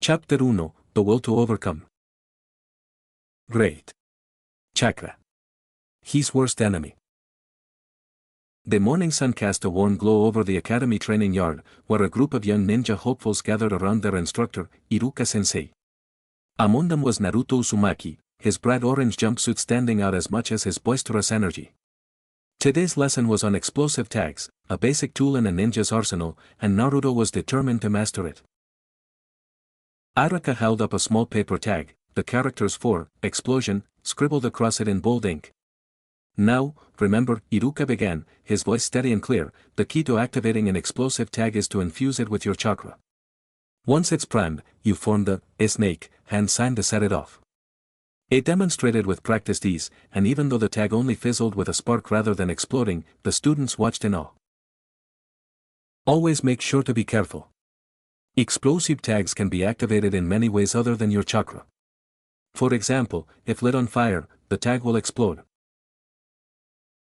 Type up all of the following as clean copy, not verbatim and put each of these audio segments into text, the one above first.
Chapter 1, The Will to Overcome. Great. Chakra. His worst enemy. The morning sun cast a warm glow over the academy training yard, where a group of young ninja hopefuls gathered around their instructor, Iruka-sensei. Among them was Naruto Uzumaki, his bright orange jumpsuit standing out as much as his boisterous energy. Today's lesson was on explosive tags, a basic tool in a ninja's arsenal, and Naruto was determined to master it. Iruka held up a small paper tag, the characters for explosion scribbled across it in bold ink. Now, remember, Iruka began, his voice steady and clear, the key to activating an explosive tag is to infuse it with your chakra. Once it's primed, you form the snake hand sign to set it off. It demonstrated with practiced ease, and even though the tag only fizzled with a spark rather than exploding, the students watched in awe. Always make sure to be careful. Explosive tags can be activated in many ways other than your chakra. For example, if lit on fire, the tag will explode.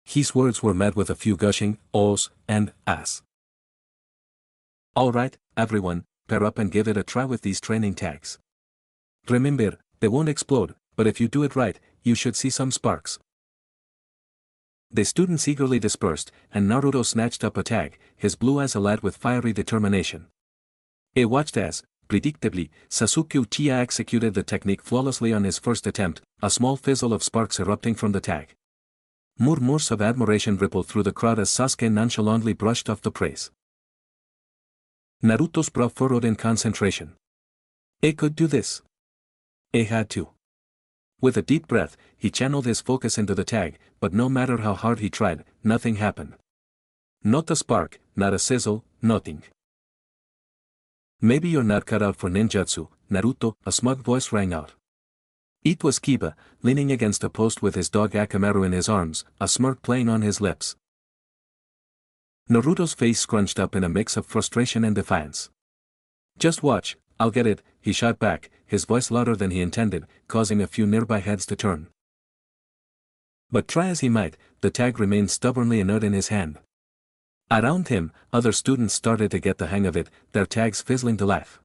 His words were met with a few gushing ohs and ahs. Alright, everyone, pair up and give it a try with these training tags. Remember, they won't explode, but if you do it right, you should see some sparks. The students eagerly dispersed, and Naruto snatched up a tag, his blue eyes alight with fiery determination. He watched as, predictably, Sasuke Uchiha executed the technique flawlessly on his first attempt, a small fizzle of sparks erupting from the tag. Murmurs of admiration rippled through the crowd as Sasuke nonchalantly brushed off the praise. Naruto's brow furrowed in concentration. He could do this. He had to. With a deep breath, he channeled his focus into the tag, but no matter how hard he tried, nothing happened. Not a spark, not a sizzle, nothing. Maybe you're not cut out for ninjutsu, Naruto, a smug voice rang out. It was Kiba, leaning against a post with his dog Akamaru in his arms, a smirk playing on his lips. Naruto's face scrunched up in a mix of frustration and defiance. Just watch, I'll get it, he shot back, his voice louder than he intended, causing a few nearby heads to turn. But try as he might, the tag remained stubbornly inert in his hand. Around him, other students started to get the hang of it, their tags fizzling to life.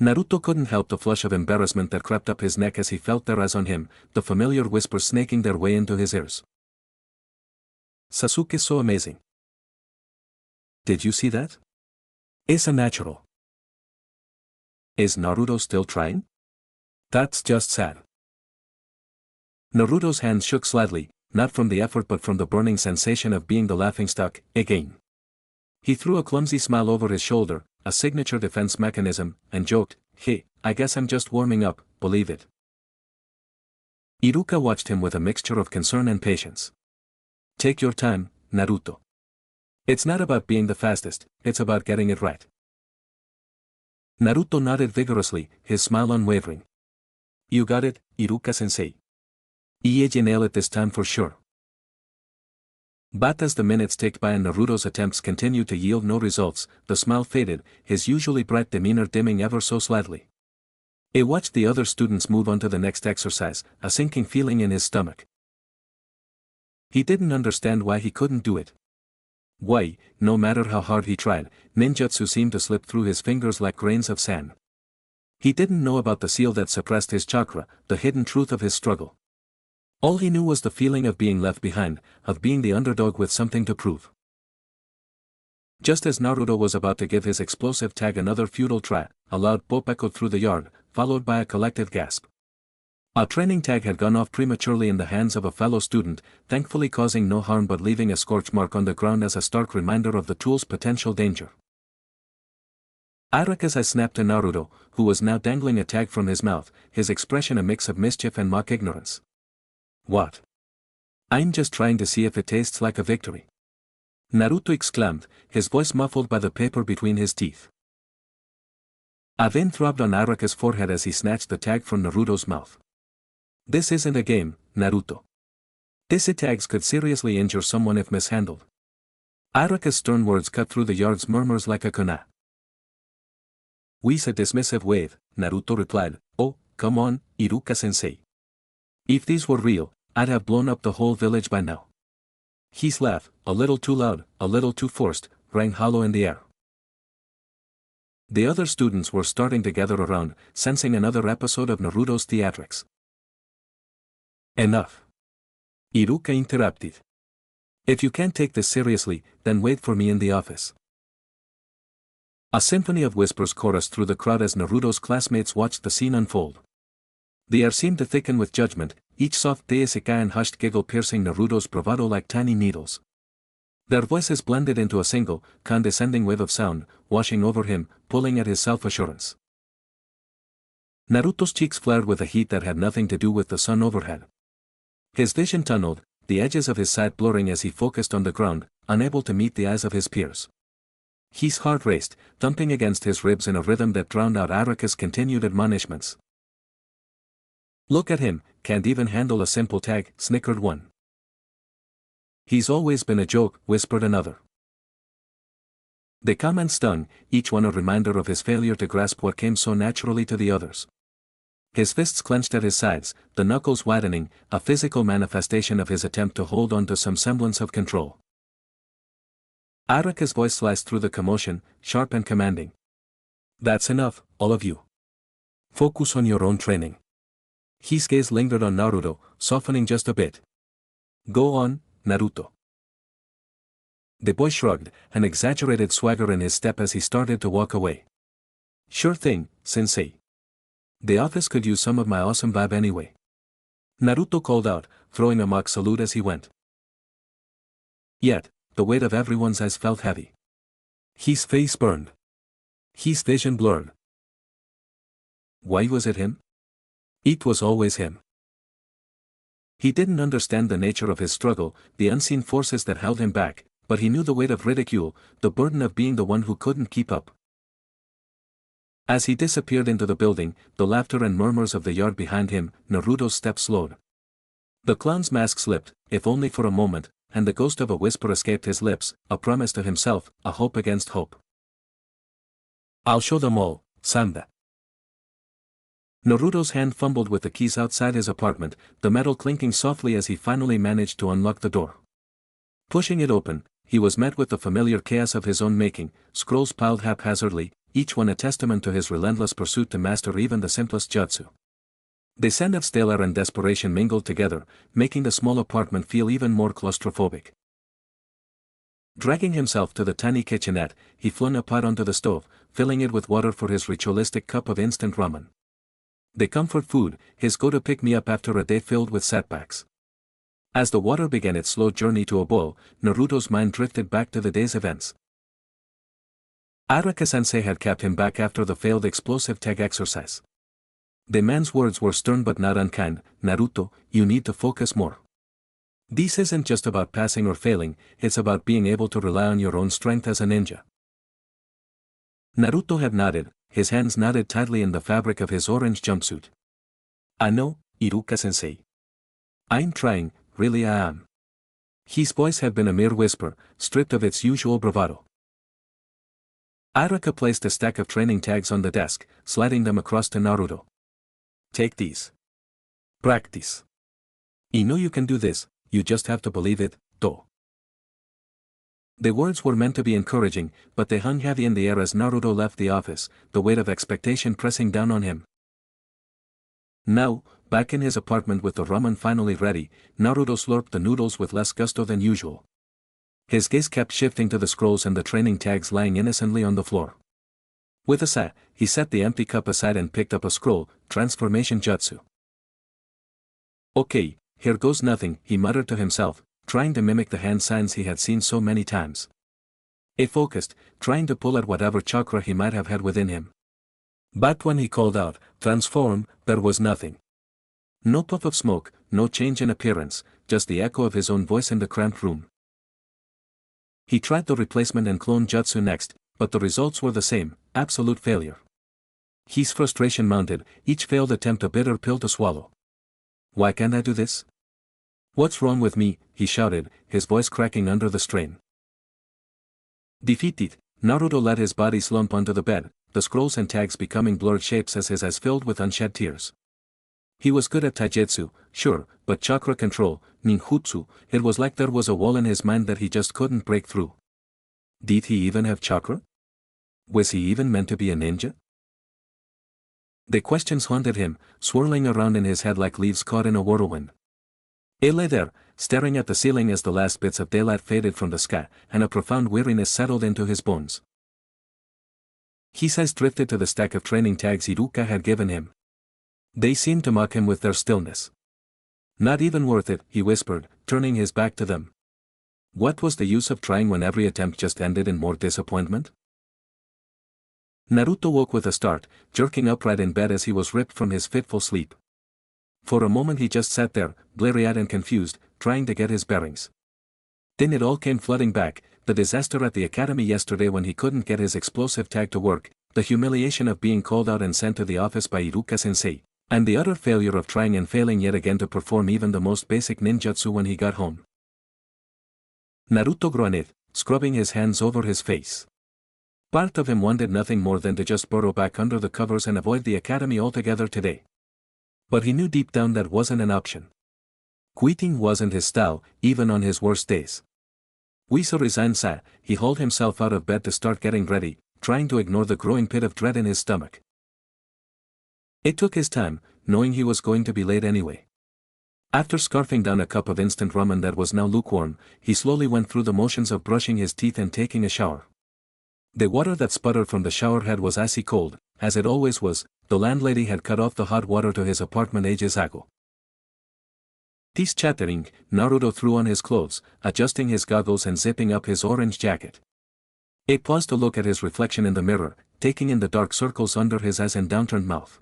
Naruto couldn't help the flush of embarrassment that crept up his neck as he felt their eyes on him, the familiar whispers snaking their way into his ears. Sasuke's so amazing. Did you see that? It's a natural. Is Naruto still trying? That's just sad. Naruto's hands shook slightly, not from the effort but from the burning sensation of being the laughingstock, again. He threw a clumsy smile over his shoulder, a signature defense mechanism, and joked, "Hey, I guess I'm just warming up, believe it." Iruka watched him with a mixture of concern and patience. Take your time, Naruto. It's not about being the fastest, it's about getting it right. Naruto nodded vigorously, his smile unwavering. You got it, Iruka-sensei. Ieji nail it this time for sure. But as the minutes ticked by and Naruto's attempts continued to yield no results, the smile faded, his usually bright demeanor dimming ever so slightly. He watched the other students move on to the next exercise, a sinking feeling in his stomach. He didn't understand why he couldn't do it. Why, no matter how hard he tried, ninjutsu seemed to slip through his fingers like grains of sand. He didn't know about the seal that suppressed his chakra, the hidden truth of his struggle. All he knew was the feeling of being left behind, of being the underdog with something to prove. Just as Naruto was about to give his explosive tag another futile try, a loud pop echoed through the yard, followed by a collective gasp. A training tag had gone off prematurely in the hands of a fellow student, thankfully causing no harm but leaving a scorch mark on the ground as a stark reminder of the tool's potential danger. Iruka's eyes snapped to Naruto, who was now dangling a tag from his mouth, his expression a mix of mischief and mock ignorance. What? I'm just trying to see if it tastes like a victory. Naruto exclaimed, his voice muffled by the paper between his teeth. A vein throbbed on Iruka's forehead as he snatched the tag from Naruto's mouth. This isn't a game, Naruto. These tags could seriously injure someone if mishandled. Iruka's stern words cut through the yard's murmurs like a kunai. With a dismissive wave, Naruto replied, "Oh, come on, Iruka-sensei. If these were real, I'd have blown up the whole village by now." His laugh, a little too loud, a little too forced, rang hollow in the air. The other students were starting to gather around, sensing another episode of Naruto's theatrics. Enough. Iruka interrupted. If you can't take this seriously, then wait for me in the office. A symphony of whispers chorused through the crowd as Naruto's classmates watched the scene unfold. The air seemed to thicken with judgment, each soft deisekai and hushed giggle piercing Naruto's bravado like tiny needles. Their voices blended into a single, condescending wave of sound, washing over him, pulling at his self-assurance. Naruto's cheeks flared with a heat that had nothing to do with the sun overhead. His vision tunneled, the edges of his sight blurring as he focused on the ground, unable to meet the eyes of his peers. His heart raced, thumping against his ribs in a rhythm that drowned out Araka's continued admonishments. Look at him, can't even handle a simple tag, snickered one. He's always been a joke, whispered another. The comment stung, each one a reminder of his failure to grasp what came so naturally to the others. His fists clenched at his sides, the knuckles widening, a physical manifestation of his attempt to hold on to some semblance of control. Araka's voice sliced through the commotion, sharp and commanding. That's enough, all of you. Focus on your own training. His gaze lingered on Naruto, softening just a bit. Go on, Naruto. The boy shrugged, an exaggerated swagger in his step as he started to walk away. Sure thing, sensei. The office could use some of my awesome vibe anyway. Naruto called out, throwing a mock salute as he went. Yet, the weight of everyone's eyes felt heavy. His face burned. His vision blurred. Why was it him? It was always him. He didn't understand the nature of his struggle, the unseen forces that held him back, but he knew the weight of ridicule, the burden of being the one who couldn't keep up. As he disappeared into the building, the laughter and murmurs of the yard behind him, Naruto's steps slowed. The clown's mask slipped, if only for a moment, and the ghost of a whisper escaped his lips, a promise to himself, a hope against hope. I'll show them all, Samba. Naruto's hand fumbled with the keys outside his apartment, the metal clinking softly as he finally managed to unlock the door. Pushing it open, he was met with the familiar chaos of his own making, scrolls piled haphazardly, each one a testament to his relentless pursuit to master even the simplest jutsu. The scent of stale air and desperation mingled together, making the small apartment feel even more claustrophobic. Dragging himself to the tiny kitchenette, he flung a pot onto the stove, filling it with water for his ritualistic cup of instant ramen. The comfort food, his go-to pick-me-up after a day filled with setbacks. As the water began its slow journey to a boil, Naruto's mind drifted back to the day's events. Araka-sensei had kept him back after the failed explosive tag exercise. The man's words were stern but not unkind. Naruto, you need to focus more. This isn't just about passing or failing, it's about being able to rely on your own strength as a ninja. Naruto had nodded, his hands knotted tightly in the fabric of his orange jumpsuit. I know, Iruka-sensei. I'm trying, really I am. His voice had been a mere whisper, stripped of its usual bravado. Araka placed a stack of training tags on the desk, sliding them across to Naruto. Take these. Practice. I know you can do this, you just have to believe it, though. The words were meant to be encouraging, but they hung heavy in the air as Naruto left the office, the weight of expectation pressing down on him. Now, back in his apartment with the ramen finally ready, Naruto slurped the noodles with less gusto than usual. His gaze kept shifting to the scrolls and the training tags lying innocently on the floor. With a sigh, he set the empty cup aside and picked up a scroll, Transformation Jutsu. Okay, here goes nothing, he muttered to himself, trying to mimic the hand signs he had seen so many times. He focused, trying to pull at whatever chakra he might have had within him. But when he called out, transform, there was nothing. No puff of smoke, no change in appearance, just the echo of his own voice in the cramped room. He tried the replacement and clone jutsu next, but the results were the same, absolute failure. His frustration mounted, each failed attempt a bitter pill to swallow. Why can't I do this? What's wrong with me? He shouted, his voice cracking under the strain. Defeated, Naruto let his body slump onto the bed, the scrolls and tags becoming blurred shapes as his eyes filled with unshed tears. He was good at taijutsu, sure, but chakra control, ninjutsu, it was like there was a wall in his mind that he just couldn't break through. Did he even have chakra? Was he even meant to be a ninja? The questions haunted him, swirling around in his head like leaves caught in a whirlwind. He lay there, staring at the ceiling as the last bits of daylight faded from the sky, and a profound weariness settled into his bones. His eyes drifted to the stack of training tags Iruka had given him. They seemed to mock him with their stillness. Not even worth it, he whispered, turning his back to them. What was the use of trying when every attempt just ended in more disappointment? Naruto woke with a start, jerking upright in bed as he was ripped from his fitful sleep. For a moment he just sat there, bleary-eyed and confused, trying to get his bearings. Then it all came flooding back, the disaster at the academy yesterday when he couldn't get his explosive tag to work, the humiliation of being called out and sent to the office by Iruka-sensei, and the utter failure of trying and failing yet again to perform even the most basic ninjutsu when he got home. Naruto groaned, scrubbing his hands over his face. Part of him wanted nothing more than to just burrow back under the covers and avoid the academy altogether today. But he knew deep down that wasn't an option. Quitting wasn't his style, even on his worst days. So resigned, he hauled himself out of bed to start getting ready, trying to ignore the growing pit of dread in his stomach. It took his time, knowing he was going to be late anyway. After scarfing down a cup of instant ramen that was now lukewarm, he slowly went through the motions of brushing his teeth and taking a shower. The water that sputtered from the shower head was icy cold, as it always was. The landlady had cut off the hot water to his apartment ages ago. Teeth chattering, Naruto threw on his clothes, adjusting his goggles and zipping up his orange jacket. He paused to look at his reflection in the mirror, taking in the dark circles under his eyes and downturned mouth.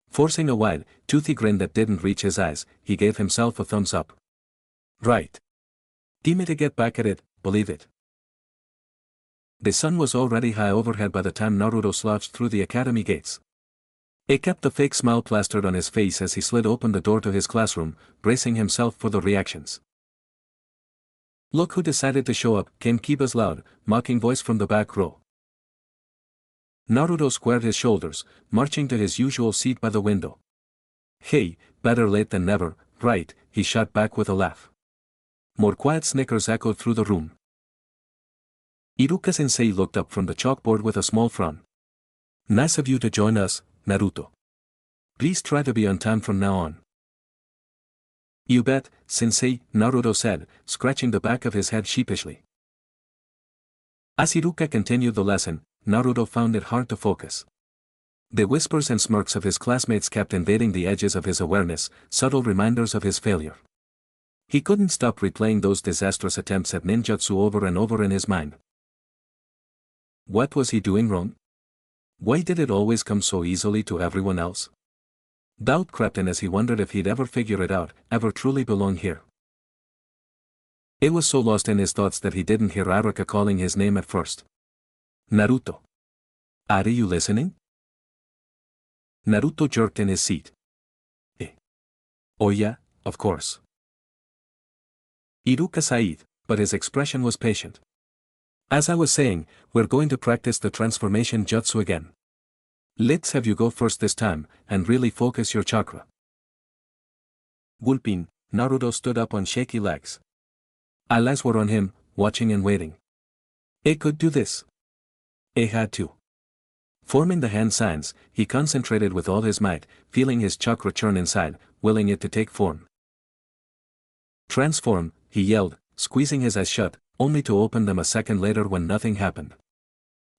Forcing a wide, toothy grin that didn't reach his eyes, he gave himself a thumbs up. Right. Time to get back at it, believe it. The sun was already high overhead by the time Naruto slouched through the academy gates. He kept the fake smile plastered on his face as he slid open the door to his classroom, bracing himself for the reactions. Look who decided to show up, came Kiba's loud, mocking voice from the back row. Naruto squared his shoulders, marching to his usual seat by the window. Hey, better late than never, right, he shot back with a laugh. More quiet snickers echoed through the room. Iruka-sensei looked up from the chalkboard with a small frown. Nice of you to join us, Naruto. Please try to be on time from now on. You bet, sensei, Naruto said, scratching the back of his head sheepishly. As Iruka continued the lesson, Naruto found it hard to focus. The whispers and smirks of his classmates kept invading the edges of his awareness, subtle reminders of his failure. He couldn't stop replaying those disastrous attempts at ninjutsu over and over in his mind. What was he doing wrong? Why did it always come so easily to everyone else? Doubt crept in as he wondered if he'd ever figure it out, ever truly belong here. He was so lost in his thoughts that he didn't hear Aruka calling his name at first. Naruto. Are you listening? Naruto jerked in his seat. Oh yeah, of course. Iruka sighed, but his expression was patient. As I was saying, we're going to practice the transformation jutsu again. Let's have you go first this time, and really focus your chakra. Gulping, Naruto stood up on shaky legs. All eyes were on him, watching and waiting. He could do this. He had to. Forming the hand signs, he concentrated with all his might, feeling his chakra churn inside, willing it to take form. Transform, he yelled, squeezing his eyes shut, only to open them a second later when nothing happened.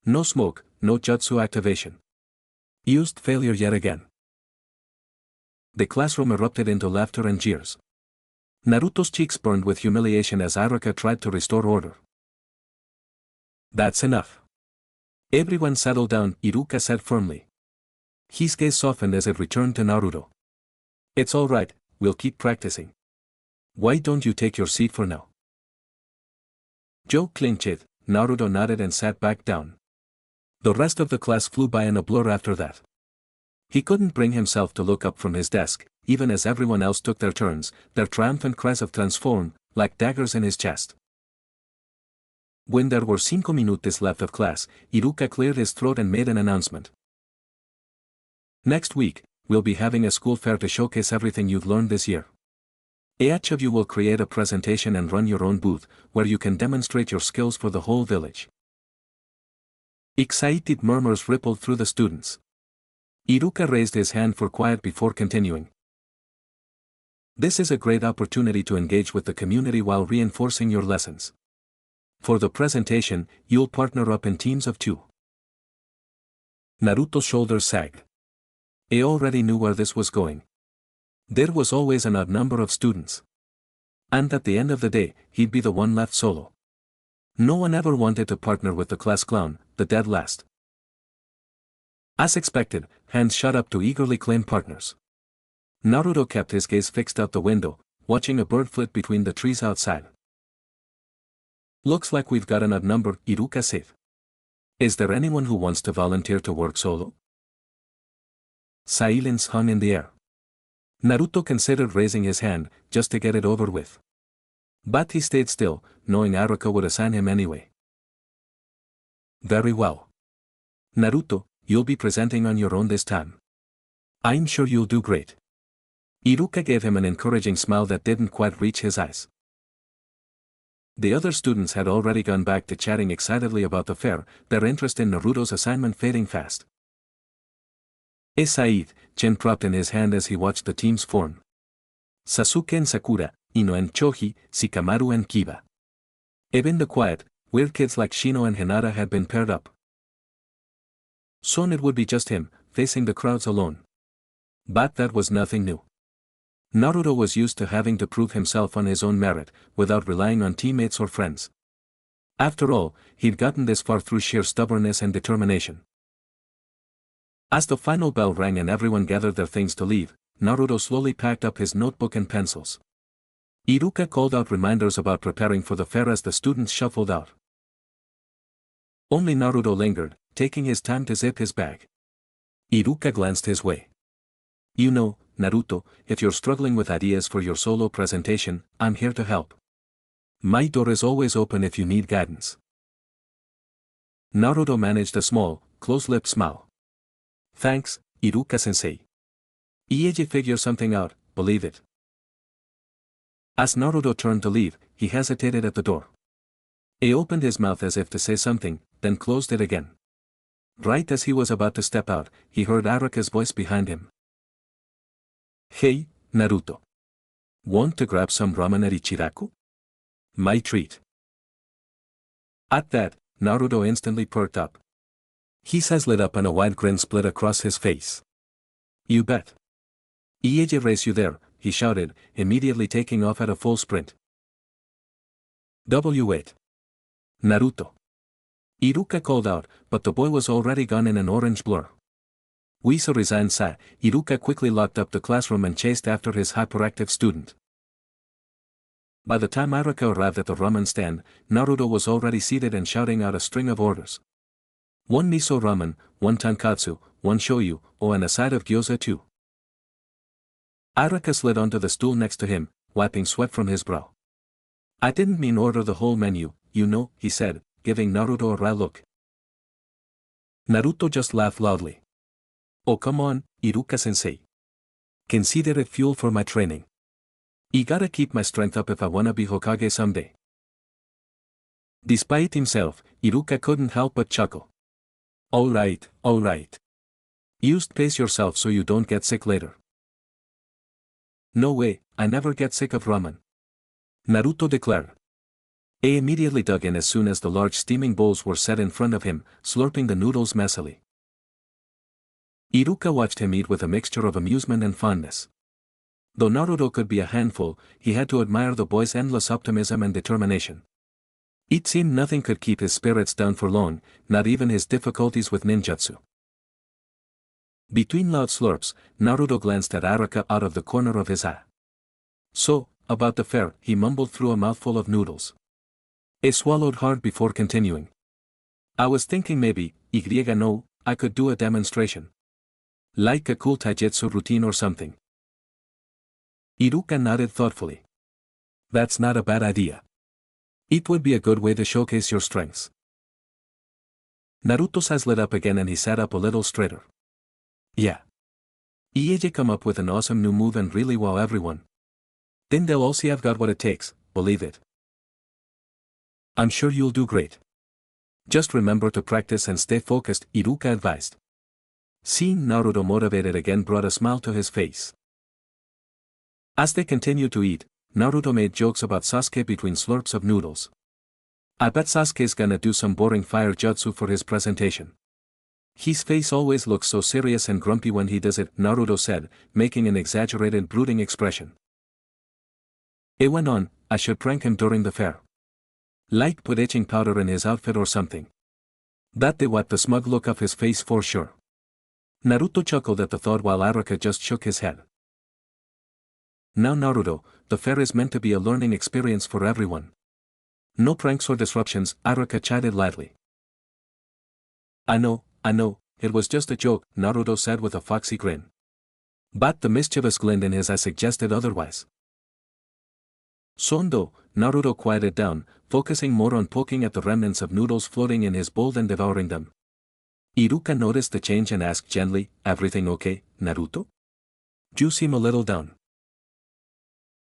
No smoke, no jutsu activation. Used failure yet again. The classroom erupted into laughter and jeers. Naruto's cheeks burned with humiliation as Aruka tried to restore order. That's enough. Everyone settle down, Iruka said firmly. His gaze softened as it returned to Naruto. It's all right, we'll keep practicing. Why don't you take your seat for now? Joe clinched, Naruto nodded and sat back down. The rest of the class flew by in a blur after that. He couldn't bring himself to look up from his desk, even as everyone else took their turns, their triumphant cries of transform, like daggers in his chest. When there were 5 minutes left of class, Iruka cleared his throat and made an announcement. Next week, we'll be having a school fair to showcase everything you've learned this year. Each of you will create a presentation and run your own booth, where you can demonstrate your skills for the whole village. Excited murmurs rippled through the students. Iruka raised his hand for quiet before continuing. This is a great opportunity to engage with the community while reinforcing your lessons. For the presentation, you'll partner up in teams of 2. Naruto's shoulders sagged. He already knew where this was going. There was always an odd number of students. And at the end of the day, he'd be the one left solo. No one ever wanted to partner with the class clown, the dead last. As expected, hands shot up to eagerly claim partners. Naruto kept his gaze fixed out the window, watching a bird flit between the trees outside. Looks like we've got an odd number, Iruka said. Is there anyone who wants to volunteer to work solo? Silence hung in the air. Naruto considered raising his hand, just to get it over with. But he stayed still, knowing Aruka would assign him anyway. Very well. Naruto, you'll be presenting on your own this time. I'm sure you'll do great. Iruka gave him an encouraging smile that didn't quite reach his eyes. The other students had already gone back to chatting excitedly about the fair, their interest in Naruto's assignment fading fast. Said, chin propped in his hand as he watched the teams form. Sasuke and Sakura, Ino and Choji, Shikamaru and Kiba. Even the quiet, weird kids like Shino and Hinata had been paired up. Soon it would be just him, facing the crowds alone. But that was nothing new. Naruto was used to having to prove himself on his own merit, without relying on teammates or friends. After all, he'd gotten this far through sheer stubbornness and determination. As the final bell rang and everyone gathered their things to leave, Naruto slowly packed up his notebook and pencils. Iruka called out reminders about preparing for the fair as the students shuffled out. Only Naruto lingered, taking his time to zip his bag. Iruka glanced his way. You know, Naruto, if you're struggling with ideas for your solo presentation, I'm here to help. My door is always open if you need guidance. Naruto managed a small, close-lipped smile. Thanks, Iruka-sensei. Ieji figure something out, believe it. As Naruto turned to leave, he hesitated at the door. He opened his mouth as if to say something, then closed it again. Right as he was about to step out, he heard Aruka's voice behind him. Hey, Naruto. Want to grab some ramen at Ichiraku? My treat. At that, Naruto instantly perked up. His eyes lit up and a wide grin split across his face. You bet. Ieji race you there, he shouted, immediately taking off at a full sprint. W8. Naruto. Iruka called out, but the boy was already gone in an orange blur. We so resigned sa, Iruka quickly locked up the classroom and chased after his hyperactive student. By the time Aruka arrived at the ramen stand, Naruto was already seated and shouting out a string of orders. 1 miso ramen, 1 tonkatsu, 1 shoyu, and a side of gyoza too. Aruka slid onto the stool next to him, wiping sweat from his brow. I didn't mean order the whole menu, you know, he said, giving Naruto a wry look. Naruto just laughed loudly. Oh come on, Iruka-sensei. Consider it fuel for my training. I gotta keep my strength up if I wanna be Hokage someday. Despite himself, Iruka couldn't help but chuckle. Alright. Just pace yourself so you don't get sick later. No way, I never get sick of ramen. Naruto declared. He immediately dug in as soon as the large steaming bowls were set in front of him, slurping the noodles messily. Iruka watched him eat with a mixture of amusement and fondness. Though Naruto could be a handful, he had to admire the boy's endless optimism and determination. It seemed nothing could keep his spirits down for long, not even his difficulties with ninjutsu. Between loud slurps, Naruto glanced at Aruka out of the corner of his eye. So, about the fair, he mumbled through a mouthful of noodles. He swallowed hard before continuing. I was thinking maybe, I could do a demonstration. Like a cool taijutsu routine or something. Iruka nodded thoughtfully. That's not a bad idea. It would be a good way to showcase your strengths. Naruto's eyes lit up again and he sat up a little straighter. Yeah. Ieji come up with an awesome new move and really wow everyone. Then they'll all see I've got what it takes, believe it. I'm sure you'll do great. Just remember to practice and stay focused, Iruka advised. Seeing Naruto motivated again brought a smile to his face. As they continued to eat, Naruto made jokes about Sasuke between slurps of noodles. I bet Sasuke's gonna do some boring fire jutsu for his presentation. His face always looks so serious and grumpy when he does it, Naruto said, making an exaggerated brooding expression. It went on, I should prank him during the fair. Like put itching powder in his outfit or something. That they wiped the smug look off his face for sure. Naruto chuckled at the thought while Araka just shook his head. Now Naruto, the fair is meant to be a learning experience for everyone. No pranks or disruptions, Araka chided lightly. I know, it was just a joke, Naruto said with a foxy grin. But the mischievous glint in his eye suggested otherwise. Sondo, Naruto quieted down, focusing more on poking at the remnants of noodles floating in his bowl than devouring them. Iruka noticed the change and asked gently, everything okay, Naruto? You seem a little down.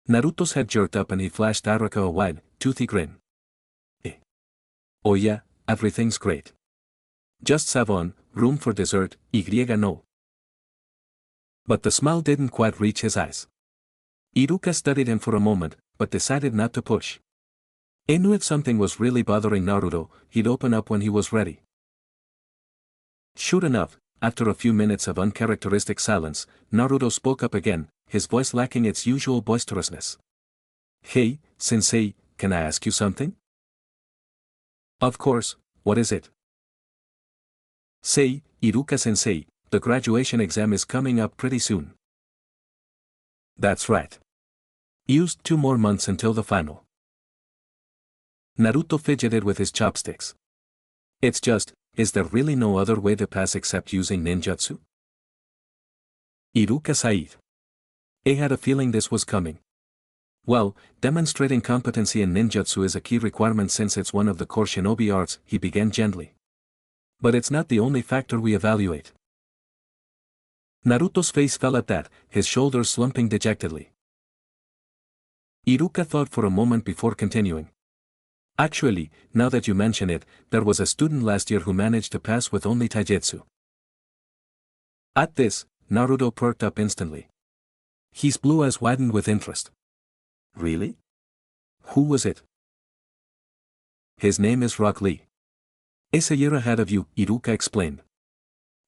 Naruto's head jerked up and he flashed Araka a wide, toothy grin. Oh yeah, everything's great. Just savon, room for dessert, no. But the smile didn't quite reach his eyes. Iruka studied him for a moment, but decided not to push. He knew if something was really bothering Naruto, he'd open up when he was ready. Sure enough, after a few minutes of uncharacteristic silence, Naruto spoke up again, his voice lacking its usual boisterousness. Hey, sensei, can I ask you something? Of course, what is it? Say, Iruka-sensei, the graduation exam is coming up pretty soon. That's right. Used 2 more months until the final. Naruto fidgeted with his chopsticks. It's just, is there really no other way to pass except using ninjutsu? Iruka-said. I had a feeling this was coming. Well, demonstrating competency in ninjutsu is a key requirement since it's one of the core shinobi arts, he began gently. But it's not the only factor we evaluate. Naruto's face fell at that, his shoulders slumping dejectedly. Iruka thought for a moment before continuing. Actually, now that you mention it, there was a student last year who managed to pass with only taijutsu. At this, Naruto perked up instantly. His blue eyes widened with interest. Really? Who was it? His name is Rock Lee. Is a year ahead of you, Iruka explained.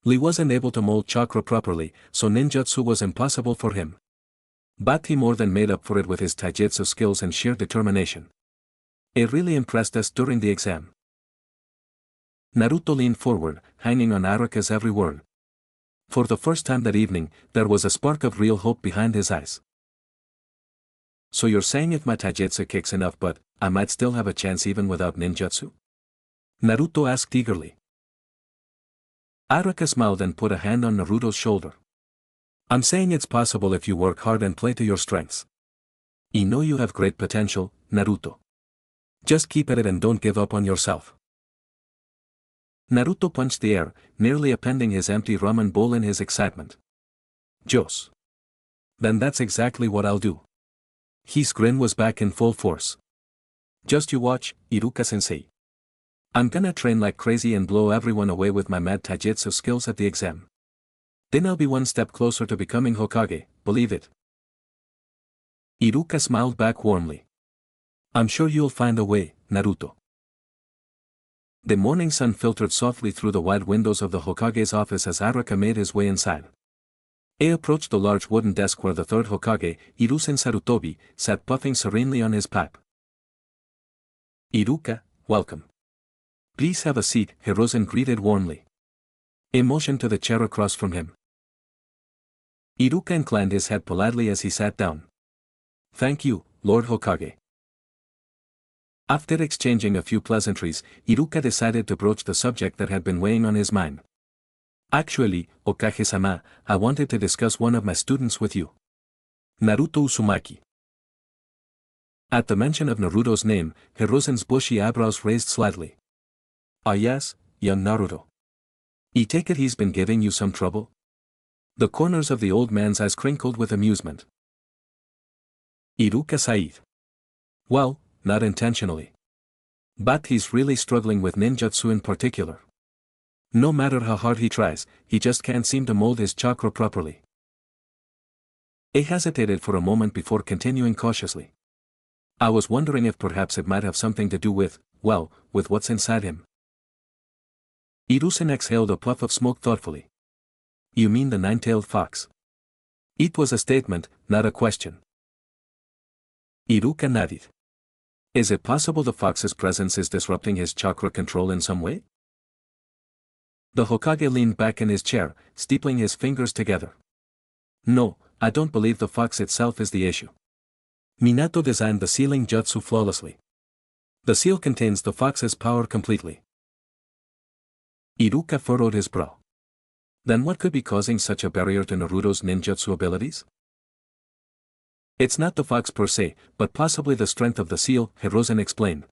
Lee wasn't able to mold chakra properly, so ninjutsu was impossible for him. But he more than made up for it with his taijutsu skills and sheer determination. It really impressed us during the exam. Naruto leaned forward, hanging on Araka's every word. For the first time that evening, there was a spark of real hope behind his eyes. So you're saying if my taijutsu kicks enough butt, I might still have a chance even without ninjutsu? Naruto asked eagerly. Araka smiled and put a hand on Naruto's shoulder. I'm saying it's possible if you work hard and play to your strengths. I know you have great potential, Naruto. Just keep at it and don't give up on yourself. Naruto punched the air, nearly appending his empty ramen bowl in his excitement. Jos. Then that's exactly what I'll do. His grin was back in full force. Just you watch, Iruka-sensei. I'm gonna train like crazy and blow everyone away with my mad taijutsu skills at the exam. Then I'll be one step closer to becoming Hokage, believe it. Iruka smiled back warmly. I'm sure you'll find a way, Naruto. The morning sun filtered softly through the wide windows of the Hokage's office as Araka made his way inside. He approached the large wooden desk where the third Hokage, Hiruzen Sarutobi, sat puffing serenely on his pipe. Iruka, welcome. Please have a seat, Hiruzen greeted warmly. He motioned to the chair across from him. Iruka inclined his head politely as he sat down. Thank you, Lord Hokage. After exchanging a few pleasantries, Iruka decided to broach the subject that had been weighing on his mind. Actually, Hokage-sama, I wanted to discuss one of my students with you. Naruto Uzumaki. At the mention of Naruto's name, Hiruzen's bushy eyebrows raised slightly. Ah yes, young Naruto. I take it he's been giving you some trouble? The corners of the old man's eyes crinkled with amusement. Iruka said. Well, not intentionally. But he's really struggling with ninjutsu in particular. No matter how hard he tries, he just can't seem to mold his chakra properly. He hesitated for a moment before continuing cautiously. I was wondering if perhaps it might have something to do with, well, with what's inside him. Hiruzen exhaled a puff of smoke thoughtfully. You mean the nine-tailed fox? It was a statement, not a question. Iruka nodded. Is it possible the fox's presence is disrupting his chakra control in some way? The Hokage leaned back in his chair, steepling his fingers together. No, I don't believe the fox itself is the issue. Minato designed the sealing jutsu flawlessly. The seal contains the fox's power completely. Iruka furrowed his brow. Then what could be causing such a barrier to Naruto's ninjutsu abilities? It's not the fox per se, but possibly the strength of the seal, Hiruzen explained.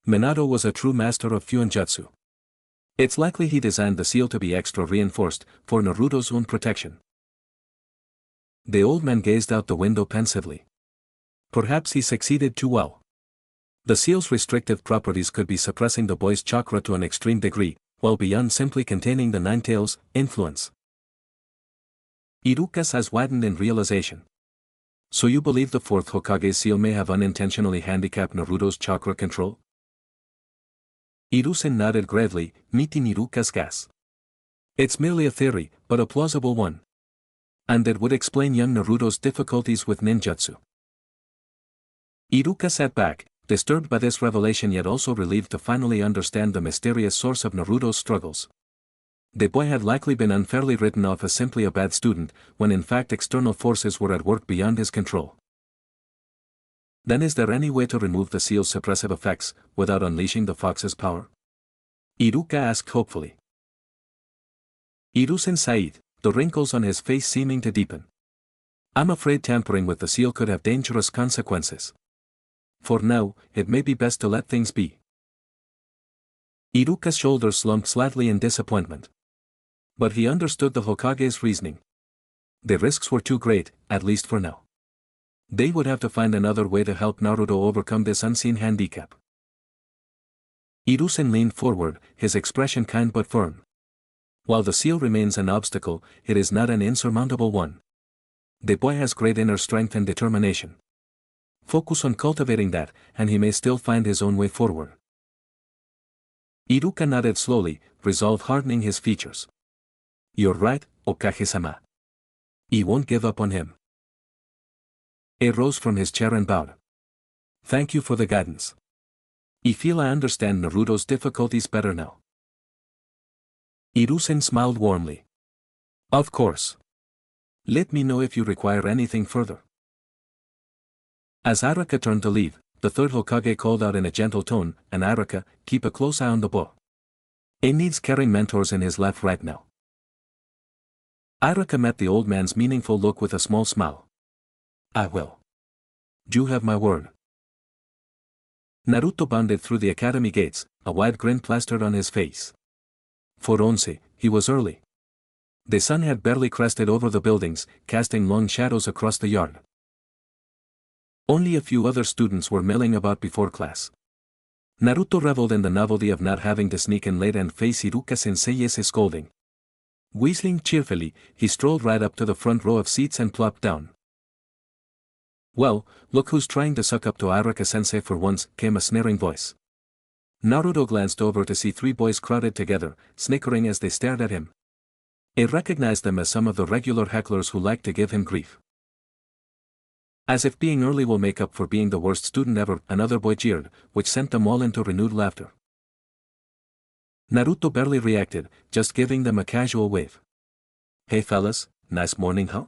Minato was a true master of Fuinjutsu. It's likely he designed the seal to be extra reinforced, for Naruto's own protection. The old man gazed out the window pensively. Perhaps he succeeded too well. The seal's restrictive properties could be suppressing the boy's chakra to an extreme degree, while beyond simply containing the nine-tails' influence. Iruka's eyes widened in realization. So you believe the fourth Hokage's seal may have unintentionally handicapped Naruto's chakra control? Hiruzen nodded gravely, meeting Iruka's gaze. It's merely a theory, but a plausible one. And it would explain young Naruto's difficulties with ninjutsu. Iruka sat back, disturbed by this revelation yet also relieved to finally understand the mysterious source of Naruto's struggles. The boy had likely been unfairly written off as simply a bad student, when in fact external forces were at work beyond his control. Then is there any way to remove the seal's suppressive effects, without unleashing the fox's power? Iruka asked hopefully. Hiruzen sighed, the wrinkles on his face seeming to deepen. I'm afraid tampering with the seal could have dangerous consequences. For now, it may be best to let things be. Iruka's shoulders slumped slightly in disappointment. But he understood the Hokage's reasoning. The risks were too great, at least for now. They would have to find another way to help Naruto overcome this unseen handicap. Hiruzen leaned forward, his expression kind but firm. While the seal remains an obstacle, it is not an insurmountable one. The boy has great inner strength and determination. Focus on cultivating that, and he may still find his own way forward. Iruka nodded slowly, resolve hardening his features. You're right, Okage-sama. He won't give up on him. He rose from his chair and bowed. Thank you for the guidance. I feel I understand Naruto's difficulties better now. Hiruzen smiled warmly. Of course. Let me know if you require anything further. As Araka turned to leave, the third Hokage called out in a gentle tone, and Araka, keep a close eye on the boy. He needs caring mentors in his life right now. Araka met the old man's meaningful look with a small smile. I will. You have my word. Naruto bounded through the academy gates, a wide grin plastered on his face. For once, he was early. The sun had barely crested over the buildings, casting long shadows across the yard. Only a few other students were milling about before class. Naruto reveled in the novelty of not having to sneak in late and face Iruka-sensei's scolding. Whistling cheerfully, he strolled right up to the front row of seats and plopped down. Well, look who's trying to suck up to Araka-sensei for once, came a sneering voice. Naruto glanced over to see three boys crowded together, snickering as they stared at him. He recognized them as some of the regular hecklers who liked to give him grief. As if being early will make up for being the worst student ever, another boy jeered, which sent them all into renewed laughter. Naruto barely reacted, just giving them a casual wave. Hey fellas, nice morning huh?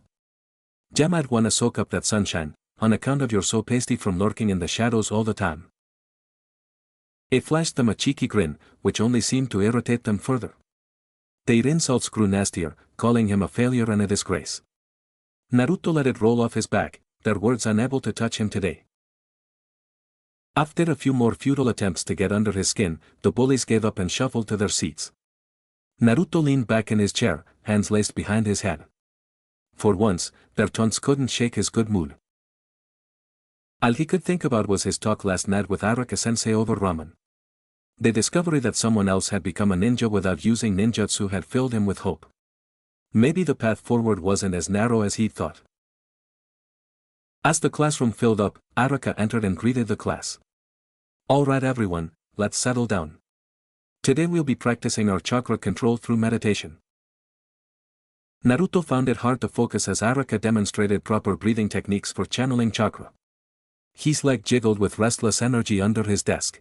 Ya might wanna soak up that sunshine, on account of you're so pasty from lurking in the shadows all the time. He flashed them a cheeky grin, which only seemed to irritate them further. Their insults grew nastier, calling him a failure and a disgrace. Naruto let it roll off his back, their words unable to touch him today. After a few more futile attempts to get under his skin, the bullies gave up and shuffled to their seats. Naruto leaned back in his chair, hands laced behind his head. For once, their taunts couldn't shake his good mood. All he could think about was his talk last night with Araka-sensei over ramen. The discovery that someone else had become a ninja without using ninjutsu had filled him with hope. Maybe the path forward wasn't as narrow as he'd thought. As the classroom filled up, Araka entered and greeted the class. "Alright everyone, let's settle down. Today we'll be practicing our chakra control through meditation." Naruto found it hard to focus as Araka demonstrated proper breathing techniques for channeling chakra. His leg jiggled with restless energy under his desk.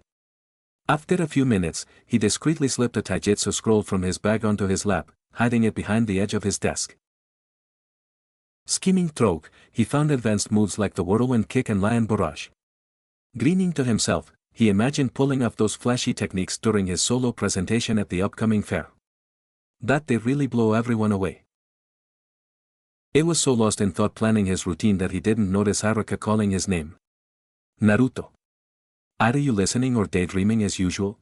After a few minutes, he discreetly slipped a taijutsu scroll from his bag onto his lap, hiding it behind the edge of his desk. Skimming through, he found advanced moves like the whirlwind kick and lion barrage. Grinning to himself, he imagined pulling off those flashy techniques during his solo presentation at the upcoming fair. That they'd really blow everyone away. He was so lost in thought planning his routine that he didn't notice Araka calling his name. "Naruto. Are you listening or daydreaming as usual?"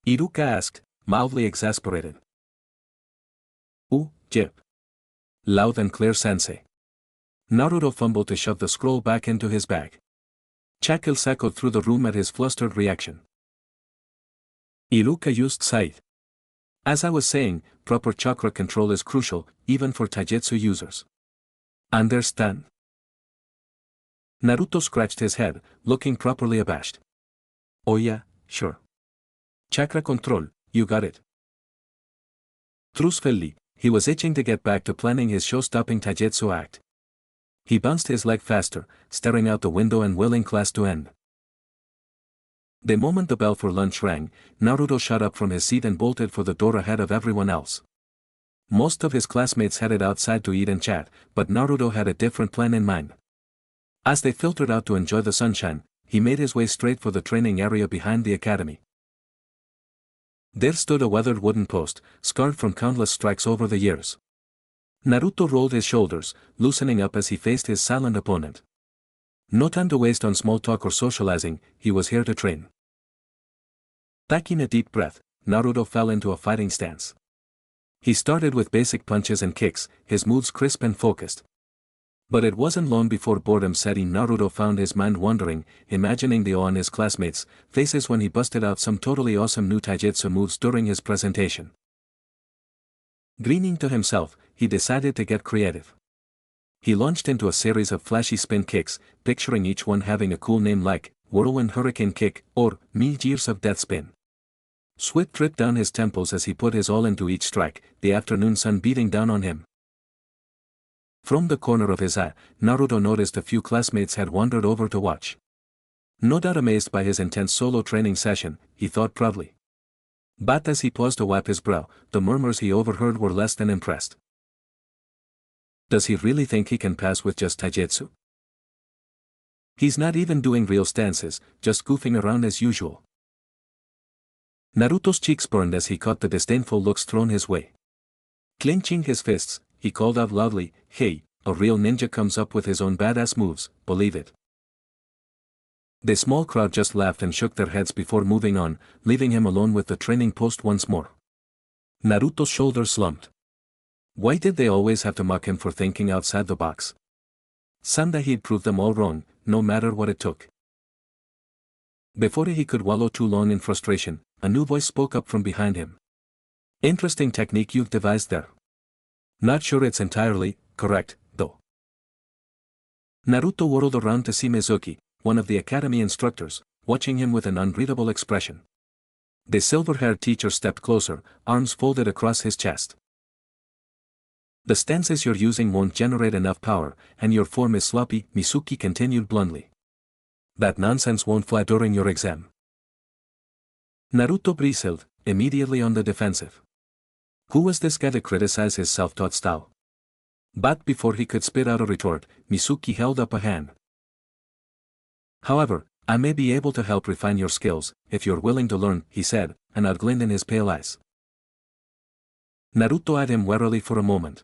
Iruka asked, mildly exasperated. Jip. Loud and clear sensei." Naruto fumbled to shove the scroll back into his bag. Chuckles echoed through the room at his flustered reaction. Iruka used scythe. "As I was saying, proper chakra control is crucial, even for taijutsu users. Understand?" Naruto scratched his head, looking properly abashed. "Oh yeah, sure. Chakra control, you got it." Truthfully, he was itching to get back to planning his show-stopping taijutsu act. He bounced his leg faster, staring out the window and willing class to end. The moment the bell for lunch rang, Naruto shot up from his seat and bolted for the door ahead of everyone else. Most of his classmates headed outside to eat and chat, but Naruto had a different plan in mind. As they filtered out to enjoy the sunshine, he made his way straight for the training area behind the academy. There stood a weathered wooden post, scarred from countless strikes over the years. Naruto rolled his shoulders, loosening up as he faced his silent opponent. No time to waste on small talk or socializing, he was here to train. Taking a deep breath, Naruto fell into a fighting stance. He started with basic punches and kicks, his moves crisp and focused. But it wasn't long before boredom set in. Naruto found his mind wandering, imagining the awe on his classmates' faces when he busted out some totally awesome new taijutsu moves during his presentation. Grinning to himself, he decided to get creative. He launched into a series of flashy spin kicks, picturing each one having a cool name like Whirlwind Hurricane Kick or Years of Death Spin. Sweat dripped down his temples as he put his all into each strike, the afternoon sun beating down on him. From the corner of his eye, Naruto noticed a few classmates had wandered over to watch. No doubt amazed by his intense solo training session, he thought proudly. But as he paused to wipe his brow, the murmurs he overheard were less than impressed. Does he really think he can pass with just taijutsu? He's not even doing real stances, just goofing around as usual. Naruto's cheeks burned as he caught the disdainful looks thrown his way. Clenching his fists, he called out loudly, "Hey, a real ninja comes up with his own badass moves, believe it." The small crowd just laughed and shook their heads before moving on, leaving him alone with the training post once more. Naruto's shoulders slumped. Why did they always have to mock him for thinking outside the box? Someday he'd prove them all wrong, no matter what it took. Before he could wallow too long in frustration, a new voice spoke up from behind him. "Interesting technique you've devised there. Not sure it's entirely correct, though." Naruto whirled around to see Mizuki, one of the academy instructors, watching him with an unreadable expression. The silver-haired teacher stepped closer, arms folded across his chest. "The stances you're using won't generate enough power, and your form is sloppy," Mizuki continued bluntly. "That nonsense won't fly during your exam." Naruto bristled, immediately on the defensive. Who was this guy to criticize his self-taught style? But before he could spit out a retort, Mizuki held up a hand. "However, I may be able to help refine your skills, if you're willing to learn," he said, an odd glint in his pale eyes. Naruto eyed him warily for a moment.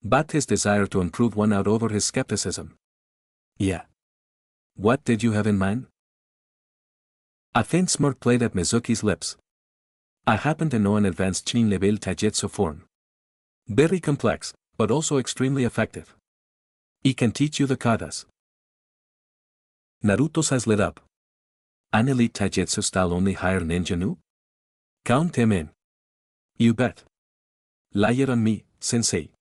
But his desire to improve won out over his skepticism. "Yeah. What did you have in mind?" A faint smirk played at Mizuki's lips. "I happen to know an advanced Chunin-level taijutsu form. Very complex, but also extremely effective. He can teach you the katas." Naruto's eyes lit up. An elite taijutsu style only hire ninja nu? Count him in. You bet. Lie it on me, sensei.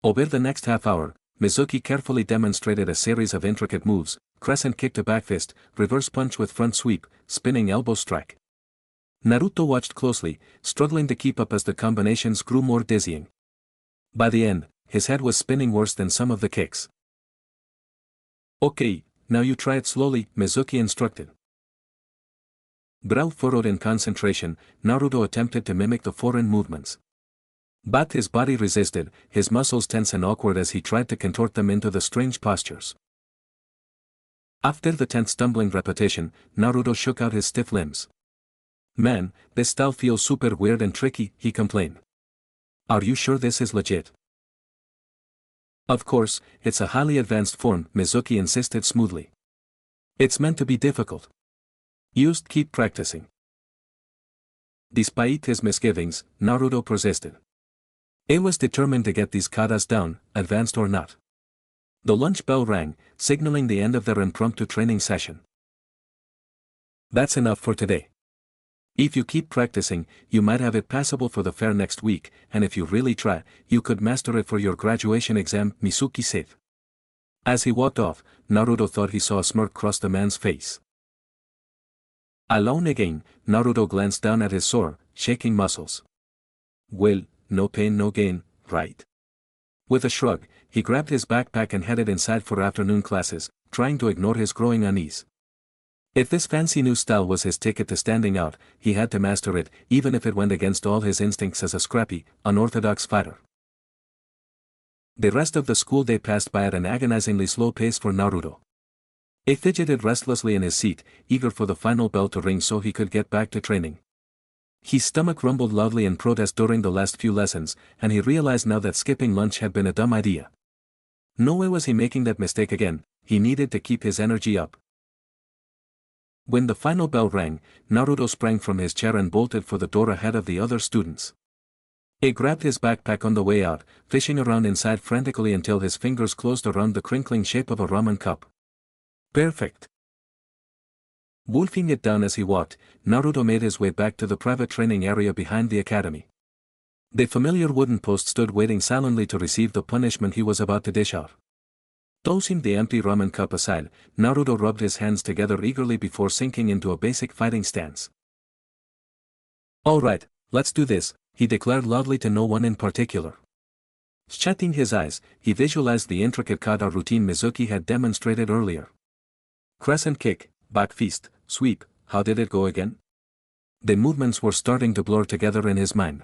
Over the next half hour, Mizuki carefully demonstrated a series of intricate moves: crescent kick to back fist, reverse punch with front sweep, spinning elbow strike. Naruto watched closely, struggling to keep up as the combinations grew more dizzying. By the end, his head was spinning worse than some of the kicks. Okay, now you try it slowly, Mizuki instructed. Brow furrowed in concentration, Naruto attempted to mimic the foreign movements. But his body resisted, his muscles tense and awkward as he tried to contort them into the strange postures. After the 10th stumbling repetition, Naruto shook out his stiff limbs. Man, this style feels super weird and tricky, he complained. Are you sure this is legit? Of course, it's a highly advanced form, Mizuki insisted smoothly. It's meant to be difficult. Just keep practicing. Despite his misgivings, Naruto persisted. He was determined to get these katas down, advanced or not. The lunch bell rang, signaling the end of their impromptu training session. That's enough for today. If you keep practicing, you might have it passable for the fair next week, and if you really try, you could master it for your graduation exam, Mizuki said. As he walked off, Naruto thought he saw a smirk cross the man's face. Alone again, Naruto glanced down at his sore, shaking muscles. Well, no pain no gain, right? With a shrug, he grabbed his backpack and headed inside for afternoon classes, trying to ignore his growing unease. If this fancy new style was his ticket to standing out, he had to master it, even if it went against all his instincts as a scrappy, unorthodox fighter. The rest of the school day passed by at an agonizingly slow pace for Naruto. He fidgeted restlessly in his seat, eager for the final bell to ring so he could get back to training. His stomach rumbled loudly in protest during the last few lessons, and he realized now that skipping lunch had been a dumb idea. No way was he making that mistake again, he needed to keep his energy up. When the final bell rang, Naruto sprang from his chair and bolted for the door ahead of the other students. He grabbed his backpack on the way out, fishing around inside frantically until his fingers closed around the crinkling shape of a ramen cup. Perfect. Wolfing it down as he walked, Naruto made his way back to the private training area behind the academy. The familiar wooden post stood waiting silently to receive the punishment he was about to dish out. Tossing the empty ramen cup aside, Naruto rubbed his hands together eagerly before sinking into a basic fighting stance. Alright, let's do this, he declared loudly to no one in particular. Shutting his eyes, he visualized the intricate kata routine Mizuki had demonstrated earlier. Crescent kick, back fist, sweep, how did it go again? The movements were starting to blur together in his mind.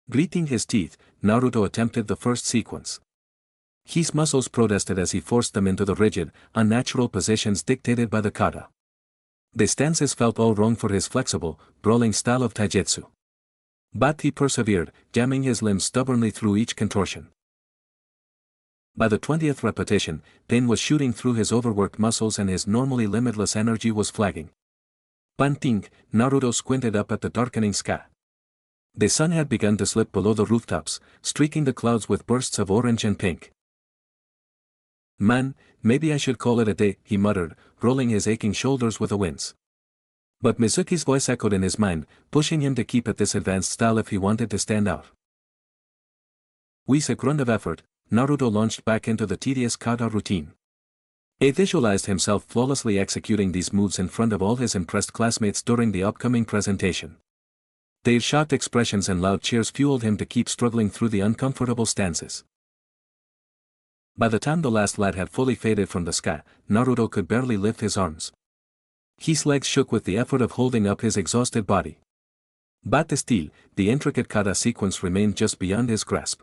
Gritting his teeth, Naruto attempted the first sequence. His muscles protested as he forced them into the rigid, unnatural positions dictated by the kata. The stances felt all wrong for his flexible, brawling style of taijutsu. But he persevered, jamming his limbs stubbornly through each contortion. By the 20th repetition, pain was shooting through his overworked muscles and his normally limitless energy was flagging. Panting, Naruto squinted up at the darkening sky. The sun had begun to slip below the rooftops, streaking the clouds with bursts of orange and pink. Man, maybe I should call it a day, he muttered, rolling his aching shoulders with a wince. But Mizuki's voice echoed in his mind, pushing him to keep at this advanced style if he wanted to stand out. With a grunt of effort, Naruto launched back into the tedious kata routine. He visualized himself flawlessly executing these moves in front of all his impressed classmates during the upcoming presentation. Their shocked expressions and loud cheers fueled him to keep struggling through the uncomfortable stances. By the time the last light had fully faded from the sky, Naruto could barely lift his arms. His legs shook with the effort of holding up his exhausted body. But still, the intricate kata sequence remained just beyond his grasp.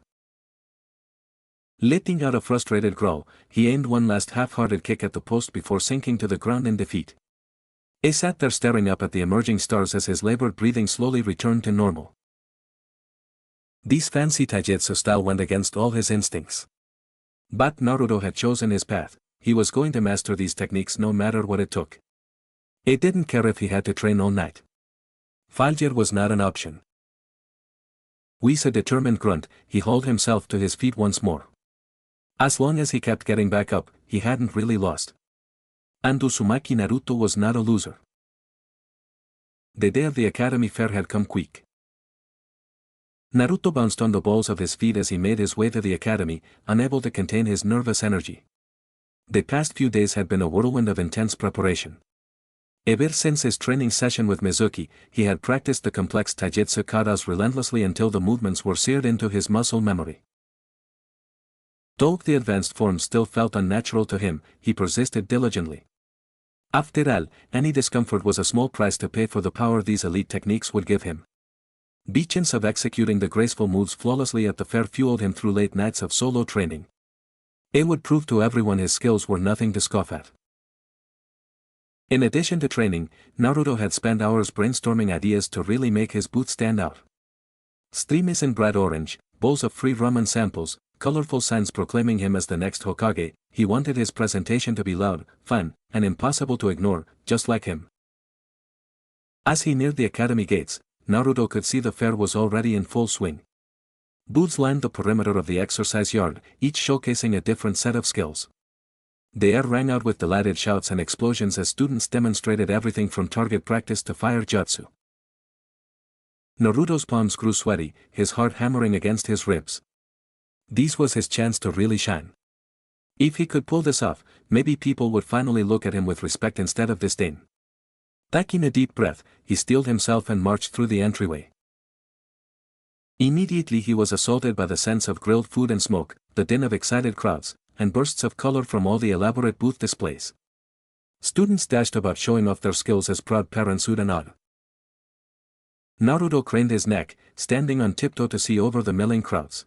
Letting out a frustrated growl, he aimed one last half-hearted kick at the post before sinking to the ground in defeat. He sat there staring up at the emerging stars as his labored breathing slowly returned to normal. This fancy taijutsu style went against all his instincts. But Naruto had chosen his path, he was going to master these techniques no matter what it took. He didn't care if he had to train all night. Failure was not an option. With a determined grunt, he hauled himself to his feet once more. As long as he kept getting back up, he hadn't really lost. And Uzumaki Naruto was not a loser. The day of the academy fair had come quick. Naruto bounced on the balls of his feet as he made his way to the academy, unable to contain his nervous energy. The past few days had been a whirlwind of intense preparation. Ever since his training session with Mizuki, he had practiced the complex taijutsu katas relentlessly until the movements were seared into his muscle memory. Though the advanced forms still felt unnatural to him, he persisted diligently. After all, any discomfort was a small price to pay for the power these elite techniques would give him. The chance of executing the graceful moves flawlessly at the fair fueled him through late nights of solo training. It would prove to everyone his skills were nothing to scoff at. In addition to training, Naruto had spent hours brainstorming ideas to really make his booth stand out. Streamers in bright orange, bowls of free ramen samples, colorful signs proclaiming him as the next Hokage. He wanted his presentation to be loud, fun, and impossible to ignore, just like him. As he neared the academy gates, Naruto could see the fair was already in full swing. Booths lined the perimeter of the exercise yard, each showcasing a different set of skills. The air rang out with delighted shouts and explosions as students demonstrated everything from target practice to fire jutsu. Naruto's palms grew sweaty, his heart hammering against his ribs. This was his chance to really shine. If he could pull this off, maybe people would finally look at him with respect instead of disdain. Taking a deep breath, he steeled himself and marched through the entryway. Immediately he was assaulted by the sense of grilled food and smoke, the din of excited crowds, and bursts of color from all the elaborate booth displays. Students dashed about showing off their skills as proud parents oohed and awed. Naruto craned his neck, standing on tiptoe to see over the milling crowds.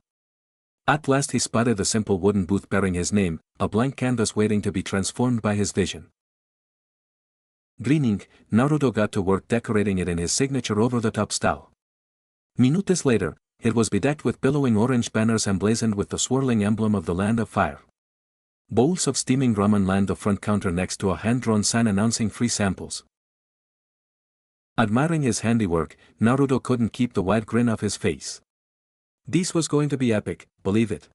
At last he spotted the simple wooden booth bearing his name, a blank canvas waiting to be transformed by his vision. Grinning, Naruto got to work decorating it in his signature over-the-top style. Minutes later, it was bedecked with billowing orange banners emblazoned with the swirling emblem of the Land of Fire. Bowls of steaming ramen lined the front counter next to a hand-drawn sign announcing free samples. Admiring his handiwork, Naruto couldn't keep the wide grin off his face. This was going to be epic, believe it.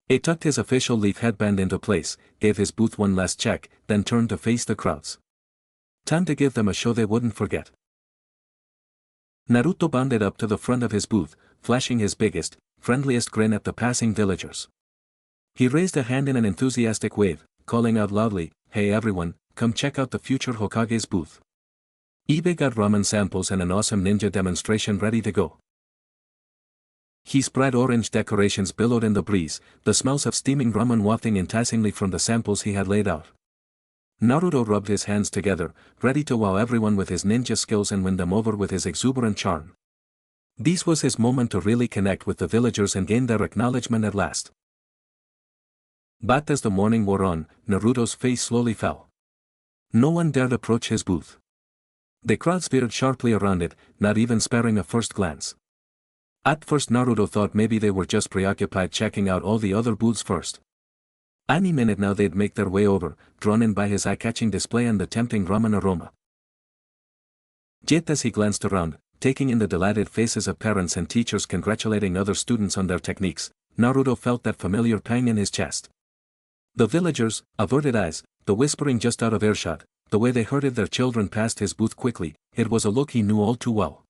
He tucked his official leaf headband into place, gave his booth one last check, then turned to face the crowds. Time to give them a show they wouldn't forget. Naruto bounded up to the front of his booth, flashing his biggest, friendliest grin at the passing villagers. He raised a hand in an enthusiastic wave, calling out loudly, "Hey everyone, come check out the future Hokage's booth. Ibe got ramen samples and an awesome ninja demonstration ready to go." His bright orange decorations billowed in the breeze, the smells of steaming ramen wafting enticingly from the samples he had laid out. Naruto rubbed his hands together, ready to wow everyone with his ninja skills and win them over with his exuberant charm. This was his moment to really connect with the villagers and gain their acknowledgement at last. But as the morning wore on, Naruto's face slowly fell. No one dared approach his booth. The crowd veered sharply around it, not even sparing a first glance. At first Naruto thought maybe they were just preoccupied checking out all the other booths first. Any minute now they'd make their way over, drawn in by his eye-catching display and the tempting ramen aroma. Yet as he glanced around, taking in the delighted faces of parents and teachers congratulating other students on their techniques, Naruto felt that familiar pang in his chest. The villagers, averted eyes, the whispering just out of earshot, the way they herded their children past his booth quickly, it was a look he knew all too well.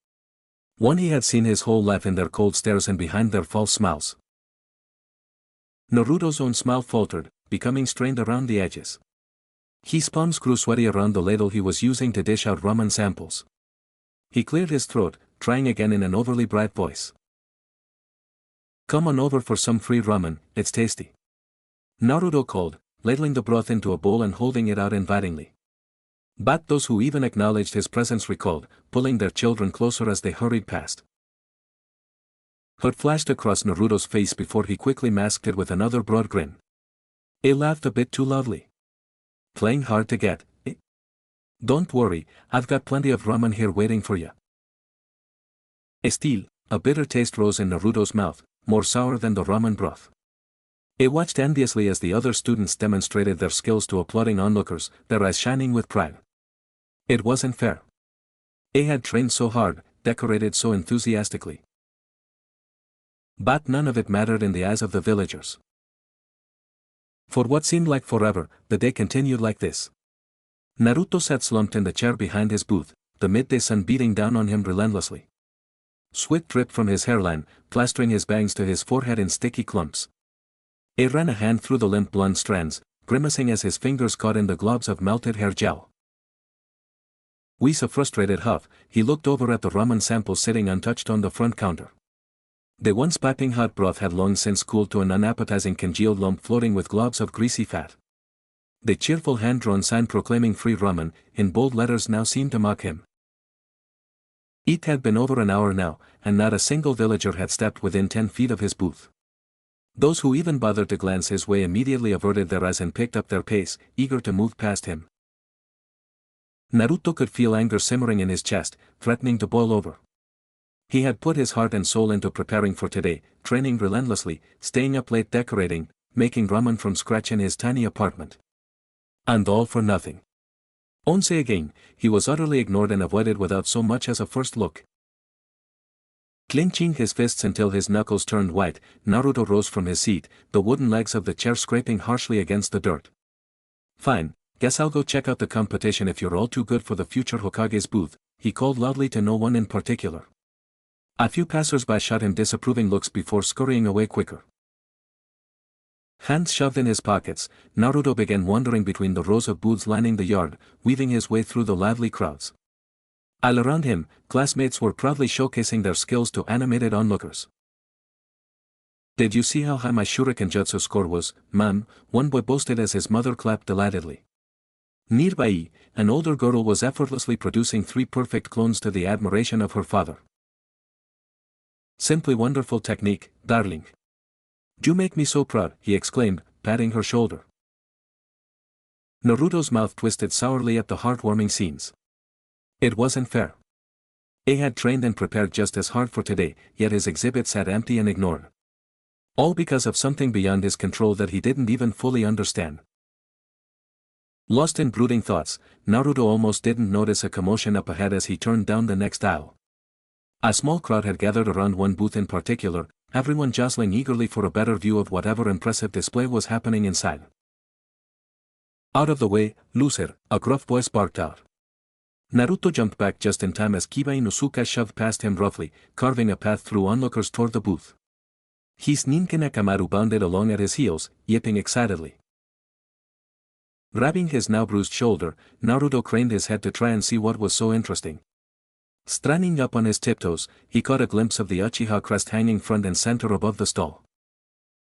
One he had seen his whole life in their cold stares and behind their false smiles. Naruto's own smile faltered, becoming strained around the edges. His palms grew sweaty around the ladle he was using to dish out ramen samples. He cleared his throat, trying again in an overly bright voice. "Come on over for some free ramen, it's tasty." Naruto called, ladling the broth into a bowl and holding it out invitingly. But those who even acknowledged his presence recalled, pulling their children closer as they hurried past. Hood flashed across Naruto's face before he quickly masked it with another broad grin. He laughed a bit too loudly. "Playing hard to get, eh? Don't worry, I've got plenty of ramen here waiting for ya." Still, a bitter taste rose in Naruto's mouth, more sour than the ramen broth. He watched enviously as the other students demonstrated their skills to applauding onlookers, their eyes shining with pride. It wasn't fair. He had trained so hard, decorated so enthusiastically. But none of it mattered in the eyes of the villagers. For what seemed like forever, the day continued like this. Naruto sat slumped in the chair behind his booth, the midday sun beating down on him relentlessly. Sweat dripped from his hairline, plastering his bangs to his forehead in sticky clumps. He ran a hand through the limp blonde strands, grimacing as his fingers caught in the globs of melted hair gel. With a frustrated huff, he looked over at the ramen samples sitting untouched on the front counter. The once piping hot broth had long since cooled to an unappetizing congealed lump floating with globs of greasy fat. The cheerful hand-drawn sign proclaiming free ramen, in bold letters now seemed to mock him. It had been over an hour now, and not a single villager had stepped within 10 feet of his booth. Those who even bothered to glance his way immediately averted their eyes and picked up their pace, eager to move past him. Naruto could feel anger simmering in his chest, threatening to boil over. He had put his heart and soul into preparing for today, training relentlessly, staying up late decorating, making ramen from scratch in his tiny apartment. And all for nothing. Once again, he was utterly ignored and avoided without so much as a first look. Clenching his fists until his knuckles turned white, Naruto rose from his seat, the wooden legs of the chair scraping harshly against the dirt. Fine, guess I'll go check out the competition if you're all too good for the future Hokage's booth, he called loudly to no one in particular. A few passers-by shot him disapproving looks before scurrying away quicker. Hands shoved in his pockets, Naruto began wandering between the rows of booths lining the yard, weaving his way through the lively crowds. All around him, classmates were proudly showcasing their skills to animated onlookers. Did you see how high my shuriken jutsu score was, ma'am? One boy boasted as his mother clapped delightedly. Nearby, an older girl was effortlessly producing 3 perfect clones to the admiration of her father. Simply wonderful technique, darling. You make me so proud, he exclaimed, patting her shoulder. Naruto's mouth twisted sourly at the heartwarming scenes. It wasn't fair. He had trained and prepared just as hard for today, yet his exhibit sat empty and ignored. All because of something beyond his control that he didn't even fully understand. Lost in brooding thoughts, Naruto almost didn't notice a commotion up ahead as he turned down the next aisle. A small crowd had gathered around one booth in particular, everyone jostling eagerly for a better view of whatever impressive display was happening inside. Out of the way, loser, a gruff voice barked out. Naruto jumped back just in time as Kiba Inuzuka shoved past him roughly, carving a path through onlookers toward the booth. His Ninja Nakamaru bounded along at his heels, yipping excitedly. Grabbing his now bruised shoulder, Naruto craned his head to try and see what was so interesting. Standing up on his tiptoes, he caught a glimpse of the Uchiha crest hanging front and center above the stall.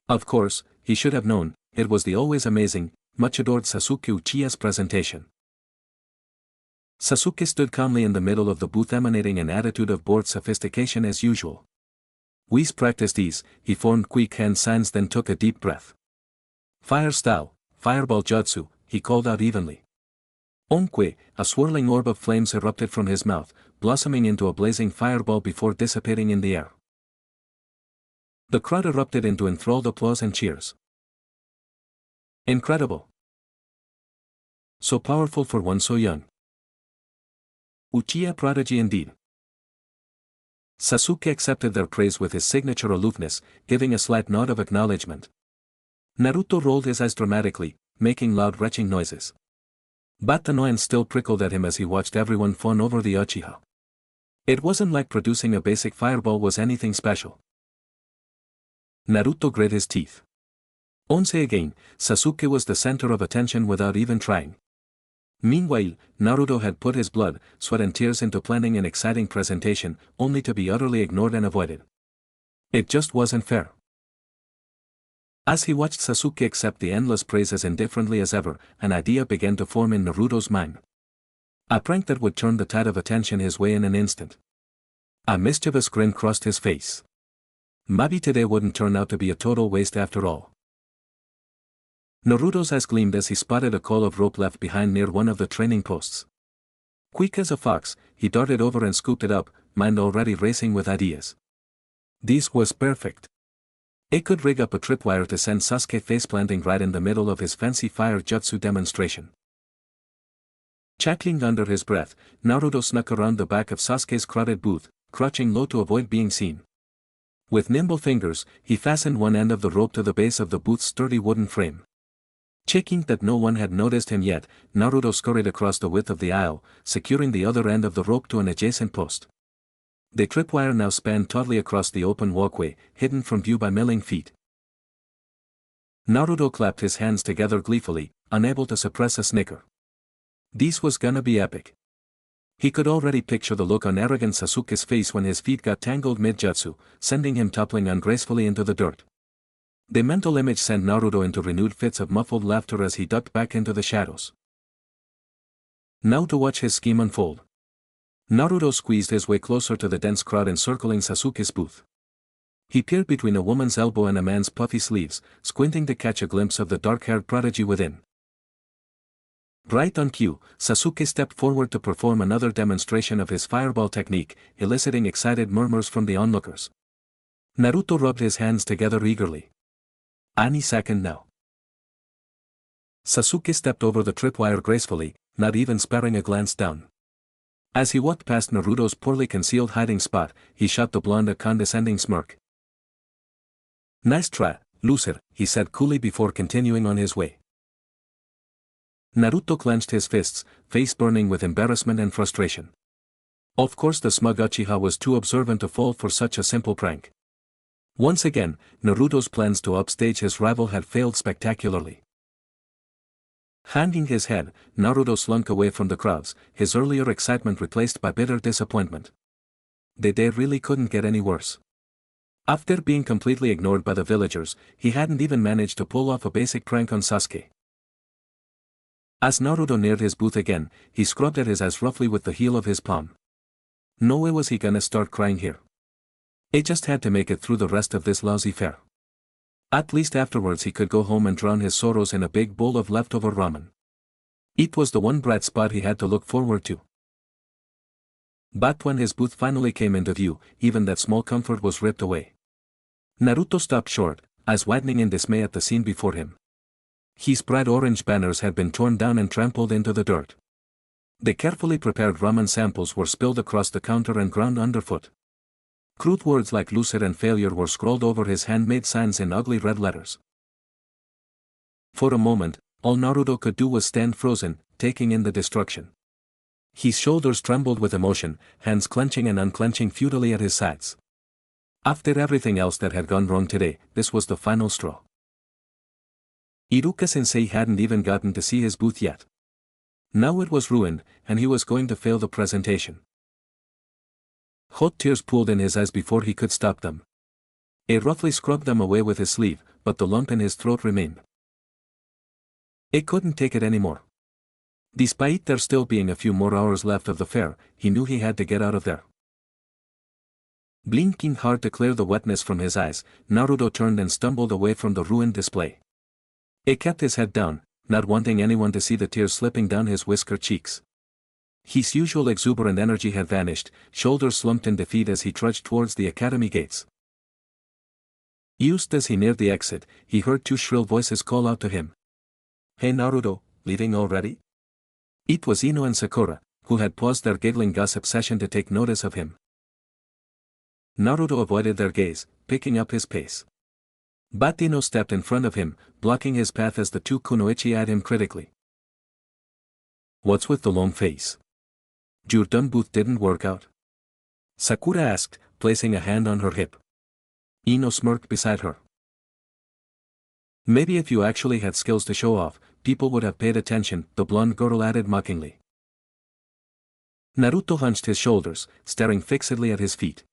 Of course, he should have known, it was the always amazing, much adored Sasuke Uchiha's presentation. Sasuke stood calmly in the middle of the booth emanating an attitude of bored sophistication as usual. Whis practiced ease, he formed quick hand signs then took a deep breath. Fire style, fireball jutsu, he called out evenly. Onkwe, a swirling orb of flames erupted from his mouth, blossoming into a blazing fireball before dissipating in the air. The crowd erupted into enthralled applause and cheers. Incredible. So powerful for one so young. Uchiha prodigy indeed. Sasuke accepted their praise with his signature aloofness, giving a slight nod of acknowledgement. Naruto rolled his eyes dramatically, making loud retching noises. But annoyance still prickled at him as he watched everyone fawn over the Uchiha. It wasn't like producing a basic fireball was anything special. Naruto grit his teeth. Once again, Sasuke was the center of attention without even trying. Meanwhile, Naruto had put his blood, sweat and tears into planning an exciting presentation, only to be utterly ignored and avoided. It just wasn't fair. As he watched Sasuke accept the endless praise as indifferently as ever, an idea began to form in Naruto's mind. A prank that would turn the tide of attention his way in an instant. A mischievous grin crossed his face. Maybe today wouldn't turn out to be a total waste after all. Naruto's eyes gleamed as he spotted a coil of rope left behind near one of the training posts. Quick as a fox, he darted over and scooped it up, mind already racing with ideas. This was perfect. It could rig up a tripwire to send Sasuke faceplanting right in the middle of his fancy fire jutsu demonstration. Chuckling under his breath, Naruto snuck around the back of Sasuke's crowded booth, crouching low to avoid being seen. With nimble fingers, he fastened one end of the rope to the base of the booth's sturdy wooden frame. Checking that no one had noticed him yet, Naruto scurried across the width of the aisle, securing the other end of the rope to an adjacent post. The tripwire now spanned tautly across the open walkway, hidden from view by milling feet. Naruto clapped his hands together gleefully, unable to suppress a snicker. This was gonna be epic. He could already picture the look on arrogant Sasuke's face when his feet got tangled mid-jutsu, sending him toppling ungracefully into the dirt. The mental image sent Naruto into renewed fits of muffled laughter as he ducked back into the shadows. Now to watch his scheme unfold. Naruto squeezed his way closer to the dense crowd encircling Sasuke's booth. He peered between a woman's elbow and a man's puffy sleeves, squinting to catch a glimpse of the dark-haired prodigy within. Right on cue, Sasuke stepped forward to perform another demonstration of his fireball technique, eliciting excited murmurs from the onlookers. Naruto rubbed his hands together eagerly. Any second now. Sasuke stepped over the tripwire gracefully, not even sparing a glance down. As he walked past Naruto's poorly concealed hiding spot, he shot the blonde a condescending smirk. Nice try, loser, he said coolly before continuing on his way. Naruto clenched his fists, face burning with embarrassment and frustration. Of course the smug Uchiha was too observant to fall for such a simple prank. Once again, Naruto's plans to upstage his rival had failed spectacularly. Hanging his head, Naruto slunk away from the crowds, his earlier excitement replaced by bitter disappointment. The day really couldn't get any worse. After being completely ignored by the villagers, he hadn't even managed to pull off a basic prank on Sasuke. As Naruto neared his booth again, he scrubbed at his eyes roughly with the heel of his palm. No way was he gonna start crying here. He just had to make it through the rest of this lousy fair. At least afterwards he could go home and drown his sorrows in a big bowl of leftover ramen. It was the one bright spot he had to look forward to. But when his booth finally came into view, even that small comfort was ripped away. Naruto stopped short, eyes widening in dismay at the scene before him. His bright orange banners had been torn down and trampled into the dirt. The carefully prepared ramen samples were spilled across the counter and ground underfoot. Crude words like loser and failure were scrawled over his handmade signs in ugly red letters. For a moment, all Naruto could do was stand frozen, taking in the destruction. His shoulders trembled with emotion, hands clenching and unclenching futilely at his sides. After everything else that had gone wrong today, this was the final straw. Iruka-sensei hadn't even gotten to see his booth yet. Now it was ruined, and he was going to fail the presentation. Hot tears pooled in his eyes before he could stop them. He roughly scrubbed them away with his sleeve, but the lump in his throat remained. He couldn't take it anymore. Despite there still being a few more hours left of the fair, he knew he had to get out of there. Blinking hard to clear the wetness from his eyes, Naruto turned and stumbled away from the ruined display. He kept his head down, not wanting anyone to see the tears slipping down his whisker cheeks. His usual exuberant energy had vanished, shoulders slumped in defeat as he trudged towards the academy gates. Just as he neared the exit, he heard two shrill voices call out to him. "Hey Naruto, leaving already?" It was Ino and Sakura, who had paused their giggling gossip session to take notice of him. Naruto avoided their gaze, picking up his pace. But Ino stepped in front of him, blocking his path as the two kunoichi eyed him critically. "What's with the long face? Your dumb booth didn't work out?" Sakura asked, placing a hand on her hip. Ino smirked beside her. "Maybe if you actually had skills to show off, people would have paid attention," the blonde girl added mockingly. Naruto hunched his shoulders, staring fixedly at his feet.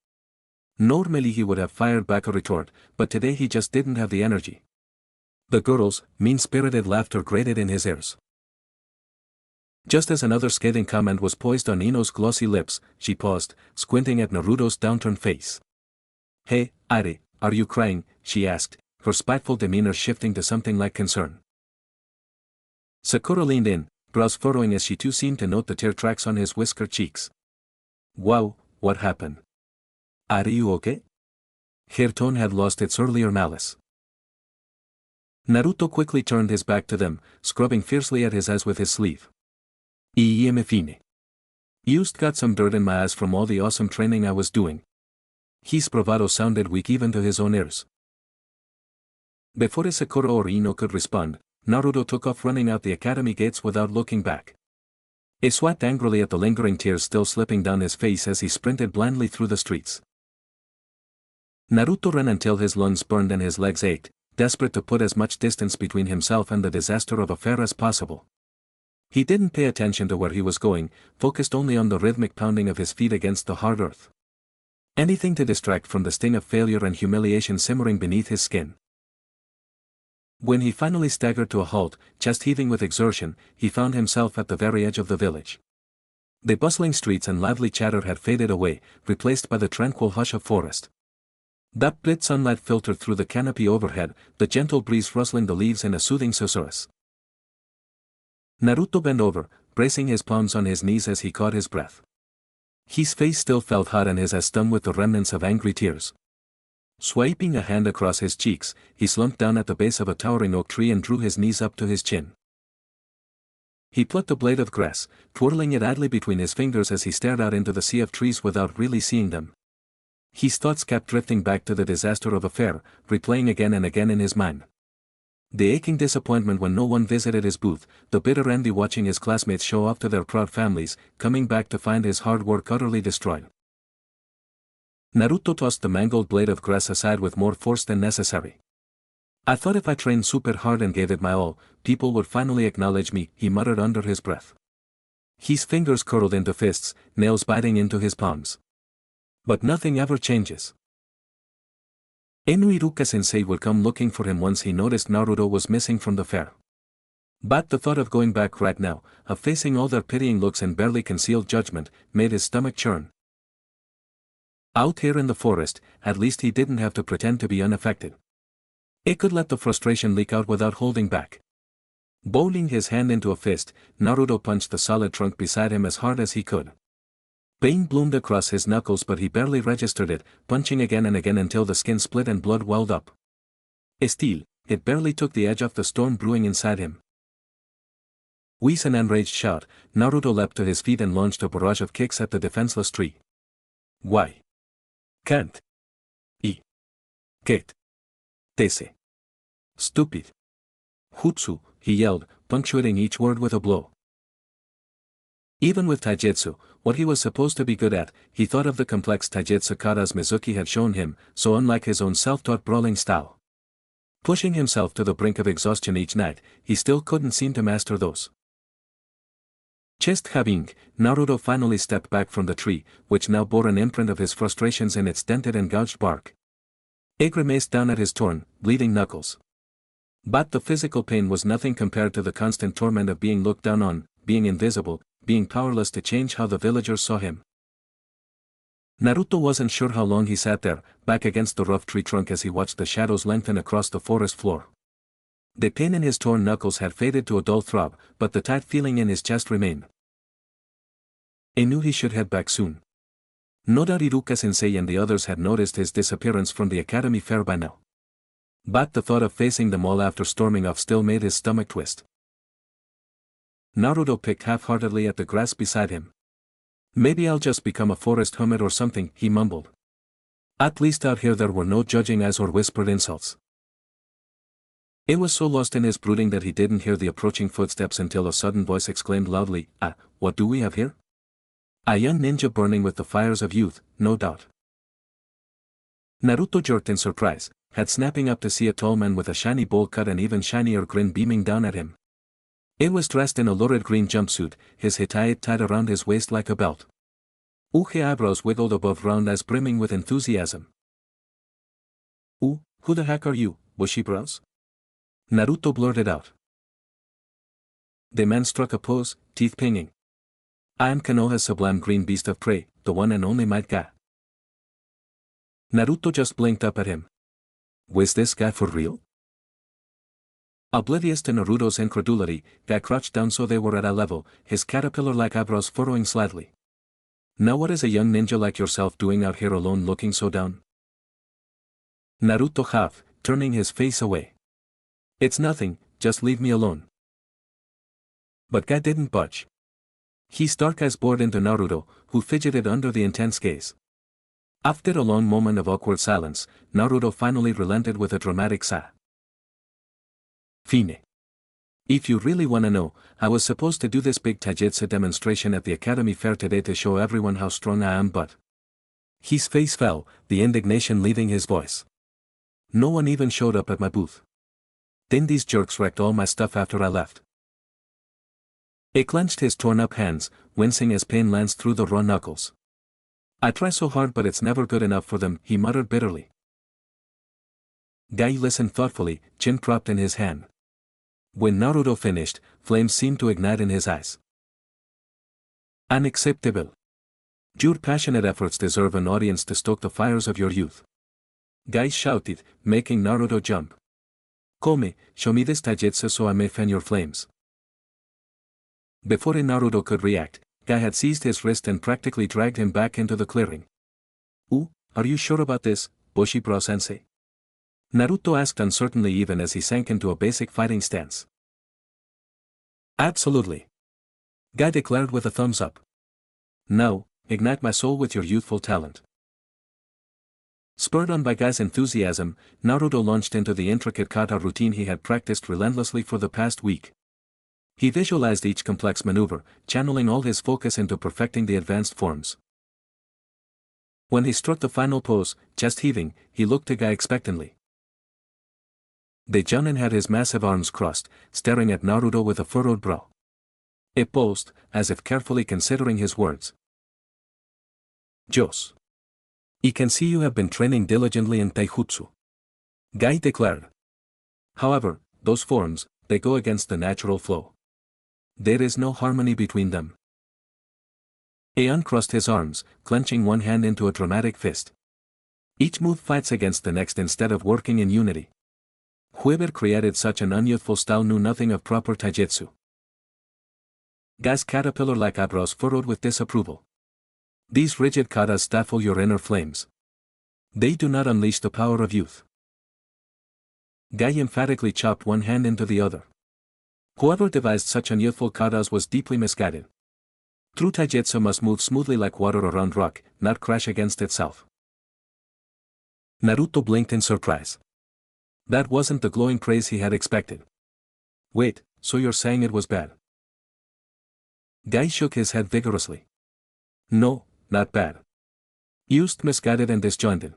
Normally he would have fired back a retort, but today he just didn't have the energy. The girl's mean-spirited laughter grated in his ears. Just as another scathing comment was poised on Ino's glossy lips, she paused, squinting at Naruto's downturned face. "Hey, Aire, are you crying?" she asked, her spiteful demeanor shifting to something like concern. Sakura leaned in, brows furrowing as she too seemed to note the tear tracks on his whisker cheeks. "Wow, what happened? Are you okay?" Her tone had lost its earlier malice. Naruto quickly turned his back to them, scrubbing fiercely at his eyes with his sleeve. "Me fine. Just got some dirt in my eyes from all the awesome training I was doing." His bravado sounded weak even to his own ears. Before Sakura or Ino could respond, Naruto took off running out the academy gates without looking back. He swat angrily at the lingering tears still slipping down his face as he sprinted blindly through the streets. Naruto ran until his lungs burned and his legs ached, desperate to put as much distance between himself and the disaster of affair as possible. He didn't pay attention to where he was going, focused only on the rhythmic pounding of his feet against the hard earth. Anything to distract from the sting of failure and humiliation simmering beneath his skin. When he finally staggered to a halt, chest heaving with exertion, he found himself at the very edge of the village. The bustling streets and lively chatter had faded away, replaced by the tranquil hush of forest. That bright sunlight filtered through the canopy overhead, the gentle breeze rustling the leaves in a soothing susurrus. Naruto bent over, bracing his palms on his knees as he caught his breath. His face still felt hot and his eyes stung with the remnants of angry tears. Swiping a hand across his cheeks, he slumped down at the base of a towering oak tree and drew his knees up to his chin. He plucked a blade of grass, twirling it idly between his fingers as he stared out into the sea of trees without really seeing them. His thoughts kept drifting back to the disaster of affair, replaying again and again in his mind. The aching disappointment when no one visited his booth, the bitter envy watching his classmates show off to their proud families, coming back to find his hard work utterly destroyed. Naruto tossed the mangled blade of grass aside with more force than necessary. I thought if I trained super hard and gave it my all, people would finally acknowledge me, he muttered under his breath. His fingers curled into fists, nails biting into his palms. But nothing ever changes. Iruka-sensei would come looking for him once he noticed Naruto was missing from the fair. But the thought of going back right now, of facing all their pitying looks and barely concealed judgment, made his stomach churn. Out here in the forest, at least he didn't have to pretend to be unaffected. He could let the frustration leak out without holding back. Bowling his hand into a fist, Naruto punched the solid trunk beside him as hard as he could. Pain bloomed across his knuckles but he barely registered it, punching again and again until the skin split and blood welled up. Still, it barely took the edge off the storm brewing inside him. With an enraged shout, Naruto leapt to his feet and launched a barrage of kicks at the defenseless tree. Why? Can't. Get. Tese. Stupid. Jutsu, he yelled, punctuating each word with a blow. Even with taijutsu, what he was supposed to be good at, he thought of the complex taijutsu katas Mizuki had shown him, so unlike his own self-taught brawling style. Pushing himself to the brink of exhaustion each night, he still couldn't seem to master those. Chest heaving, Naruto finally stepped back from the tree, which now bore an imprint of his frustrations in its dented and gouged bark. He grimaced down at his torn, bleeding knuckles. But the physical pain was nothing compared to the constant torment of being looked down on, being invisible, being powerless to change how the villagers saw him. Naruto wasn't sure how long he sat there, back against the rough tree trunk as he watched the shadows lengthen across the forest floor. The pain in his torn knuckles had faded to a dull throb, but the tight feeling in his chest remained. He knew he should head back soon. No doubt Iruka-sensei and the others had noticed his disappearance from the academy fair by now. But the thought of facing them all after storming off still made his stomach twist. Naruto picked half-heartedly at the grass beside him. Maybe I'll just become a forest hermit or something, he mumbled. At least out here there were no judging eyes or whispered insults. He was so lost in his brooding that he didn't hear the approaching footsteps until a sudden voice exclaimed loudly, "Ah, what do we have here?" A young ninja burning with the fires of youth, no doubt. Naruto jerked in surprise, head snapping up to see a tall man with a shiny bowl cut and even shinier grin beaming down at him. He was dressed in a lurid green jumpsuit, his hitai tied around his waist like a belt. Uchi eyebrows wiggled above round eyes brimming with enthusiasm. Who the heck are you, bushy brows?" Naruto blurted out. The man struck a pose, teeth pinging. "I am Konoha's sublime green beast of prey, the one and only Might Guy." Naruto just blinked up at him. Was this guy for real? Oblivious to Naruto's incredulity, Guy crouched down so they were at eye level, his caterpillar-like eyebrows furrowing slightly. "Now what is a young ninja like yourself doing out here alone looking so down?" Naruto huffed, turning his face away. "It's nothing, just leave me alone." But Guy didn't budge. His dark eyes bored into Naruto, who fidgeted under the intense gaze. After a long moment of awkward silence, Naruto finally relented with a dramatic sigh. Fine. If you really wanna know, I was supposed to do this big taijutsu demonstration at the academy fair today to show everyone how strong I am, but... His face fell, the indignation leaving his voice. No one even showed up at my booth. Then these jerks wrecked all my stuff after I left. He clenched his torn-up hands, wincing as pain lanced through the raw knuckles. I try so hard but it's never good enough for them, he muttered bitterly. Guy listened thoughtfully, chin propped in his hand. When Naruto finished, flames seemed to ignite in his eyes. Unacceptable. Your passionate efforts deserve an audience to stoke the fires of your youth. Guy shouted, making Naruto jump. Come, show me this taijutsu so I may fan your flames. Before Naruto could react, Guy had seized his wrist and practically dragged him back into the clearing. Are you sure about this, Bushibro-sensei? Naruto asked uncertainly even as he sank into a basic fighting stance. Absolutely. Guy declared with a thumbs up. Now, ignite my soul with your youthful talent. Spurred on by Guy's enthusiasm, Naruto launched into the intricate kata routine he had practiced relentlessly for the past week. He visualized each complex maneuver, channeling all his focus into perfecting the advanced forms. When he struck the final pose, chest heaving, he looked to Guy expectantly. The Jonin had his massive arms crossed, staring at Naruto with a furrowed brow. He paused, as if carefully considering his words. Jos. I can see you have been training diligently in taijutsu. Guy declared. However, those forms, they go against the natural flow. There is no harmony between them. He uncrossed his arms, clenching one hand into a dramatic fist. Each move fights against the next instead of working in unity. Whoever created such an unyouthful style knew nothing of proper taijutsu. Guy's caterpillar-like eyebrows furrowed with disapproval. These rigid katas stifle your inner flames. They do not unleash the power of youth. Guy emphatically chopped one hand into the other. Whoever devised such unyouthful katas was deeply misguided. True taijutsu must move smoothly like water around rock, not crash against itself. Naruto blinked in surprise. That wasn't the glowing praise he had expected. Wait, so you're saying it was bad? Guy shook his head vigorously. No, not bad. Used misguided and disjointed.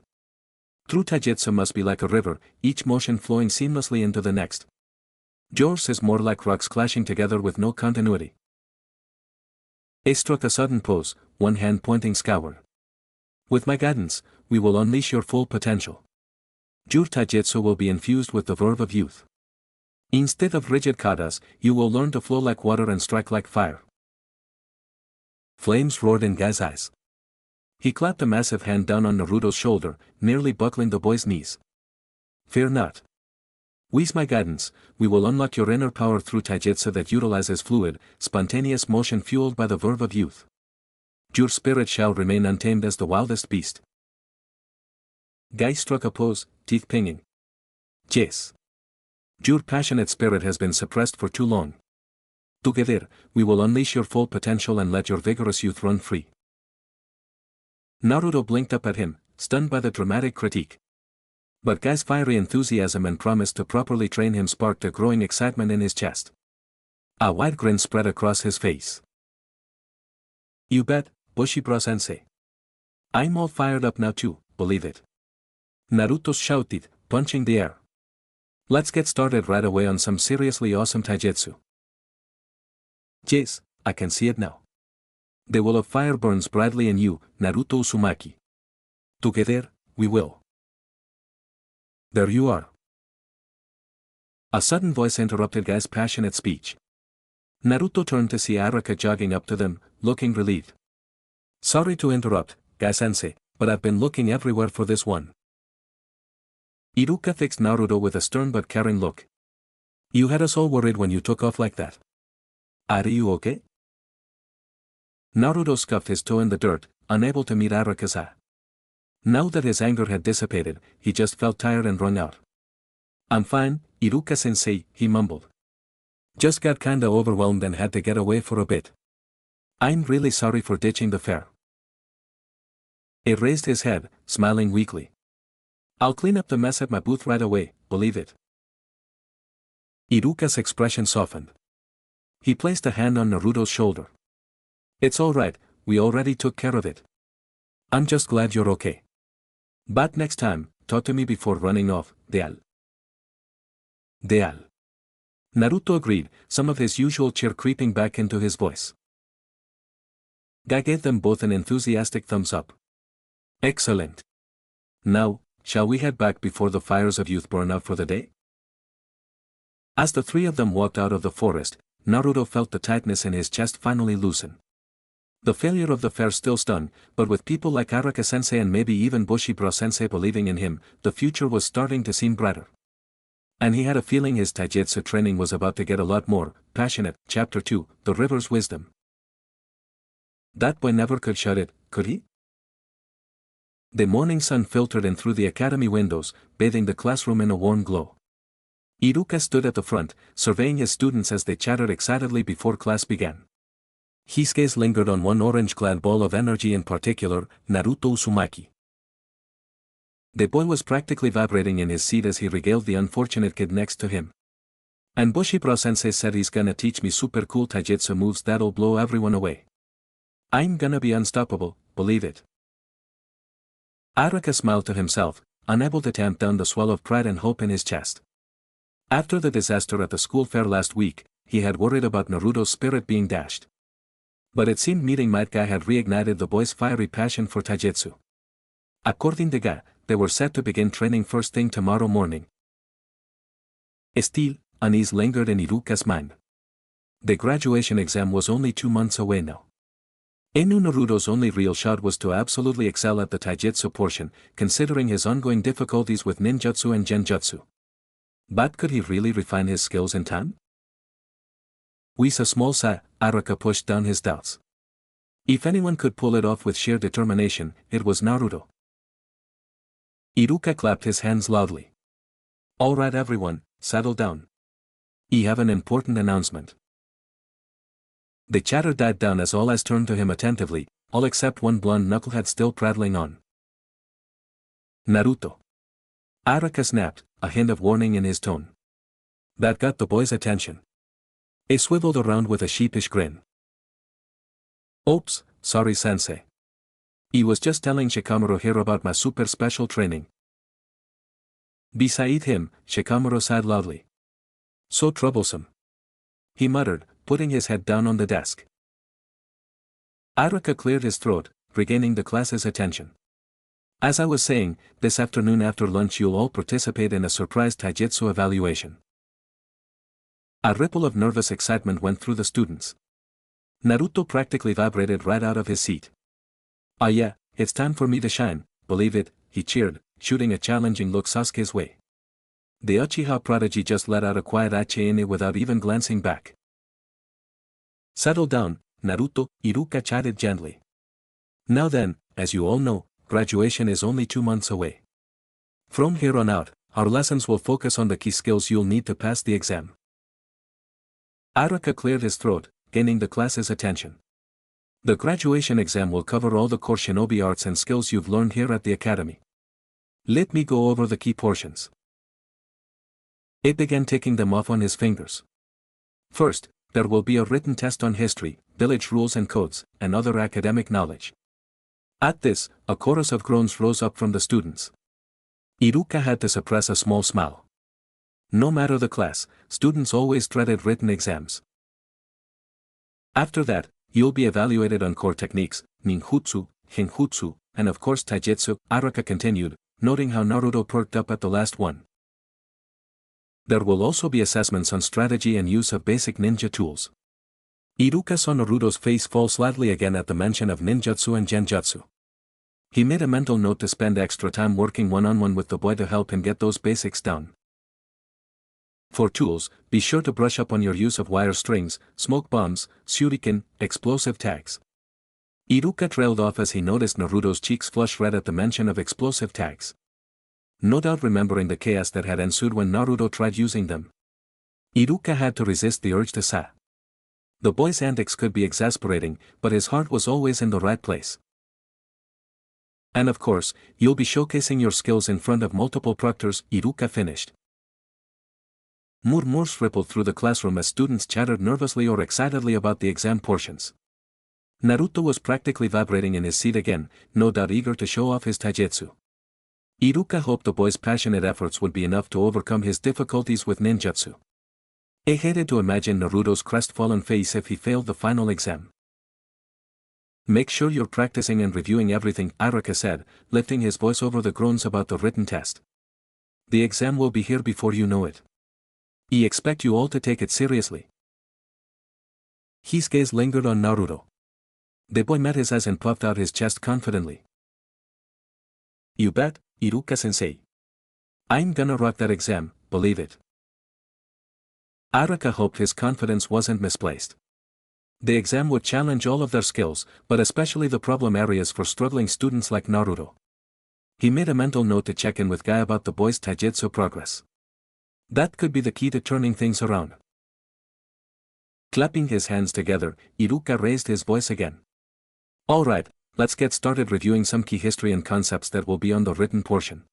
True taijutsu must be like a river, each motion flowing seamlessly into the next. Yours is more like rocks clashing together with no continuity. He struck a sudden pose, one hand pointing skyward. With my guidance, we will unleash your full potential. Your taijutsu will be infused with the verve of youth. Instead of rigid katas, you will learn to flow like water and strike like fire. Flames roared in Guy's eyes. He clapped a massive hand down on Naruto's shoulder, nearly buckling the boy's knees. Fear not. With my guidance, we will unlock your inner power through taijutsu that utilizes fluid, spontaneous motion fueled by the verve of youth. Your spirit shall remain untamed as the wildest beast. Guy struck a pose, teeth pinging. Yes. Your passionate spirit has been suppressed for too long. Together, we will unleash your full potential and let your vigorous youth run free. Naruto blinked up at him, stunned by the dramatic critique. But Guy's fiery enthusiasm and promise to properly train him sparked a growing excitement in his chest. A wide grin spread across his face. You bet, Bushibro-sensei. I'm all fired up now too, believe it. Naruto shouted, punching the air. Let's get started right away on some seriously awesome taijutsu. Yes, I can see it now. The wall of fire burns brightly in you, Naruto Uzumaki. Together, we will. There you are. A sudden voice interrupted Guy's passionate speech. Naruto turned to see Araka jogging up to them, looking relieved. Sorry to interrupt, Guy-sensei, but I've been looking everywhere for this one. Iruka fixed Naruto with a stern but caring look. You had us all worried when you took off like that. Are you okay? Naruto scuffed his toe in the dirt, unable to meet Araka's eye. Now that his anger had dissipated, he just felt tired and wrung out. I'm fine, Iruka-sensei, he mumbled. Just got kinda overwhelmed and had to get away for a bit. I'm really sorry for ditching the fair. He raised his head, smiling weakly. I'll clean up the mess at my booth right away, believe it. Iruka's expression softened. He placed a hand on Naruto's shoulder. It's alright, we already took care of it. I'm just glad you're okay. But next time, talk to me before running off, Deal. Deal. Naruto agreed, some of his usual cheer creeping back into his voice. Guy gave them both an enthusiastic thumbs up. Excellent. Now, shall we head back before the fires of youth burn out for the day? As the three of them walked out of the forest, Naruto felt the tightness in his chest finally loosen. The failure of the fair still stunned, but with people like Araka-sensei and maybe even Bushibra-sensei believing in him, the future was starting to seem brighter. And he had a feeling his taijutsu training was about to get a lot more passionate. Chapter 2, The River's Wisdom. That boy never could shut it, could he? The morning sun filtered in through the academy windows, bathing the classroom in a warm glow. Iruka stood at the front, surveying his students as they chattered excitedly before class began. His gaze lingered on one orange-clad ball of energy in particular, Naruto Uzumaki. The boy was practically vibrating in his seat as he regaled the unfortunate kid next to him. And Bushibra-sensei said he's gonna teach me super cool taijutsu moves that'll blow everyone away. I'm gonna be unstoppable, believe it. Araka smiled to himself, unable to tamp down the swell of pride and hope in his chest. After the disaster at the school fair last week, he had worried about Naruto's spirit being dashed. But it seemed meeting Might Guy had reignited the boy's fiery passion for taijutsu. According to Guy, they were set to begin training first thing tomorrow morning. Still, unease lingered in Iruka's mind. The graduation exam was only 2 months away now. He knew Naruto's only real shot was to absolutely excel at the taijutsu portion, considering his ongoing difficulties with ninjutsu and genjutsu. But could he really refine his skills in time? With a small sigh, Araka pushed down his doubts. If anyone could pull it off with sheer determination, it was Naruto. Iruka clapped his hands loudly. Alright everyone, settle down. I have an important announcement. The chatter died down as all eyes turned to him attentively, all except one blonde knucklehead still prattling on. Naruto. Araka snapped, a hint of warning in his tone. That got the boy's attention. He swiveled around with a sheepish grin. Oops, sorry sensei. I was just telling Shikamaru here about my super special training. Beside him, Shikamaru sighed loudly. So troublesome. He muttered, putting his head down on the desk. Araka cleared his throat, regaining the class's attention. As I was saying, this afternoon after lunch you'll all participate in a surprise taijutsu evaluation. A ripple of nervous excitement went through the students. Naruto practically vibrated right out of his seat. Ah yeah, it's time for me to shine, believe it, he cheered, shooting a challenging look Sasuke's way. The Uchiha prodigy just let out a quiet "Ache-ine" without even glancing back. Settle down, Naruto, Iruka chided gently. Now then, as you all know, graduation is only 2 months away. From here on out, our lessons will focus on the key skills you'll need to pass the exam. Araka cleared his throat, gaining the class's attention. The graduation exam will cover all the core shinobi arts and skills you've learned here at the academy. Let me go over the key portions. He began ticking them off on his fingers. First, there will be a written test on history, village rules and codes, and other academic knowledge. At this, a chorus of groans rose up from the students. Iruka had to suppress a small smile. No matter the class, students always dreaded written exams. After that, you'll be evaluated on core techniques, ninjutsu, genjutsu, and of course taijutsu, Araka continued, noting how Naruto perked up at the last one. There will also be assessments on strategy and use of basic ninja tools. Iruka saw Naruto's face fall slightly again at the mention of ninjutsu and genjutsu. He made a mental note to spend extra time working one-on-one with the boy to help him get those basics down. For tools, be sure to brush up on your use of wire strings, smoke bombs, shuriken, explosive tags. Iruka trailed off as he noticed Naruto's cheeks flush red at the mention of explosive tags. No doubt remembering the chaos that had ensued when Naruto tried using them. Iruka had to resist the urge to sigh. The boy's antics could be exasperating, but his heart was always in the right place. And of course, you'll be showcasing your skills in front of multiple proctors, Iruka finished. Murmurs rippled through the classroom as students chattered nervously or excitedly about the exam portions. Naruto was practically vibrating in his seat again, no doubt eager to show off his taijutsu. Iruka hoped the boy's passionate efforts would be enough to overcome his difficulties with ninjutsu. He hated to imagine Naruto's crestfallen face if he failed the final exam. "Make sure you're practicing and reviewing everything," Iruka said, lifting his voice over the groans about the written test. "The exam will be here before you know it. I expect you all to take it seriously." His gaze lingered on Naruto. The boy met his eyes and puffed out his chest confidently. "You bet, Iruka-sensei. I'm gonna rock that exam, believe it." Iruka hoped his confidence wasn't misplaced. The exam would challenge all of their skills, but especially the problem areas for struggling students like Naruto. He made a mental note to check in with Guy about the boy's taijutsu progress. That could be the key to turning things around. Clapping his hands together, Iruka raised his voice again. "Alright, let's get started reviewing some key history and concepts that will be on the written portion."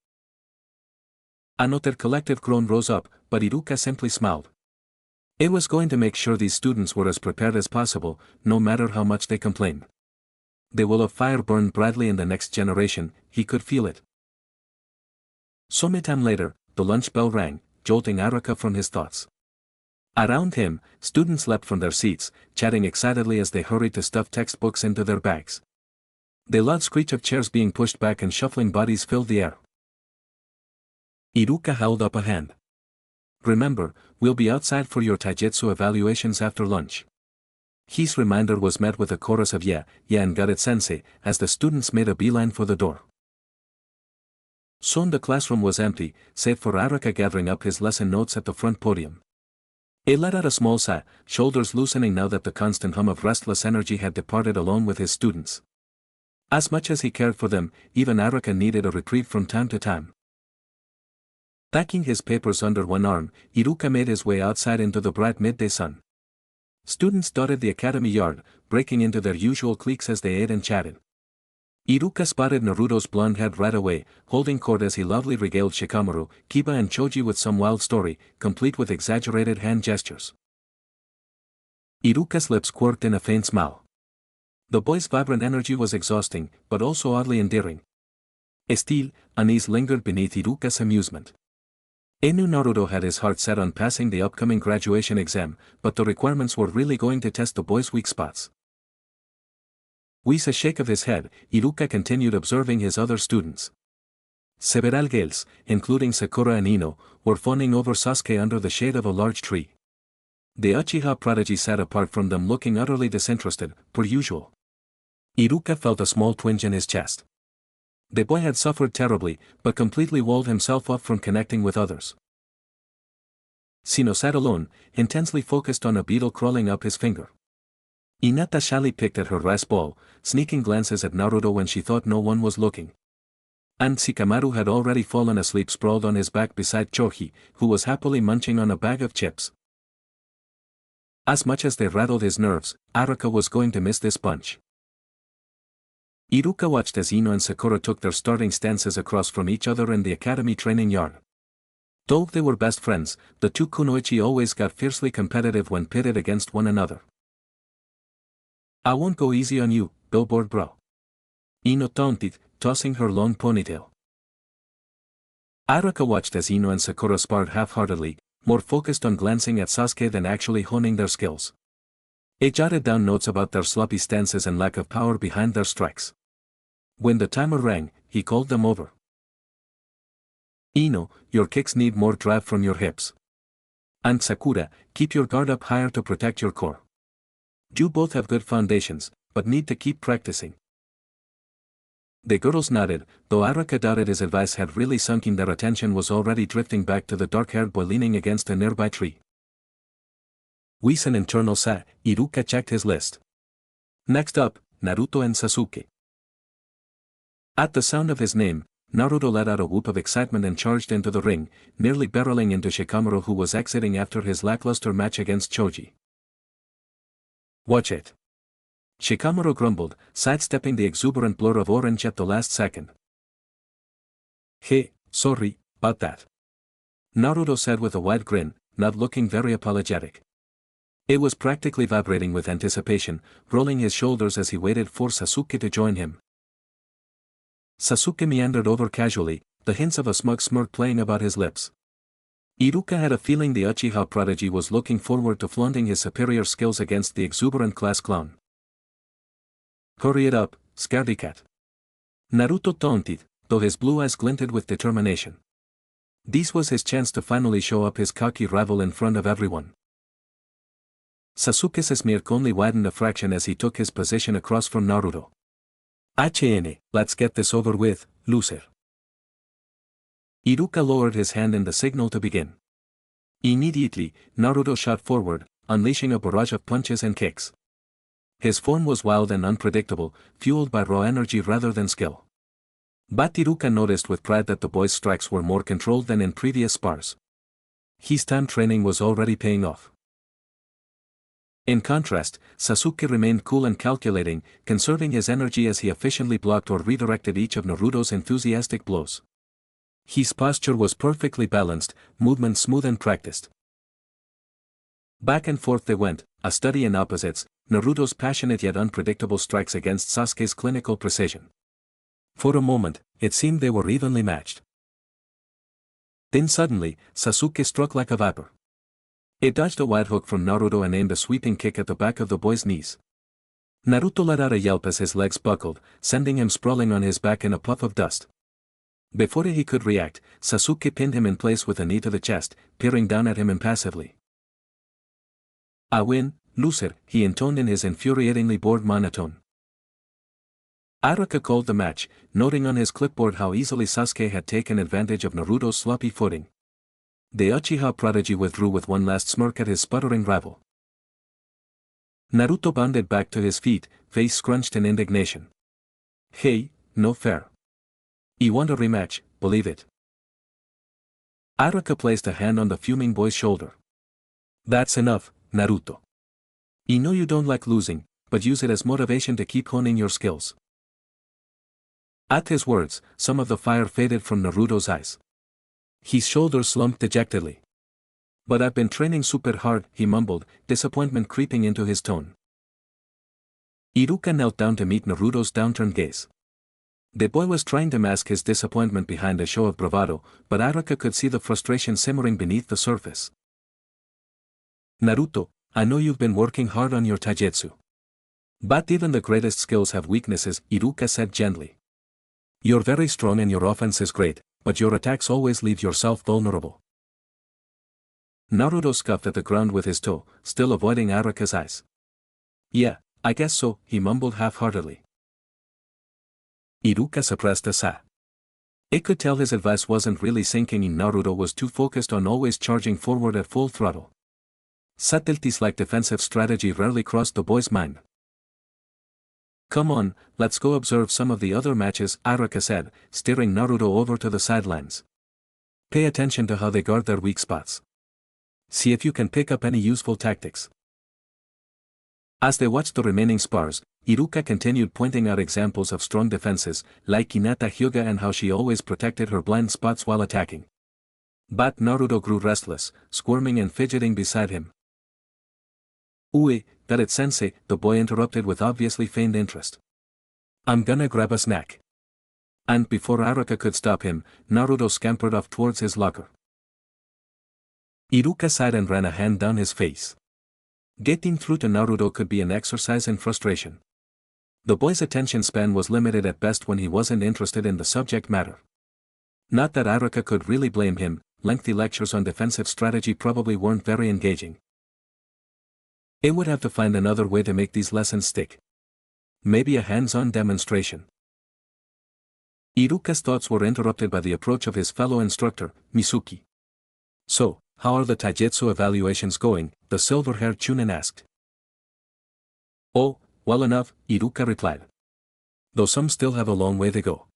Another collective groan rose up, but Iruka simply smiled. It was going to make sure these students were as prepared as possible, no matter how much they complained. They will have fire burned brightly in the next generation, he could feel it. Sometime later, the lunch bell rang, jolting Iruka from his thoughts. Around him, students leapt from their seats, chatting excitedly as they hurried to stuff textbooks into their bags. The loud screech of chairs being pushed back and shuffling bodies filled the air. Iruka held up a hand. "Remember, we'll be outside for your taijutsu evaluations after lunch." His reminder was met with a chorus of "yeah, yeah" and "got it, sensei," as the students made a beeline for the door. Soon the classroom was empty, save for Iruka gathering up his lesson notes at the front podium. He let out a small sigh, shoulders loosening now that the constant hum of restless energy had departed alone with his students. As much as he cared for them, even Iruka needed a reprieve from time to time. Tucking his papers under one arm, Iruka made his way outside into the bright midday sun. Students dotted the academy yard, breaking into their usual cliques as they ate and chatted. Iruka spotted Naruto's blonde head right away, holding court as he loudly regaled Shikamaru, Kiba and Choji with some wild story, complete with exaggerated hand gestures. Iruka's lips quirked in a faint smile. The boy's vibrant energy was exhausting, but also oddly endearing. Still, unease lingered beneath Iruka's amusement. He knew Naruto had his heart set on passing the upcoming graduation exam, but the requirements were really going to test the boy's weak spots. With a shake of his head, Iruka continued observing his other students. Several girls, including Sakura and Ino, were fawning over Sasuke under the shade of a large tree. The Uchiha prodigy sat apart from them looking utterly disinterested, per usual. Iruka felt a small twinge in his chest. The boy had suffered terribly, but completely walled himself off from connecting with others. Sino sat alone, intensely focused on a beetle crawling up his finger. Hinata shyly picked at her rice ball, sneaking glances at Naruto when she thought no one was looking. And Shikamaru had already fallen asleep sprawled on his back beside Choji, who was happily munching on a bag of chips. As much as they rattled his nerves, Iruka was going to miss this bunch. Iruka watched as Ino and Sakura took their starting stances across from each other in the academy training yard. Though they were best friends, the two kunoichi always got fiercely competitive when pitted against one another. "I won't go easy on you, billboard bro," Ino taunted, tossing her long ponytail. Iruka watched as Ino and Sakura sparred half-heartedly, more focused on glancing at Sasuke than actually honing their skills. He jotted down notes about their sloppy stances and lack of power behind their strikes. When the timer rang, he called them over. "Ino, your kicks need more drive from your hips. And Sakura, keep your guard up higher to protect your core. You both have good foundations, but need to keep practicing." The girls nodded, though Iruka doubted his advice had really sunk in. Their attention was already drifting back to the dark-haired boy leaning against a nearby tree. With an internal sigh, Iruka checked his list. Next up, Naruto and Sasuke. At the sound of his name, Naruto let out a whoop of excitement and charged into the ring, nearly barreling into Shikamaru, who was exiting after his lackluster match against Choji. "Watch it," Shikamaru grumbled, sidestepping the exuberant blur of orange at the last second. "Hey, sorry about that," Naruto said with a wide grin, not looking very apologetic. It was practically vibrating with anticipation, rolling his shoulders as he waited for Sasuke to join him. Sasuke meandered over casually, the hints of a smug smirk playing about his lips. Iruka had a feeling the Uchiha prodigy was looking forward to flaunting his superior skills against the exuberant class clown. "Hurry it up, scaredy cat." Naruto taunted, though his blue eyes glinted with determination. This was his chance to finally show up his cocky rival in front of everyone. Sasuke's smirk only widened a fraction as he took his position across from Naruto. "HN, let's get this over with, loser." Iruka lowered his hand in the signal to begin. Immediately, Naruto shot forward, unleashing a barrage of punches and kicks. His form was wild and unpredictable, fueled by raw energy rather than skill. But Iruka noticed with pride that the boy's strikes were more controlled than in previous spars. His time training was already paying off. In contrast, Sasuke remained cool and calculating, conserving his energy as he efficiently blocked or redirected each of Naruto's enthusiastic blows. His posture was perfectly balanced, movement smooth and practiced. Back and forth they went, a study in opposites, Naruto's passionate yet unpredictable strikes against Sasuke's clinical precision. For a moment, it seemed they were evenly matched. Then suddenly, Sasuke struck like a viper. It dodged a wide hook from Naruto and aimed a sweeping kick at the back of the boy's knees. Naruto let out a yelp as his legs buckled, sending him sprawling on his back in a puff of dust. Before he could react, Sasuke pinned him in place with a knee to the chest, peering down at him impassively. "I win, loser," he intoned in his infuriatingly bored monotone. Araka called the match, noting on his clipboard how easily Sasuke had taken advantage of Naruto's sloppy footing. The Uchiha prodigy withdrew with one last smirk at his sputtering rival. Naruto bounded back to his feet, face scrunched in indignation. "Hey, no fair. You want a rematch, believe it." Araka placed a hand on the fuming boy's shoulder. "That's enough, Naruto. I know you don't like losing, but use it as motivation to keep honing your skills." At his words, some of the fire faded from Naruto's eyes. His shoulders slumped dejectedly. "But I've been training super hard," he mumbled, disappointment creeping into his tone. Iruka knelt down to meet Naruto's downturned gaze. The boy was trying to mask his disappointment behind a show of bravado, but Araka could see the frustration simmering beneath the surface. "Naruto, I know you've been working hard on your taijutsu. But even the greatest skills have weaknesses," Iruka said gently. "You're very strong and your offense is great, but your attacks always leave yourself vulnerable." Naruto scuffed at the ground with his toe, still avoiding Araka's eyes. "Yeah, I guess so," he mumbled half-heartedly. Iruka suppressed a sigh. It could tell his advice wasn't really sinking in. Naruto was too focused on always charging forward at full throttle. Subtleties like defensive strategy rarely crossed the boy's mind. "Come on, let's go observe some of the other matches," Araka said, steering Naruto over to the sidelines. "Pay attention to how they guard their weak spots. See if you can pick up any useful tactics." As they watched the remaining spars, Iruka continued pointing out examples of strong defenses, like Hinata Hyuga and how she always protected her blind spots while attacking. But Naruto grew restless, squirming and fidgeting beside him. "Ue, got it sensei," the boy interrupted with obviously feigned interest. "I'm gonna grab a snack." And before Araka could stop him, Naruto scampered off towards his locker. Iruka sighed and ran a hand down his face. Getting through to Naruto could be an exercise in frustration. The boy's attention span was limited at best when he wasn't interested in the subject matter. Not that Araka could really blame him, lengthy lectures on defensive strategy probably weren't very engaging. It would have to find another way to make these lessons stick. Maybe a hands-on demonstration. Iruka's thoughts were interrupted by the approach of his fellow instructor, Mitsuki. "So, how are the taijutsu evaluations going?" the silver-haired Chunin asked. "Oh, well enough," Iruka replied. "Though some still have a long way to go."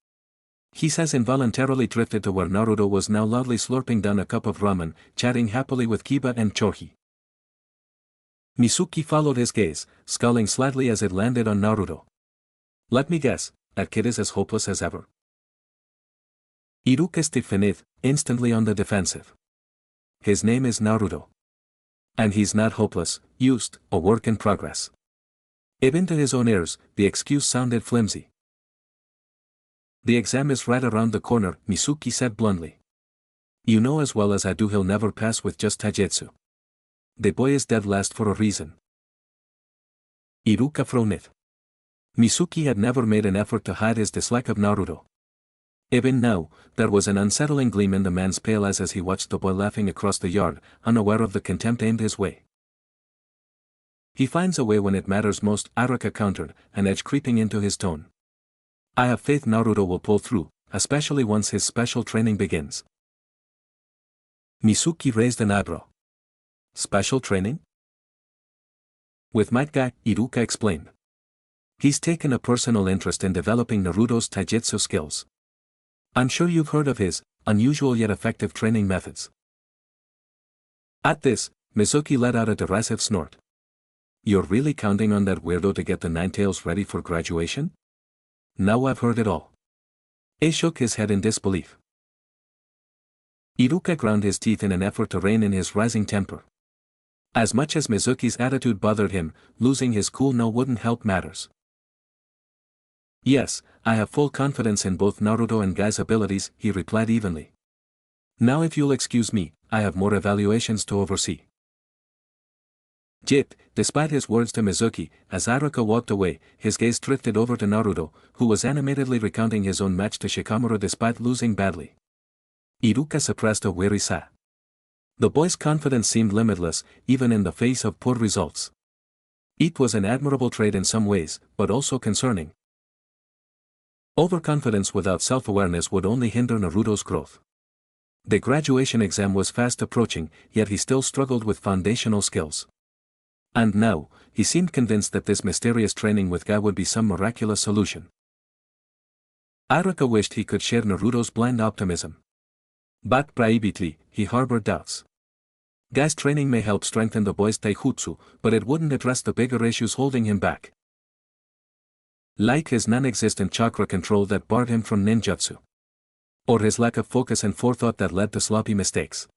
He says involuntarily drifted to where Naruto was now loudly slurping down a cup of ramen, chatting happily with Kiba and Choji. Mitsuki followed his gaze, scowling slightly as it landed on Naruto. "Let me guess, that kid is as hopeless as ever." Iruka stiffened, instantly on the defensive. "His name is Naruto." And he's not hopeless, used, a work in progress. Even to his own ears, the excuse sounded flimsy. The exam is right around the corner, Mizuki said bluntly. You know as well as I do he'll never pass with just taijutsu. The boy is dead last for a reason. Iruka frowned. Mizuki had never made an effort to hide his dislike of Naruto. Even now, there was an unsettling gleam in the man's pale eyes as he watched the boy laughing across the yard, unaware of the contempt aimed his way. He finds a way when it matters most, Iruka countered, an edge creeping into his tone. I have faith Naruto will pull through, especially once his special training begins. Mizuki raised an eyebrow. Special training? With Might Guy, Iruka explained. He's taken a personal interest in developing Naruto's taijutsu skills. I'm sure you've heard of his unusual yet effective training methods. At this, Mizuki let out a derisive snort. You're really counting on that weirdo to get the Nine Tails ready for graduation? Now I've heard it all. He shook his head in disbelief. Iruka ground his teeth in an effort to rein in his rising temper. As much as Mizuki's attitude bothered him, losing his cool now wouldn't help matters. Yes, I have full confidence in both Naruto and Guy's abilities, he replied evenly. Now if you'll excuse me, I have more evaluations to oversee. Jip, despite his words to Mizuki, as Iruka walked away, his gaze drifted over to Naruto, who was animatedly recounting his own match to Shikamaru despite losing badly. Iruka suppressed a weary sigh. The boy's confidence seemed limitless, even in the face of poor results. It was an admirable trait in some ways, but also concerning. Overconfidence without self-awareness would only hinder Naruto's growth. The graduation exam was fast approaching, yet he still struggled with foundational skills. And now, he seemed convinced that this mysterious training with Guy would be some miraculous solution. Iruka wished he could share Naruto's blind optimism. But privately, he harbored doubts. Guy's training may help strengthen the boy's taijutsu, but it wouldn't address the bigger issues holding him back. Like his non-existent chakra control that barred him from ninjutsu. Or his lack of focus and forethought that led to sloppy mistakes.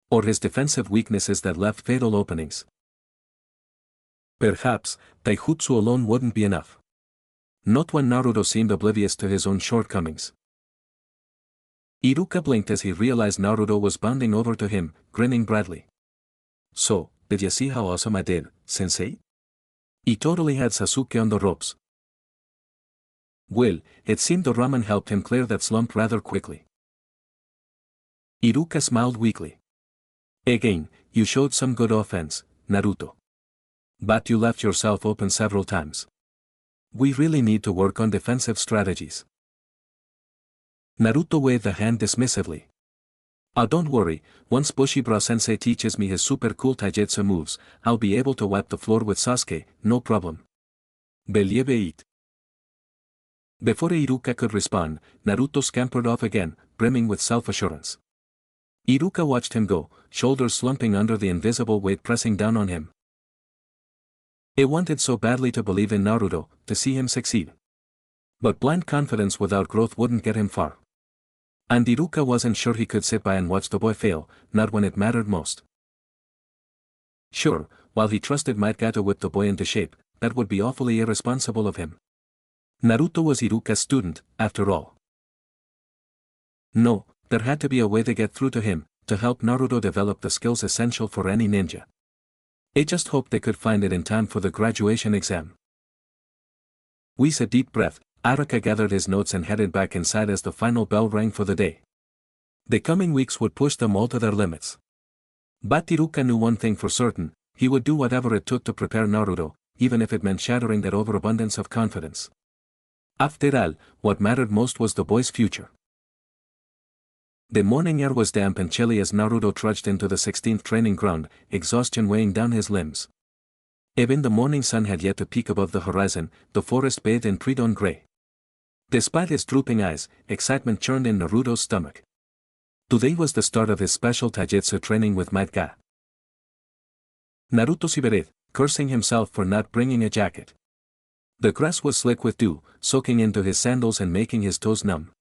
Or his defensive weaknesses that left fatal openings. Perhaps, taijutsu alone wouldn't be enough. Not when Naruto seemed oblivious to his own shortcomings. Iruka blinked as he realized Naruto was bounding over to him, grinning broadly. So, did you see how awesome I did, sensei? He totally had Sasuke on the ropes. Well, it seemed the ramen helped him clear that slump rather quickly. Iruka smiled weakly. Again, you showed some good offense, Naruto. But you left yourself open several times. We really need to work on defensive strategies. Naruto waved a hand dismissively. Don't worry, once Bushido-sensei teaches me his super cool taijutsu moves, I'll be able to wipe the floor with Sasuke, no problem. Believe it. Before Iruka could respond, Naruto scampered off again, brimming with self-assurance. Iruka watched him go, shoulders slumping under the invisible weight pressing down on him. He wanted so badly to believe in Naruto, to see him succeed. But blind confidence without growth wouldn't get him far. And Iruka wasn't sure he could sit by and watch the boy fail, not when it mattered most. Sure, while he trusted Might Guy to whip the boy into shape, that would be awfully irresponsible of him. Naruto was Iruka's student, after all. No, there had to be a way to get through to him, to help Naruto develop the skills essential for any ninja. He just hoped they could find it in time for the graduation exam. With a deep breath, Iruka gathered his notes and headed back inside as the final bell rang for the day. The coming weeks would push them all to their limits. But Iruka knew one thing for certain, he would do whatever it took to prepare Naruto, even if it meant shattering that overabundance of confidence. After all, what mattered most was the boy's future. The morning air was damp and chilly as Naruto trudged into the 16th training ground, exhaustion weighing down his limbs. Even the morning sun had yet to peak above the horizon, the forest bathed in pre-dawn gray. Despite his drooping eyes, excitement churned in Naruto's stomach. Today was the start of his special taijutsu training with Might Guy. Naruto shivered, cursing himself for not bringing a jacket. The grass was slick with dew, soaking into his sandals and making his toes numb.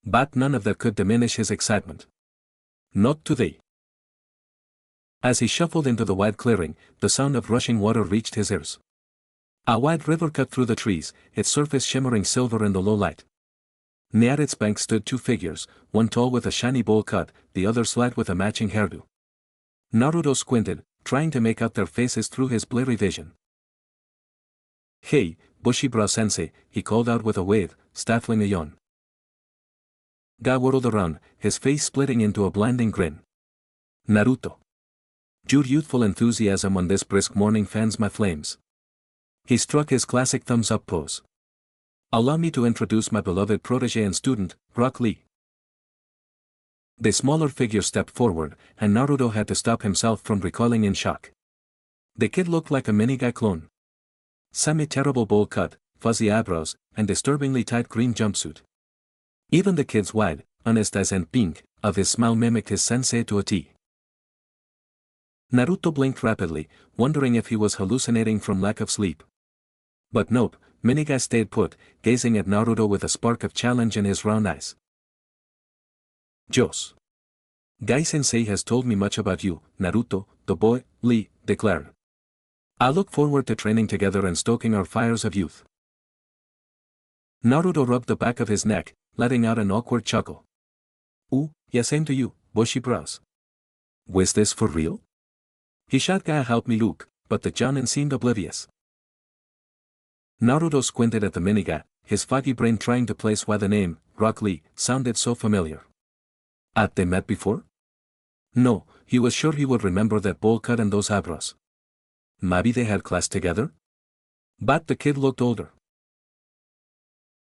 But none of that could diminish his excitement. Not today. As he shuffled into the wide clearing, the sound of rushing water reached his ears. A wide river cut through the trees, its surface shimmering silver in the low light. Near its bank stood two figures, one tall with a shiny bowl cut, the other slight with a matching hairdo. Naruto squinted, trying to make out their faces through his blurry vision. "Hey, Bushibra-sensei," he called out with a wave, stifling a yawn. Guy whirled around, his face splitting into a blinding grin. "Naruto." Your youthful enthusiasm on this brisk morning fans my flames. He struck his classic thumbs-up pose. "Allow me to introduce my beloved protege and student, Rock Lee." The smaller figure stepped forward, and Naruto had to stop himself from recoiling in shock. The kid looked like a mini-guy clone. Semi-terrible bowl cut, fuzzy eyebrows, and disturbingly tight green jumpsuit. Even the kid's wide, honest eyes and pink of his smile mimicked his sensei to a T. Naruto blinked rapidly, wondering if he was hallucinating from lack of sleep. But nope, Miniga stayed put, gazing at Naruto with a spark of challenge in his round eyes. "Jos. Gai-sensei has told me much about you, Naruto," the boy, Lee, declared. "I look forward to training together and stoking our fires of youth." Naruto rubbed the back of his neck, letting out an awkward chuckle. "Ooh, yeah, same to you, Bushibras. Was this for real?" He shot Gai help me look, but the Jonin seemed oblivious. Naruto squinted at the miniga, his foggy brain trying to place why the name, Rock Lee, sounded so familiar. Had they met before? No, he was sure he would remember that bowl cut and those eyebrows. Maybe they had class together? But the kid looked older.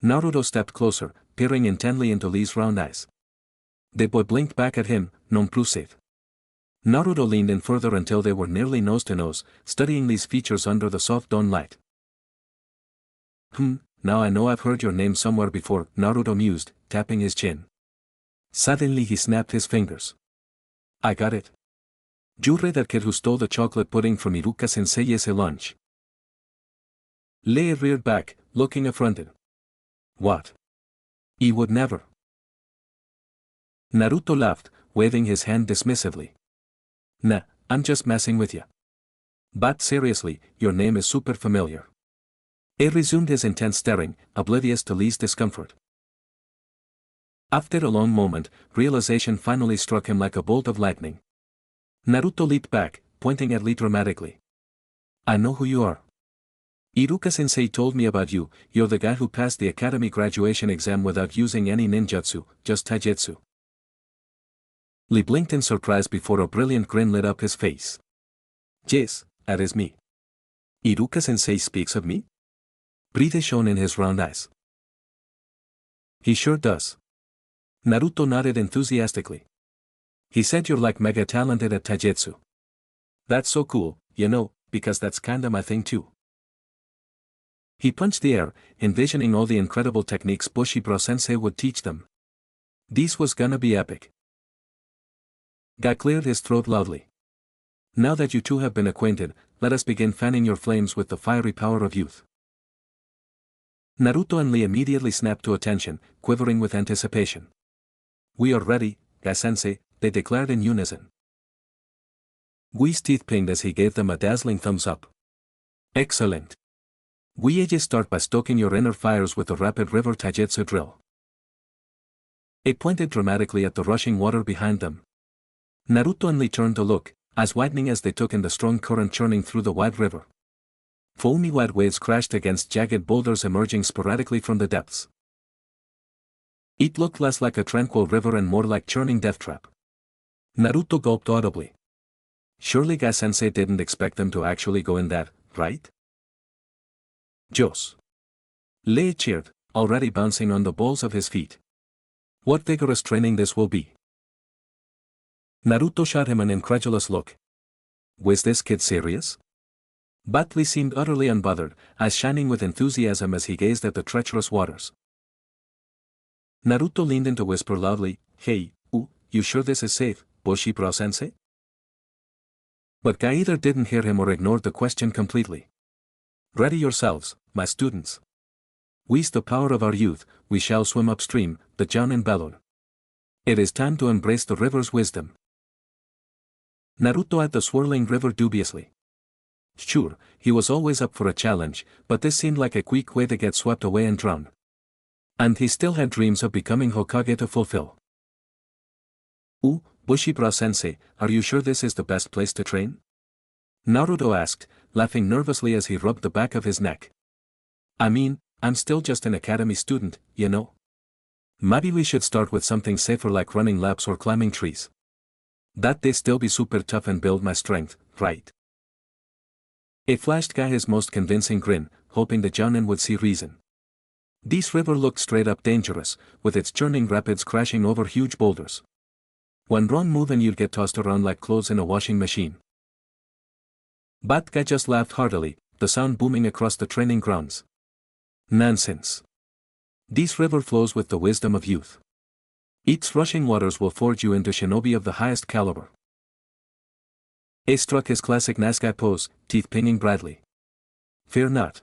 Naruto stepped closer, peering intently into Lee's round eyes. The boy blinked back at him, nonplussed. Naruto leaned in further until they were nearly nose to nose, studying Lee's features under the soft dawn light. Now I know I've heard your name somewhere before," Naruto mused, tapping his chin. Suddenly he snapped his fingers. "I got it. You're that kid who stole the chocolate pudding from Iruka-sensei's lunch." Lee reared back, looking affronted. "What? He would never." Naruto laughed, waving his hand dismissively. "Nah, I'm just messing with ya. But seriously, your name is super familiar." He resumed his intense staring, oblivious to Lee's discomfort. After a long moment, realization finally struck him like a bolt of lightning. Naruto leaped back, pointing at Lee dramatically. "I know who you are. Iruka-sensei told me about you. You're the guy who passed the academy graduation exam without using any ninjutsu, just taijutsu." Lee blinked in surprise before a brilliant grin lit up his face. "Yes, that is me. Iruka-sensei speaks of me?" Pride shone in his round eyes. "He sure does." Naruto nodded enthusiastically. "He said you're like mega talented at taijutsu. That's so cool, because that's kinda my thing too." He punched the air, envisioning all the incredible techniques Bushibra-sensei would teach them. This was gonna be epic. Guy cleared his throat loudly. "Now that you two have been acquainted, let us begin fanning your flames with the fiery power of youth." Naruto and Lee immediately snapped to attention, quivering with anticipation. "We are ready, Gai-sensei," they declared in unison. Gui's teeth pinged as he gave them a dazzling thumbs up. "Excellent. We just start by stoking your inner fires with the rapid river taijutsu drill." It pointed dramatically at the rushing water behind them. Naruto and Lee turned to look, eyes widening as they took in the strong current churning through the wide river. Foamy white waves crashed against jagged boulders emerging sporadically from the depths. It looked less like a tranquil river and more like churning death trap. Naruto gulped audibly. Surely Gai-sensei didn't expect them to actually go in that, right? "Jos." Lee cheered, already bouncing on the balls of his feet. "What vigorous training this will be." Naruto shot him an incredulous look. Was this kid serious? But Lee seemed utterly unbothered, eyes shining with enthusiasm as he gazed at the treacherous waters. Naruto leaned in to whisper loudly, "Hey, you sure this is safe, Bushibra-sensei?" But Guy either didn't hear him or ignored the question completely. "Ready yourselves, my students. With the power of our youth, we shall swim upstream," the Jonin bellowed. "It is time to embrace the river's wisdom." Naruto eyed the swirling river dubiously. Sure, he was always up for a challenge, but this seemed like a quick way to get swept away and drown. And he still had dreams of becoming Hokage to fulfill. "Ooh, Bushibra-sensei, are you sure this is the best place to train?" Naruto asked, laughing nervously as he rubbed the back of his neck. "I mean, I'm still just an academy student, you know. Maybe we should start with something safer like running laps or climbing trees. That they still be super tough and build my strength, right?" He flashed Guy his most convincing grin, hoping the Jonin would see reason. This river looked straight up dangerous, with its churning rapids crashing over huge boulders. One wrong move and you'd get tossed around like clothes in a washing machine. But Guy just laughed heartily, the sound booming across the training grounds. "Nonsense. This river flows with the wisdom of youth. Its rushing waters will forge you into shinobi of the highest caliber." He struck his classic nice guy pose, teeth pinging brightly. "Fear not.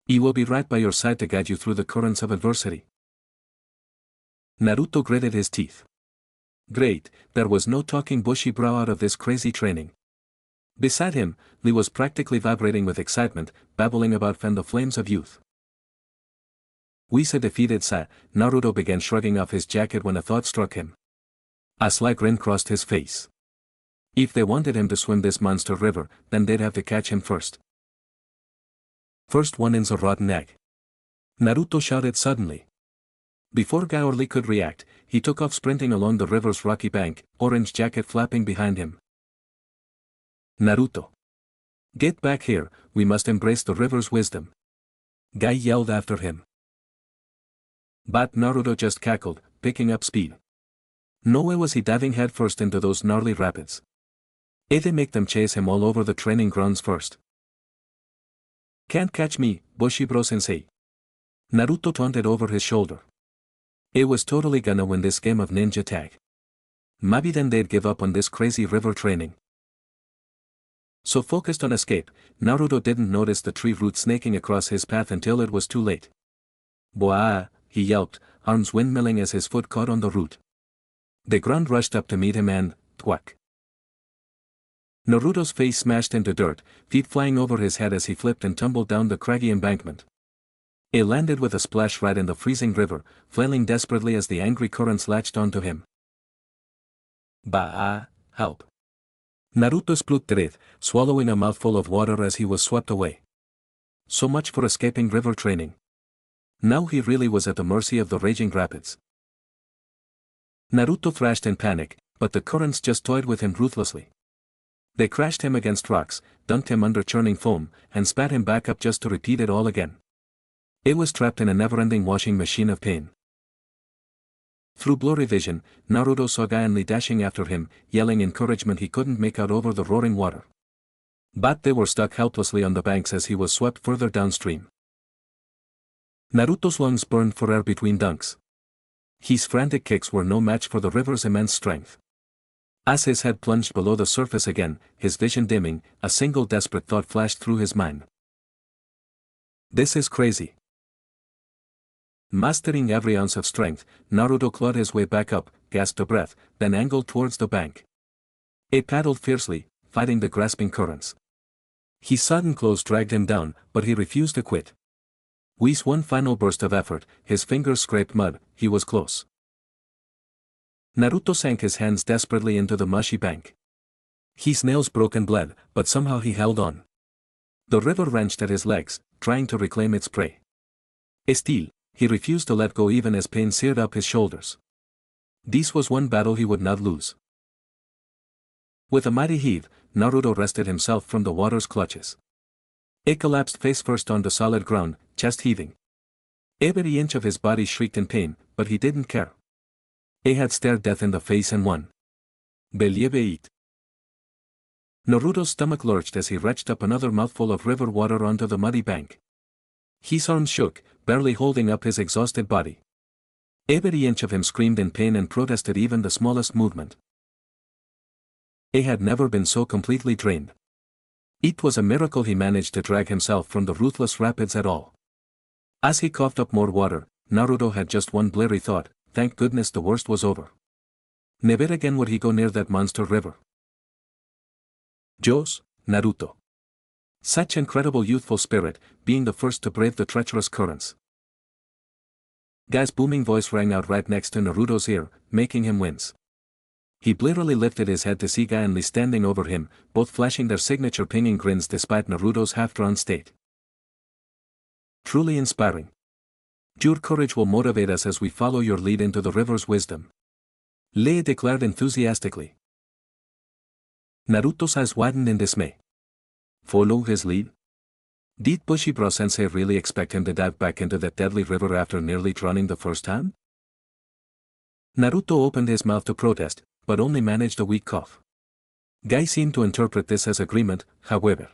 He will be right by your side to guide you through the currents of adversity." Naruto gritted his teeth. Great, there was no talking Bushibra out of this crazy training. Beside him, Lee was practically vibrating with excitement, babbling about fan the flames of youth. With a defeated sigh, Naruto began shrugging off his jacket when a thought struck him. A sly grin crossed his face. If they wanted him to swim this monster river, then they'd have to catch him first. "First one in's a rotten egg," Naruto shouted suddenly. Before Guy or Lee could react, he took off sprinting along the river's rocky bank, orange jacket flapping behind him. "Naruto! Get back here, we must embrace the river's wisdom," Guy yelled after him. But Naruto just cackled, picking up speed. No way was he diving headfirst into those gnarly rapids. They make them chase him all over the training grounds first. "Can't catch me, Bushibro-sensei," Naruto taunted over his shoulder. It was totally gonna win this game of ninja tag. Maybe then they'd give up on this crazy river training. So focused on escape, Naruto didn't notice the tree root snaking across his path until it was too late. "Boah!" he yelped, arms windmilling as his foot caught on the root. The ground rushed up to meet him and, thwack. Naruto's face smashed into dirt, feet flying over his head as he flipped and tumbled down the craggy embankment. He landed with a splash right in the freezing river, flailing desperately as the angry currents latched onto him. "Bah! Help!" Naruto spluttered, swallowing a mouthful of water as he was swept away. So much for escaping river training. Now he really was at the mercy of the raging rapids. Naruto thrashed in panic, but the currents just toyed with him ruthlessly. They crashed him against rocks, dunked him under churning foam, and spat him back up just to repeat it all again. It was trapped in a never-ending washing machine of pain. Through blurry vision, Naruto saw Guy and Lee dashing after him, yelling encouragement he couldn't make out over the roaring water. But they were stuck helplessly on the banks as he was swept further downstream. Naruto's lungs burned for air between dunks. His frantic kicks were no match for the river's immense strength. As his head plunged below the surface again, his vision dimming, a single desperate thought flashed through his mind. "This is crazy." Mastering every ounce of strength, Naruto clawed his way back up, gasped a breath, then angled towards the bank. He paddled fiercely, fighting the grasping currents. His sudden clothes dragged him down, but he refused to quit. With one final burst of effort, his fingers scraped mud, he was close. Naruto sank his hands desperately into the mushy bank. His nails broke and bled, but somehow he held on. The river wrenched at his legs, trying to reclaim its prey. Still, he refused to let go even as pain seared up his shoulders. This was one battle he would not lose. With a mighty heave, Naruto wrested himself from the water's clutches. He collapsed face first onto solid ground, chest heaving. Every inch of his body shrieked in pain, but he didn't care. He had stared death in the face and won. Believe it. Naruto's stomach lurched as he retched up another mouthful of river water onto the muddy bank. His arms shook, barely holding up his exhausted body. Every inch of him screamed in pain and protested even the smallest movement. He had never been so completely drained. It was a miracle he managed to drag himself from the ruthless rapids at all. As he coughed up more water, Naruto had just one bleary thought, thank goodness the worst was over. Never again would he go near that monster river. Joe's, Naruto. Such incredible youthful spirit, being the first to brave the treacherous currents. Guy's booming voice rang out right next to Naruto's ear, making him wince. He blearily lifted his head to see Guy and Lee standing over him, both flashing their signature pinging grins despite Naruto's half-drawn state. Truly inspiring. Your courage will motivate us as we follow your lead into the river's wisdom. Lee declared enthusiastically. Naruto's eyes widened in dismay. Follow his lead? Did Bushido-sensei really expect him to dive back into that deadly river after nearly drowning the first time? Naruto opened his mouth to protest, but only managed a weak cough. Guy seemed to interpret this as agreement, however.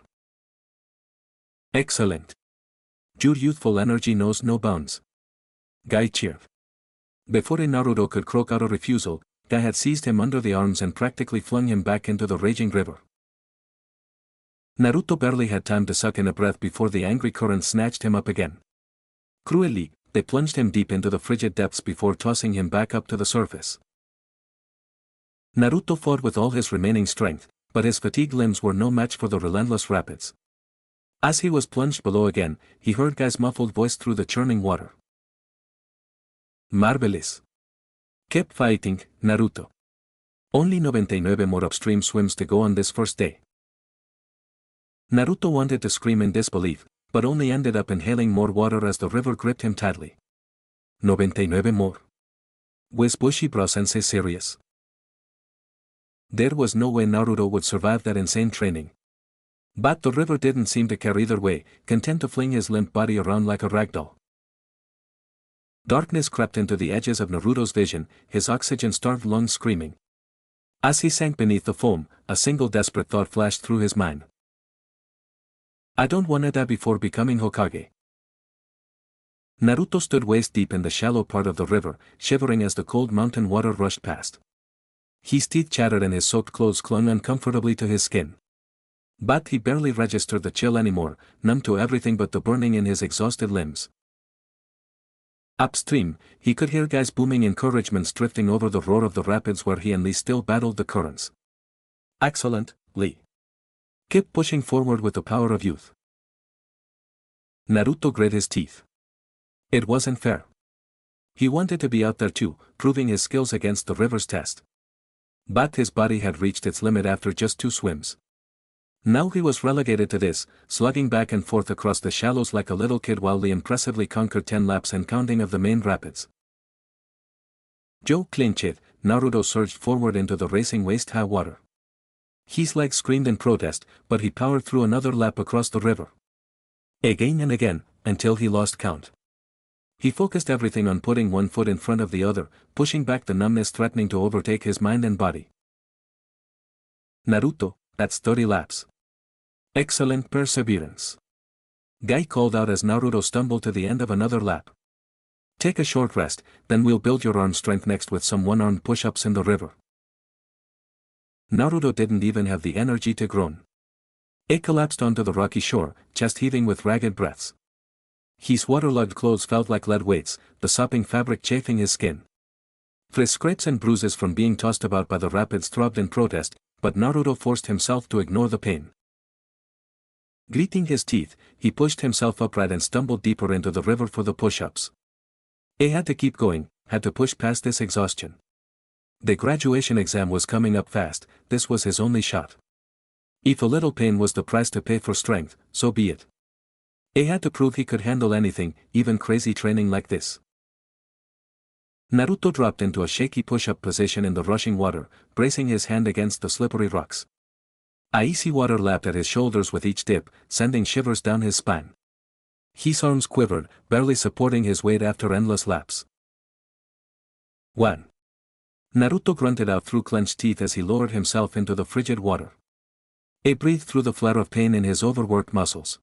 Excellent. Your youthful energy knows no bounds. Guy cheered. Before Naruto could croak out a refusal, Guy had seized him under the arms and practically flung him back into the raging river. Naruto barely had time to suck in a breath before the angry current snatched him up again. Cruelly, they plunged him deep into the frigid depths before tossing him back up to the surface. Naruto fought with all his remaining strength, but his fatigued limbs were no match for the relentless rapids. As he was plunged below again, he heard Guy's muffled voice through the churning water. Marvelous. Keep fighting, Naruto. Only 99 more upstream swims to go on this first day. Naruto wanted to scream in disbelief, but only ended up inhaling more water as the river gripped him tightly. 99 more. Was Bushido-sensei serious? There was no way Naruto would survive that insane training. But the river didn't seem to care either way, content to fling his limp body around like a ragdoll. Darkness crept into the edges of Naruto's vision, his oxygen-starved lungs screaming. As he sank beneath the foam, a single desperate thought flashed through his mind. I don't wanna die before becoming Hokage. Naruto stood waist-deep in the shallow part of the river, shivering as the cold mountain water rushed past. His teeth chattered and his soaked clothes clung uncomfortably to his skin. But he barely registered the chill anymore, numb to everything but the burning in his exhausted limbs. Upstream, he could hear Guy's booming encouragements drifting over the roar of the rapids where he and Lee still battled the currents. Excellent, Lee. Keep pushing forward with the power of youth. Naruto grit his teeth. It wasn't fair. He wanted to be out there too, proving his skills against the river's test. But his body had reached its limit after just 2 swims. Now he was relegated to this, slugging back and forth across the shallows like a little kid while Lee impressively conquered 10 laps and counting of the main rapids. Joe clinched, Naruto surged forward into the racing waist-high water. His legs screamed in protest, but he powered through another lap across the river. Again and again, until he lost count. He focused everything on putting one foot in front of the other, pushing back the numbness threatening to overtake his mind and body. Naruto, that's 30 laps. Excellent perseverance. Guy called out as Naruto stumbled to the end of another lap. Take a short rest, then we'll build your arm strength next with some one-armed push-ups in the river. Naruto didn't even have the energy to groan. He collapsed onto the rocky shore, chest heaving with ragged breaths. His waterlogged clothes felt like lead weights, the sopping fabric chafing his skin. Fresh scrapes and bruises from being tossed about by the rapids throbbed in protest, but Naruto forced himself to ignore the pain. Gritting his teeth, he pushed himself upright and stumbled deeper into the river for the push-ups. He had to keep going, had to push past this exhaustion. The graduation exam was coming up fast, this was his only shot. If a little pain was the price to pay for strength, so be it. He had to prove he could handle anything, even crazy training like this. Naruto dropped into a shaky push-up position in the rushing water, bracing his hand against the slippery rocks. Icy water lapped at his shoulders with each dip, sending shivers down his spine. His arms quivered, barely supporting his weight after endless laps. 1. Naruto grunted out through clenched teeth as he lowered himself into the frigid water. He breathed through the flare of pain in his overworked muscles.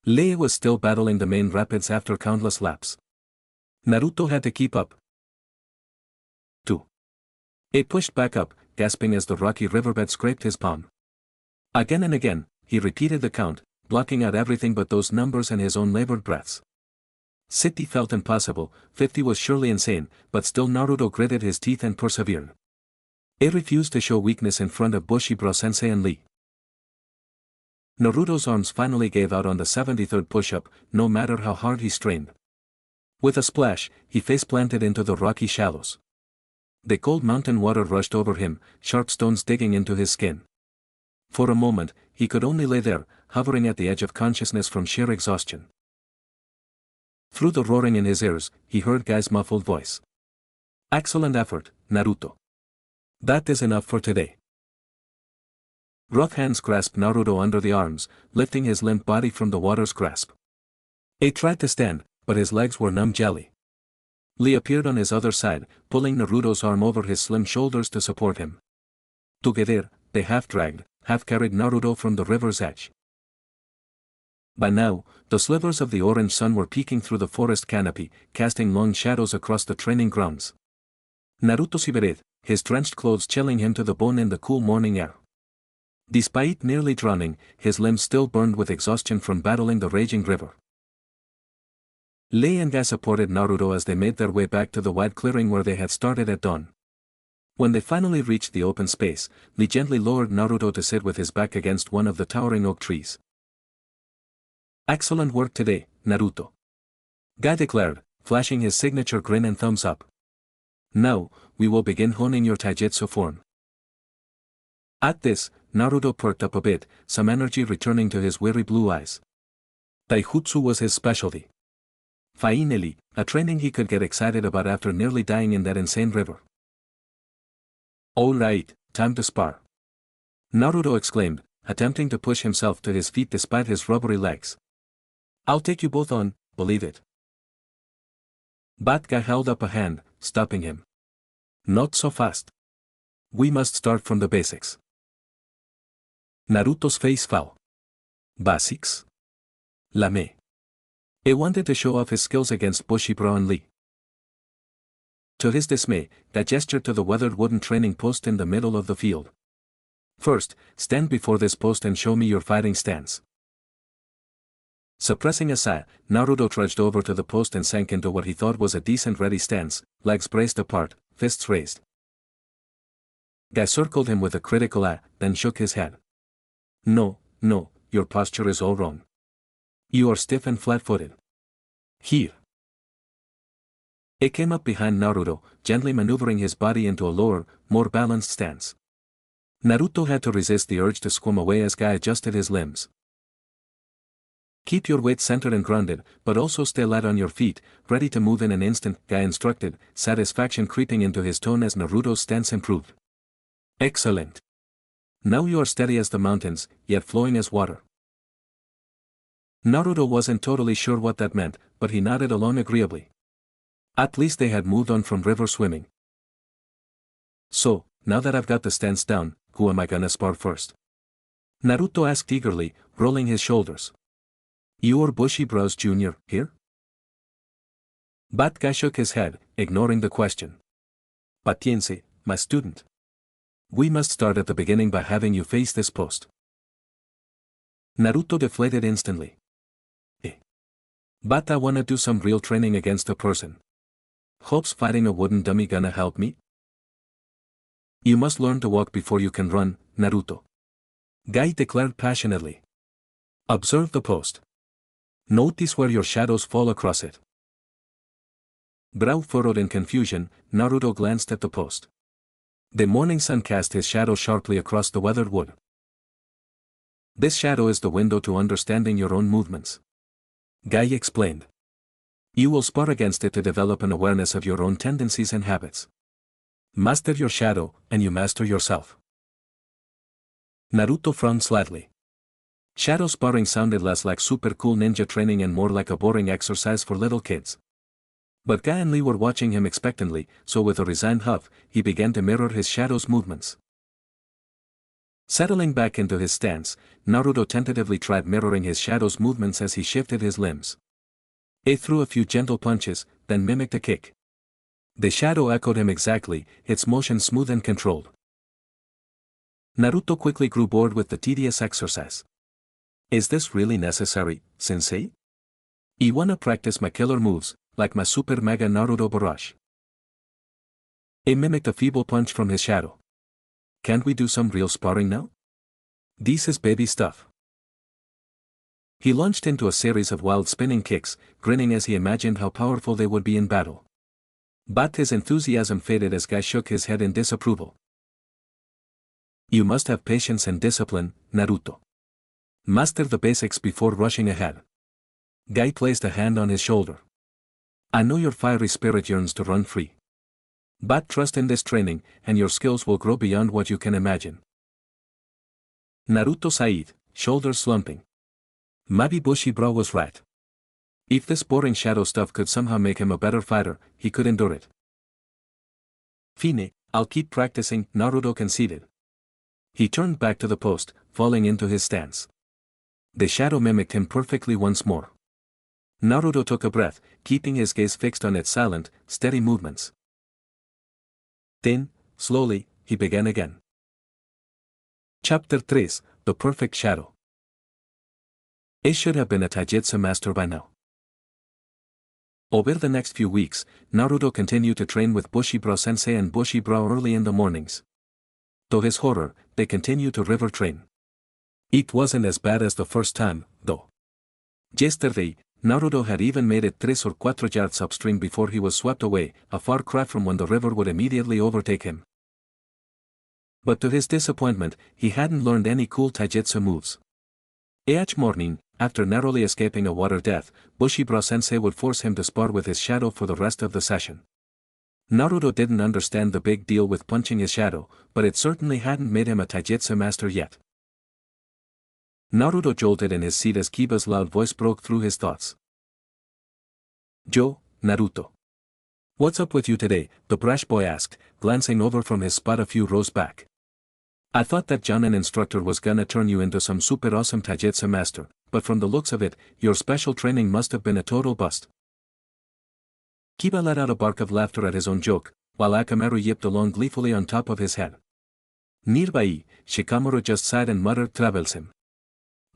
Lee was still battling the main rapids after countless laps. Naruto had to keep up. 2. He pushed back up, gasping as the rocky riverbed scraped his palm. Again and again, he repeated the count, blocking out everything but those numbers and his own labored breaths. 60 felt impossible, 50 was surely insane, but still Naruto gritted his teeth and persevered. He refused to show weakness in front of Bushido-sensei and Lee. Naruto's arms finally gave out on the 73rd push-up, no matter how hard he strained. With a splash, he face-planted into the rocky shallows. The cold mountain water rushed over him, sharp stones digging into his skin. For a moment, he could only lay there, hovering at the edge of consciousness from sheer exhaustion. Through the roaring in his ears, he heard Guy's muffled voice. "Excellent effort, Naruto. That is enough for today." Rough hands grasped Naruto under the arms, lifting his limp body from the water's grasp. He tried to stand, but his legs were numb jelly. Lee appeared on his other side, pulling Naruto's arm over his slim shoulders to support him. Together, they half-dragged, half-carried Naruto from the river's edge. By now, the slivers of the orange sun were peeking through the forest canopy, casting long shadows across the training grounds. Naruto shivered, his drenched clothes chilling him to the bone in the cool morning air. Despite nearly drowning, his limbs still burned with exhaustion from battling the raging river. Lee and Guy supported Naruto as they made their way back to the wide clearing where they had started at dawn. When they finally reached the open space, Lee gently lowered Naruto to sit with his back against one of the towering oak trees. "Excellent work today, Naruto," Guy declared, flashing his signature grin and thumbs up. "Now, we will begin honing your taijutsu form." At this, Naruto perked up a bit, some energy returning to his weary blue eyes. Taijutsu was his specialty. Finally, a training he could get excited about after nearly dying in that insane river. "All right, time to spar," Naruto exclaimed, attempting to push himself to his feet despite his rubbery legs. "I'll take you both on, believe it." But Guy held up a hand, stopping him. "Not so fast. We must start from the basics." Naruto's face fell. Basics? Lame. He wanted to show off his skills against Bushido and Lee. To his dismay, Guy gestured to the weathered wooden training post in the middle of the field. "First, stand before this post and show me your fighting stance." Suppressing a sigh, Naruto trudged over to the post and sank into what he thought was a decent ready stance, legs braced apart, fists raised. Guy circled him with a critical eye, then shook his head. No, your posture is all wrong. You are stiff and flat-footed. Here." He came up behind Naruto, gently maneuvering his body into a lower, more balanced stance. Naruto had to resist the urge to squirm away as Guy adjusted his limbs. "Keep your weight centered and grounded, but also stay light on your feet, ready to move in an instant," Guy instructed, satisfaction creeping into his tone as Naruto's stance improved. "Excellent. Now you are steady as the mountains, yet flowing as water." Naruto wasn't totally sure what that meant, but he nodded along agreeably. At least they had moved on from river swimming. "So, now that I've got the stance down, who am I gonna spar first?" Naruto asked eagerly, rolling his shoulders. "You or Bushido Jr. here?" But Guy shook his head, ignoring the question. "Patience, my student. We must start at the beginning by having you face this post." Naruto deflated instantly. But I wanna do some real training against a person. Hope's fighting a wooden dummy gonna help me?" "You must learn to walk before you can run, Naruto," Guy declared passionately. "Observe the post. Notice where your shadows fall across it." Brow furrowed in confusion, Naruto glanced at the post. The morning sun cast his shadow sharply across the weathered wood. "This shadow is the window to understanding your own movements," Guy explained. "You will spar against it to develop an awareness of your own tendencies and habits. Master your shadow, and you master yourself." Naruto frowned slightly. Shadow sparring sounded less like super cool ninja training and more like a boring exercise for little kids. But Guy and Lee were watching him expectantly, so with a resigned huff, he began to mirror his shadow's movements. Settling back into his stance, Naruto tentatively tried mirroring his shadow's movements as he shifted his limbs. He threw a few gentle punches, then mimicked a kick. The shadow echoed him exactly, its motion smooth and controlled. Naruto quickly grew bored with the tedious exercise. "Is this really necessary, sensei? I wanna practice my killer moves, like my super mega Naruto barrage." He mimicked a feeble punch from his shadow. "Can't we do some real sparring now? This is baby stuff." He launched into a series of wild spinning kicks, grinning as he imagined how powerful they would be in battle. But his enthusiasm faded as Guy shook his head in disapproval. You must have patience and discipline, Naruto. Master the basics before rushing ahead. Guy placed a hand on his shoulder. I know your fiery spirit yearns to run free. But trust in this training, and your skills will grow beyond what you can imagine. Naruto sighed, shoulders slumping. Maybe Bushido was right. If this boring shadow stuff could somehow make him a better fighter, he could endure it. Fine, I'll keep practicing, Naruto conceded. He turned back to the post, falling into his stance. The shadow mimicked him perfectly once more. Naruto took a breath, keeping his gaze fixed on its silent, steady movements. Then, slowly, he began again. Chapter 3, The Perfect Shadow. He should have been a taijutsu master by now. Over the next few weeks, Naruto continued to train with Bushido-sensei and Bushido early in the mornings. To his horror, they continued to river train. It wasn't as bad as the first time, though. Yesterday, Naruto had even made it 3 or 4 yards upstream before he was swept away, a far cry from when the river would immediately overtake him. But to his disappointment, he hadn't learned any cool taijutsu moves. Each morning, after narrowly escaping a water death, Bushido-sensei would force him to spar with his shadow for the rest of the session. Naruto didn't understand the big deal with punching his shadow, but it certainly hadn't made him a taijutsu master yet. Naruto jolted in his seat as Kiba's loud voice broke through his thoughts. Yo, Naruto. What's up with you today? The brash boy asked, glancing over from his spot a few rows back. I thought that Jonin instructor was gonna turn you into some super awesome taijutsu master, but from the looks of it, your special training must have been a total bust. Kiba let out a bark of laughter at his own joke, while Akamaru yipped along gleefully on top of his head. Nearby, Shikamaru just sighed and muttered travels him.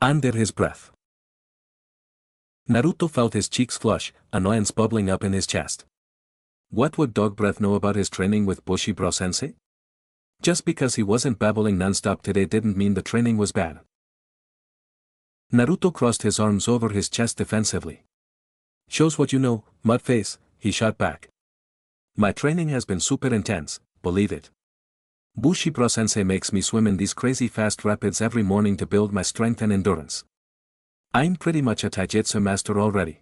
Under his breath. Naruto felt his cheeks flush, annoyance bubbling up in his chest. What would Dog Breath know about his training with Bushido-sensei? Just because he wasn't babbling non-stop today didn't mean the training was bad. Naruto crossed his arms over his chest defensively. Shows what you know, mudface, he shot back. My training has been super intense, believe it. Bushido-sensei makes me swim in these crazy fast rapids every morning to build my strength and endurance. I'm pretty much a taijutsu master already.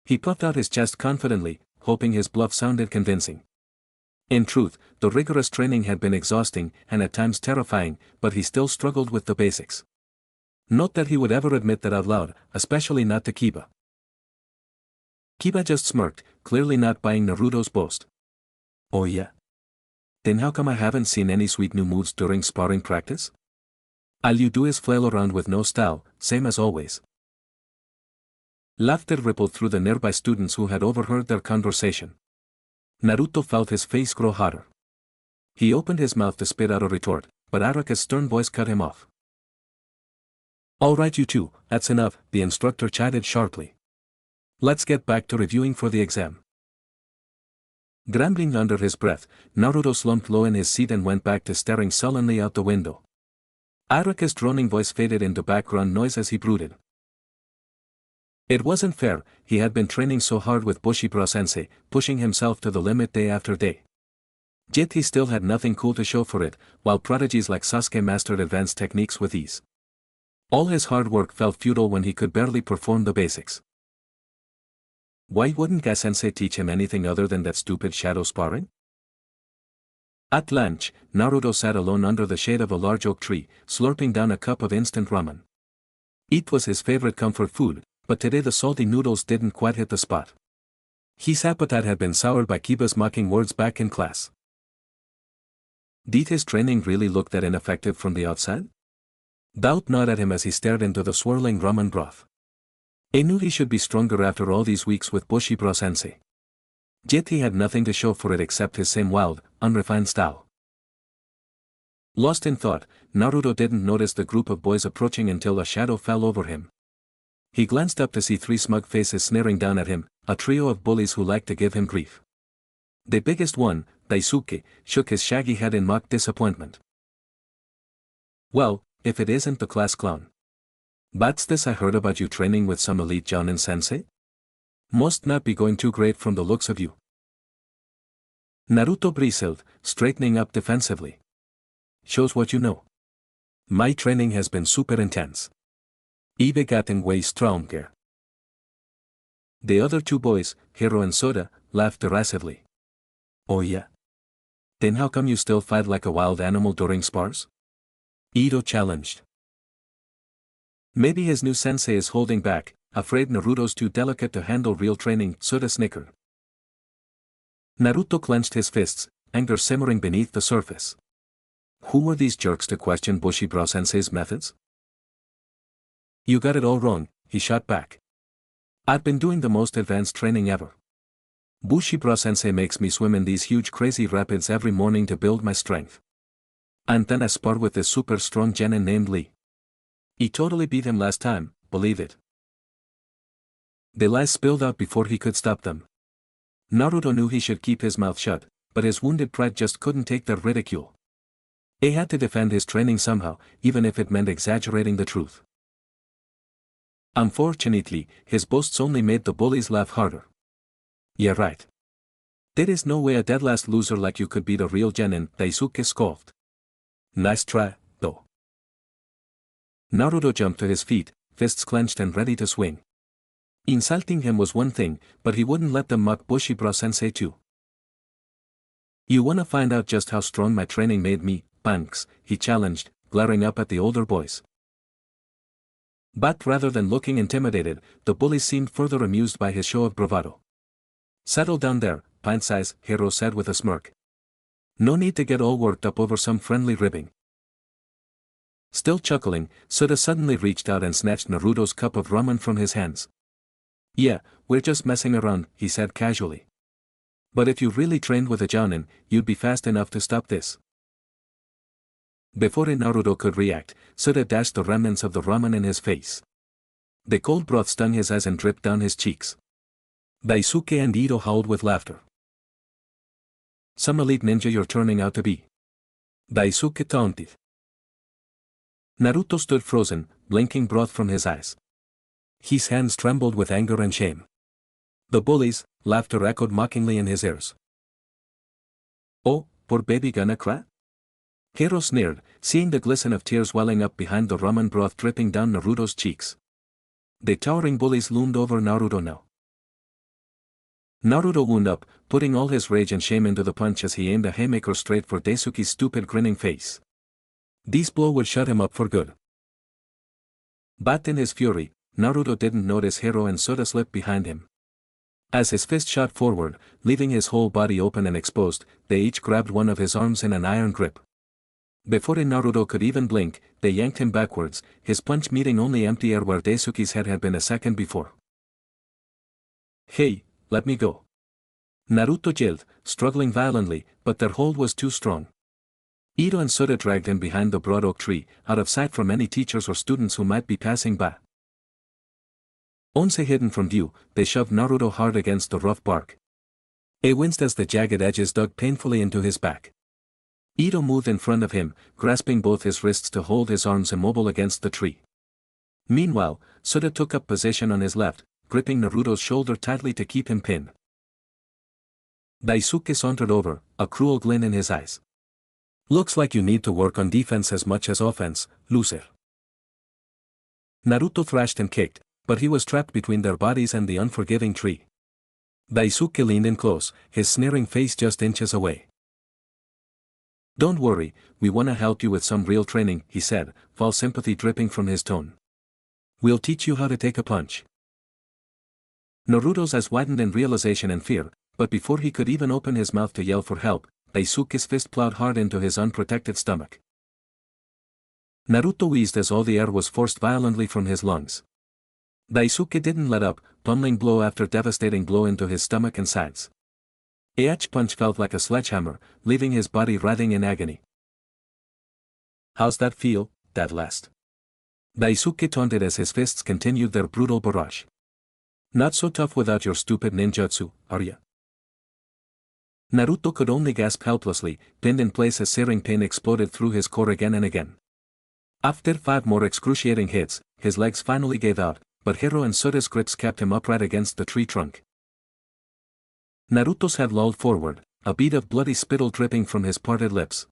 He puffed out his chest confidently, hoping his bluff sounded convincing. In truth, the rigorous training had been exhausting and at times terrifying, but he still struggled with the basics. Not that he would ever admit that out loud, especially not to Kiba. Kiba just smirked, clearly not buying Naruto's boast. Oh yeah? Then how come I haven't seen any sweet new moves during sparring practice? All you do is flail around with no style, same as always. Laughter rippled through the nearby students who had overheard their conversation. Naruto felt his face grow hotter. He opened his mouth to spit out a retort, but Araka's stern voice cut him off. Alright you two, that's enough, the instructor chided sharply. Let's get back to reviewing for the exam. Grumbling under his breath, Naruto slumped low in his seat and went back to staring sullenly out the window. Araka's droning voice faded into background noise as he brooded. It wasn't fair, he had been training so hard with Bushido-sensei, pushing himself to the limit day after day. Yet he still had nothing cool to show for it, while prodigies like Sasuke mastered advanced techniques with ease. All his hard work felt futile when he could barely perform the basics. Why wouldn't Guy-sensei teach him anything other than that stupid shadow sparring? At lunch, Naruto sat alone under the shade of a large oak tree, slurping down a cup of instant ramen. It was his favorite comfort food, but today the salty noodles didn't quite hit the spot. His appetite had been soured by Kiba's mocking words back in class. Did his training really look that ineffective from the outside? Doubt gnawed at him as he stared into the swirling ramen broth. He knew he should be stronger after all these weeks with Bushido-sensei. Yet he had nothing to show for it except his same wild, unrefined style. Lost in thought, Naruto didn't notice the group of boys approaching until a shadow fell over him. He glanced up to see 3 smug faces sneering down at him, a trio of bullies who liked to give him grief. The biggest one, Daisuke, shook his shaggy head in mock disappointment. Well, if it isn't the class clown. What's this I heard about you training with some elite Jounin sensei? Must not be going too great from the looks of you. Naruto bristled, straightening up defensively. Shows what you know. My training has been super intense. Even getting way stronger. The other two boys, Hiro and Soda, laughed derisively. Oh yeah? Then how come you still fight like a wild animal during spars? Ito challenged. Maybe his new sensei is holding back, afraid Naruto's too delicate to handle real training, Soda snickered. Naruto clenched his fists, anger simmering beneath the surface. Who were these jerks to question Bushido-sensei's methods? You got it all wrong, he shot back. I've been doing the most advanced training ever. Bushido-sensei makes me swim in these huge crazy rapids every morning to build my strength. And then I spar with this super strong genin named Lee. He totally beat him last time, believe it. The lies spilled out before he could stop them. Naruto knew he should keep his mouth shut, but his wounded pride just couldn't take their ridicule. He had to defend his training somehow, even if it meant exaggerating the truth. Unfortunately, his boasts only made the bullies laugh harder. Yeah right. There is no way a dead last loser like you could beat a real genin, Daisuke scoffed. Nice try, though. Naruto jumped to his feet, fists clenched and ready to swing. Insulting him was one thing, but he wouldn't let them mock Bushido-sensei too. You wanna find out just how strong my training made me, Banks, he challenged, glaring up at the older boys. But rather than looking intimidated, the bullies seemed further amused by his show of bravado. Settle down there, pint-size, Hiro said with a smirk. No need to get all worked up over some friendly ribbing. Still chuckling, Soda suddenly reached out and snatched Naruto's cup of ramen from his hands. Yeah, we're just messing around, he said casually. But if you really trained with a Jounin, you'd be fast enough to stop this. Before Naruto could react, Soda dashed the remnants of the ramen in his face. The cold broth stung his eyes and dripped down his cheeks. Daisuke and Ito howled with laughter. Some elite ninja you're turning out to be. Daisuke taunted. Naruto stood frozen, blinking broth from his eyes. His hands trembled with anger and shame. The bullies' laughter echoed mockingly in his ears. Oh, poor baby gonna cry? Hiro sneered, seeing the glisten of tears welling up behind the ramen broth dripping down Naruto's cheeks. The towering bullies loomed over Naruto now. Naruto wound up, putting all his rage and shame into the punch as he aimed a haymaker straight for Daisuke's stupid grinning face. This blow would shut him up for good. But in his fury, Naruto didn't notice Hiro and Soda slip behind him. As his fist shot forward, leaving his whole body open and exposed, they each grabbed one of his arms in an iron grip. Before Naruto could even blink, they yanked him backwards, his punch meeting only empty air where Daisuke's head had been a second before. Hey, let me go. Naruto yelled, struggling violently, but their hold was too strong. Ito and Soda dragged him behind the broad oak tree, out of sight from any teachers or students who might be passing by. Once hidden from view, they shoved Naruto hard against the rough bark. He winced as the jagged edges dug painfully into his back. Ito moved in front of him, grasping both his wrists to hold his arms immobile against the tree. Meanwhile, Soda took up position on his left, gripping Naruto's shoulder tightly to keep him pinned. Daisuke sauntered over, a cruel glint in his eyes. Looks like you need to work on defense as much as offense, loser. Naruto thrashed and kicked, but he was trapped between their bodies and the unforgiving tree. Daisuke leaned in close, his sneering face just inches away. Don't worry, we wanna help you with some real training, he said, false sympathy dripping from his tone. We'll teach you how to take a punch. Naruto's eyes widened in realization and fear, but before he could even open his mouth to yell for help, Daisuke's fist plowed hard into his unprotected stomach. Naruto wheezed as all the air was forced violently from his lungs. Daisuke didn't let up, pummeling blow after devastating blow into his stomach and sides. Each punch felt like a sledgehammer, leaving his body writhing in agony. How's that feel, that last? Daisuke taunted as his fists continued their brutal barrage. Not so tough without your stupid ninjutsu, are ya? Naruto could only gasp helplessly, pinned in place as searing pain exploded through his core again and again. After 5 more excruciating hits, his legs finally gave out, but Hiro and Suda's grips kept him upright against the tree trunk. Naruto's head lolled forward, a bead of bloody spittle dripping from his parted lips.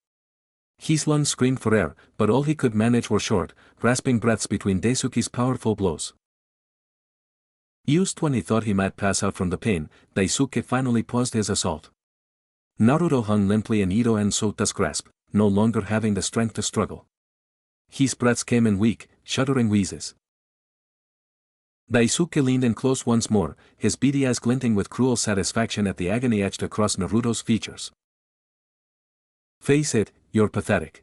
His lungs screamed for air, but all he could manage were short, rasping breaths between Daisuke's powerful blows. Used when he thought he might pass out from the pain, Daisuke finally paused his assault. Naruto hung limply in Ito and Sota's grasp, no longer having the strength to struggle. His breaths came in weak, shuddering wheezes. Daisuke leaned in close once more, his beady eyes glinting with cruel satisfaction at the agony etched across Naruto's features. Face it, you're pathetic.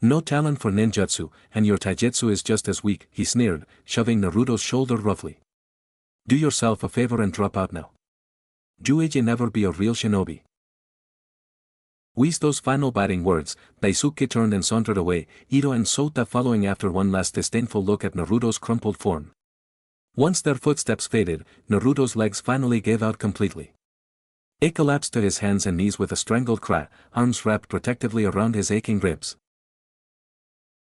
No talent for ninjutsu, and your taijutsu is just as weak, he sneered, shoving Naruto's shoulder roughly. Do yourself a favor and drop out now. Jueji never be a real shinobi. With those final biting words, Daisuke turned and sauntered away, Ito and Sota following after one last disdainful look at Naruto's crumpled form. Once their footsteps faded, Naruto's legs finally gave out completely. He collapsed to his hands and knees with a strangled cry, arms wrapped protectively around his aching ribs.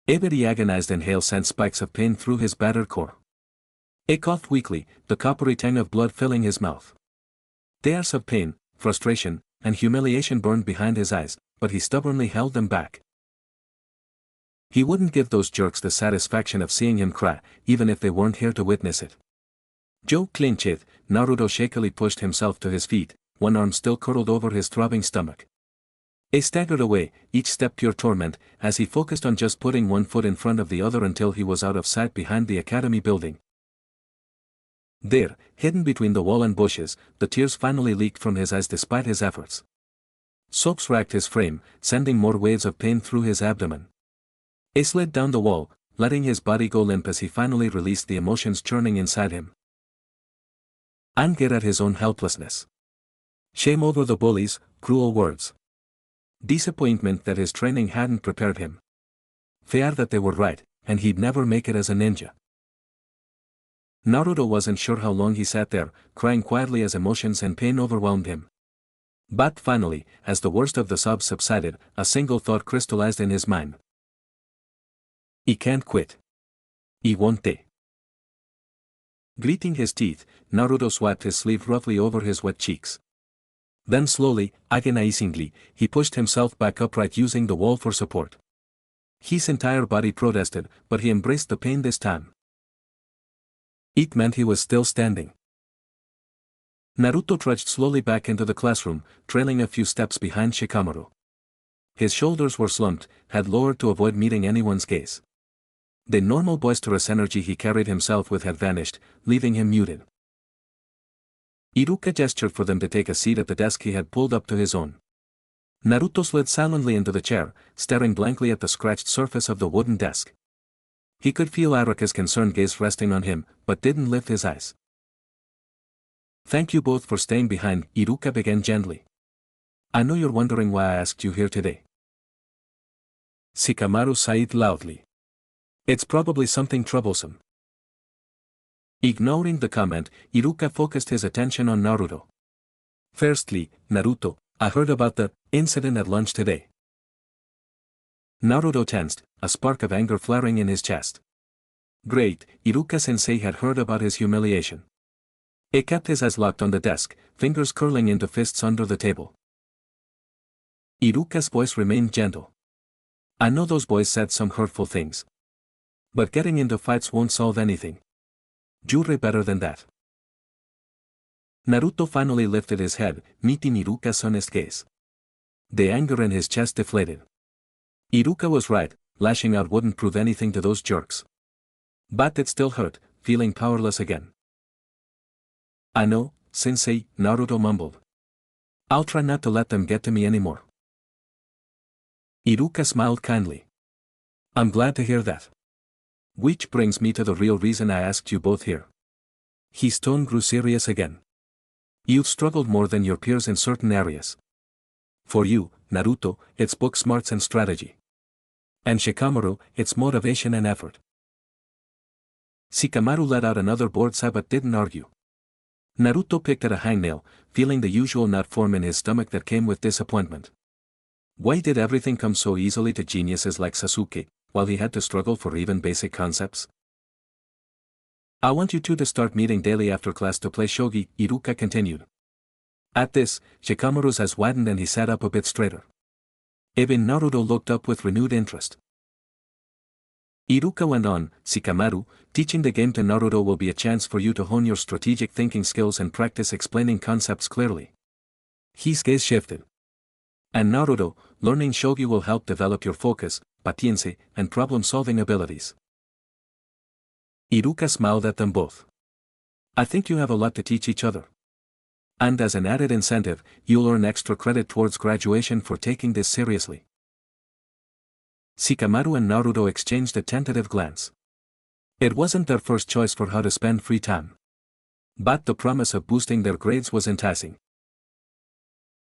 A bitty agonized inhale sent spikes of pain through his battered core. He coughed weakly, the coppery tang of blood filling his mouth. Tears of pain, frustration, and humiliation burned behind his eyes, but he stubbornly held them back. He wouldn't give those jerks the satisfaction of seeing him cry, even if they weren't here to witness it. Joe clinched, Naruto shakily pushed himself to his feet, one arm still curled over his throbbing stomach. He staggered away, each step pure torment, as he focused on just putting one foot in front of the other until he was out of sight behind the academy building. There, hidden between the wall and bushes, the tears finally leaked from his eyes despite his efforts. Sobs racked his frame, sending more waves of pain through his abdomen. He slid down the wall, letting his body go limp as he finally released the emotions churning inside him. Anger at his own helplessness. Shame over the bullies, cruel words. Disappointment that his training hadn't prepared him. Fear that they were right, and he'd never make it as a ninja. Naruto wasn't sure how long he sat there, crying quietly as emotions and pain overwhelmed him. But finally, as the worst of the sobs subsided, a single thought crystallized in his mind. He can't quit. He won't they. Gritting his teeth, Naruto swiped his sleeve roughly over his wet cheeks. Then slowly, agonizingly, he pushed himself back upright using the wall for support. His entire body protested, but he embraced the pain this time. It meant he was still standing. Naruto trudged slowly back into the classroom, trailing a few steps behind Shikamaru. His shoulders were slumped, had lowered to avoid meeting anyone's gaze. The normal boisterous energy he carried himself with had vanished, leaving him muted. Iruka gestured for them to take a seat at the desk he had pulled up to his own. Naruto slid silently into the chair, staring blankly at the scratched surface of the wooden desk. He could feel Iruka's concerned gaze resting on him, but didn't lift his eyes. Thank you both for staying behind, Iruka began gently. I know you're wondering why I asked you here today. Shikamaru sighed loudly. It's probably something troublesome. Ignoring the comment, Iruka focused his attention on Naruto. Firstly, Naruto, I heard about the incident at lunch today. Naruto tensed, a spark of anger flaring in his chest. Great, Iruka-sensei had heard about his humiliation. He kept his eyes locked on the desk, fingers curling into fists under the table. Iruka's voice remained gentle. I know those boys said some hurtful things. But getting into fights won't solve anything. You're better than that. Naruto finally lifted his head, meeting Iruka's honest gaze. The anger in his chest deflated. Iruka was right, lashing out wouldn't prove anything to those jerks. But it still hurt, feeling powerless again. I know, sensei, Naruto mumbled. I'll try not to let them get to me anymore. Iruka smiled kindly. I'm glad to hear that. Which brings me to the real reason I asked you both here. His tone grew serious again. You've struggled more than your peers in certain areas. For you, Naruto, it's book smarts and strategy. And Shikamaru, it's motivation and effort. Shikamaru let out another bored sigh but didn't argue. Naruto picked at a hangnail, feeling the usual knot form in his stomach that came with disappointment. Why did everything come so easily to geniuses like Sasuke, while he had to struggle for even basic concepts? I want you two to start meeting daily after class to play shogi, Iruka continued. At this, Shikamaru's eyes widened and he sat up a bit straighter. Even Naruto looked up with renewed interest. Iruka went on, Shikamaru, teaching the game to Naruto will be a chance for you to hone your strategic thinking skills and practice explaining concepts clearly. His gaze shifted. And Naruto, learning shogi will help develop your focus, patience, and problem-solving abilities. Iruka smiled at them both. I think you have a lot to teach each other. And as an added incentive, you'll earn extra credit towards graduation for taking this seriously. Shikamaru and Naruto exchanged a tentative glance. It wasn't their first choice for how to spend free time. But the promise of boosting their grades was enticing.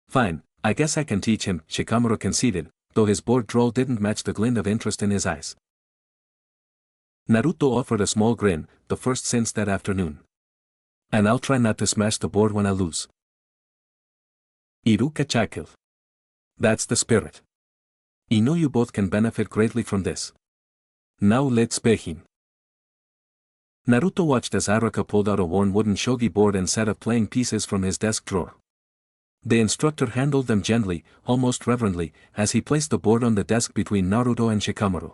Fine, I guess I can teach him, Shikamaru conceded, though his bored drawl didn't match the glint of interest in his eyes. Naruto offered a small grin, the first since that afternoon. And I'll try not to smash the board when I lose. Iruka chuckled. That's the spirit. I know you both can benefit greatly from this. Now let's begin. Naruto watched as Araka pulled out a worn wooden shogi board and set up playing pieces from his desk drawer. The instructor handled them gently, almost reverently, as he placed the board on the desk between Naruto and Shikamaru.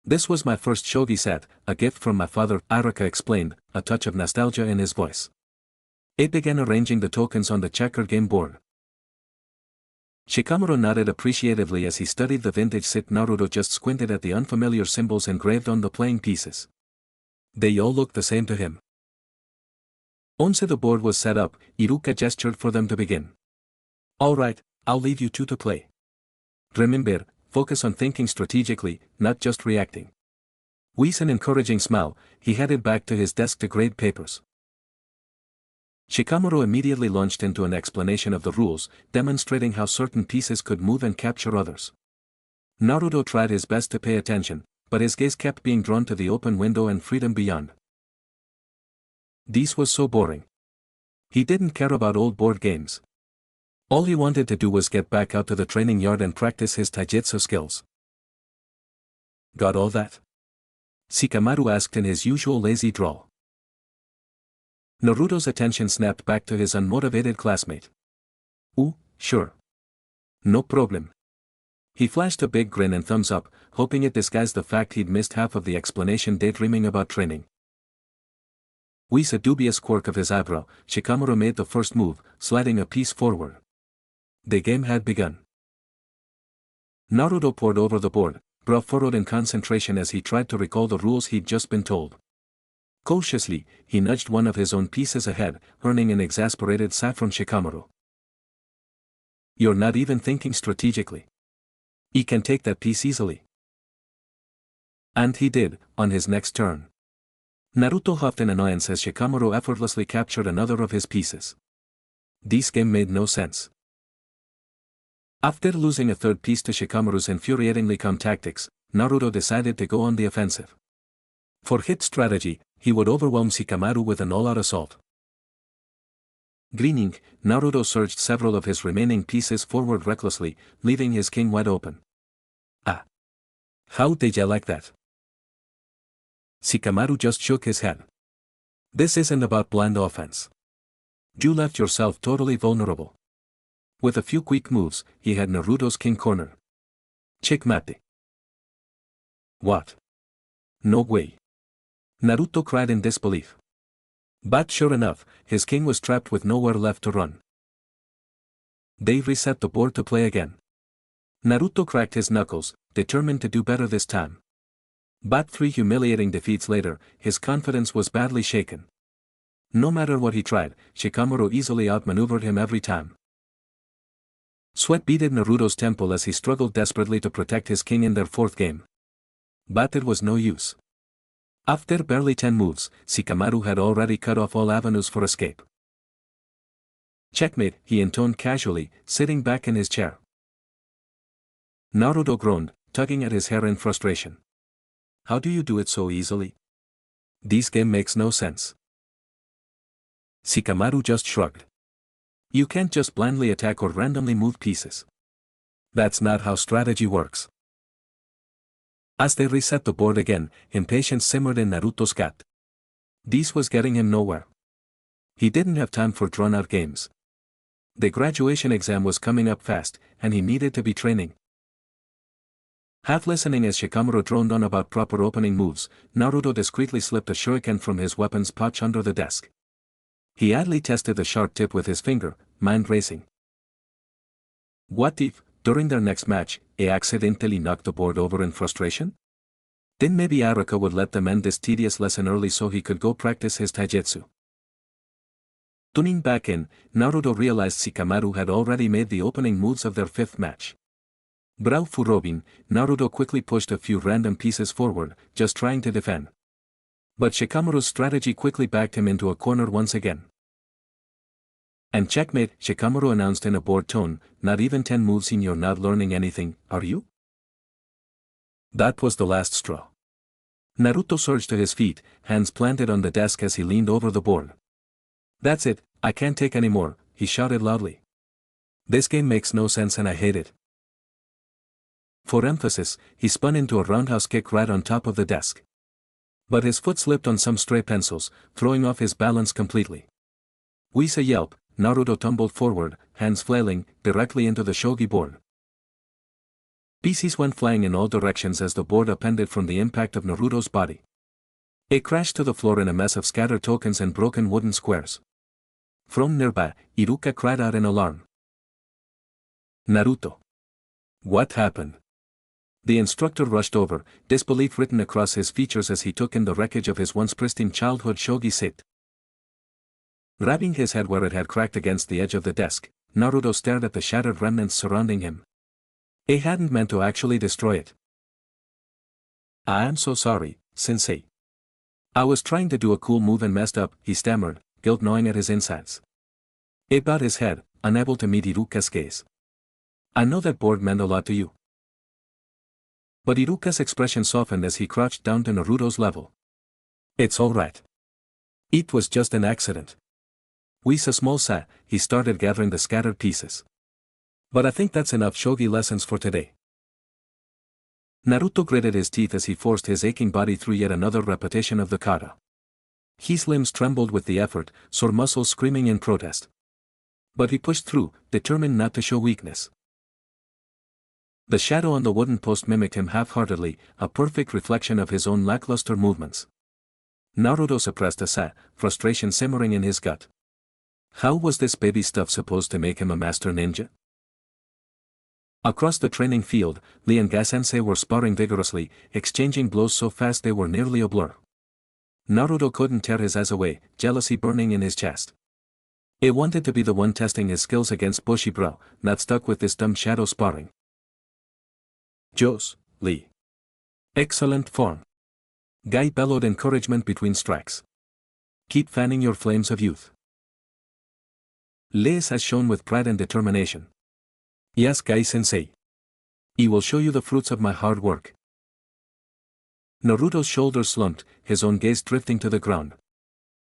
This was my first shogi set, a gift from my father, Araka explained, a touch of nostalgia in his voice. It began arranging the tokens on the checker game board. Shikamaru nodded appreciatively as he studied the vintage set. Naruto just squinted at the unfamiliar symbols engraved on the playing pieces. They all looked the same to him. Once the board was set up, Iruka gestured for them to begin. Alright, I'll leave you two to play. Remember, focus on thinking strategically, not just reacting. With an encouraging smile, he headed back to his desk to grade papers. Shikamaru immediately launched into an explanation of the rules, demonstrating how certain pieces could move and capture others. Naruto tried his best to pay attention, but his gaze kept being drawn to the open window and freedom beyond. This was so boring. He didn't care about old board games. All he wanted to do was get back out to the training yard and practice his taijutsu skills. Got all that? Shikamaru asked in his usual lazy drawl. Naruto's attention snapped back to his unmotivated classmate. Ooh, sure. No problem. He flashed a big grin and thumbs up, hoping it disguised the fact he'd missed half of the explanation, daydreaming about training. With a dubious quirk of his eyebrow, Shikamaru made the first move, sliding a piece forward. The game had begun. Naruto pored over the board, brow furrowed in concentration as he tried to recall the rules he'd just been told. Cautiously, he nudged one of his own pieces ahead, earning an exasperated sigh from Shikamaru. You're not even thinking strategically. He can take that piece easily. And he did, on his next turn. Naruto huffed in annoyance as Shikamaru effortlessly captured another of his pieces. This game made no sense. After losing a third piece to Shikamaru's infuriatingly calm tactics, Naruto decided to go on the offensive. For hit strategy, he would overwhelm Shikamaru with an all-out assault. Grinning, Naruto surged several of his remaining pieces forward recklessly, leaving his king wide open. Ah! How did ya like that? Shikamaru just shook his head. This isn't about blind offense. You left yourself totally vulnerable. With a few quick moves, he had Naruto's king cornered. Checkmate. What? No way. Naruto cried in disbelief. But sure enough, his king was trapped with nowhere left to run. They reset the board to play again. Naruto cracked his knuckles, determined to do better this time. But 3 humiliating defeats later, his confidence was badly shaken. No matter what he tried, Shikamaru easily outmaneuvered him every time. Sweat beaded Naruto's temple as he struggled desperately to protect his king in their 4th game. But it was no use. After barely 10 moves, Shikamaru had already cut off all avenues for escape. Checkmate, he intoned casually, sitting back in his chair. Naruto groaned, tugging at his hair in frustration. How do you do it so easily? This game makes no sense. Shikamaru just shrugged. You can't just blindly attack or randomly move pieces. That's not how strategy works. As they reset the board again, impatience simmered in Naruto's gut. This was getting him nowhere. He didn't have time for drawn-out games. The graduation exam was coming up fast, and he needed to be training. Half listening as Shikamaru droned on about proper opening moves, Naruto discreetly slipped a shuriken from his weapon's pouch under the desk. He idly tested the sharp tip with his finger, mind racing. What if, during their next match, he accidentally knocked the board over in frustration? Then maybe Aruka would let them end this tedious lesson early so he could go practice his taijutsu. Tuning back in, Naruto realized Shikamaru had already made the opening moves of their fifth match. Brow furrowing, Naruto quickly pushed a few random pieces forward, just trying to defend. But Shikamaru's strategy quickly backed him into a corner once again. And checkmate, Shikamaru announced in a bored tone, not even 10 moves in, you're not learning anything, are you? That was the last straw. Naruto surged to his feet, hands planted on the desk as he leaned over the board. That's it, I can't take any more, he shouted loudly. This game makes no sense and I hate it. For emphasis, he spun into a roundhouse kick right on top of the desk. But his foot slipped on some stray pencils, throwing off his balance completely. With a yelp, Naruto tumbled forward, hands flailing, directly into the shogi board. Pieces went flying in all directions as the board upended from the impact of Naruto's body. It crashed to the floor in a mess of scattered tokens and broken wooden squares. From nearby, Iruka cried out in alarm. Naruto. What happened? The instructor rushed over, disbelief written across his features as he took in the wreckage of his once pristine childhood shogi set. Rubbing his head where it had cracked against the edge of the desk, Naruto stared at the shattered remnants surrounding him. He hadn't meant to actually destroy it. I am so sorry, sensei. I was trying to do a cool move and messed up, he stammered, guilt gnawing at his insides. He bowed his head, unable to meet Iruka's gaze. I know that board meant a lot to you. But Iruka's expression softened as he crouched down to Naruto's level. It's alright. It was just an accident. With a small sigh, he started gathering the scattered pieces. But I think that's enough shogi lessons for today. Naruto gritted his teeth as he forced his aching body through yet another repetition of the kata. His limbs trembled with the effort, sore muscles screaming in protest. But he pushed through, determined not to show weakness. The shadow on the wooden post mimicked him half-heartedly, a perfect reflection of his own lackluster movements. Naruto suppressed a sigh, frustration simmering in his gut. How was this baby stuff supposed to make him a master ninja? Across the training field, Lee and Gai-sensei were sparring vigorously, exchanging blows so fast they were nearly a blur. Naruto couldn't tear his eyes away, jealousy burning in his chest. He wanted to be the one testing his skills against Bushido, not stuck with this dumb shadow sparring. Jose, Lee. Excellent form. Gai bellowed encouragement between strikes. Keep fanning your flames of youth. Lee has shown with pride and determination. Yes, Gai-sensei. I will show you the fruits of my hard work. Naruto's shoulders slumped, his own gaze drifting to the ground.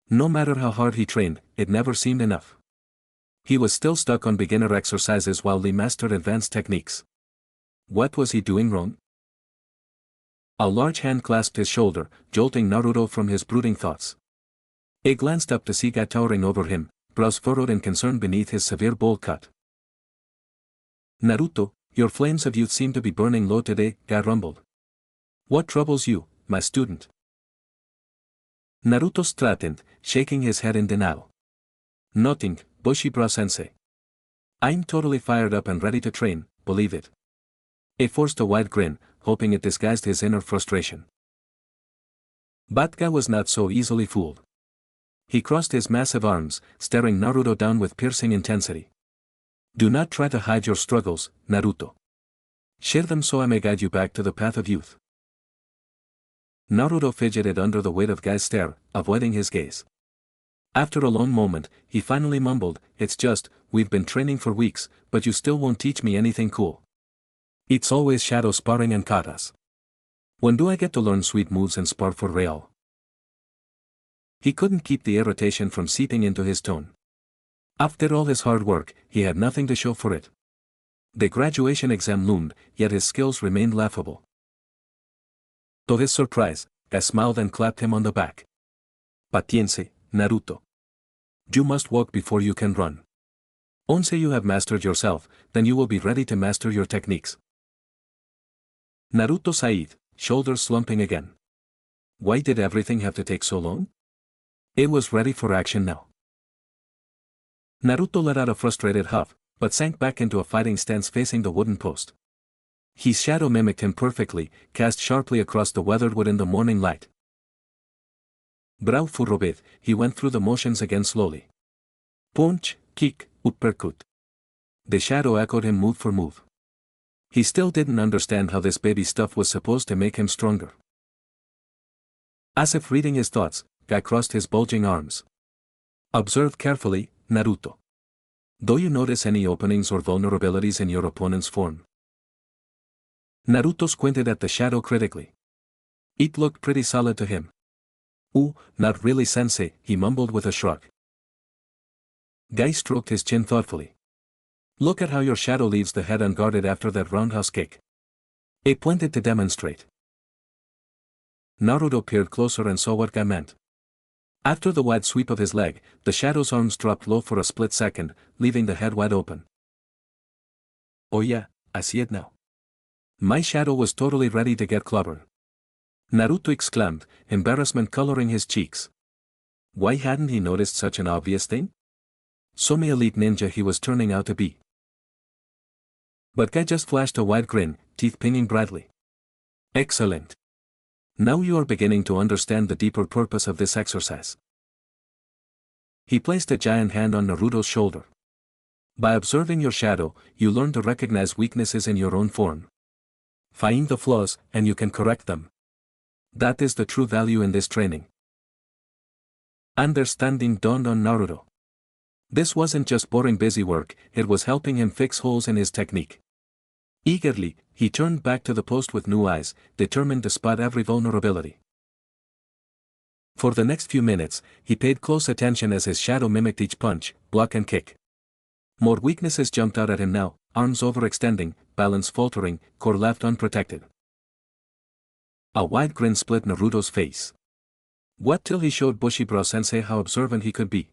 No matter how hard he trained, it never seemed enough. He was still stuck on beginner exercises while Lee mastered advanced techniques. What was he doing wrong? A large hand clasped his shoulder, jolting Naruto from his brooding thoughts. He glanced up to see Gai towering over him, brows furrowed in concern beneath his severe bowl cut. Naruto, your flames of youth seem to be burning low today, Gai rumbled. What troubles you, my student? Naruto straightened, shaking his head in denial. Nothing, Bushido-sensei. I'm totally fired up and ready to train, believe it. He forced a wide grin, hoping it disguised his inner frustration. But Gai was not so easily fooled. He crossed his massive arms, staring Naruto down with piercing intensity. Do not try to hide your struggles, Naruto. Share them so I may guide you back to the path of youth. Naruto fidgeted under the weight of Gai's stare, avoiding his gaze. After a long moment, he finally mumbled, it's just, we've been training for weeks, but you still won't teach me anything cool. It's always shadow sparring and katas. When do I get to learn sweet moves and spar for real? He couldn't keep the irritation from seeping into his tone. After all his hard work, he had nothing to show for it. The graduation exam loomed, yet his skills remained laughable. To his surprise, Guy smiled and clapped him on the back. Patience, Naruto. You must walk before you can run. Once you have mastered yourself, then you will be ready to master your techniques. Naruto sighed, shoulders slumping again. Why did everything have to take so long? It was ready for action now. Naruto let out a frustrated huff, but sank back into a fighting stance facing the wooden post. His shadow mimicked him perfectly, cast sharply across the weathered wood in the morning light. Brow furrowed, he went through the motions again slowly. Punch, kick, uppercut. The shadow echoed him move for move. He still didn't understand how this baby stuff was supposed to make him stronger. As if reading his thoughts, Guy crossed his bulging arms. Observe carefully, Naruto. Do you notice any openings or vulnerabilities in your opponent's form? Naruto squinted at the shadow critically. It looked pretty solid to him. Not really sensei, he mumbled with a shrug. Guy stroked his chin thoughtfully. Look at how your shadow leaves the head unguarded after that roundhouse kick. It pointed to demonstrate. Naruto peered closer and saw what Guy meant. After the wide sweep of his leg, the shadow's arms dropped low for a split second, leaving the head wide open. Oh yeah, I see it now. My shadow was totally ready to get clobbered. Naruto exclaimed, embarrassment coloring his cheeks. Why hadn't he noticed such an obvious thing? Some elite ninja he was turning out to be. But Guy just flashed a wide grin, teeth pinging brightly. Excellent. Now you are beginning to understand the deeper purpose of this exercise. He placed a giant hand on Naruto's shoulder. By observing your shadow, you learn to recognize weaknesses in your own form. Find the flaws, and you can correct them. That is the true value in this training. Understanding dawned on Naruto. This wasn't just boring busy work, it was helping him fix holes in his technique. Eagerly, he turned back to the post with new eyes, determined to spot every vulnerability. For the next few minutes, he paid close attention as his shadow mimicked each punch, block and kick. More weaknesses jumped out at him now, arms overextending, balance faltering, core left unprotected. A wide grin split Naruto's face. What till he showed Bushido Sensei how observant he could be.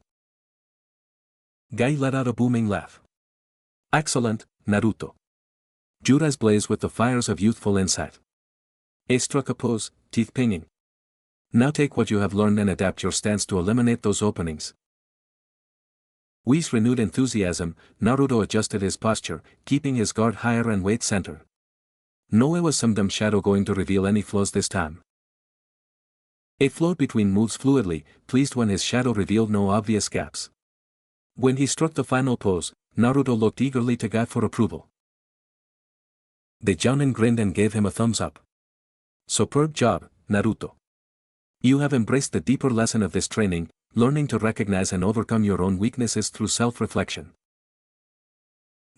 Guy let out a booming laugh. Excellent, Naruto. Your eyes blaze with the fires of youthful insight. He struck a pose, teeth pinging. Now take what you have learned and adapt your stance to eliminate those openings. With renewed enthusiasm, Naruto adjusted his posture, keeping his guard higher and weight center. No way was some dumb shadow going to reveal any flaws this time. It flowed between moves fluidly, pleased when his shadow revealed no obvious gaps. When he struck the final pose, Naruto looked eagerly to Guy for approval. The Jounin grinned and gave him a thumbs up. Superb job, Naruto. You have embraced the deeper lesson of this training, learning to recognize and overcome your own weaknesses through self-reflection.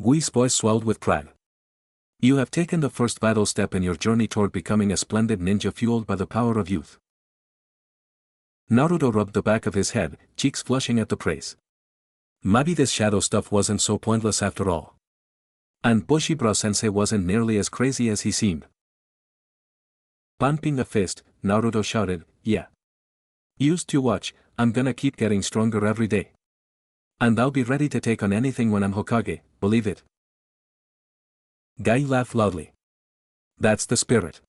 Gui's voice swelled with pride. You have taken the first vital step in your journey toward becoming a splendid ninja fueled by the power of youth. Naruto rubbed the back of his head, cheeks flushing at the praise. Maybe this shadow stuff wasn't so pointless after all. And Bushido Sensei wasn't nearly as crazy as he seemed. Pumping a fist, Naruto shouted, yeah. Used to watch, I'm gonna keep getting stronger every day. And I'll be ready to take on anything when I'm Hokage, believe it. Guy laughed loudly. That's the spirit.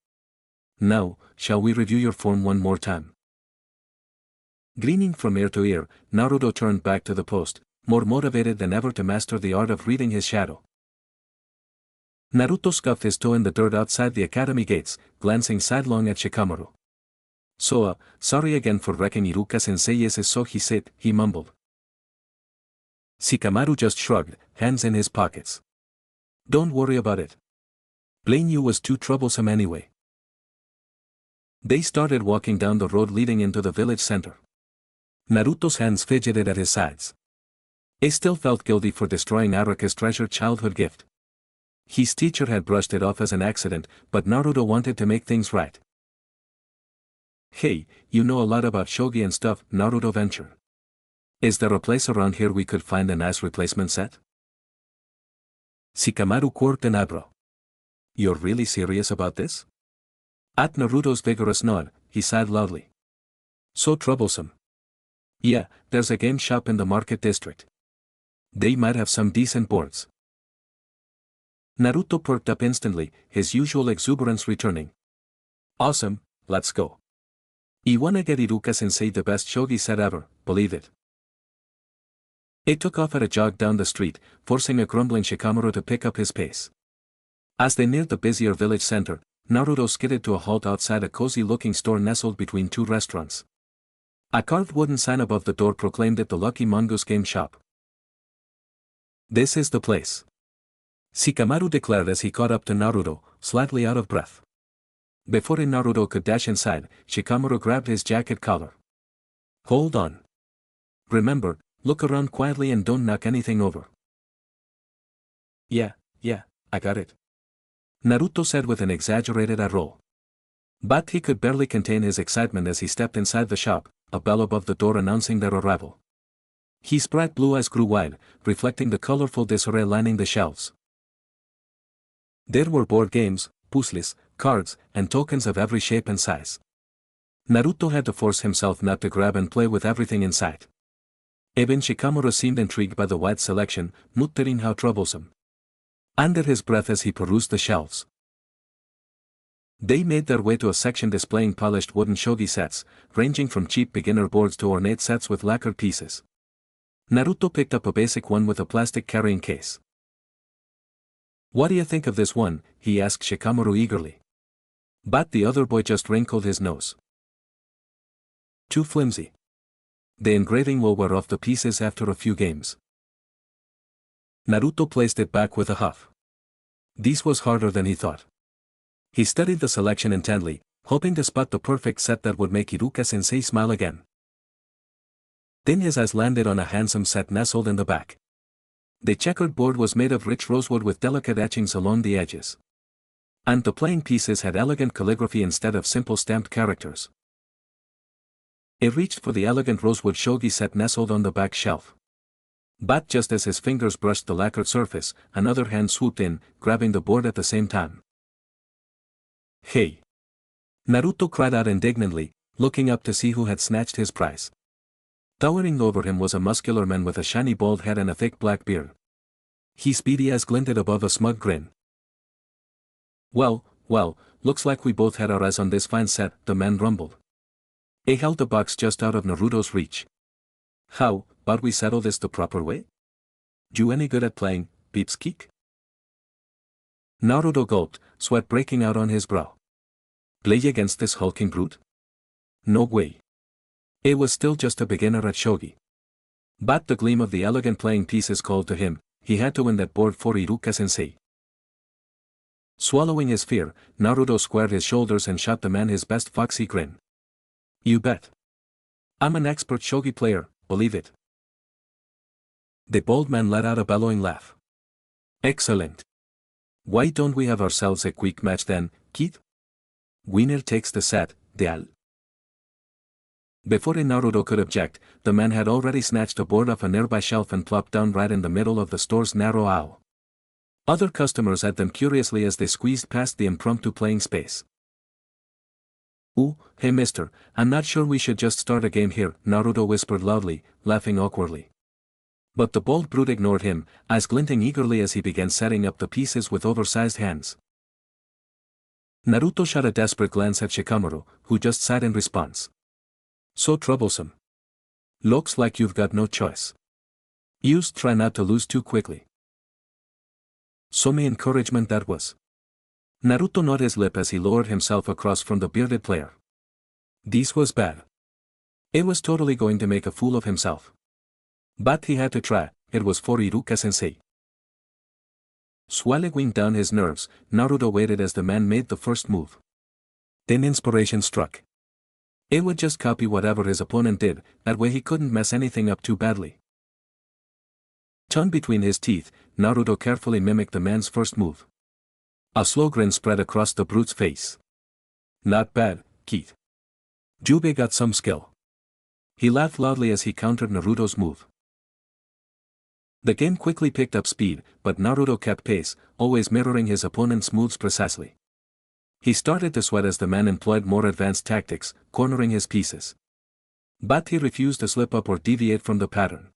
Now, shall we review your form one more time? Grinning from ear to ear, Naruto turned back to the post, more motivated than ever to master the art of reading his shadow. Naruto scuffed his toe in the dirt outside the academy gates, glancing sidelong at Shikamaru. So, sorry again for wrecking Iruka-sensei's so he said, he mumbled. Shikamaru just shrugged, hands in his pockets. Don't worry about it. Blame you was too troublesome anyway. They started walking down the road leading into the village center. Naruto's hands fidgeted at his sides. He still felt guilty for destroying Aruka's treasured childhood gift. His teacher had brushed it off as an accident, but Naruto wanted to make things right. Hey, you know a lot about shogi and stuff, Naruto ventured. Is there a place around here we could find a nice replacement set? Shikamaru quirked an eyebrow. You're really serious about this? At Naruto's vigorous nod, he sighed loudly. So troublesome. Yeah, there's a game shop in the market district. They might have some decent boards. Naruto perked up instantly, his usual exuberance returning. Awesome, let's go. I wanna get Iruka-sensei the best shogi set ever, believe it. It took off at a jog down the street, forcing a grumbling Shikamaru to pick up his pace. As they neared the busier village center, Naruto skidded to a halt outside a cozy-looking store nestled between two restaurants. A carved wooden sign above the door proclaimed it the Lucky Mongoose Game Shop. This is the place. Shikamaru declared as he caught up to Naruto, slightly out of breath. Before Naruto could dash inside, Shikamaru grabbed his jacket collar. Hold on. Remember, look around quietly and don't knock anything over. Yeah, I got it. Naruto said with an exaggerated eye roll. But he could barely contain his excitement as he stepped inside the shop, a bell above the door announcing their arrival. His bright blue eyes grew wide, reflecting the colorful disarray lining the shelves. There were board games, puzzles, cards, and tokens of every shape and size. Naruto had to force himself not to grab and play with everything in sight. Even Shikamaru seemed intrigued by the wide selection, muttering how troublesome. Under his breath as he perused the shelves. They made their way to a section displaying polished wooden shogi sets, ranging from cheap beginner boards to ornate sets with lacquered pieces. Naruto picked up a basic one with a plastic carrying case. What do you think of this one? He asked Shikamaru eagerly. But the other boy just wrinkled his nose. Too flimsy. The engraving will wear off the pieces after a few games. Naruto placed it back with a huff. This was harder than he thought. He studied the selection intently, hoping to spot the perfect set that would make Iruka-sensei smile again. Then his eyes landed on a handsome set nestled in the back. The checkered board was made of rich rosewood with delicate etchings along the edges. And the playing pieces had elegant calligraphy instead of simple stamped characters. He reached for the elegant rosewood shogi set nestled on the back shelf. But just as his fingers brushed the lacquered surface, another hand swooped in, grabbing the board at the same time. Hey! Naruto cried out indignantly, looking up to see who had snatched his prize. Towering over him was a muscular man with a shiny bald head and a thick black beard. His beady eyes glinted above a smug grin. Well, looks like we both had our eyes on this fine set, the man rumbled. He held the box just out of Naruto's reach. How about we settle this the proper way? You any good at playing, Beepskeek? Naruto gulped, sweat breaking out on his brow. Play against this hulking brute? No way. He was still just a beginner at shogi. But the gleam of the elegant playing pieces called to him, he had to win that board for Iruka-sensei. Swallowing his fear, Naruto squared his shoulders and shot the man his best foxy grin. You bet. I'm an expert shogi player, believe it. The bald man let out a bellowing laugh. Excellent. Why don't we have ourselves a quick match then, kid? Winner takes the set, Deal. Before Naruto could object, the man had already snatched a board off a nearby shelf and plopped down right in the middle of the store's narrow aisle. Other customers eyed them curiously as they squeezed past the impromptu playing space. Ooh, hey mister, I'm not sure we should just start a game here, Naruto whispered loudly, laughing awkwardly. But the bald brute ignored him, eyes glinting eagerly as he began setting up the pieces with oversized hands. Naruto shot a desperate glance at Shikamaru, who just sighed in response. So troublesome. Looks like you've got no choice. Just try not to lose too quickly. So much encouragement that was. Naruto gnawed his lip as he lowered himself across from the bearded player. This was bad. It was totally going to make a fool of himself. But he had to try, it was for Iruka-sensei. Swallowing down his nerves, Naruto waited as the man made the first move. Then inspiration struck. It would just copy whatever his opponent did, that way he couldn't mess anything up too badly. Tongue between his teeth, Naruto carefully mimicked the man's first move. A slow grin spread across the brute's face. Not bad, Keith. Jubei got some skill. He laughed loudly as he countered Naruto's move. The game quickly picked up speed, but Naruto kept pace, always mirroring his opponent's moves precisely. He started to sweat as the man employed more advanced tactics, cornering his pieces. But he refused to slip up or deviate from the pattern.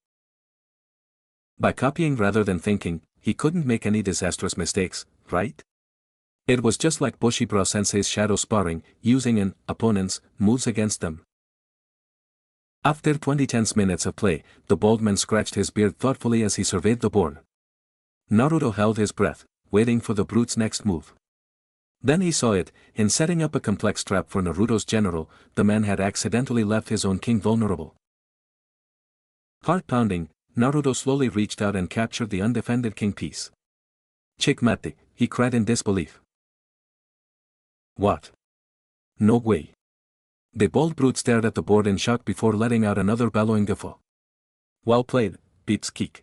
By copying rather than thinking, he couldn't make any disastrous mistakes, right? It was just like Bushibra-sensei's shadow sparring, using an opponent's moves against them. After 20 tense minutes of play, the bald man scratched his beard thoughtfully as he surveyed the board. Naruto held his breath, waiting for the brute's next move. Then he saw it. In setting up a complex trap for Naruto's general, the man had accidentally left his own king vulnerable. Heart-pounding, Naruto slowly reached out and captured the undefended king piece. "Checkmate," he cried in disbelief. "What? No way." The bald brute stared at the board in shock before letting out another bellowing guffaw. "Well played, Peeps Geek.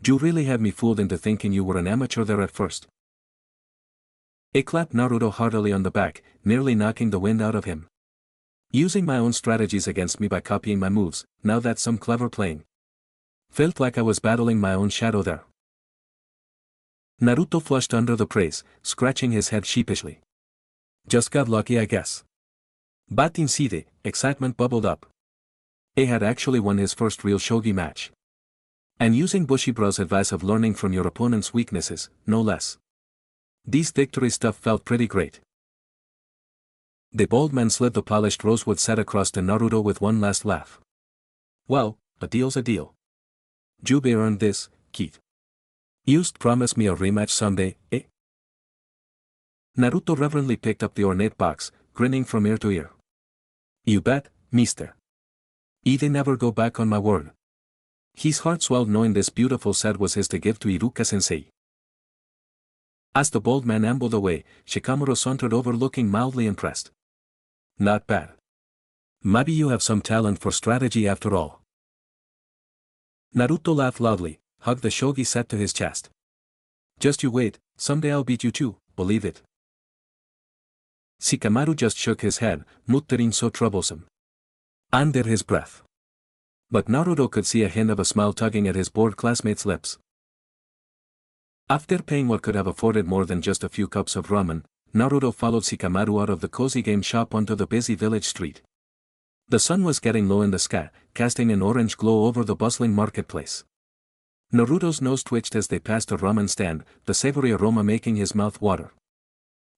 You really had me fooled into thinking you were an amateur there at first." I clapped Naruto heartily on the back, nearly knocking the wind out of him. "Using my own strategies against me by copying my moves, now that's some clever playing. Felt like I was battling my own shadow there." Naruto flushed under the praise, scratching his head sheepishly. "Just got lucky, I guess." But inside, excitement bubbled up. A had actually won his first real shogi match. And using Bushibra's advice of learning from your opponent's weaknesses, no less. This victory stuff felt pretty great. The bald man slid the polished rosewood set across to Naruto with one last laugh. "Well, a deal's a deal. Jubei earned this, Keith. You'd promise me a rematch someday, eh?" Naruto reverently picked up the ornate box, grinning from ear to ear. "You bet, mister. They never go back on my word." His heart swelled knowing this beautiful set was his to give to Iruka-sensei. As the bald man ambled away, Shikamaru sauntered over looking mildly impressed. "Not bad. Maybe you have some talent for strategy after all." Naruto laughed loudly, hugged the shogi set to his chest. "Just you wait, someday I'll beat you too, believe it." Shikamaru just shook his head, muttering so troublesome. Under his breath. But Naruto could see a hint of a smile tugging at his bored classmate's lips. After paying what could have afforded more than just a few cups of ramen, Naruto followed Shikamaru out of the cozy game shop onto the busy village street. The sun was getting low in the sky, casting an orange glow over the bustling marketplace. Naruto's nose twitched as they passed a ramen stand, the savory aroma making his mouth water.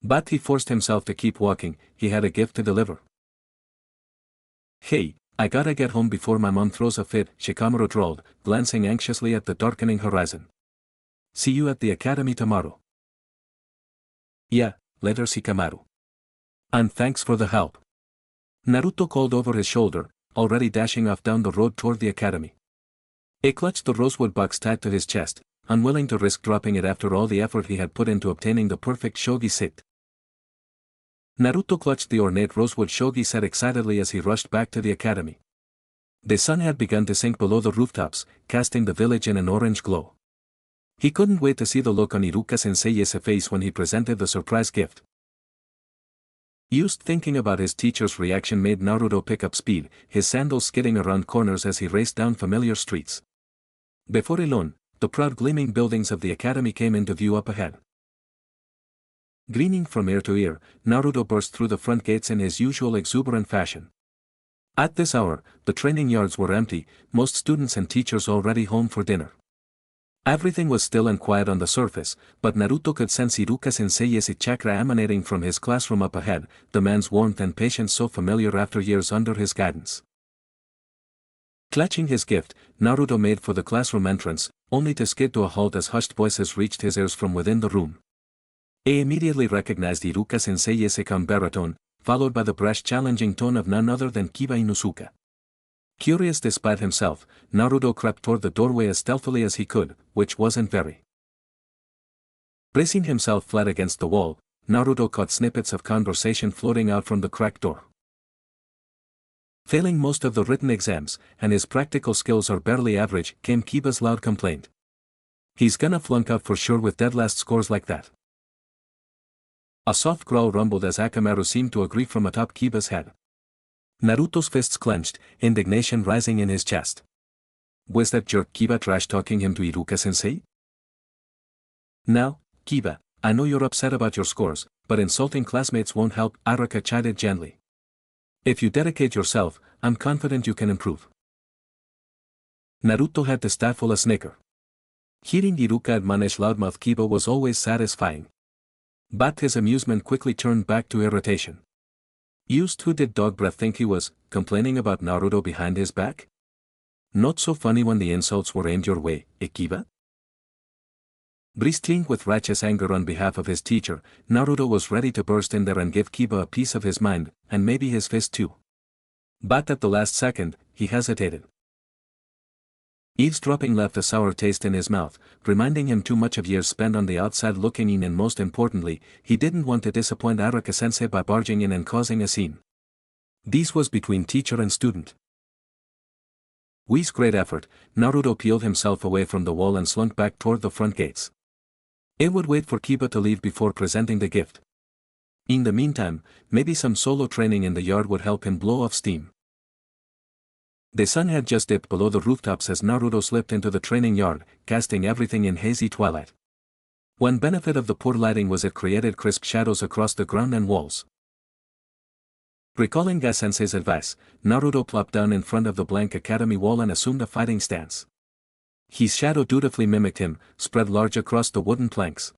But he forced himself to keep walking, he had a gift to deliver. "Hey, I gotta get home before my mom throws a fit," Shikamaru drawled, glancing anxiously at the darkening horizon. "See you at the academy tomorrow." "Yeah, later Shikamaru. And thanks for the help." Naruto called over his shoulder, already dashing off down the road toward the academy. He clutched the rosewood box tied to his chest, unwilling to risk dropping it after all the effort he had put into obtaining the perfect shogi set. Naruto clutched the ornate rosewood shogi set excitedly as he rushed back to the academy. The sun had begun to sink below the rooftops, casting the village in an orange glow. He couldn't wait to see the look on Iruka-sensei's face when he presented the surprise gift. Just thinking about his teacher's reaction made Naruto pick up speed, his sandals skidding around corners as he raced down familiar streets. Before long, the proud gleaming buildings of the academy came into view up ahead. Grinning from ear to ear, Naruto burst through the front gates in his usual exuberant fashion. At this hour, the training yards were empty, most students and teachers already home for dinner. Everything was still and quiet on the surface, but Naruto could sense Iruka-sensei's chakra emanating from his classroom up ahead, the man's warmth and patience so familiar after years under his guidance. Clutching his gift, Naruto made for the classroom entrance, only to skid to a halt as hushed voices reached his ears from within the room. He immediately recognized Iruka-sensei's calm baritone, followed by the brash challenging tone of none other than Kiba Inusuka. Curious despite himself, Naruto crept toward the doorway as stealthily as he could, which wasn't very. Bracing himself flat against the wall, Naruto caught snippets of conversation floating out from the cracked door. Failing most of the written exams, and his practical skills are barely average, came Kiba's loud complaint. He's gonna flunk out for sure with dead last scores like that. A soft growl rumbled as Akamaru seemed to agree from atop Kiba's head. Naruto's fists clenched, indignation rising in his chest. Was that jerk Kiba trash-talking him to Iruka-sensei? Now, Kiba, I know you're upset about your scores, but insulting classmates won't help, Araka chided gently. If you dedicate yourself, I'm confident you can improve. Naruto had to stifle a snicker. Hearing Iruka admonish loudmouth Kiba was always satisfying. But his amusement quickly turned back to irritation. Used who did Dog Breath think he was, complaining about Naruto behind his back? Not so funny when the insults were aimed your way, Kiba? Bristling with righteous anger on behalf of his teacher, Naruto was ready to burst in there and give Kiba a piece of his mind, and maybe his fist too. But at the last second, he hesitated. Eavesdropping left a sour taste in his mouth, reminding him too much of years spent on the outside looking in, and most importantly, he didn't want to disappoint Araka-sensei by barging in and causing a scene. This was between teacher and student. With great effort, Naruto peeled himself away from the wall and slunk back toward the front gates. It would wait for Kiba to leave before presenting the gift. In the meantime, maybe some solo training in the yard would help him blow off steam. The sun had just dipped below the rooftops as Naruto slipped into the training yard, casting everything in hazy twilight. One benefit of the poor lighting was it created crisp shadows across the ground and walls. Recalling Gai-sensei's advice, Naruto plopped down in front of the blank academy wall and assumed a fighting stance. His shadow dutifully mimicked him, spread large across the wooden planks.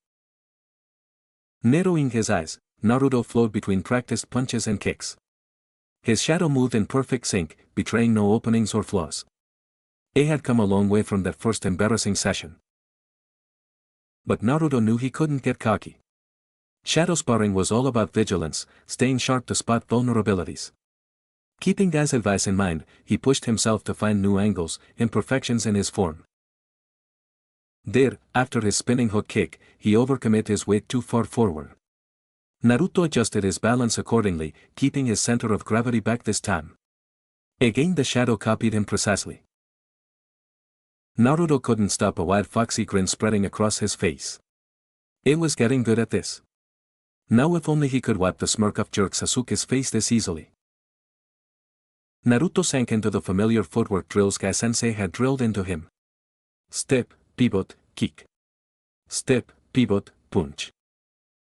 Narrowing his eyes, Naruto flowed between practiced punches and kicks. His shadow moved in perfect sync, betraying no openings or flaws. He had come a long way from that first embarrassing session. But Naruto knew he couldn't get cocky. Shadow sparring was all about vigilance, staying sharp to spot vulnerabilities. Keeping Gai's advice in mind, he pushed himself to find new angles, imperfections in his form. There, after his spinning hook kick, he overcommitted his weight too far forward. Naruto adjusted his balance accordingly, keeping his center of gravity back this time. Again the shadow copied him precisely. Naruto couldn't stop a wide foxy grin spreading across his face. He was getting good at this. Now if only he could wipe the smirk off Jerk Sasuke's face this easily. Naruto sank into the familiar footwork drills Gai-sensei had drilled into him. Step, pivot, kick. Step, pivot, punch.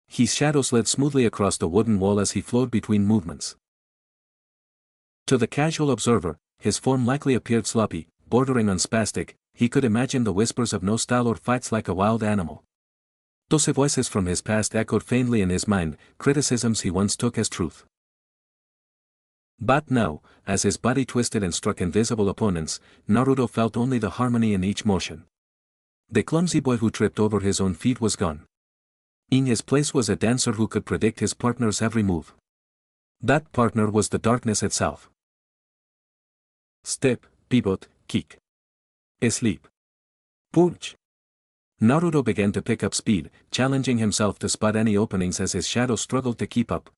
His shadow slid smoothly across the wooden wall as he flowed between movements. To the casual observer, his form likely appeared sloppy, bordering on spastic. He could imagine the whispers of no style or fights like a wild animal. Those voices from his past echoed faintly in his mind, criticisms he once took as truth. But now, as his body twisted and struck invisible opponents, Naruto felt only the harmony in each motion. The clumsy boy who tripped over his own feet was gone. In his place was a dancer who could predict his partner's every move. That partner was the darkness itself. Step, pivot, kick. Sleep. Punch. Naruto began to pick up speed, challenging himself to spot any openings as his shadow struggled to keep up.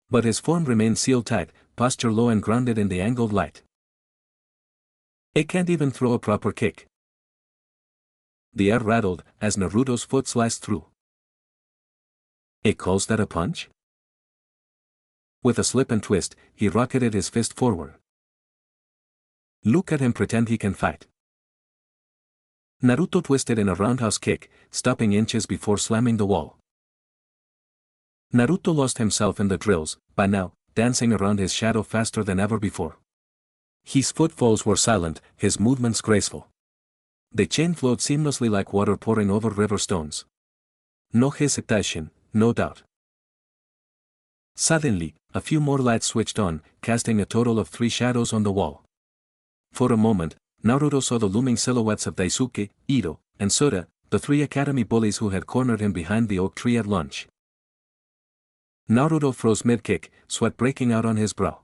But his form remained sealed tight, posture low and grounded in the angled light. It can't even throw a proper kick. The air rattled as Naruto's foot sliced through. It calls that a punch? With a slip and twist, he rocketed his fist forward. Look at him pretend he can fight. Naruto twisted in a roundhouse kick, stopping inches before slamming the wall. Naruto lost himself in the drills, by now, dancing around his shadow faster than ever before. His footfalls were silent, his movements graceful. The chain flowed seamlessly like water pouring over river stones. No hesitation, no doubt. Suddenly, a few more lights switched on, casting a total of 3 shadows on the wall. For a moment, Naruto saw the looming silhouettes of Daisuke, Ito, and Sora, the 3 academy bullies who had cornered him behind the oak tree at lunch. Naruto froze mid-kick, sweat breaking out on his brow.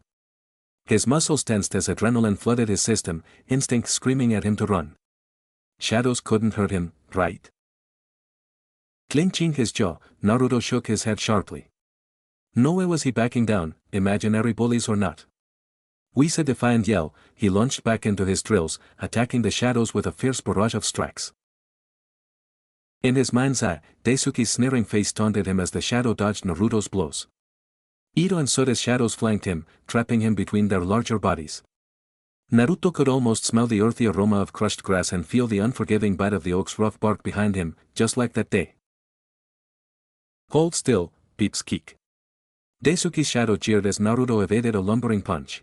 His muscles tensed as adrenaline flooded his system, instinct screaming at him to run. Shadows couldn't hurt him, right? Clenching his jaw, Naruto shook his head sharply. No way was he backing down, imaginary bullies or not. With a defiant yell, he launched back into his drills, attacking the shadows with a fierce barrage of strikes. In his mind's eye, Daisuke's sneering face taunted him as the shadow dodged Naruto's blows. Ito and Sora's shadows flanked him, trapping him between their larger bodies. Naruto could almost smell the earthy aroma of crushed grass and feel the unforgiving bite of the oak's rough bark behind him, just like that day. Hold still, peeps kick. Daisuke's shadow jeered as Naruto evaded a lumbering punch.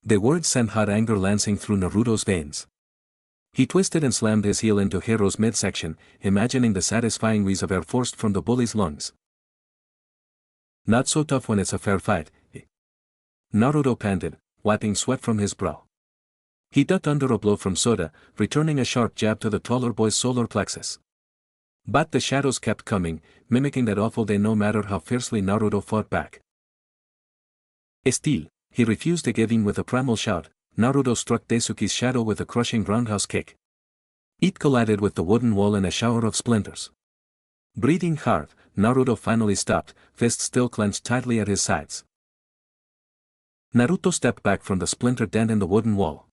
The words sent hot anger lancing through Naruto's veins. He twisted and slammed his heel into Hiro's midsection, imagining the satisfying wheeze of air forced from the bully's lungs. Not so tough when it's a fair fight, eh? Naruto panted, wiping sweat from his brow. He ducked under a blow from Soda, returning a sharp jab to the taller boy's solar plexus. But the shadows kept coming, mimicking that awful day no matter how fiercely Naruto fought back. Still, he refused to give in with a primal shout. Naruto struck Daisuke's shadow with a crushing roundhouse kick. It collided with the wooden wall in a shower of splinters. Breathing hard, Naruto finally stopped, fists still clenched tightly at his sides. Naruto stepped back from the splintered dent in the wooden wall.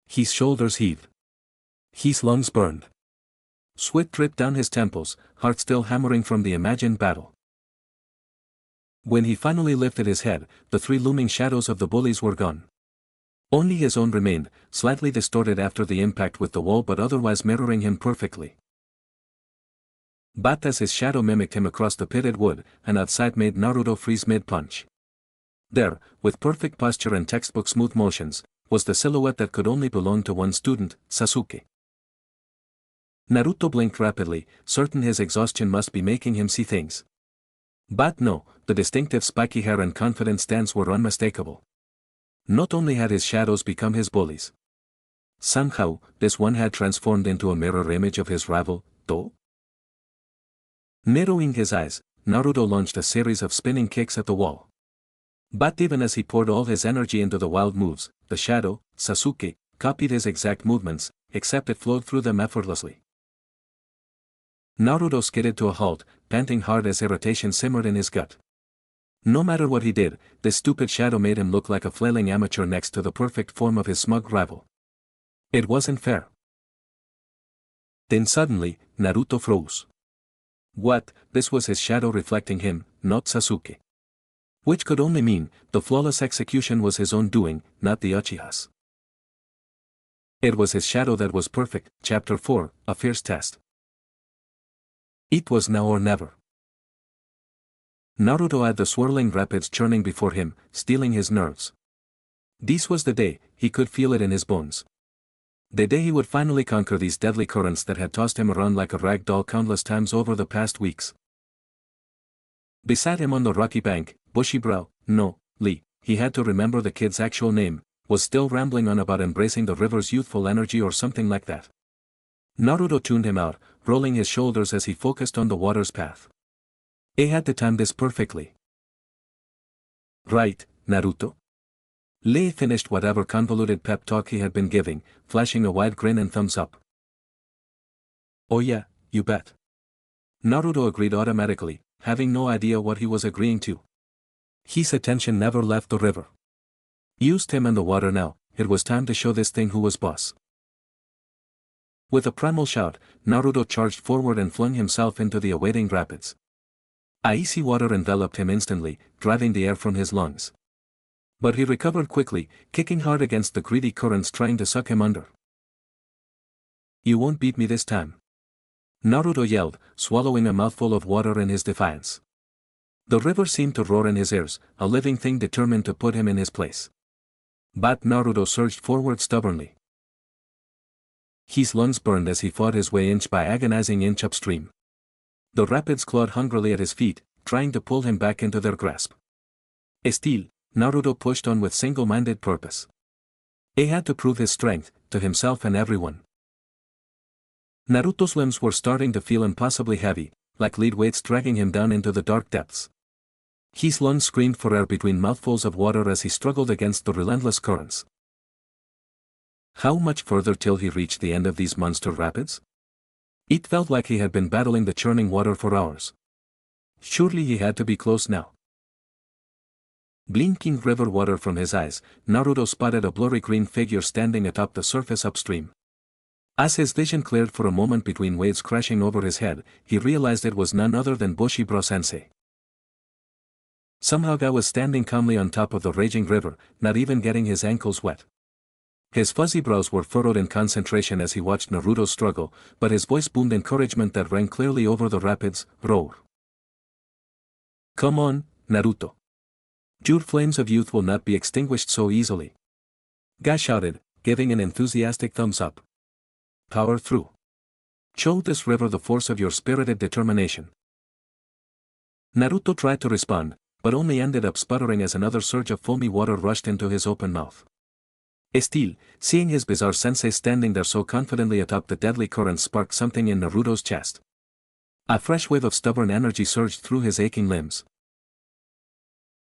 His shoulders heaved. His lungs burned. Sweat dripped down his temples, heart still hammering from the imagined battle. When he finally lifted his head, the three looming shadows of the bullies were gone. Only his own remained, slightly distorted after the impact with the wall but otherwise mirroring him perfectly. But as his shadow mimicked him across the pitted wood, an outside made Naruto freeze mid-punch. There, with perfect posture and textbook smooth motions, was the silhouette that could only belong to one student, Sasuke. Naruto blinked rapidly, certain his exhaustion must be making him see things. But no, the distinctive spiky hair and confident stance were unmistakable. Not only had his shadows become his bullies. Somehow, this one had transformed into a mirror image of his rival, though. Narrowing his eyes, Naruto launched a series of spinning kicks at the wall. But even as he poured all his energy into the wild moves, the shadow, Sasuke, copied his exact movements, except it flowed through them effortlessly. Naruto skidded to a halt, panting hard as irritation simmered in his gut. No matter what he did, this stupid shadow made him look like a flailing amateur next to the perfect form of his smug rival. It wasn't fair. Then suddenly, Naruto froze. What? This was his shadow reflecting him, not Sasuke. Which could only mean, the flawless execution was his own doing, not the Uchiha's. It was his shadow that was perfect. Chapter 4, A Fierce Test. It was now or never. Naruto had the swirling rapids churning before him, stealing his nerves. This was the day, he could feel it in his bones. The day he would finally conquer these deadly currents that had tossed him around like a rag doll countless times over the past weeks. Beside him on the rocky bank, Bushy-brow, no, Lee, he had to remember the kid's actual name, was still rambling on about embracing the river's youthful energy or something like that. Naruto tuned him out, rolling his shoulders as he focused on the water's path. He had to time this perfectly. Right, Naruto? Lee finished whatever convoluted pep talk he had been giving, flashing a wide grin and thumbs up. Oh yeah, you bet. Naruto agreed automatically, having no idea what he was agreeing to. His attention never left the river. Used him and the water now, it was time to show this thing who was boss. With a primal shout, Naruto charged forward and flung himself into the awaiting rapids. Icy water enveloped him instantly, driving the air from his lungs. But he recovered quickly, kicking hard against the greedy currents trying to suck him under. You won't beat me this time. Naruto yelled, swallowing a mouthful of water in his defiance. The river seemed to roar in his ears, a living thing determined to put him in his place. But Naruto surged forward stubbornly. His lungs burned as he fought his way inch by agonizing inch upstream. The rapids clawed hungrily at his feet, trying to pull him back into their grasp. Still, Naruto pushed on with single-minded purpose. He had to prove his strength, to himself and everyone. Naruto's limbs were starting to feel impossibly heavy, like lead weights dragging him down into the dark depths. His lungs screamed for air between mouthfuls of water as he struggled against the relentless currents. How much further till he reached the end of these monster rapids? It felt like he had been battling the churning water for hours. Surely he had to be close now. Blinking river water from his eyes, Naruto spotted a blurry green figure standing atop the surface upstream. As his vision cleared for a moment between waves crashing over his head, he realized it was none other than Bushy-bro-sensei. Somehow Ga was standing calmly on top of the raging river, not even getting his ankles wet. His fuzzy brows were furrowed in concentration as he watched Naruto struggle, but his voice boomed encouragement that rang clearly over the rapids, roar. Come on, Naruto. Your flames of youth will not be extinguished so easily. Guy shouted, giving an enthusiastic thumbs up. Power through. Show this river the force of your spirited determination. Naruto tried to respond, but only ended up sputtering as another surge of foamy water rushed into his open mouth. Still, seeing his bizarre sensei standing there so confidently atop the deadly current sparked something in Naruto's chest. A fresh wave of stubborn energy surged through his aching limbs.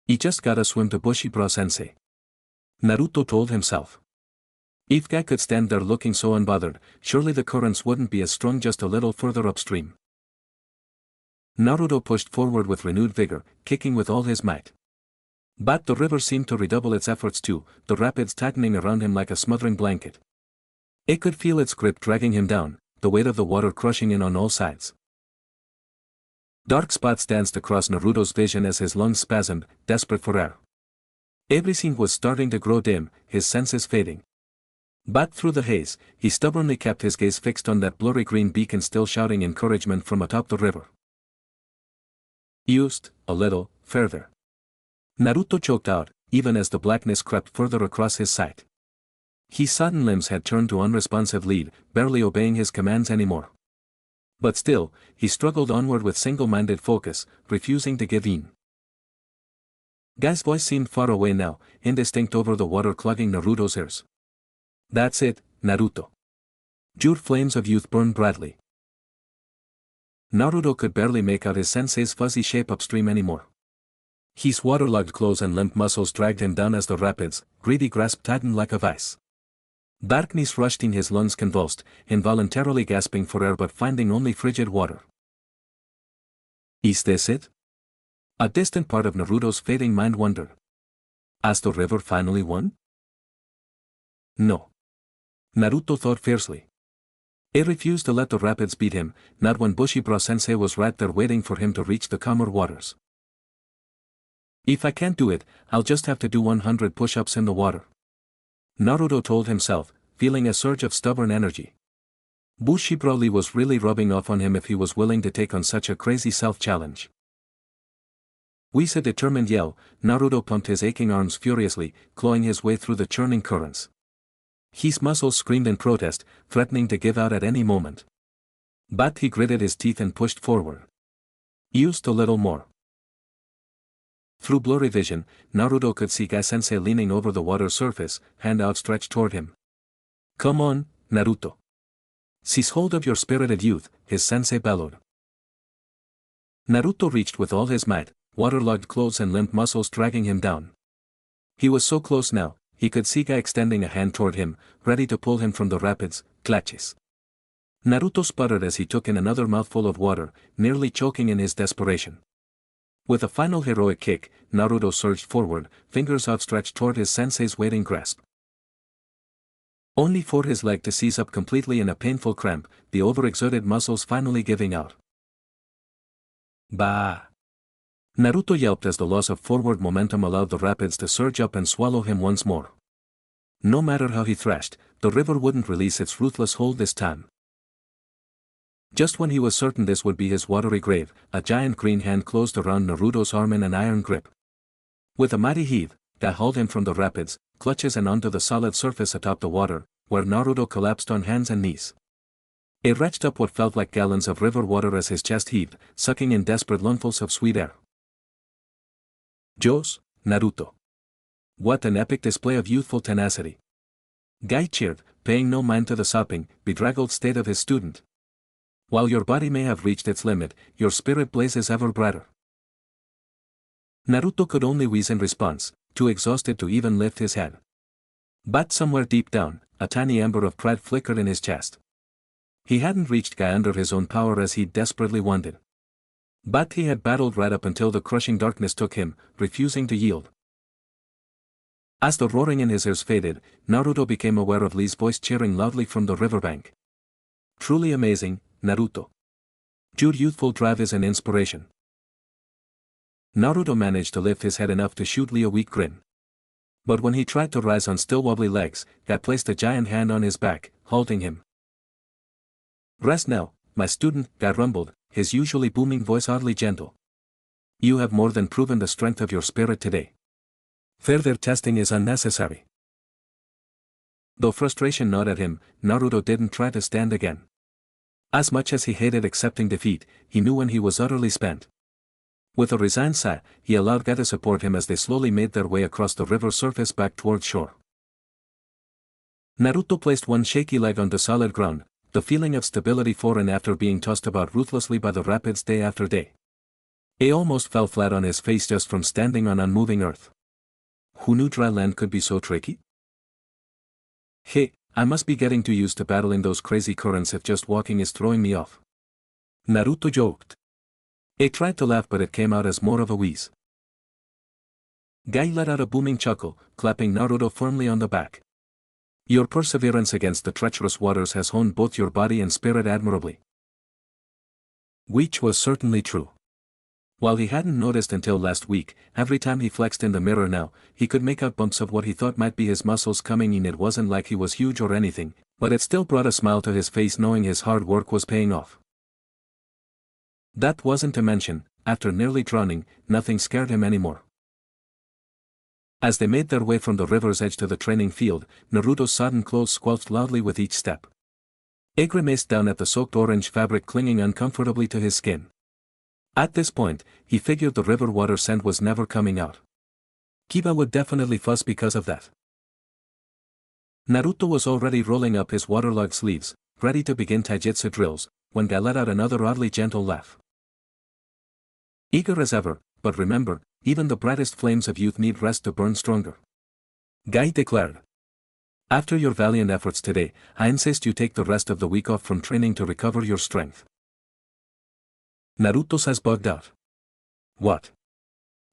He just gotta swim to Bushido-sensei. Naruto told himself. If Guy could stand there looking so unbothered, surely the currents wouldn't be as strong just a little further upstream. Naruto pushed forward with renewed vigor, kicking with all his might. But the river seemed to redouble its efforts too, the rapids tightening around him like a smothering blanket. It could feel its grip dragging him down, the weight of the water crushing in on all sides. Dark spots danced across Naruto's vision as his lungs spasmed, desperate for air. Everything was starting to grow dim, his senses fading. But through the haze, he stubbornly kept his gaze fixed on that blurry green beacon still shouting encouragement from atop the river. Just a little further. Naruto choked out, even as the blackness crept further across his sight. His sodden limbs had turned to unresponsive lead, barely obeying his commands anymore. But still, he struggled onward with single-minded focus, refusing to give in. Guy's voice seemed far away now, indistinct over the water clogging Naruto's ears. That's it, Naruto. Your flames of youth burn brightly. Naruto could barely make out his sensei's fuzzy shape upstream anymore. His waterlogged clothes and limp muscles dragged him down as the rapids, greedy grasp tightened like a vice. Darkness rushed in his lungs convulsed, involuntarily gasping for air but finding only frigid water. Is this it? A distant part of Naruto's fading mind wondered. Has the river finally won? No. Naruto thought fiercely. He refused to let the rapids beat him, not when Bushido-sensei was right there waiting for him to reach the calmer waters. If I can't do it, I'll just have to do 100 push-ups in the water. Naruto told himself, feeling a surge of stubborn energy. Bushido was really rubbing off on him if he was willing to take on such a crazy self-challenge. With a determined yell, Naruto pumped his aching arms furiously, clawing his way through the churning currents. His muscles screamed in protest, threatening to give out at any moment. But he gritted his teeth and pushed forward. Just a little more. Through blurry vision, Naruto could see Guy-sensei leaning over the water surface, hand outstretched toward him. Come on, Naruto. Seize hold of your spirited youth, his sensei bellowed. Naruto reached with all his might, waterlogged clothes and limp muscles dragging him down. He was so close now, he could see Guy extending a hand toward him, ready to pull him from the rapids, clutches. Naruto sputtered as he took in another mouthful of water, nearly choking in his desperation. With a final heroic kick, Naruto surged forward, fingers outstretched toward his sensei's waiting grasp. Only for his leg to seize up completely in a painful cramp, the overexerted muscles finally giving out. Bah! Naruto yelped as the loss of forward momentum allowed the rapids to surge up and swallow him once more. No matter how he thrashed, the river wouldn't release its ruthless hold this time. Just when he was certain this would be his watery grave, a giant green hand closed around Naruto's arm in an iron grip. With a mighty heave, Guy hauled him from the rapids, clutches and onto the solid surface atop the water, where Naruto collapsed on hands and knees. He retched up what felt like gallons of river water as his chest heaved, sucking in desperate lungfuls of sweet air. Jos, Naruto. What an epic display of youthful tenacity. Guy cheered, paying no mind to the sopping, bedraggled state of his student. While your body may have reached its limit, your spirit blazes ever brighter. Naruto could only wheeze in response, too exhausted to even lift his head. But somewhere deep down, a tiny ember of pride flickered in his chest. He hadn't reached Guy under his own power as he desperately wanted. But he had battled right up until the crushing darkness took him, refusing to yield. As the roaring in his ears faded, Naruto became aware of Lee's voice cheering loudly from the riverbank. Truly amazing, Naruto. Your youthful drive is an inspiration. Naruto managed to lift his head enough to shoot Lee a weak grin. But when he tried to rise on still wobbly legs, Guy placed a giant hand on his back, halting him. Rest now, my student, Guy rumbled, his usually booming voice oddly gentle. You have more than proven the strength of your spirit today. Further testing is unnecessary. Though frustration gnawed at him, Naruto didn't try to stand again. As much as he hated accepting defeat, he knew when he was utterly spent. With a resigned sigh, he allowed Guy to support him as they slowly made their way across the river surface back towards shore. Naruto placed one shaky leg on the solid ground, the feeling of stability foreign after being tossed about ruthlessly by the rapids day after day. He almost fell flat on his face just from standing on unmoving earth. Who knew dry land could be so tricky? Hey, I must be getting too used to battling those crazy currents if just walking is throwing me off. Naruto joked. He tried to laugh but it came out as more of a wheeze. Guy let out a booming chuckle, clapping Naruto firmly on the back. Your perseverance against the treacherous waters has honed both your body and spirit admirably. Which was certainly true. While he hadn't noticed until last week, every time he flexed in the mirror now, he could make out bumps of what he thought might be his muscles coming in. It wasn't like he was huge or anything, but it still brought a smile to his face knowing his hard work was paying off. That wasn't to mention, after nearly drowning, nothing scared him anymore. As they made their way from the river's edge to the training field, Naruto's sodden clothes squelched loudly with each step. He grimaced down at the soaked orange fabric clinging uncomfortably to his skin. At this point, he figured the river water scent was never coming out. Kiba would definitely fuss because of that. Naruto was already rolling up his waterlogged sleeves, ready to begin taijutsu drills, when Guy let out another oddly gentle laugh. Eager as ever, but remember, even the brightest flames of youth need rest to burn stronger. Guy declared. After your valiant efforts today, I insist you take the rest of the week off from training to recover your strength. Naruto's eyes bugged out. What?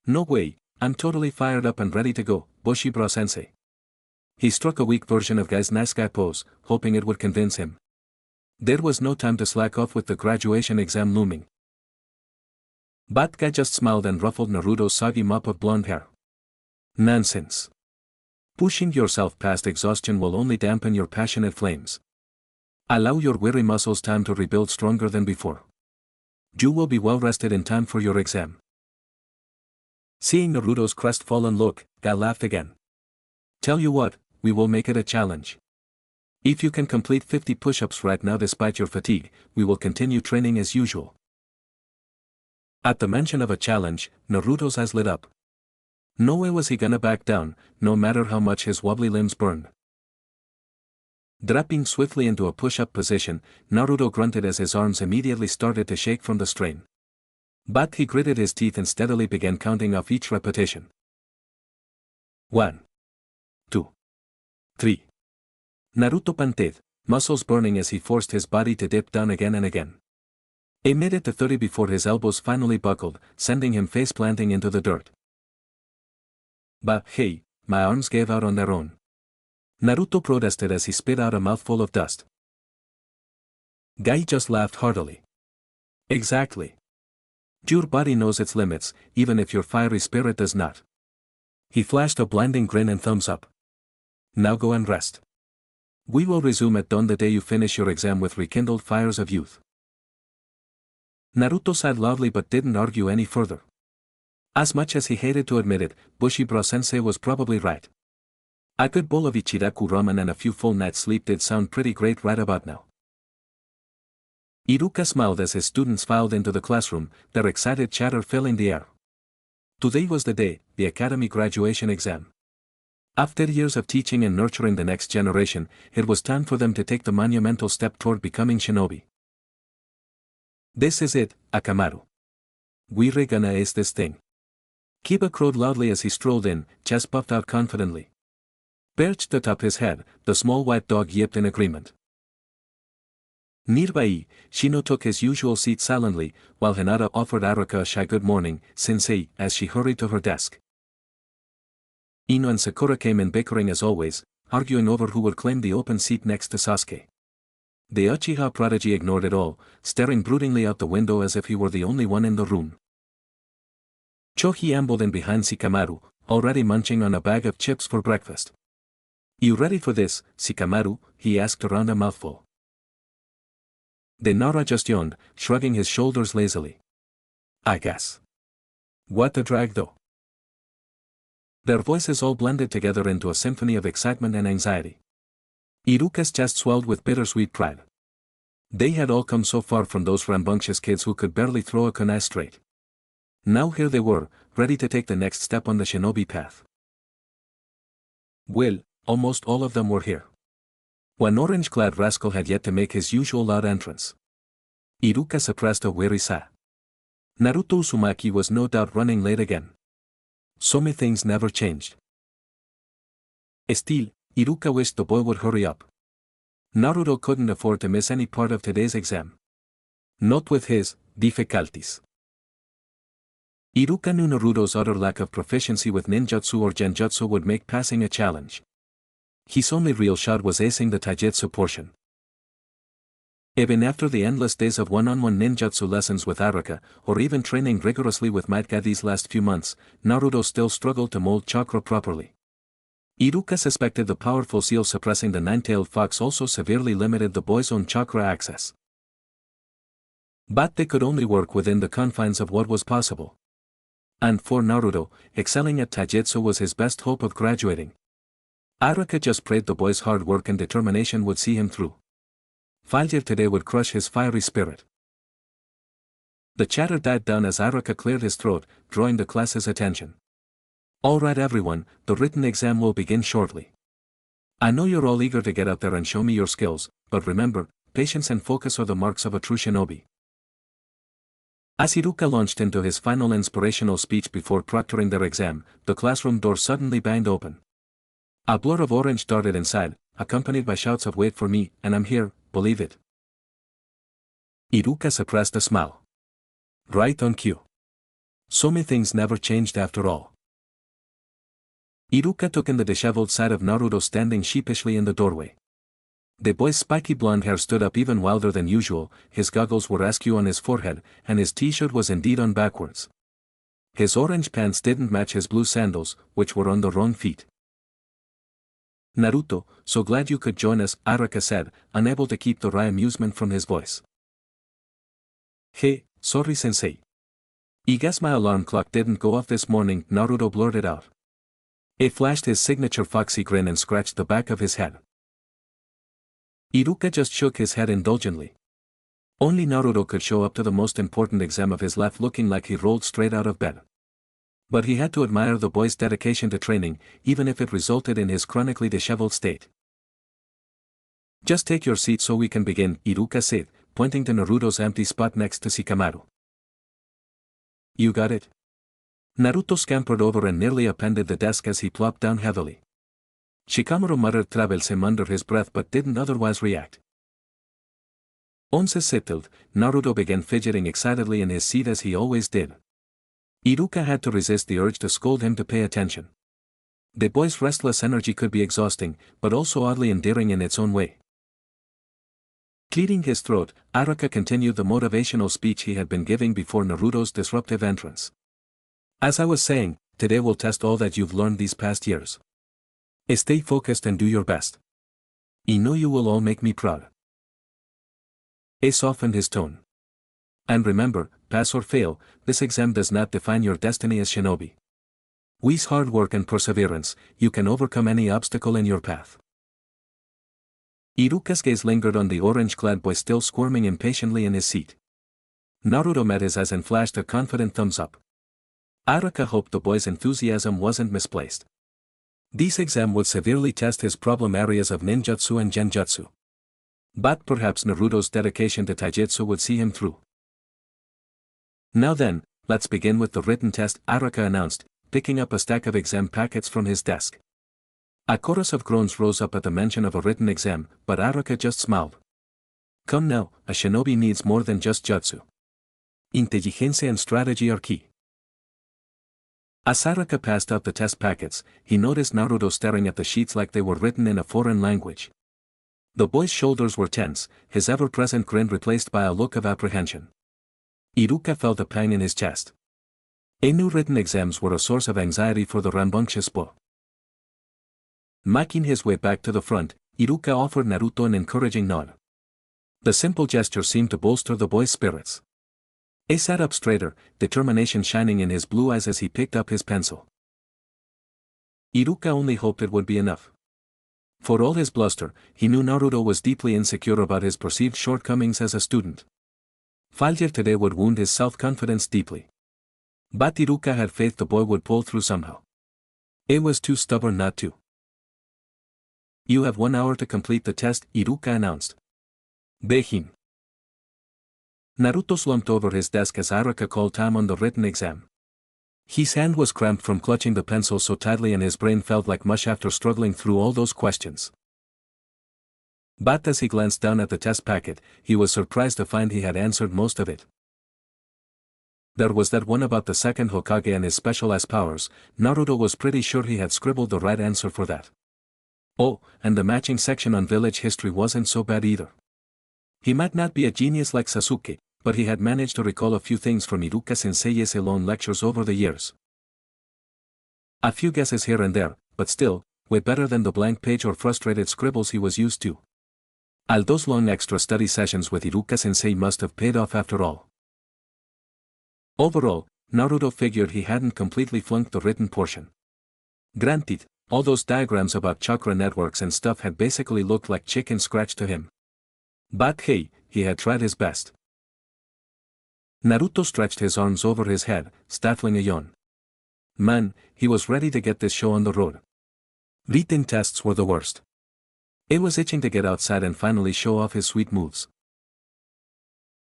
No way, I'm totally fired up and ready to go, Bushibra-sensei. He struck a weak version of Guy's nice guy pose, hoping it would convince him. There was no time to slack off with the graduation exam looming. But Guy just smiled and ruffled Naruto's soggy mop of blonde hair. Nonsense. Pushing yourself past exhaustion will only dampen your passionate flames. Allow your weary muscles time to rebuild stronger than before. You will be well rested in time for your exam. Seeing Naruto's crestfallen look, Guy laughed again. Tell you what, we will make it a challenge. If you can complete 50 push-ups right now despite your fatigue, we will continue training as usual. At the mention of a challenge, Naruto's eyes lit up. No way was he gonna back down, no matter how much his wobbly limbs burned. Dropping swiftly into a push-up position, Naruto grunted as his arms immediately started to shake from the strain. But he gritted his teeth and steadily began counting off each repetition. 1, 2, 3. Naruto panted, muscles burning as he forced his body to dip down again and again. He made it to 30 before his elbows finally buckled, sending him face-planting into the dirt. But hey, my arms gave out on their own. Naruto protested as he spit out a mouthful of dust. Guy just laughed heartily. Exactly. Your body knows its limits, even if your fiery spirit does not. He flashed a blinding grin and thumbs up. Now go and rest. We will resume at dawn the day you finish your exam with rekindled fires of youth. Naruto sighed loudly but didn't argue any further. As much as he hated to admit it, Bushibra-sensei was probably right. A good bowl of Ichiraku ramen and a few full nights' sleep did sound pretty great right about now. Iruka smiled as his students filed into the classroom, their excited chatter filling the air. Today was the day, the academy graduation exam. After years of teaching and nurturing the next generation, it was time for them to take the monumental step toward becoming shinobi. This is it, Akamaru. We're gonna ace this thing. Kiba crowed loudly as he strolled in, chest puffed out confidently. Perched atop his head, the small white dog yipped in agreement. Nearby, Shino took his usual seat silently, while Hinata offered Aruka a shy good morning, sensei, as she hurried to her desk. Ino and Sakura came in bickering as always, arguing over who would claim the open seat next to Sasuke. The Uchiha prodigy ignored it all, staring broodingly out the window as if he were the only one in the room. Choji ambled in behind Shikamaru, already munching on a bag of chips for breakfast. You ready for this, Shikamaru? He asked around a mouthful. The Nara just yawned, shrugging his shoulders lazily. I guess. What a drag though. Their voices all blended together into a symphony of excitement and anxiety. Iruka's chest swelled with bittersweet pride. They had all come so far from those rambunctious kids who could barely throw a kunai straight. Now here they were, ready to take the next step on the shinobi path. Well, almost all of them were here. One orange-clad rascal had yet to make his usual loud entrance. Iruka suppressed a weary sigh. Naruto Uzumaki was no doubt running late again. So many things never changed. Still, Iruka wished the boy would hurry up. Naruto couldn't afford to miss any part of today's exam. Not with his difficulties. Iruka knew Naruto's utter lack of proficiency with ninjutsu or genjutsu would make passing a challenge. His only real shot was acing the taijutsu portion. Even after the endless days of one-on-one ninjutsu lessons with Araka, or even training rigorously with Madara these last few months, Naruto still struggled to mold chakra properly. Iruka suspected the powerful seal suppressing the nine-tailed fox also severely limited the boy's own chakra access. But they could only work within the confines of what was possible. And for Naruto, excelling at taijutsu was his best hope of graduating. Araka just prayed the boy's hard work and determination would see him through. Failure today would crush his fiery spirit. The chatter died down as Araka cleared his throat, drawing the class's attention. Alright everyone, the written exam will begin shortly. I know you're all eager to get out there and show me your skills, but remember, patience and focus are the marks of a true shinobi. As Iruka launched into his final inspirational speech before proctoring their exam, the classroom door suddenly banged open. A blur of orange darted inside, accompanied by shouts of "Wait for me, and I'm here, believe it." Iruka suppressed a smile. Right on cue. So many things never changed after all. Iruka took in the disheveled sight of Naruto standing sheepishly in the doorway. The boy's spiky blonde hair stood up even wilder than usual, his goggles were askew on his forehead, and his t-shirt was indeed on backwards. His orange pants didn't match his blue sandals, which were on the wrong feet. "Naruto, so glad you could join us," Araka said, unable to keep the wry amusement from his voice. "Hey, sorry sensei. I guess my alarm clock didn't go off this morning," Naruto blurted out. He flashed his signature foxy grin and scratched the back of his head. Iruka just shook his head indulgently. Only Naruto could show up to the most important exam of his life looking like he rolled straight out of bed. But he had to admire the boy's dedication to training, even if it resulted in his chronically disheveled state. "Just take your seat so we can begin," Iruka said, pointing to Naruto's empty spot next to Shikamaru. "You got it?" Naruto scampered over and nearly upended the desk as he plopped down heavily. Shikamaru muttered "Travelsim" under his breath but didn't otherwise react. Once settled, Naruto began fidgeting excitedly in his seat as he always did. Iruka had to resist the urge to scold him to pay attention. The boy's restless energy could be exhausting, but also oddly endearing in its own way. Clearing his throat, Araka continued the motivational speech he had been giving before Naruto's disruptive entrance. "As I was saying, today we'll test all that you've learned these past years. Stay focused and do your best. I know you will all make me proud." He softened his tone. "And remember, pass or fail, this exam does not define your destiny as shinobi. With hard work and perseverance, you can overcome any obstacle in your path." Iruka's gaze lingered on the orange-clad boy still squirming impatiently in his seat. Naruto met his eyes and flashed a confident thumbs up. Araka hoped the boy's enthusiasm wasn't misplaced. This exam would severely test his problem areas of ninjutsu and genjutsu. But perhaps Naruto's dedication to taijutsu would see him through. "Now then, let's begin with the written test," Araka announced, picking up a stack of exam packets from his desk. A chorus of groans rose up at the mention of a written exam, but Araka just smiled. "Come now, a shinobi needs more than just jutsu. Inteligencia and strategy are key." As Araka passed out the test packets, he noticed Naruto staring at the sheets like they were written in a foreign language. The boy's shoulders were tense, his ever-present grin replaced by a look of apprehension. Iruka felt a pang in his chest. He knew written exams were a source of anxiety for the rambunctious boy. Making his way back to the front, Iruka offered Naruto an encouraging nod. The simple gesture seemed to bolster the boy's spirits. He sat up straighter, determination shining in his blue eyes as he picked up his pencil. Iruka only hoped it would be enough. For all his bluster, he knew Naruto was deeply insecure about his perceived shortcomings as a student. Failure today would wound his self-confidence deeply. But Iruka had faith the boy would pull through somehow. He was too stubborn not to. You have 1 hour to complete the test, Iruka announced. Begin. Naruto slumped over his desk as Iruka called time on the written exam. His hand was cramped from clutching the pencil so tightly and his brain felt like mush after struggling through all those questions. But as he glanced down at the test packet, he was surprised to find he had answered most of it. There was that one about the second Hokage and his specialized powers. Naruto was pretty sure he had scribbled the right answer for that. Oh, and the matching section on village history wasn't so bad either. He might not be a genius like Sasuke, but he had managed to recall a few things from Iruka-sensei's alone lectures over the years. A few guesses here and there, but still, way better than the blank page or frustrated scribbles he was used to. All those long extra study sessions with Iruka-sensei must have paid off after all. Overall, Naruto figured he hadn't completely flunked the written portion. Granted, all those diagrams about chakra networks and stuff had basically looked like chicken scratch to him. But hey, he had tried his best. Naruto stretched his arms over his head, stifling a yawn. Man, he was ready to get this show on the road. Written tests were the worst. He was itching to get outside and finally show off his sweet moves.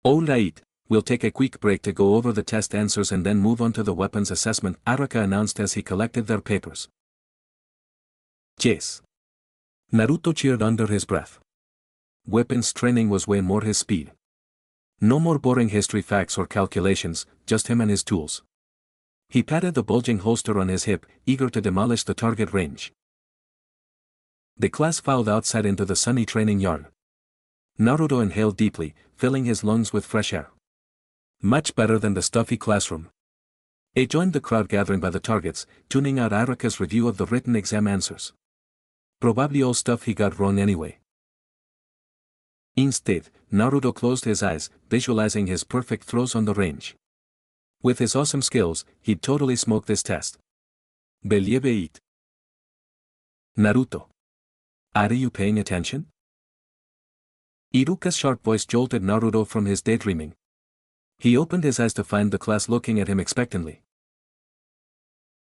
Alright, we'll take a quick break to go over the test answers and then move on to the weapons assessment, Iruka announced as he collected their papers. Yes. Naruto cheered under his breath. Weapons training was way more his speed. No more boring history facts or calculations, just him and his tools. He patted the bulging holster on his hip, eager to demolish the target range. The class filed outside into the sunny training yard. Naruto inhaled deeply, filling his lungs with fresh air. Much better than the stuffy classroom. He joined the crowd gathering by the targets, tuning out Iruka's review of the written exam answers. Probably all stuff he got wrong anyway. Instead, Naruto closed his eyes, visualizing his perfect throws on the range. With his awesome skills, he'd totally smoke this test. Believe it. Naruto. Are you paying attention? Iruka's sharp voice jolted Naruto from his daydreaming. He opened his eyes to find the class looking at him expectantly.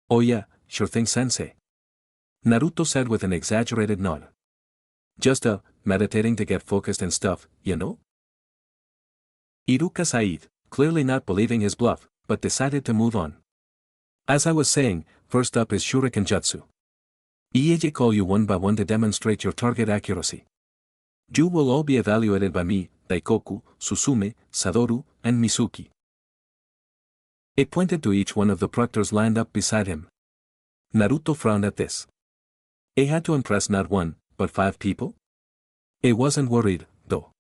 Oh yeah, sure thing sensei. Naruto said with an exaggerated nod. Just meditating to get focused and stuff, you know? Iruka sighed, clearly not believing his bluff, but decided to move on. As I was saying, first up is Shuriken Jutsu. Ieji call you one by one to demonstrate your target accuracy. You will all be evaluated by me, Daikoku, Susume, Sadoru, and Mizuki. It pointed to each one of the proctors lined up beside him. Naruto frowned at this. He had to impress not one, but 5 people? He wasn't worried, though.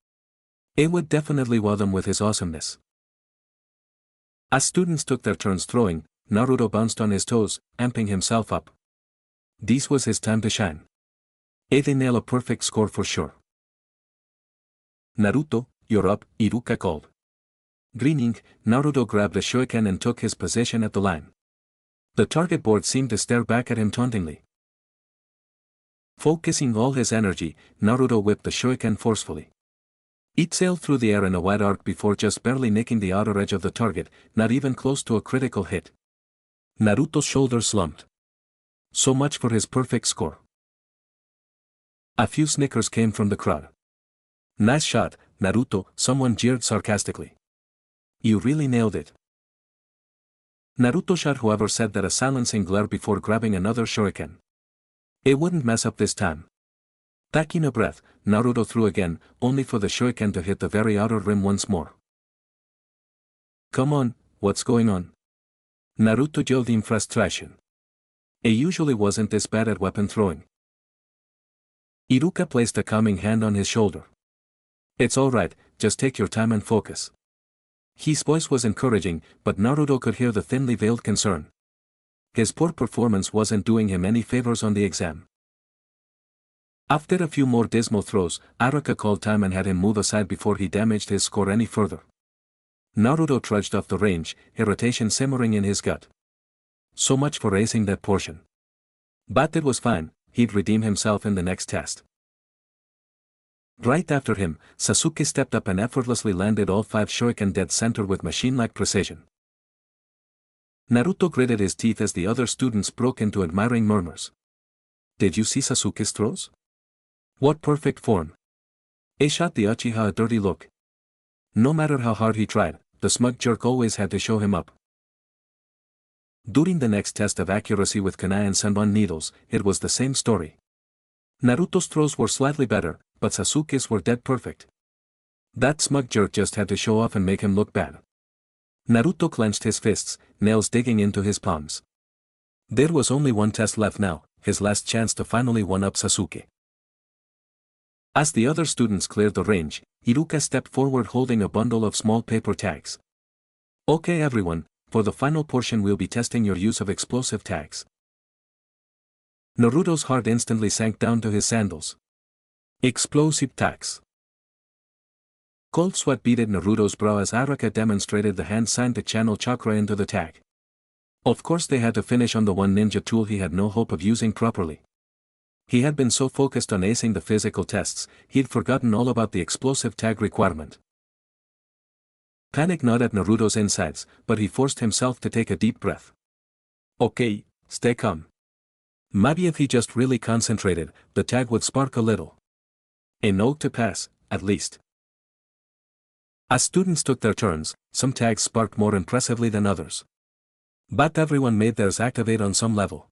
He would definitely wow them with his awesomeness. As students took their turns throwing, Naruto bounced on his toes, amping himself up. This was his time to shine. He'd nail a perfect score for sure. Naruto, you're up, Iruka called. Grinning, Naruto grabbed the shuriken and took his position at the line. The target board seemed to stare back at him tauntingly. Focusing all his energy, Naruto whipped the shuriken forcefully. It sailed through the air in a wide arc before just barely nicking the outer edge of the target, not even close to a critical hit. Naruto's shoulders slumped. So much for his perfect score. A few snickers came from the crowd. Nice shot, Naruto, someone jeered sarcastically. You really nailed it. Naruto shot whoever said that a silencing glare before grabbing another shuriken. It wouldn't mess up this time. Taking a breath, Naruto threw again, only for the shuriken to hit the very outer rim once more. Come on, what's going on? Naruto yelled in frustration. He usually wasn't this bad at weapon throwing. Iruka placed a calming hand on his shoulder. It's alright, just take your time and focus. His voice was encouraging, but Naruto could hear the thinly veiled concern. His poor performance wasn't doing him any favors on the exam. After a few more dismal throws, Iruka called time and had him move aside before he damaged his score any further. Naruto trudged off the range, irritation simmering in his gut. So much for acing that portion. But it was fine, he'd redeem himself in the next test. Right after him, Sasuke stepped up and effortlessly landed all 5 shuriken dead center with machine-like precision. Naruto gritted his teeth as the other students broke into admiring murmurs. Did you see Sasuke's throws? What perfect form! He shot the Uchiha a dirty look. No matter how hard he tried, the smug jerk always had to show him up. During the next test of accuracy with kunai and senbon needles, it was the same story. Naruto's throws were slightly better, but Sasuke's were dead perfect. That smug jerk just had to show off and make him look bad. Naruto clenched his fists, nails digging into his palms. There was only one test left now, his last chance to finally one-up Sasuke. As the other students cleared the range, Iruka stepped forward holding a bundle of small paper tags. Okay everyone, for the final portion we'll be testing your use of explosive tags. Naruto's heart instantly sank down to his sandals. Explosive tags. Cold sweat beaded Naruto's brow as Iruka demonstrated the hand sign to channel chakra into the tag. Of course they had to finish on the one ninja tool he had no hope of using properly. He had been so focused on acing the physical tests, he'd forgotten all about the explosive tag requirement. Panic gnawed at Naruto's insides, but he forced himself to take a deep breath. Okay, stay calm. Maybe if he just really concentrated, the tag would spark a little. A note to pass, at least. As students took their turns, some tags sparked more impressively than others. But everyone made theirs activate on some level.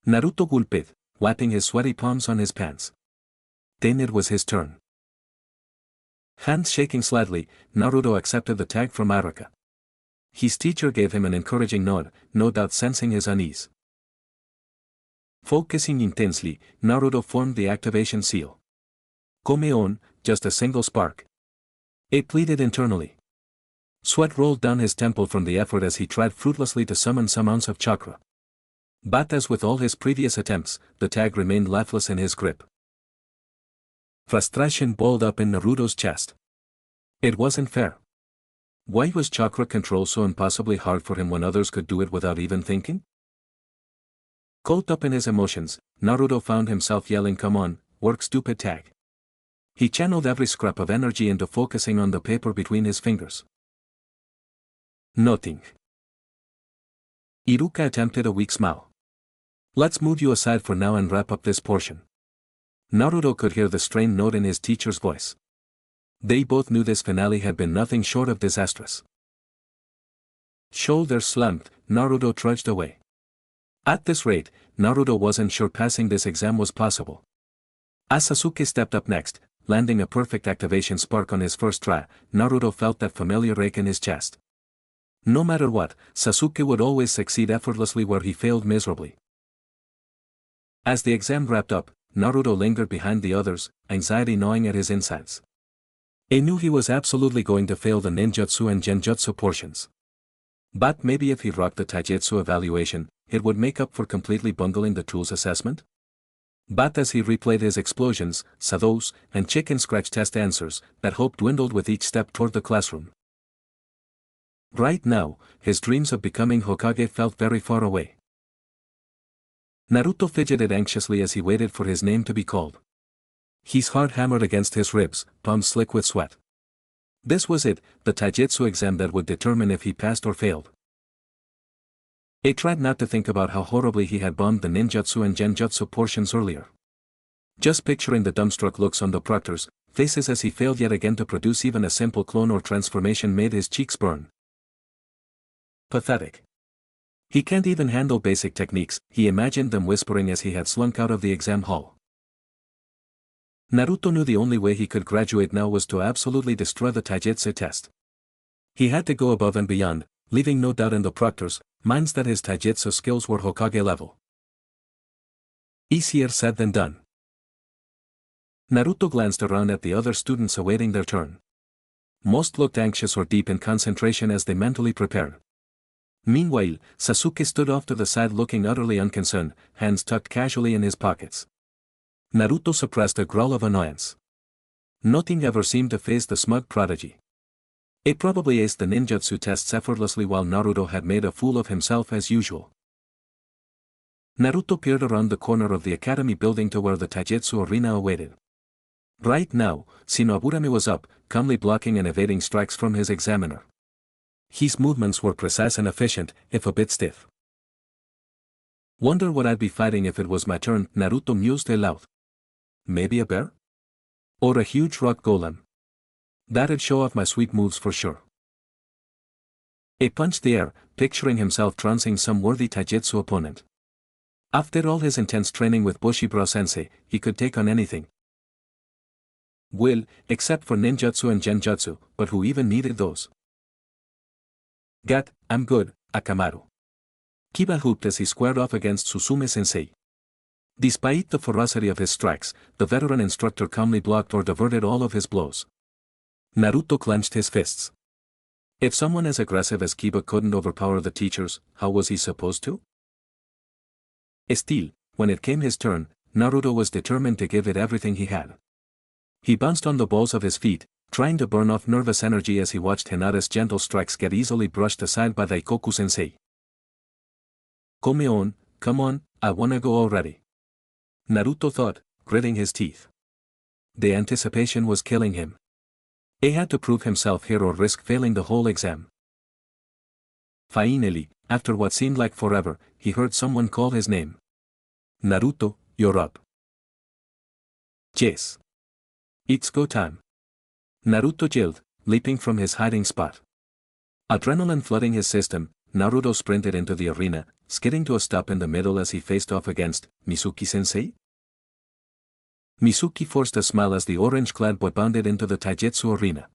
Naruto gulped, wiping his sweaty palms on his pants. Then it was his turn. Hands shaking slightly, Naruto accepted the tag from Iruka. His teacher gave him an encouraging nod, no doubt sensing his unease. Focusing intensely, Naruto formed the activation seal. Come on, just a single spark. It pleaded internally. Sweat rolled down his temple from the effort as he tried fruitlessly to summon some ounce of chakra. But as with all his previous attempts, the tag remained lifeless in his grip. Frustration boiled up in Naruto's chest. It wasn't fair. Why was chakra control so impossibly hard for him when others could do it without even thinking? Caught up in his emotions, Naruto found himself yelling, "Come on, work stupid tag." He channeled every scrap of energy into focusing on the paper between his fingers. Nothing. Iruka attempted a weak smile. Let's move you aside for now and wrap up this portion. Naruto could hear the strained note in his teacher's voice. They both knew this finale had been nothing short of disastrous. Shoulders slumped, Naruto trudged away. At this rate, Naruto wasn't sure passing this exam was possible. As Sasuke stepped up next, landing a perfect activation spark on his first try, Naruto felt that familiar ache in his chest. No matter what, Sasuke would always succeed effortlessly where he failed miserably. As the exam wrapped up, Naruto lingered behind the others, anxiety gnawing at his insides. He knew he was absolutely going to fail the ninjutsu and genjutsu portions. But maybe if he rocked the taijutsu evaluation, it would make up for completely bungling the tools assessment? But as he replayed his explosions, sados, and chicken scratch test answers, that hope dwindled with each step toward the classroom. Right now, his dreams of becoming Hokage felt very far away. Naruto fidgeted anxiously as he waited for his name to be called. His heart hammered against his ribs, palms slick with sweat. This was it, the taijutsu exam that would determine if he passed or failed. He tried not to think about how horribly he had bombed the ninjutsu and genjutsu portions earlier. Just picturing the dumbstruck looks on the proctors' faces as he failed yet again to produce even a simple clone or transformation made his cheeks burn. Pathetic. He can't even handle basic techniques, he imagined them whispering as he had slunk out of the exam hall. Naruto knew the only way he could graduate now was to absolutely destroy the taijutsu test. He had to go above and beyond, leaving no doubt in the proctors' minds that his taijutsu skills were Hokage level. Easier said than done. Naruto glanced around at the other students awaiting their turn. Most looked anxious or deep in concentration as they mentally prepared. Meanwhile, Sasuke stood off to the side looking utterly unconcerned, hands tucked casually in his pockets. Naruto suppressed a growl of annoyance. Nothing ever seemed to faze the smug prodigy. It probably aced the ninjutsu tests effortlessly while Naruto had made a fool of himself as usual. Naruto peered around the corner of the academy building to where the taijutsu arena awaited. Right now, Shinoburame was up, calmly blocking and evading strikes from his examiner. His movements were precise and efficient, if a bit stiff. Wonder what I'd be fighting if it was my turn, Naruto mused aloud. Maybe a bear? Or a huge rock golem? That'd show off my sweet moves for sure. He punched the air, picturing himself trouncing some worthy taijutsu opponent. After all his intense training with Bushibara-sensei, he could take on anything. Well, except for ninjutsu and genjutsu, but who even needed those? Gat, I'm good, Akamaru. Kiba hooped as he squared off against Susume-sensei. Despite the ferocity of his strikes, the veteran instructor calmly blocked or diverted all of his blows. Naruto clenched his fists. If someone as aggressive as Kiba couldn't overpower the teachers, how was he supposed to? Still, when it came his turn, Naruto was determined to give it everything he had. He bounced on the balls of his feet, trying to burn off nervous energy as he watched Hinata's gentle strikes get easily brushed aside by Daikoku-sensei. Come on, I wanna go already. Naruto thought, gritting his teeth. The anticipation was killing him. He had to prove himself here or risk failing the whole exam. Finally, after what seemed like forever, he heard someone call his name. Naruto, you're up. Yes. It's go time. Naruto yelled, leaping from his hiding spot. Adrenaline flooding his system, Naruto sprinted into the arena, skidding to a stop in the middle as he faced off against Mizuki-sensei. Mizuki forced a smile as the orange-clad boy bounded into the taijutsu arena.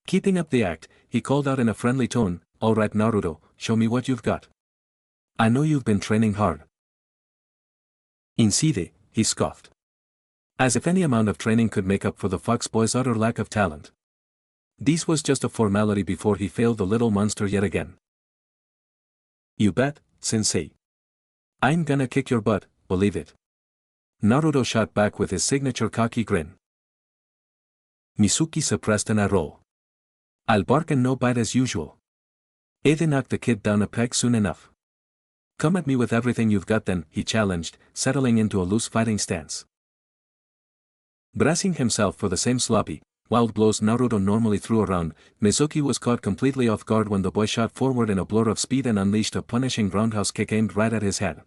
Keeping up the act, he called out in a friendly tone, "All right Naruto, show me what you've got. I know you've been training hard." Inside, he scoffed. As if any amount of training could make up for the fox boy's utter lack of talent. This was just a formality before he failed the little monster yet again. You bet, sensei. I'm gonna kick your butt, believe it. Naruto shot back with his signature cocky grin. Mizuki suppressed an eye roll. I'll bark and no bite as usual. They knocked the kid down a peg soon enough. Come at me with everything you've got then, he challenged, settling into a loose fighting stance. Bracing himself for the same sloppy, wild blows Naruto normally threw around, Mizuki was caught completely off guard when the boy shot forward in a blur of speed and unleashed a punishing roundhouse kick aimed right at his head.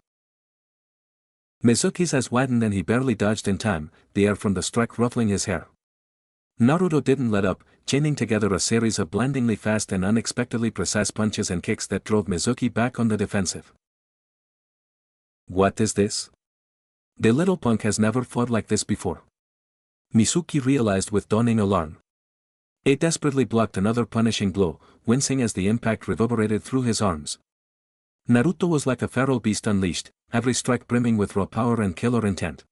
Mizuki's eyes widened and he barely dodged in time, the air from the strike ruffling his hair. Naruto didn't let up, chaining together a series of blindingly fast and unexpectedly precise punches and kicks that drove Mizuki back on the defensive. What is this? The little punk has never fought like this before. Mizuki realized with dawning alarm. He desperately blocked another punishing blow, wincing as the impact reverberated through his arms. Naruto was like a feral beast unleashed, every strike brimming with raw power and killer intent.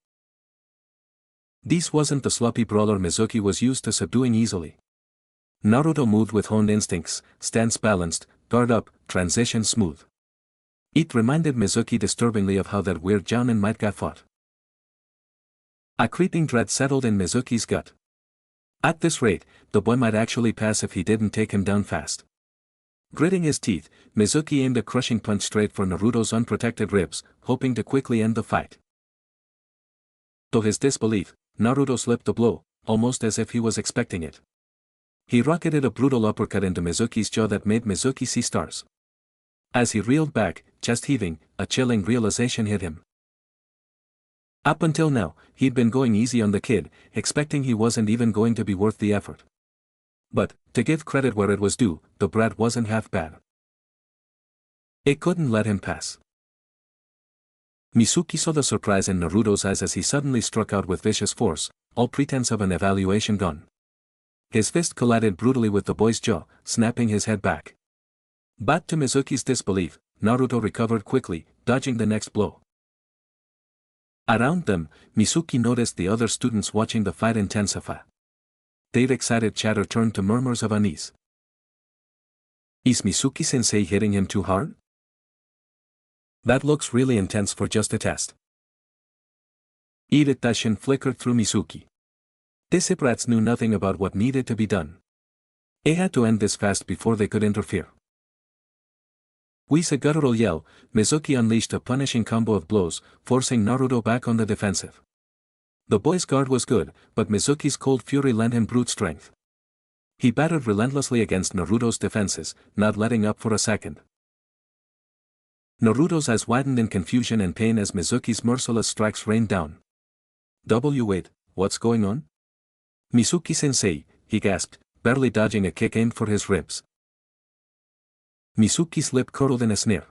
This wasn't the sloppy brawler Mizuki was used to subduing easily. Naruto moved with honed instincts, stance balanced, guard up, transition smooth. It reminded Mizuki disturbingly of how that weird Jounin might get fought. A creeping dread settled in Mizuki's gut. At this rate, the boy might actually pass if he didn't take him down fast. Gritting his teeth, Mizuki aimed a crushing punch straight for Naruto's unprotected ribs, hoping to quickly end the fight. To his disbelief, Naruto slipped a blow, almost as if he was expecting it. He rocketed a brutal uppercut into Mizuki's jaw that made Mizuki see stars. As he reeled back, chest heaving, a chilling realization hit him. Up until now, he'd been going easy on the kid, expecting he wasn't even going to be worth the effort. But, to give credit where it was due, the brat wasn't half bad. It couldn't let him pass. Mizuki saw the surprise in Naruto's eyes as he suddenly struck out with vicious force, all pretense of an evaluation gone. His fist collided brutally with the boy's jaw, snapping his head back. But to Mizuki's disbelief, Naruto recovered quickly, dodging the next blow. Around them, Mizuki noticed the other students watching the fight intensify. Their excited chatter turned to murmurs of unease. Is Mizuki-sensei hitting him too hard? That looks really intense for just a test. Irritation flickered through Mizuki. These brats knew nothing about what needed to be done. He had to end this fast before they could interfere. With a guttural yell, Mizuki unleashed a punishing combo of blows, forcing Naruto back on the defensive. The boy's guard was good, but Mizuki's cold fury lent him brute strength. He battered relentlessly against Naruto's defenses, not letting up for a second. Naruto's eyes widened in confusion and pain as Mizuki's merciless strikes rained down. Wait, what's going on? Mizuki-sensei, he gasped, barely dodging a kick aimed for his ribs. Mizuki's lip curled in a sneer.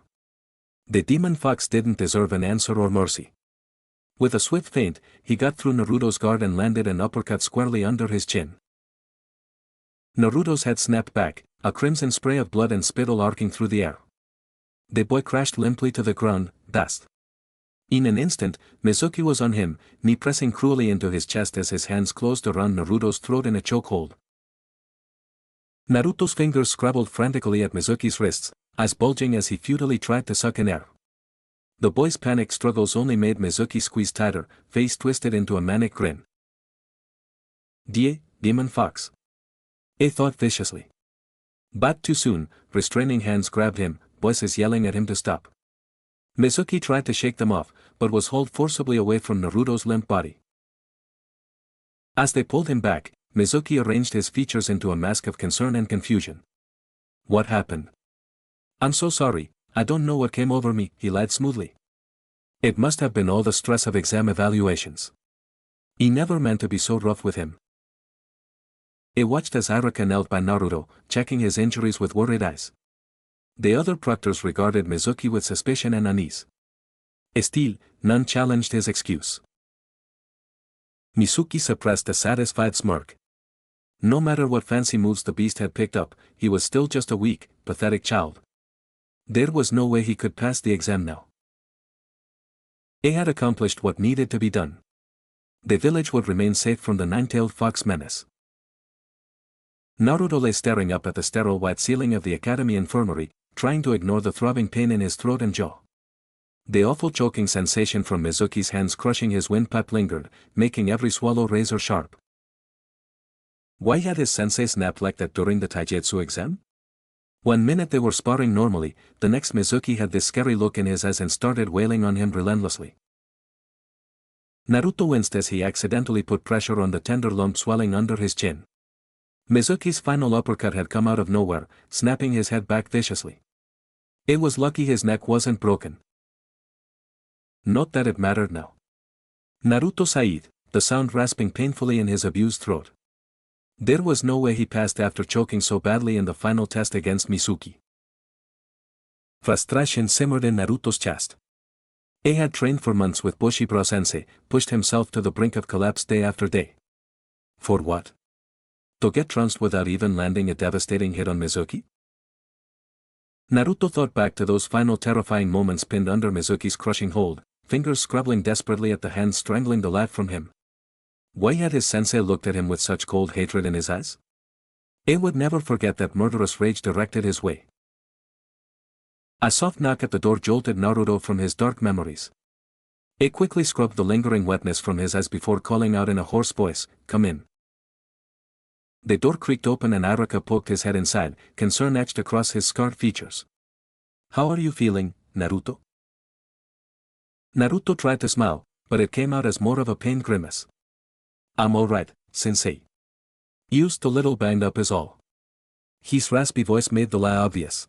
The demon fox didn't deserve an answer or mercy. With a swift feint, he got through Naruto's guard and landed an uppercut squarely under his chin. Naruto's head snapped back, a crimson spray of blood and spittle arcing through the air. The boy crashed limply to the ground, dust. In an instant, Mizuki was on him, knee pressing cruelly into his chest as his hands closed around Naruto's throat in a chokehold. Naruto's fingers scrabbled frantically at Mizuki's wrists, eyes bulging as he futilely tried to suck in air. The boy's panic struggles only made Mizuki squeeze tighter, face twisted into a manic grin. Demon fox. He thought viciously. But too soon, restraining hands grabbed him, voices yelling at him to stop. Mizuki tried to shake them off, but was hauled forcibly away from Naruto's limp body. As they pulled him back, Mizuki arranged his features into a mask of concern and confusion. What happened? I'm so sorry, I don't know what came over me, he lied smoothly. It must have been all the stress of exam evaluations. He never meant to be so rough with him. He watched as Iruka knelt by Naruto, checking his injuries with worried eyes. The other proctors regarded Mizuki with suspicion and unease. Still, none challenged his excuse. Mizuki suppressed a satisfied smirk. No matter what fancy moves the beast had picked up, he was still just a weak, pathetic child. There was no way he could pass the exam now. He had accomplished what needed to be done. The village would remain safe from the nine-tailed fox menace. Naruto lay staring up at the sterile white ceiling of the academy infirmary, trying to ignore the throbbing pain in his throat and jaw. The awful choking sensation from Mizuki's hands crushing his windpipe lingered, making every swallow razor sharp. Why had his sensei snapped like that during the taijutsu exam? One minute they were sparring normally, the next Mizuki had this scary look in his eyes and started wailing on him relentlessly. Naruto winced as he accidentally put pressure on the tender lump swelling under his chin. Mizuki's final uppercut had come out of nowhere, snapping his head back viciously. It was lucky his neck wasn't broken. Not that it mattered now. Naruto sighed, the sound rasping painfully in his abused throat. There was no way he passed after choking so badly in the final test against Mizuki. Frustration simmered in Naruto's chest. He had trained for months with Bushido-sensei, pushed himself to the brink of collapse day after day. For what? To get trounced without even landing a devastating hit on Mizuki? Naruto thought back to those final terrifying moments pinned under Mizuki's crushing hold, fingers scrabbling desperately at the hands strangling the life from him. Why had his sensei looked at him with such cold hatred in his eyes? He would never forget that murderous rage directed his way. A soft knock at the door jolted Naruto from his dark memories. He quickly scrubbed the lingering wetness from his eyes before calling out in a hoarse voice, "Come in." The door creaked open and Iruka poked his head inside, concern etched across his scarred features. "How are you feeling, Naruto?" Naruto tried to smile, but it came out as more of a pained grimace. "I'm alright, sensei. Used a little banged up is all." His raspy voice made the lie obvious.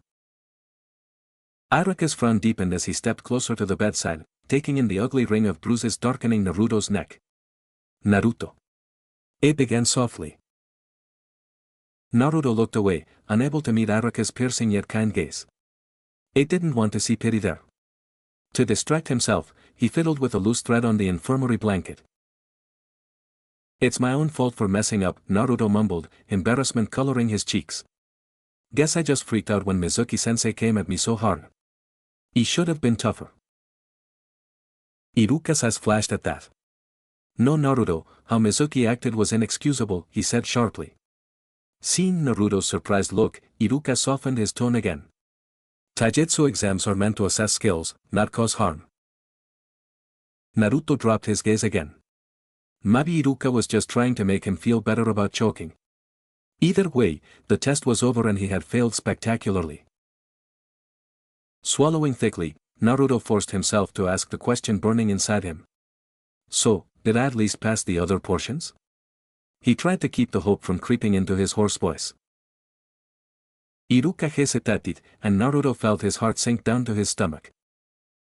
Iruka's frown deepened as he stepped closer to the bedside, taking in the ugly ring of bruises darkening Naruto's neck. "Naruto." He began softly. Naruto looked away, unable to meet Iruka's piercing yet kind gaze. He didn't want to see pity there. To distract himself, he fiddled with a loose thread on the infirmary blanket. "It's my own fault for messing up," Naruto mumbled, embarrassment coloring his cheeks. "Guess I just freaked out when Mizuki-sensei came at me so hard. He should have been tougher." Iruka's eyes flashed at that. "No, Naruto, how Mizuki acted was inexcusable," he said sharply. Seeing Naruto's surprised look, Iruka softened his tone again. "Taijutsu exams are meant to assess skills, not cause harm." Naruto dropped his gaze again. Maybe Iruka was just trying to make him feel better about choking. Either way, the test was over and he had failed spectacularly. Swallowing thickly, Naruto forced himself to ask the question burning inside him. So, did I at least pass the other portions? He tried to keep the hope from creeping into his hoarse voice. Iruka hesitated, and Naruto felt his heart sink down to his stomach.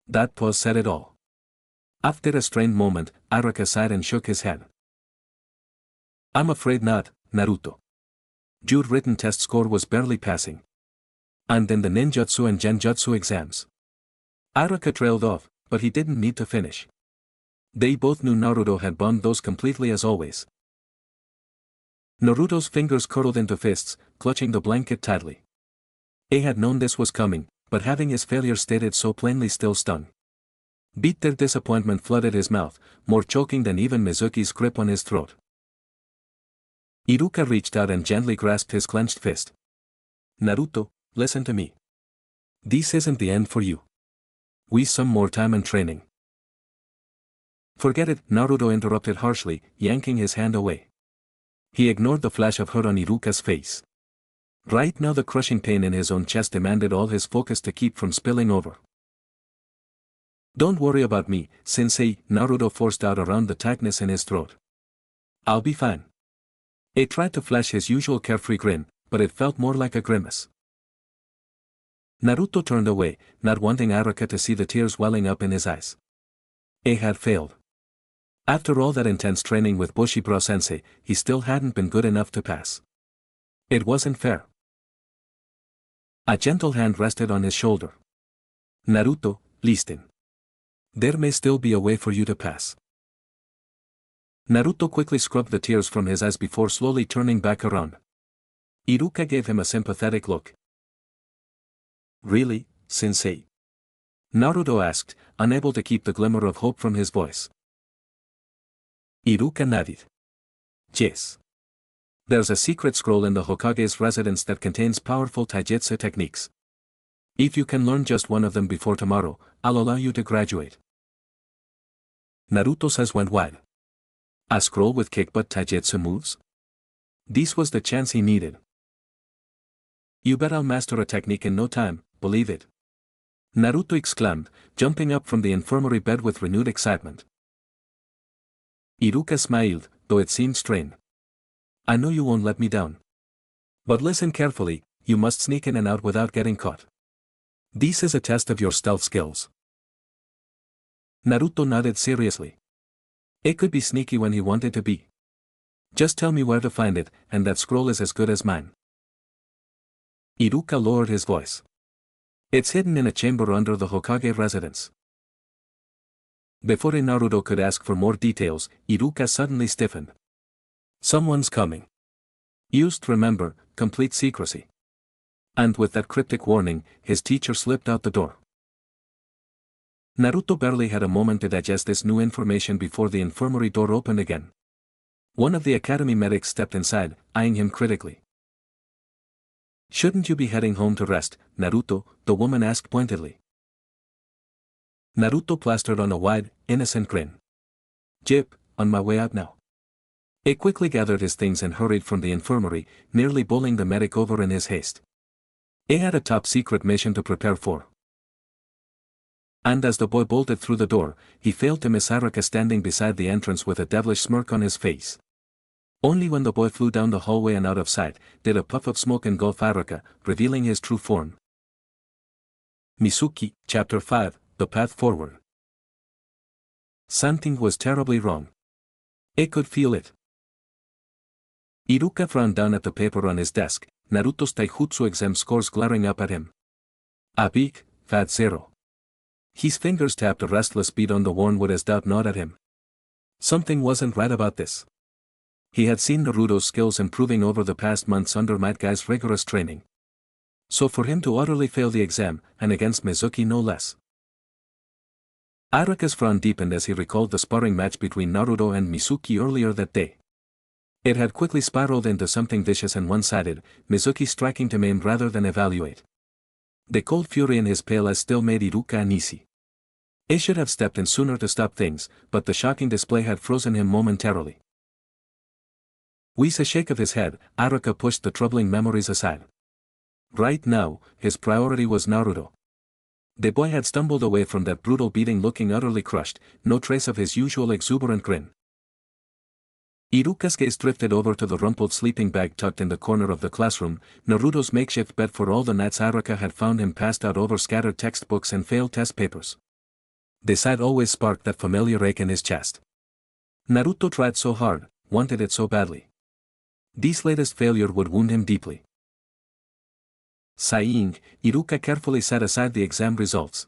That pause said it all. After a strained moment, Iruka sighed and shook his head. I'm afraid not, Naruto. Your written test score was barely passing. And in the ninjutsu and genjutsu exams. Iruka trailed off, but he didn't need to finish. They both knew Naruto had bombed those completely as always. Naruto's fingers curled into fists, clutching the blanket tightly. He had known this was coming, but having his failure stated so plainly still stung. Bitter disappointment flooded his mouth, more choking than even Mizuki's grip on his throat. Iruka reached out and gently grasped his clenched fist. Naruto, listen to me. This isn't the end for you. We some more time and training. Forget it, Naruto interrupted harshly, yanking his hand away. He ignored the flash of hurt on Iruka's face. Right now the crushing pain in his own chest demanded all his focus to keep from spilling over. Don't worry about me, sensei, Naruto forced out around the tightness in his throat. I'll be fine. He tried to flash his usual carefree grin, but it felt more like a grimace. Naruto turned away, not wanting Iruka to see the tears welling up in his eyes. He had failed. After all that intense training with Bushibra-sensei, he still hadn't been good enough to pass. It wasn't fair. A gentle hand rested on his shoulder. Naruto, listen. There may still be a way for you to pass. Naruto quickly scrubbed the tears from his eyes before slowly turning back around. Iruka gave him a sympathetic look. Really, sensei? Naruto asked, unable to keep the glimmer of hope from his voice. Iruka nodded. Yes. There's a secret scroll in the Hokage's residence that contains powerful taijutsu techniques. If you can learn just one of them before tomorrow, I'll allow you to graduate. Naruto's eyes went wide. A scroll with kick-butt taijutsu moves? This was the chance he needed. You bet I'll master a technique in no time, believe it. Naruto exclaimed, jumping up from the infirmary bed with renewed excitement. Iruka smiled, though it seemed strained. I know you won't let me down. But listen carefully, you must sneak in and out without getting caught. This is a test of your stealth skills. Naruto nodded seriously. It could be sneaky when he wanted to be. Just tell me where to find it, and that scroll is as good as mine. Iruka lowered his voice. It's hidden in a chamber under the Hokage residence. Before Naruto could ask for more details, Iruka suddenly stiffened. Someone's coming. Used remember, complete secrecy. And with that cryptic warning, his teacher slipped out the door. Naruto barely had a moment to digest this new information before the infirmary door opened again. One of the academy medics stepped inside, eyeing him critically. Shouldn't you be heading home to rest, Naruto? The woman asked pointedly. Naruto plastered on a wide, innocent grin. Jip, on my way out now. He quickly gathered his things and hurried from the infirmary, nearly bowling the medic over in his haste. He had a top-secret mission to prepare for. And as the boy bolted through the door, he failed to miss Iruka standing beside the entrance with a devilish smirk on his face. Only when the boy flew down the hallway and out of sight, did a puff of smoke engulf Iruka, revealing his true form. Mizuki, Chapter 5, The Path Forward. Something was terribly wrong. He could feel it. Iruka frowned down at the paper on his desk, Naruto's taijutsu exam scores glaring up at him. A big, fat 0. His fingers tapped a restless beat on the worn wood as doubt gnawed at him. Something wasn't right about this. He had seen Naruto's skills improving over the past months under Might Guy's rigorous training. So for him to utterly fail the exam, and against Mizuki no less. Iruka's frown deepened as he recalled the sparring match between Naruto and Mizuki earlier that day. It had quickly spiraled into something vicious and one-sided, Mizuki striking to maim rather than evaluate. The cold fury in his pale eyes still made Iruka uneasy. He should have stepped in sooner to stop things, but the shocking display had frozen him momentarily. With a shake of his head, Araka pushed the troubling memories aside. Right now, his priority was Naruto. The boy had stumbled away from that brutal beating looking utterly crushed, no trace of his usual exuberant grin. Iruka's gaze drifted over to the rumpled sleeping bag tucked in the corner of the classroom, Naruto's makeshift bed for all the nights Araka had found him passed out over scattered textbooks and failed test papers. The sight always sparked that familiar ache in his chest. Naruto tried so hard, wanted it so badly. This latest failure would wound him deeply. Sighing, Iruka carefully set aside the exam results.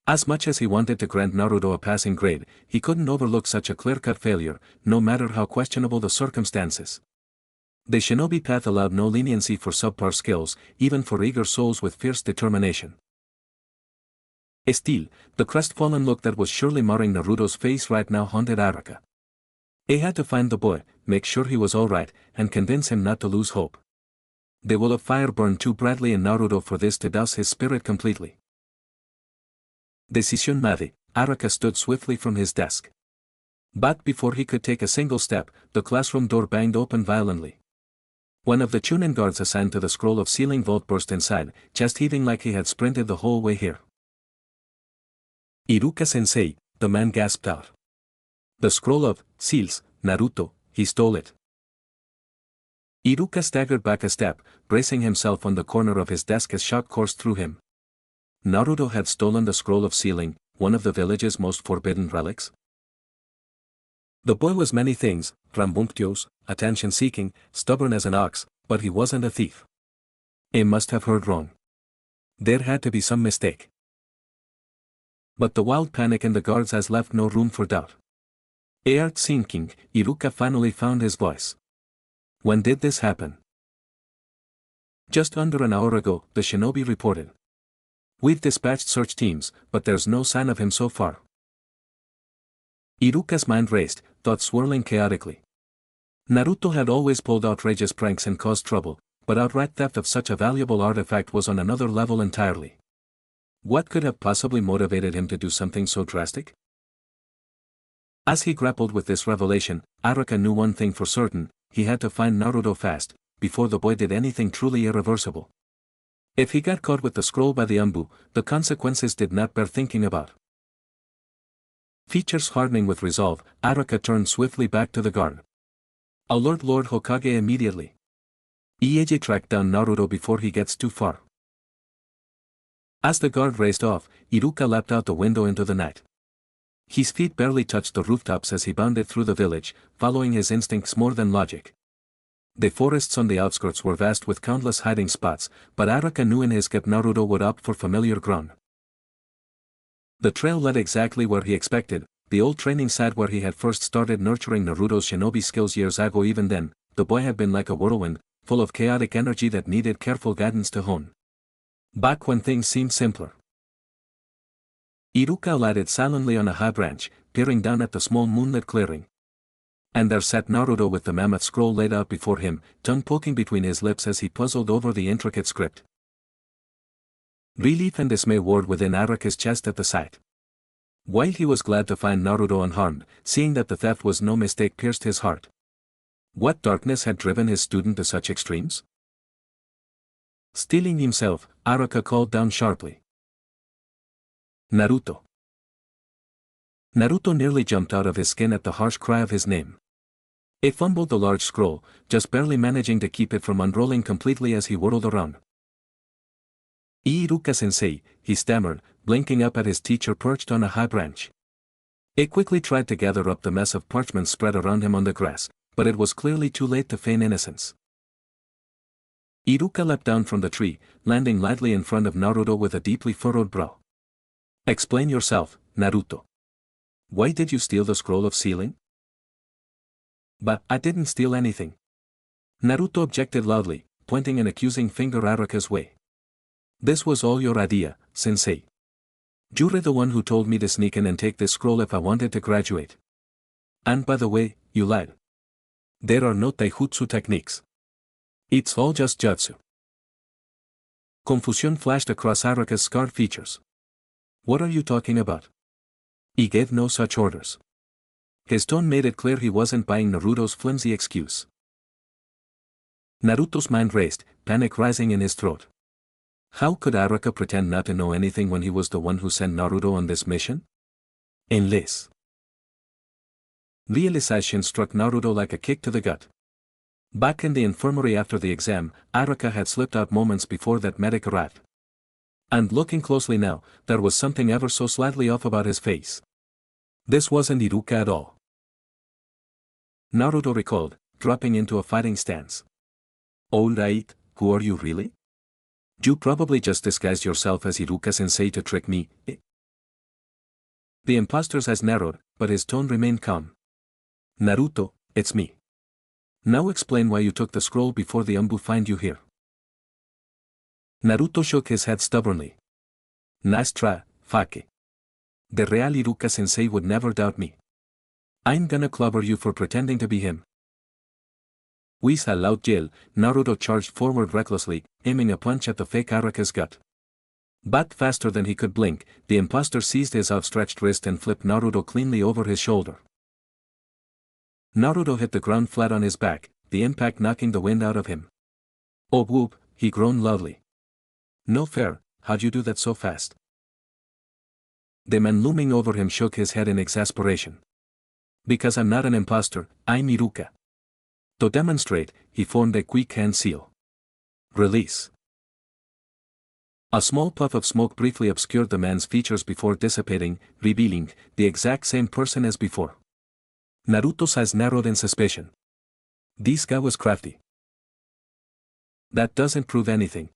As much as he wanted to grant Naruto a passing grade, he couldn't overlook such a clear-cut failure, no matter how questionable the circumstances. The shinobi path allowed no leniency for subpar skills, even for eager souls with fierce determination. Still, the crestfallen look that was surely marring Naruto's face right now haunted Araka. He had to find the boy, make sure he was alright, and convince him not to lose hope. The will of fire burned too brightly in Naruto for this to douse his spirit completely. Decision made, Araka stood swiftly from his desk. But before he could take a single step, the classroom door banged open violently. One of the Chunin guards assigned to the scroll of sealing vault burst inside, chest heaving like he had sprinted the whole way here. Iruka-sensei, the man gasped out. The scroll of seals, Naruto, he stole it. Iruka staggered back a step, bracing himself on the corner of his desk as shock coursed through him. Naruto had stolen the scroll of sealing, one of the village's most forbidden relics. The boy was many things, rambunctious, attention-seeking, stubborn as an ox, but he wasn't a thief. He must have heard wrong. There had to be some mistake. But the wild panic in the guards has left no room for doubt. Aired sinking, Iruka finally found his voice. When did this happen? Just under an hour ago, the shinobi reported. We've dispatched search teams, but there's no sign of him so far. Iruka's mind raced, thoughts swirling chaotically. Naruto had always pulled outrageous pranks and caused trouble, but outright theft of such a valuable artifact was on another level entirely. What could have possibly motivated him to do something so drastic? As he grappled with this revelation, Araka knew one thing for certain: he had to find Naruto fast, before the boy did anything truly irreversible. If he got caught with the scroll by the Anbu, the consequences did not bear thinking about. Features hardening with resolve, Araka turned swiftly back to the guard. Alert Lord Hokage immediately. Ieiji track down Naruto before he gets too far. As the guard raced off, Iruka leapt out the window into the night. His feet barely touched the rooftops as he bounded through the village, following his instincts more than logic. The forests on the outskirts were vast with countless hiding spots, but Araka knew in his gut Naruto would opt for familiar ground. The trail led exactly where he expected, the old training site where he had first started nurturing Naruto's shinobi skills years ago. Even then, the boy had been like a whirlwind, full of chaotic energy that needed careful guidance to hone. Back when things seemed simpler. Iruka alighted silently on a high branch, peering down at the small moonlit clearing. And there sat Naruto with the mammoth scroll laid out before him, tongue poking between his lips as he puzzled over the intricate script. Relief and dismay warred within Araka's chest at the sight. While he was glad to find Naruto unharmed, seeing that the theft was no mistake pierced his heart. What darkness had driven his student to such extremes? Steeling himself, Araka called down sharply. Naruto. Naruto nearly jumped out of his skin at the harsh cry of his name. He fumbled the large scroll, just barely managing to keep it from unrolling completely as he whirled around. Iruka-sensei, he stammered, blinking up at his teacher perched on a high branch. He quickly tried to gather up the mess of parchment spread around him on the grass, but it was clearly too late to feign innocence. Iruka leapt down from the tree, landing lightly in front of Naruto with a deeply furrowed brow. Explain yourself, Naruto. Why did you steal the scroll of sealing? But I didn't steal anything. Naruto objected loudly, pointing an accusing finger Araka's way. This was all your idea, sensei. You're the one who told me to sneak in and take this scroll if I wanted to graduate. And by the way, you lied. There are no taijutsu techniques. It's all just jutsu. Confusion flashed across Araka's scarred features. What are you talking about? He gave no such orders. His tone made it clear he wasn't buying Naruto's flimsy excuse. Naruto's mind raced, panic rising in his throat. How could Araka pretend not to know anything when he was the one who sent Naruto on this mission? Unless. Realization struck Naruto like a kick to the gut. Back in the infirmary after the exam, Araka had slipped out moments before that medic arrived. And looking closely now, there was something ever so slightly off about his face. This wasn't Iruka at all. Naruto recalled, dropping into a fighting stance. Alright, who are you really? You probably just disguised yourself as Iruka-sensei to trick me, eh? The imposter's eyes narrowed, but his tone remained calm. Naruto, it's me. Now explain why you took the scroll before the Umbu find you here. Naruto shook his head stubbornly. Nice try, Fake. The real Iruka-sensei would never doubt me. I'm gonna clobber you for pretending to be him. With a loud yell, Naruto charged forward recklessly, aiming a punch at the fake Araka's gut. But faster than he could blink, the imposter seized his outstretched wrist and flipped Naruto cleanly over his shoulder. Naruto hit the ground flat on his back, the impact knocking the wind out of him. Oh whoop, he groaned loudly. No fair, how'd you do that so fast? The man looming over him shook his head in exasperation. Because I'm not an imposter, I'm Iruka. To demonstrate, he formed a quick hand seal. Release. A small puff of smoke briefly obscured the man's features before dissipating, revealing the exact same person as before. Naruto's eyes narrowed in suspicion. This guy was crafty. That doesn't prove anything.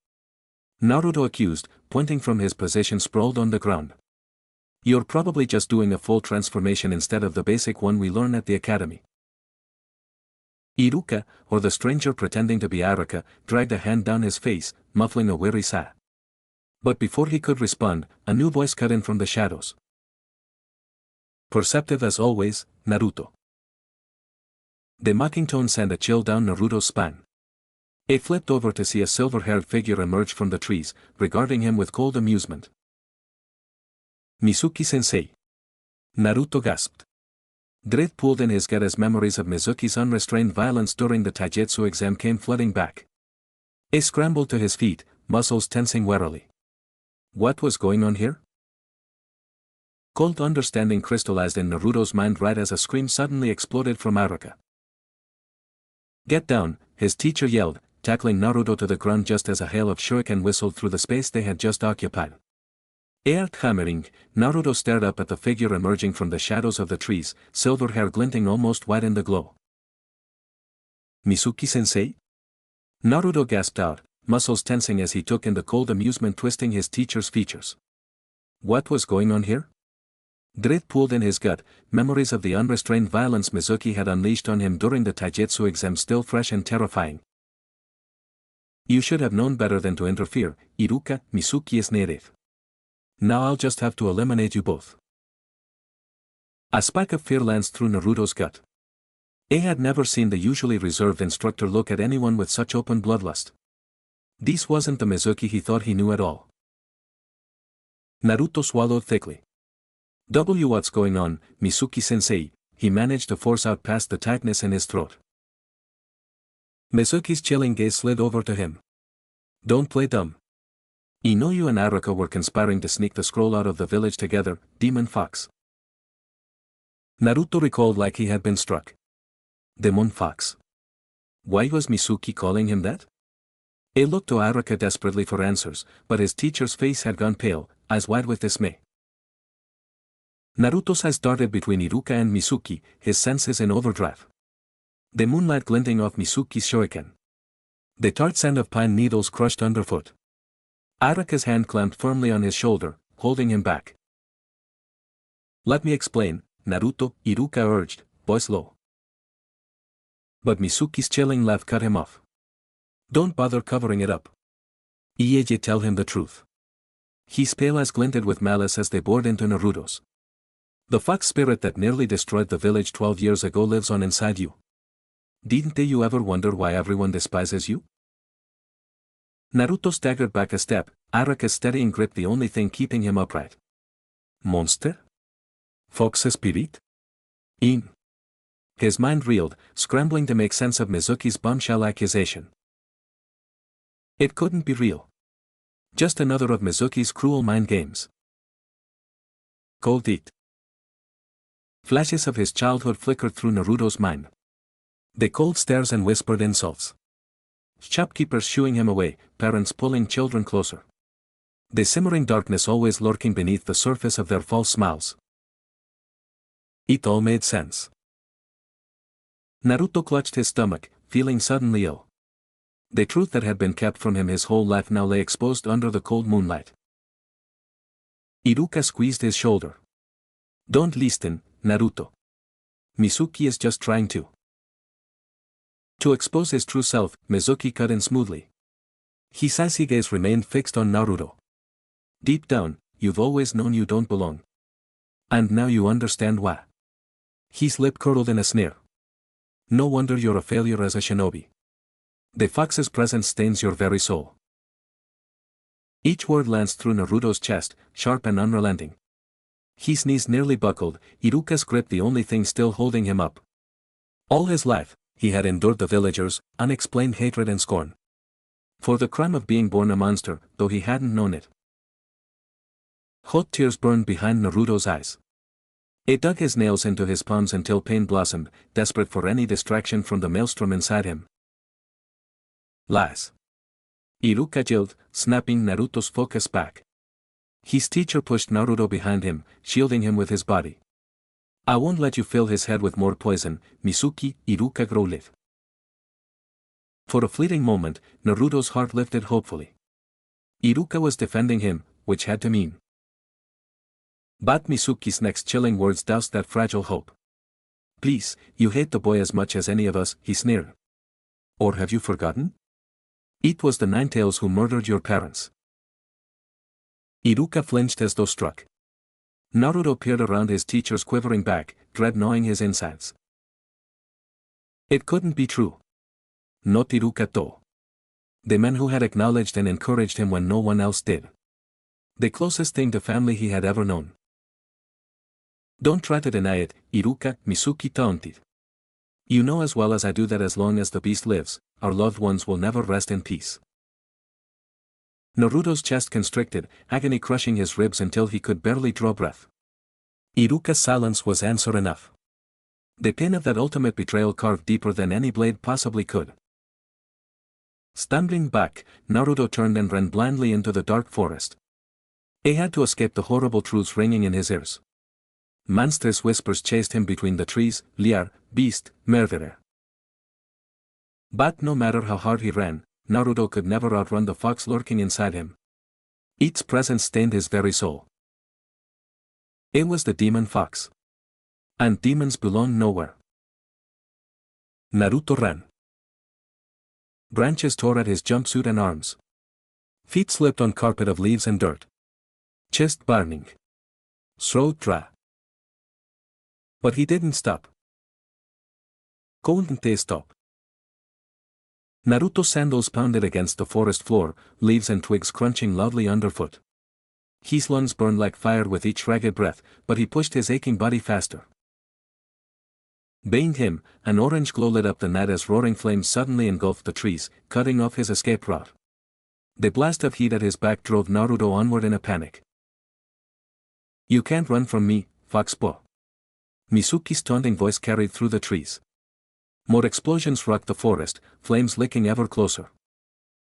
Naruto accused, pointing from his position sprawled on the ground. You're probably just doing a full transformation instead of the basic one we learn at the academy. Iruka, or the stranger pretending to be Araka, dragged a hand down his face, muffling a weary sigh. But before he could respond, a new voice cut in from the shadows. Perceptive as always, Naruto. The mocking tone sent a chill down Naruto's spine. He flipped over to see a silver-haired figure emerge from the trees, regarding him with cold amusement. Mizuki-sensei. Naruto gasped. Dread pulled in his gut as memories of Mizuki's unrestrained violence during the taijutsu exam came flooding back. He scrambled to his feet, muscles tensing warily. What was going on here? Cold understanding crystallized in Naruto's mind right as a scream suddenly exploded from Araka. Get down, his teacher yelled, tackling Naruto to the ground just as a hail of shuriken whistled through the space they had just occupied. Earth hammering, Naruto stared up at the figure emerging from the shadows of the trees, silver hair glinting almost white in the glow. Mizuki-sensei? Naruto gasped out, muscles tensing as he took in the cold amusement twisting his teacher's features. What was going on here? Dread pulled in his gut, memories of the unrestrained violence Mizuki had unleashed on him during the taijutsu exam still fresh and terrifying. You should have known better than to interfere, Iruka. Mizuki is native. Now I'll just have to eliminate you both. A spike of fear lanced through Naruto's gut. He had never seen the usually reserved instructor look at anyone with such open bloodlust. This wasn't the Mizuki he thought he knew at all. Naruto swallowed thickly. What's going on, Mizuki-sensei? He managed to force out past the tightness in his throat. Mizuki's chilling gaze slid over to him. Don't play dumb. I know you and Araka were conspiring to sneak the scroll out of the village together, Demon Fox. Naruto recalled like he had been struck. Demon Fox. Why was Mizuki calling him that? He looked to Araka desperately for answers, but his teacher's face had gone pale, eyes wide with dismay. Naruto's eyes darted between Iruka and Mizuki, his senses in overdrive. The moonlight glinting off Mizuki's shuriken. The tart scent of pine needles crushed underfoot. Araka's hand clamped firmly on his shoulder, holding him back. Let me explain, Naruto, Iruka urged, voice low. But Mizuki's chilling laugh cut him off. Don't bother covering it up. Ieji, tell him the truth. His pale eyes glinted with malice as they bored into Naruto's. The fox spirit that nearly destroyed the village 12 years ago lives on inside you. Didn't you ever wonder why everyone despises you? Naruto staggered back a step, Araka's steadying grip the only thing keeping him upright. Monster? Fox spirit? In. His mind reeled, scrambling to make sense of Mizuki's bombshell accusation. It couldn't be real. Just another of Mizuki's cruel mind games. Cold Eat. Flashes of his childhood flickered through Naruto's mind. The cold stares and whispered insults. Shopkeepers shooing him away, parents pulling children closer. The simmering darkness always lurking beneath the surface of their false smiles. It all made sense. Naruto clutched his stomach, feeling suddenly ill. The truth that had been kept from him his whole life now lay exposed under the cold moonlight. Iruka squeezed his shoulder. Don't listen, Naruto. Mizuki is just trying to expose his true self, Mizuki cut in smoothly. His icy gaze remained fixed on Naruto. Deep down, you've always known you don't belong. And now you understand why. His lip curled in a sneer. No wonder you're a failure as a shinobi. The fox's presence stains your very soul. Each word lanced through Naruto's chest, sharp and unrelenting. His knees nearly buckled, Iruka's grip the only thing still holding him up. All his life, he had endured the villagers' unexplained hatred and scorn. For the crime of being born a monster, though he hadn't known it. Hot tears burned behind Naruto's eyes. He dug his nails into his palms until pain blossomed, desperate for any distraction from the maelstrom inside him. Lies. Iruka yelled, snapping Naruto's focus back. His teacher pushed Naruto behind him, shielding him with his body. I won't let you fill his head with more poison, Mizuki, Iruka growled. For a fleeting moment, Naruto's heart lifted hopefully. Iruka was defending him, which had to mean. But Mizuki's next chilling words doused that fragile hope. Please, you hate the boy as much as any of us, he sneered. Or have you forgotten? It was the Ninetales who murdered your parents. Iruka flinched as though struck. Naruto peered around his teacher's quivering back, dread gnawing his insides. It couldn't be true. Not Iruka though. The man who had acknowledged and encouraged him when no one else did. The closest thing to family he had ever known. Don't try to deny it, Iruka, Mizuki taunted. You know as well as I do that as long as the beast lives, our loved ones will never rest in peace. Naruto's chest constricted, agony crushing his ribs until he could barely draw breath. Iruka's silence was answer enough. The pain of that ultimate betrayal carved deeper than any blade possibly could. Stumbling back, Naruto turned and ran blindly into the dark forest. He had to escape the horrible truths ringing in his ears. Monstrous whispers chased him between the trees, liar, beast, murderer. But no matter how hard he ran, Naruto could never outrun the fox lurking inside him. Its presence stained his very soul. It was the demon fox. And demons belong nowhere. Naruto ran. Branches tore at his jumpsuit and arms. Feet slipped on carpet of leaves and dirt. Chest burning. Throat dry. But he didn't stop. Couldn't they stop? Naruto's sandals pounded against the forest floor, leaves and twigs crunching loudly underfoot. His lungs burned like fire with each ragged breath, but he pushed his aching body faster. Behind him, an orange glow lit up the night as roaring flames suddenly engulfed the trees, cutting off his escape route. The blast of heat at his back drove Naruto onward in a panic. You can't run from me, fox boy. Mizuki's taunting voice carried through the trees. More explosions rocked the forest, flames licking ever closer.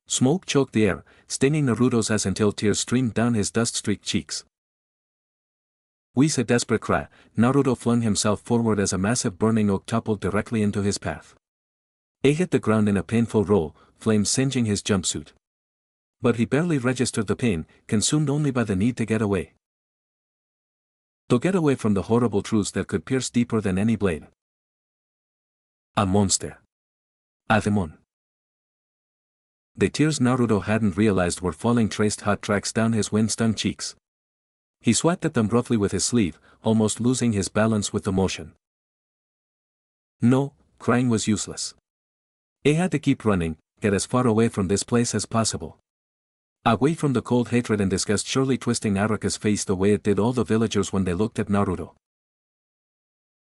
Smoke choked the air, staining Naruto's eyes until tears streamed down his dust-streaked cheeks. With a desperate cry, Naruto flung himself forward as a massive burning oak toppled directly into his path. He hit the ground in a painful roll, flames singeing his jumpsuit. But he barely registered the pain, consumed only by the need to get away. To get away from the horrible truths that could pierce deeper than any blade. A monster. A demon. The tears Naruto hadn't realized were falling traced hot tracks down his wind-stung cheeks. He swiped at them roughly with his sleeve, almost losing his balance with the motion. No, crying was useless. He had to keep running, get as far away from this place as possible. Away from the cold hatred and disgust surely twisting Aruka's face the way it did all the villagers when they looked at Naruto.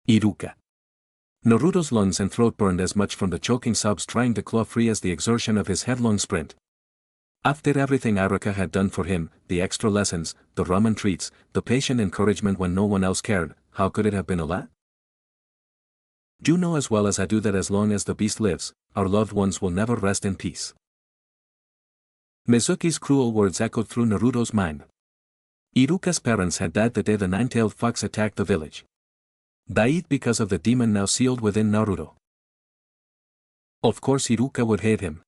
Iruka. Naruto's lungs and throat burned as much from the choking sobs trying to claw free as the exertion of his headlong sprint. After everything Aruka had done for him, the extra lessons, the ramen treats, the patient encouragement when no one else cared, how could it have been a lie? You know as well as I do that as long as the beast lives, our loved ones will never rest in peace. Mizuki's cruel words echoed through Naruto's mind. Iruka's parents had died the day the nine-tailed fox attacked the village. Died because of the demon now sealed within Naruto. Of course Iruka would hate him.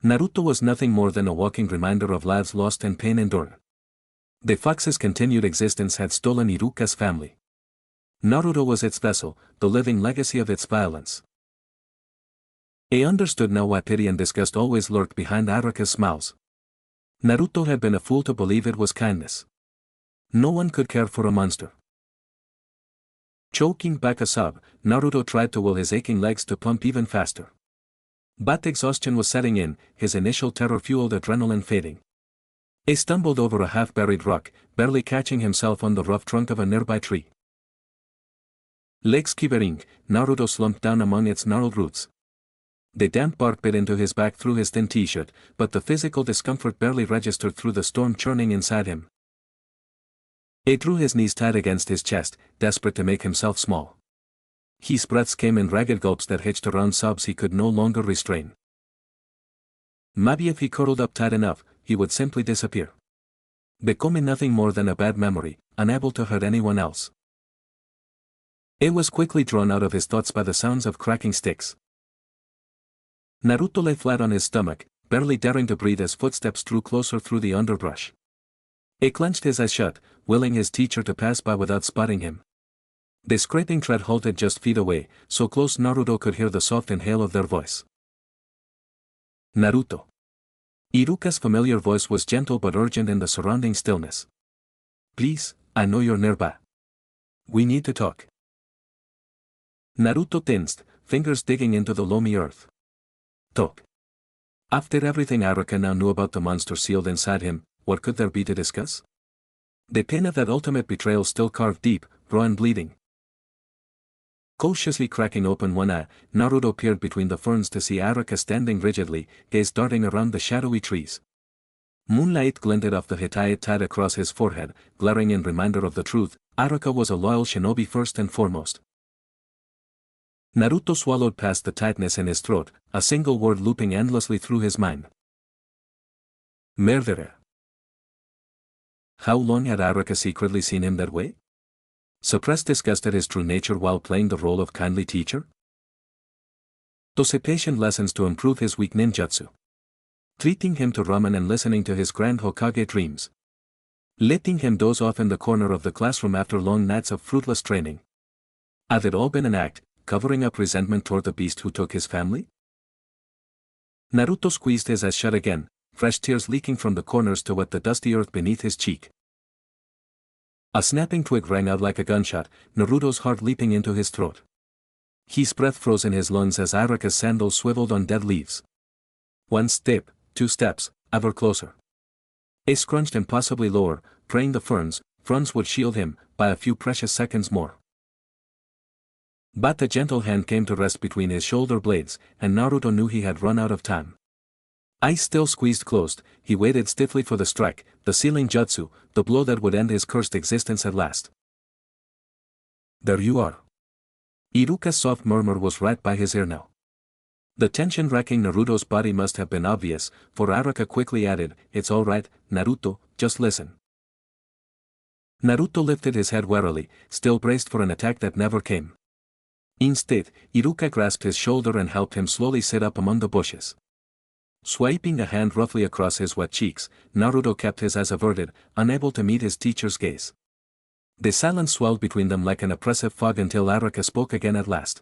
Naruto was nothing more than a walking reminder of lives lost and pain endured. The fox's continued existence had stolen Iruka's family. Naruto was its vessel, the living legacy of its violence. He understood now why pity and disgust always lurked behind Aruka's smiles. Naruto had been a fool to believe it was kindness. No one could care for a monster. Choking back a sob, Naruto tried to will his aching legs to pump even faster. But exhaustion was setting in, his initial terror-fueled adrenaline fading. He stumbled over a half-buried rock, barely catching himself on the rough trunk of a nearby tree. Legs quivering, Naruto slumped down among its gnarled roots. The damp bark bit into his back through his thin t-shirt, but the physical discomfort barely registered through the storm churning inside him. He drew his knees tight against his chest, desperate to make himself small. His breaths came in ragged gulps that hitched around sobs he could no longer restrain. Maybe if he curled up tight enough, he would simply disappear. Becoming nothing more than a bad memory, unable to hurt anyone else. It was quickly drawn out of his thoughts by the sounds of cracking sticks. Naruto lay flat on his stomach, barely daring to breathe as footsteps drew closer through the underbrush. He clenched his eyes shut, willing his teacher to pass by without spotting him. The scraping tread halted just feet away, so close Naruto could hear the soft inhale of their voice. Naruto. Iruka's familiar voice was gentle but urgent in the surrounding stillness. Please, I know you're nearby. We need to talk. Naruto tensed, fingers digging into the loamy earth. Talk. After everything Aruka now knew about the monster sealed inside him, what could there be to discuss? The pain of that ultimate betrayal still carved deep, raw and bleeding. Cautiously cracking open one eye, Naruto peered between the ferns to see Aruka standing rigidly, gaze darting around the shadowy trees. Moonlight glinted off the hitai tied across his forehead, glaring in reminder of the truth, Aruka was a loyal shinobi first and foremost. Naruto swallowed past the tightness in his throat, a single word looping endlessly through his mind. Murderer. How long had Aruka secretly seen him that way? Suppressed disgust at his true nature while playing the role of kindly teacher? Those patient lessons to improve his weak ninjutsu. Treating him to ramen and listening to his grand Hokage dreams. Letting him doze off in the corner of the classroom after long nights of fruitless training. Had it all been an act, covering up resentment toward the beast who took his family? Naruto squeezed his eyes shut again, fresh tears leaking from the corners to wet the dusty earth beneath his cheek. A snapping twig rang out like a gunshot, Naruto's heart leaping into his throat. His breath froze in his lungs as Aruka's sandals swiveled on dead leaves. One step, two steps, ever closer. He scrunched impossibly lower, praying the ferns would shield him, by a few precious seconds more. But a gentle hand came to rest between his shoulder blades, and Naruto knew he had run out of time. Eyes still squeezed closed, he waited stiffly for the strike, the sealing jutsu, the blow that would end his cursed existence at last. There you are. Iruka's soft murmur was right by his ear now. The tension racking Naruto's body must have been obvious, for Aruka quickly added, "It's all right, Naruto, just listen." Naruto lifted his head warily, still braced for an attack that never came. Instead, Iruka grasped his shoulder and helped him slowly sit up among the bushes. Swiping a hand roughly across his wet cheeks, Naruto kept his eyes averted, unable to meet his teacher's gaze. The silence swelled between them like an oppressive fog until Aruka spoke again at last.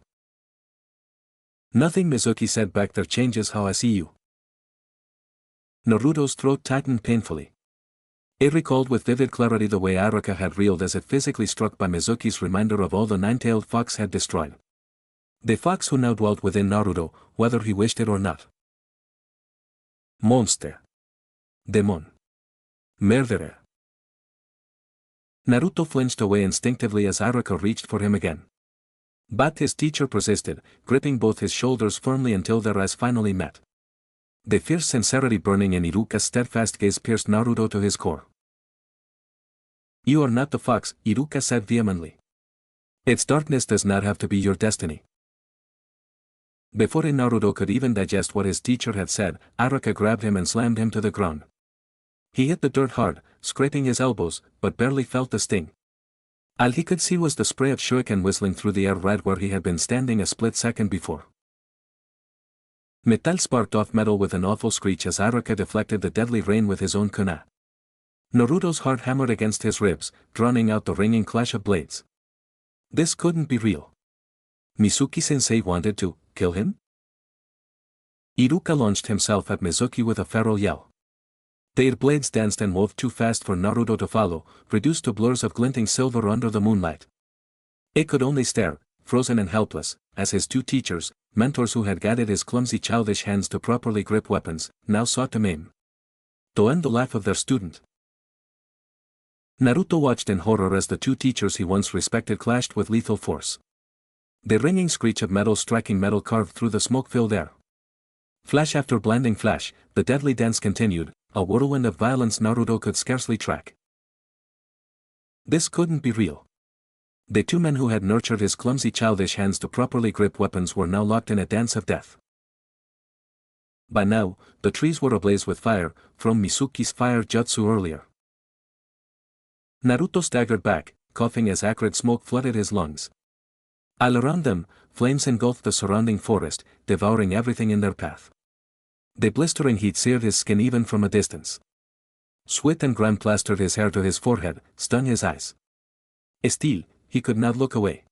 "Nothing," Mizuki said back there, "changes how I see you." Naruto's throat tightened painfully. He recalled with vivid clarity the way Aruka had reeled as if physically struck by Mizuki's reminder of all the nine-tailed fox had destroyed. The fox who now dwelt within Naruto, whether he wished it or not. Monster. Demon. Murderer. Naruto flinched away instinctively as Aruka reached for him again. But his teacher persisted, gripping both his shoulders firmly until their eyes finally met. The fierce sincerity burning in Iruka's steadfast gaze pierced Naruto to his core. "You are not the fox," Iruka said vehemently. "Its darkness does not have to be your destiny." Before Naruto could even digest what his teacher had said, Aruka grabbed him and slammed him to the ground. He hit the dirt hard, scraping his elbows, but barely felt the sting. All he could see was the spray of shuriken whistling through the air right where he had been standing a split second before. Metal sparked off metal with an awful screech as Aruka deflected the deadly rain with his own kunai. Naruto's heart hammered against his ribs, drowning out the ringing clash of blades. This couldn't be real. Mizuki-sensei wanted to kill him? Iruka launched himself at Mizuki with a feral yell. Their blades danced and moved too fast for Naruto to follow, reduced to blurs of glinting silver under the moonlight. It could only stare, frozen and helpless, as his two teachers, mentors who had guided his clumsy childish hands to properly grip weapons, now sought to maim. To end the life of their student. Naruto watched in horror as the two teachers he once respected clashed with lethal force. The ringing screech of metal striking metal carved through the smoke-filled air. Flash after blinding flash, the deadly dance continued, a whirlwind of violence Naruto could scarcely track. This couldn't be real. The two men who had nurtured his clumsy childish hands to properly grip weapons were now locked in a dance of death. By now, the trees were ablaze with fire, from Mizuki's fire jutsu earlier. Naruto staggered back, coughing as acrid smoke flooded his lungs. All around them, flames engulfed the surrounding forest, devouring everything in their path. The blistering heat seared his skin even from a distance. Sweat and grime plastered his hair to his forehead, stung his eyes. Still, he could not look away.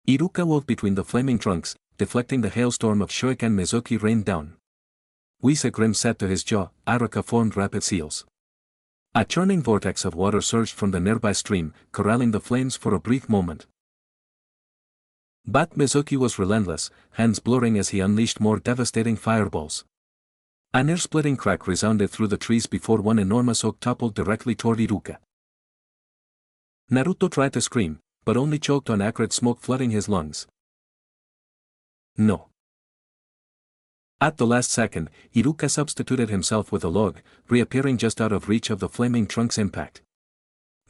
Iruka wove between the flaming trunks, deflecting the hailstorm of shuriken Mizuki rained down. With a grim set to his jaw, Aruka formed rapid seals. A churning vortex of water surged from the nearby stream, corralling the flames for a brief moment. But Mizuki was relentless, hands blurring as he unleashed more devastating fireballs. An ear-splitting crack resounded through the trees before one enormous oak toppled directly toward Iruka. Naruto tried to scream, but only choked on acrid smoke flooding his lungs. No. At the last second, Iruka substituted himself with a log, reappearing just out of reach of the flaming trunk's impact.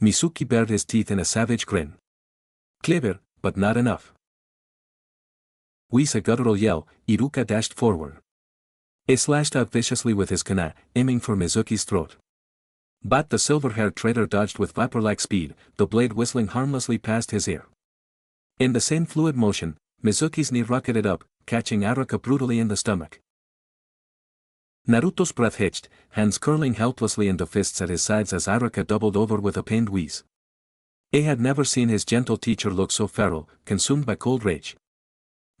Mizuki bared his teeth in a savage grin. Clever, but not enough. With a guttural yell, Iruka dashed forward. He slashed out viciously with his kunai, aiming for Mizuki's throat. But the silver-haired traitor dodged with viper-like speed, the blade whistling harmlessly past his ear. In the same fluid motion, Mizuki's knee rocketed up, catching Aruka brutally in the stomach. Naruto's breath hitched, hands curling helplessly into fists at his sides as Aruka doubled over with a pained wheeze. He had never seen his gentle teacher look so feral, consumed by cold rage.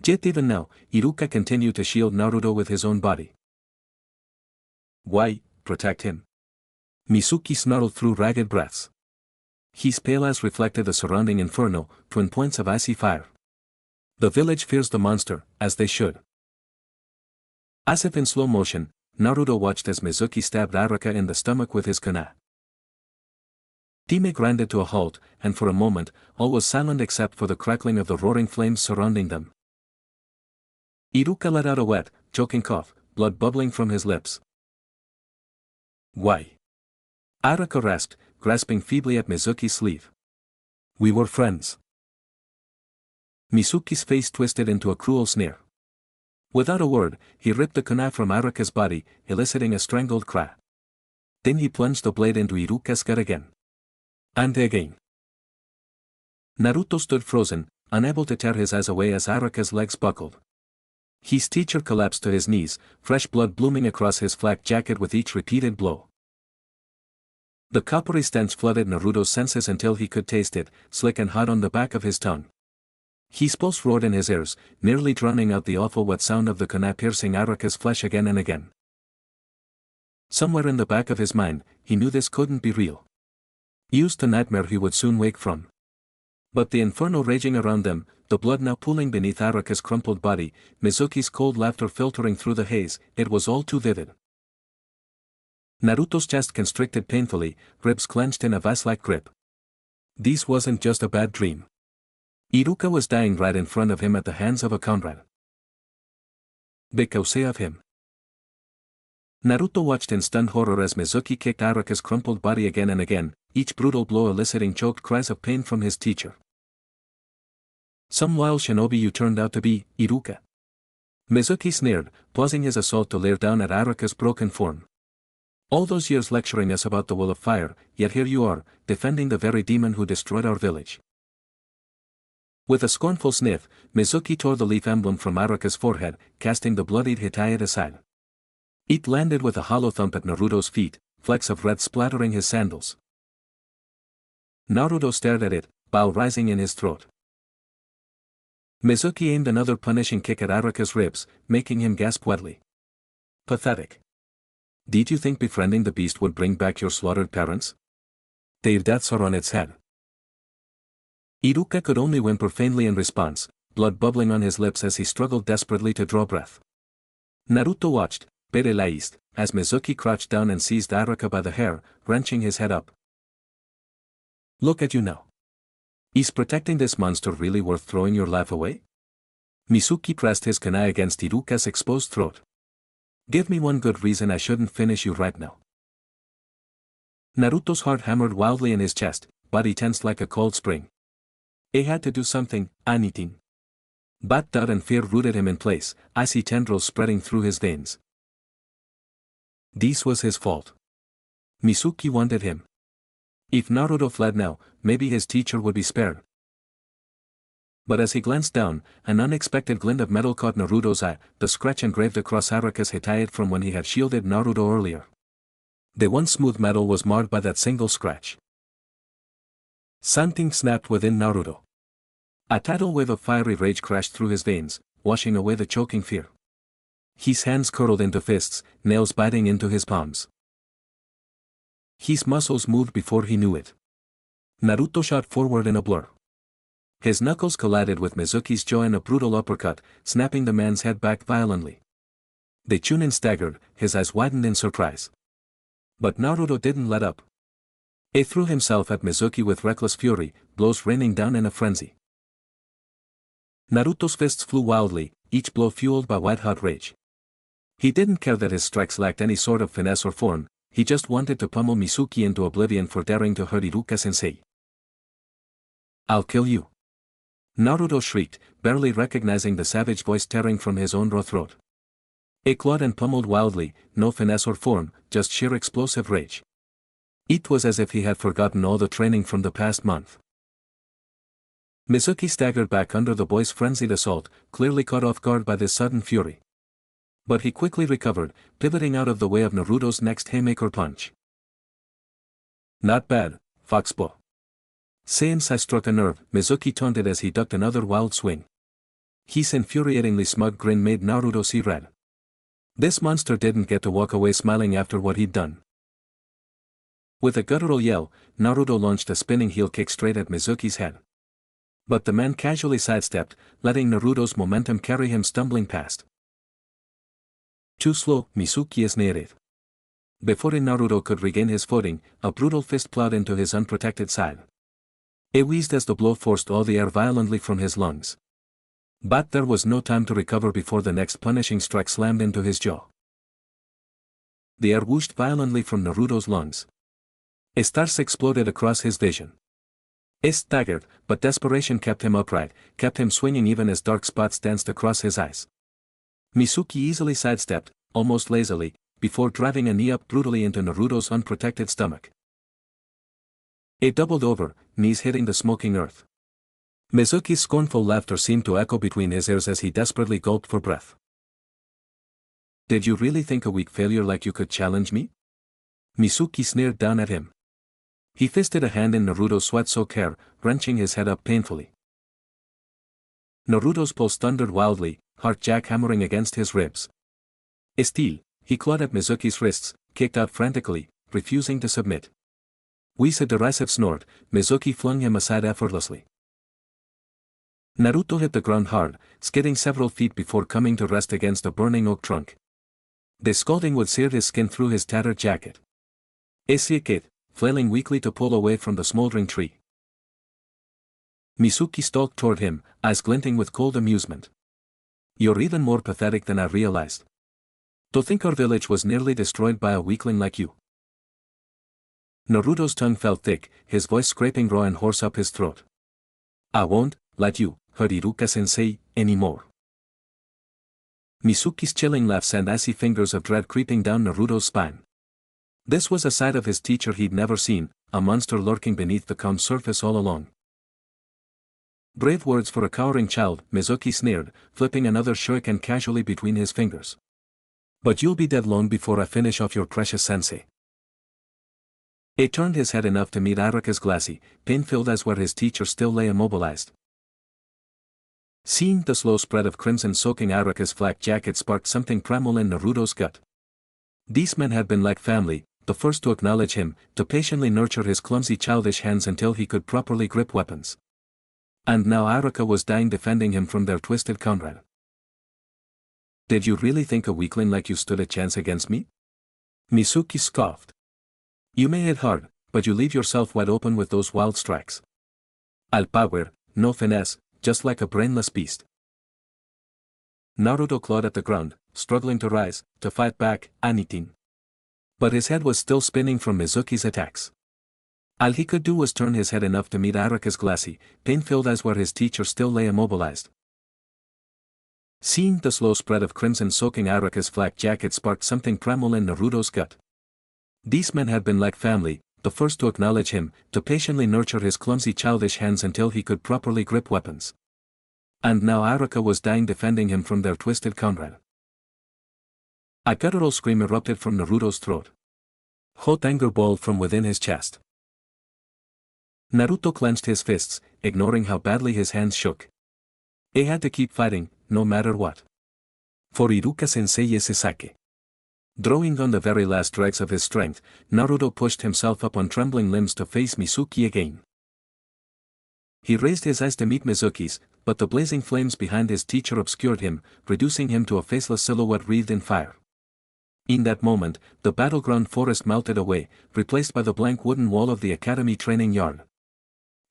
Yet even now, Iruka continued to shield Naruto with his own body. Why, protect him? Mizuki snarled through ragged breaths. His pale eyes reflected the surrounding inferno, twin points of icy fire. The village fears the monster, as they should. As if in slow motion, Naruto watched as Mizuki stabbed Aruka in the stomach with his kunai. Time grinded to a halt, and for a moment, all was silent except for the crackling of the roaring flames surrounding them. Iruka let out a wet, choking cough, blood bubbling from his lips. Why? Aruka rasped, grasping feebly at Mizuki's sleeve. We were friends. Mizuki's face twisted into a cruel sneer. Without a word, he ripped the kunai from Aruka's body, eliciting a strangled cry. Then he plunged the blade into Iruka's gut again. And again. Naruto stood frozen, unable to tear his eyes away as Aruka's legs buckled. His teacher collapsed to his knees, fresh blood blooming across his flak jacket with each repeated blow. The coppery stench flooded Naruto's senses until he could taste it, slick and hot on the back of his tongue. His pulse roared in his ears, nearly drowning out the awful wet sound of the kunai piercing Aruka's flesh again and again. Somewhere in the back of his mind, he knew this couldn't be real. Used to nightmare he would soon wake from. But the inferno raging around them, the blood now pooling beneath Aruka's crumpled body, Mizuki's cold laughter filtering through the haze, it was all too vivid. Naruto's chest constricted painfully, ribs clenched in a vice-like grip. This wasn't just a bad dream. Iruka was dying right in front of him at the hands of a comrade. Because of him. Naruto watched in stunned horror as Mizuki kicked Araka's crumpled body again and again, each brutal blow eliciting choked cries of pain from his teacher. Some wild shinobi you turned out to be, Iruka. Mizuki sneered, pausing his assault to leer down at Araka's broken form. All those years lecturing us about the will of fire, yet here you are, defending the very demon who destroyed our village. With a scornful sniff, Mizuki tore the leaf emblem from Araka's forehead, casting the bloodied Hitayat aside. It landed with a hollow thump at Naruto's feet, flecks of red splattering his sandals. Naruto stared at it, bile rising in his throat. Mizuki aimed another punishing kick at Araka's ribs, making him gasp wetly. Pathetic. Did you think befriending the beast would bring back your slaughtered parents? Their deaths are on its head. Iruka could only whimper faintly in response, blood bubbling on his lips as he struggled desperately to draw breath. Naruto watched, paralyzed, as Mizuki crouched down and seized Araka by the hair, wrenching his head up. Look at you now. Is protecting this monster really worth throwing your life away? Mizuki pressed his kunai against Iruka's exposed throat. Give me one good reason I shouldn't finish you right now. Naruto's heart hammered wildly in his chest, body tensed like a cold spring. He had to do something, anything. But doubt and fear rooted him in place, icy tendrils spreading through his veins. This was his fault. Mizuki wanted him. If Naruto fled now, maybe his teacher would be spared. But as he glanced down, an unexpected glint of metal caught Naruto's eye, the scratch engraved across Araka's Hitayat from when he had shielded Naruto earlier. The once smooth metal was marred by that single scratch. Something snapped within Naruto. A tidal wave of fiery rage crashed through his veins, washing away the choking fear. His hands curled into fists, nails biting into his palms. His muscles moved before he knew it. Naruto shot forward in a blur. His knuckles collided with Mizuki's jaw in a brutal uppercut, snapping the man's head back violently. The Chunin staggered, his eyes widened in surprise. But Naruto didn't let up. He threw himself at Mizuki with reckless fury, blows raining down in a frenzy. Naruto's fists flew wildly, each blow fueled by white-hot rage. He didn't care that his strikes lacked any sort of finesse or form, he just wanted to pummel Mizuki into oblivion for daring to hurt Iruka-sensei. I'll kill you. Naruto shrieked, barely recognizing the savage voice tearing from his own raw throat. He clawed and pummeled wildly, no finesse or form, just sheer explosive rage. It was as if he had forgotten all the training from the past month. Mizuki staggered back under the boy's frenzied assault, clearly caught off guard by this sudden fury. But he quickly recovered, pivoting out of the way of Naruto's next haymaker punch. Not bad, Foxbo. Sensei struck a nerve, Mizuki taunted as he ducked another wild swing. His infuriatingly smug grin made Naruto see red. This monster didn't get to walk away smiling after what he'd done. With a guttural yell, Naruto launched a spinning heel kick straight at Mizuki's head. But the man casually sidestepped, letting Naruto's momentum carry him stumbling past. Too slow, Mizuki sneered. Before Naruto could regain his footing, a brutal fist plowed into his unprotected side. He wheezed as the blow forced all the air violently from his lungs. But there was no time to recover before the next punishing strike slammed into his jaw. The air whooshed violently from Naruto's lungs. Stars exploded across his vision. He staggered, but desperation kept him upright, kept him swinging even as dark spots danced across his eyes. Mizuki easily sidestepped, almost lazily, before driving a knee up brutally into Naruto's unprotected stomach. He doubled over, knees hitting the smoking earth. Mizuki's scornful laughter seemed to echo between his ears as he desperately gulped for breath. Did you really think a weak failure like you could challenge me? Mizuki sneered down at him. He fisted a hand in Naruto's sweat-soaked hair, wrenching his head up painfully. Naruto's pulse thundered wildly, heart jackhammering against his ribs. Still, he clawed at Mizuki's wrists, kicked out frantically, refusing to submit. With a derisive snort, Mizuki flung him aside effortlessly. Naruto hit the ground hard, skidding several feet before coming to rest against a burning oak trunk. The scalding would sear his skin through his tattered jacket. He kicked, flailing weakly to pull away from the smoldering tree. Mizuki stalked toward him, eyes glinting with cold amusement. You're even more pathetic than I realized. To think our village was nearly destroyed by a weakling like you. Naruto's tongue felt thick, his voice scraping raw and hoarse up his throat. I won't let you hurt Iruka-sensei anymore. Mizuki's chilling laugh sent icy fingers of dread creeping down Naruto's spine. This was a side of his teacher he'd never seen, a monster lurking beneath the calm surface all along. Brave words for a cowering child, Mizuki sneered, flipping another shuriken casually between his fingers. But you'll be dead long before I finish off your precious sensei. He turned his head enough to meet Araka's glassy, pain-filled eyes where his teacher still lay immobilized. Seeing the slow spread of crimson soaking Araka's flak jacket sparked something primal in Naruto's gut. These men had been like family, the first to acknowledge him, to patiently nurture his clumsy childish hands until he could properly grip weapons. And now Araka was dying defending him from their twisted comrade. Did you really think a weakling like you stood a chance against me? Mizuki scoffed. You may hit hard, but you leave yourself wide open with those wild strikes. All power, no finesse, just like a brainless beast. Naruto clawed at the ground, struggling to rise, to fight back, anything. But his head was still spinning from Mizuki's attacks. All he could do was turn his head enough to meet Araka's glassy, pain-filled eyes where his teacher still lay immobilized. Seeing the slow spread of crimson soaking Araka's flak jacket sparked something primal in Naruto's gut. These men had been like family, the first to acknowledge him, to patiently nurture his clumsy childish hands until he could properly grip weapons. And now Araka was dying defending him from their twisted comrade. A guttural scream erupted from Naruto's throat. Hot anger boiled from within his chest. Naruto clenched his fists, ignoring how badly his hands shook. He had to keep fighting, no matter what. For Iruka-sensei Isesake. Drawing on the very last dregs of his strength, Naruto pushed himself up on trembling limbs to face Mizuki again. He raised his eyes to meet Mizuki's, but the blazing flames behind his teacher obscured him, reducing him to a faceless silhouette wreathed in fire. In that moment, the battleground forest melted away, replaced by the blank wooden wall of the academy training yard.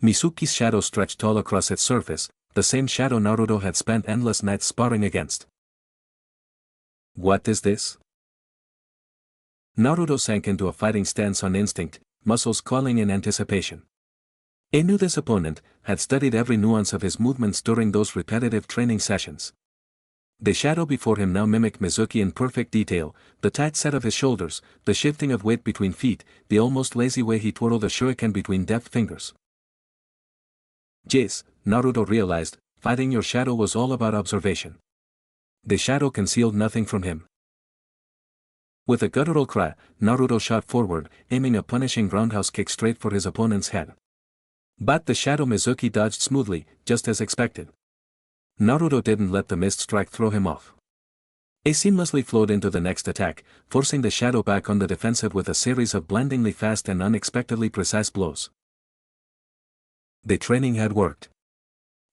Mizuki's shadow stretched tall across its surface, the same shadow Naruto had spent endless nights sparring against. What is this? Naruto sank into a fighting stance on instinct, muscles coiling in anticipation. He knew this opponent, had studied every nuance of his movements during those repetitive training sessions. The shadow before him now mimicked Mizuki in perfect detail, the tight set of his shoulders, the shifting of weight between feet, the almost lazy way he twirled a shuriken between deft fingers. Jace, Naruto realized, fighting your shadow was all about observation. The shadow concealed nothing from him. With a guttural cry, Naruto shot forward, aiming a punishing roundhouse kick straight for his opponent's head. But the shadow Mizuki dodged smoothly, just as expected. Naruto didn't let the missed strike throw him off. He seamlessly flowed into the next attack, forcing the shadow back on the defensive with a series of blindingly fast and unexpectedly precise blows. The training had worked.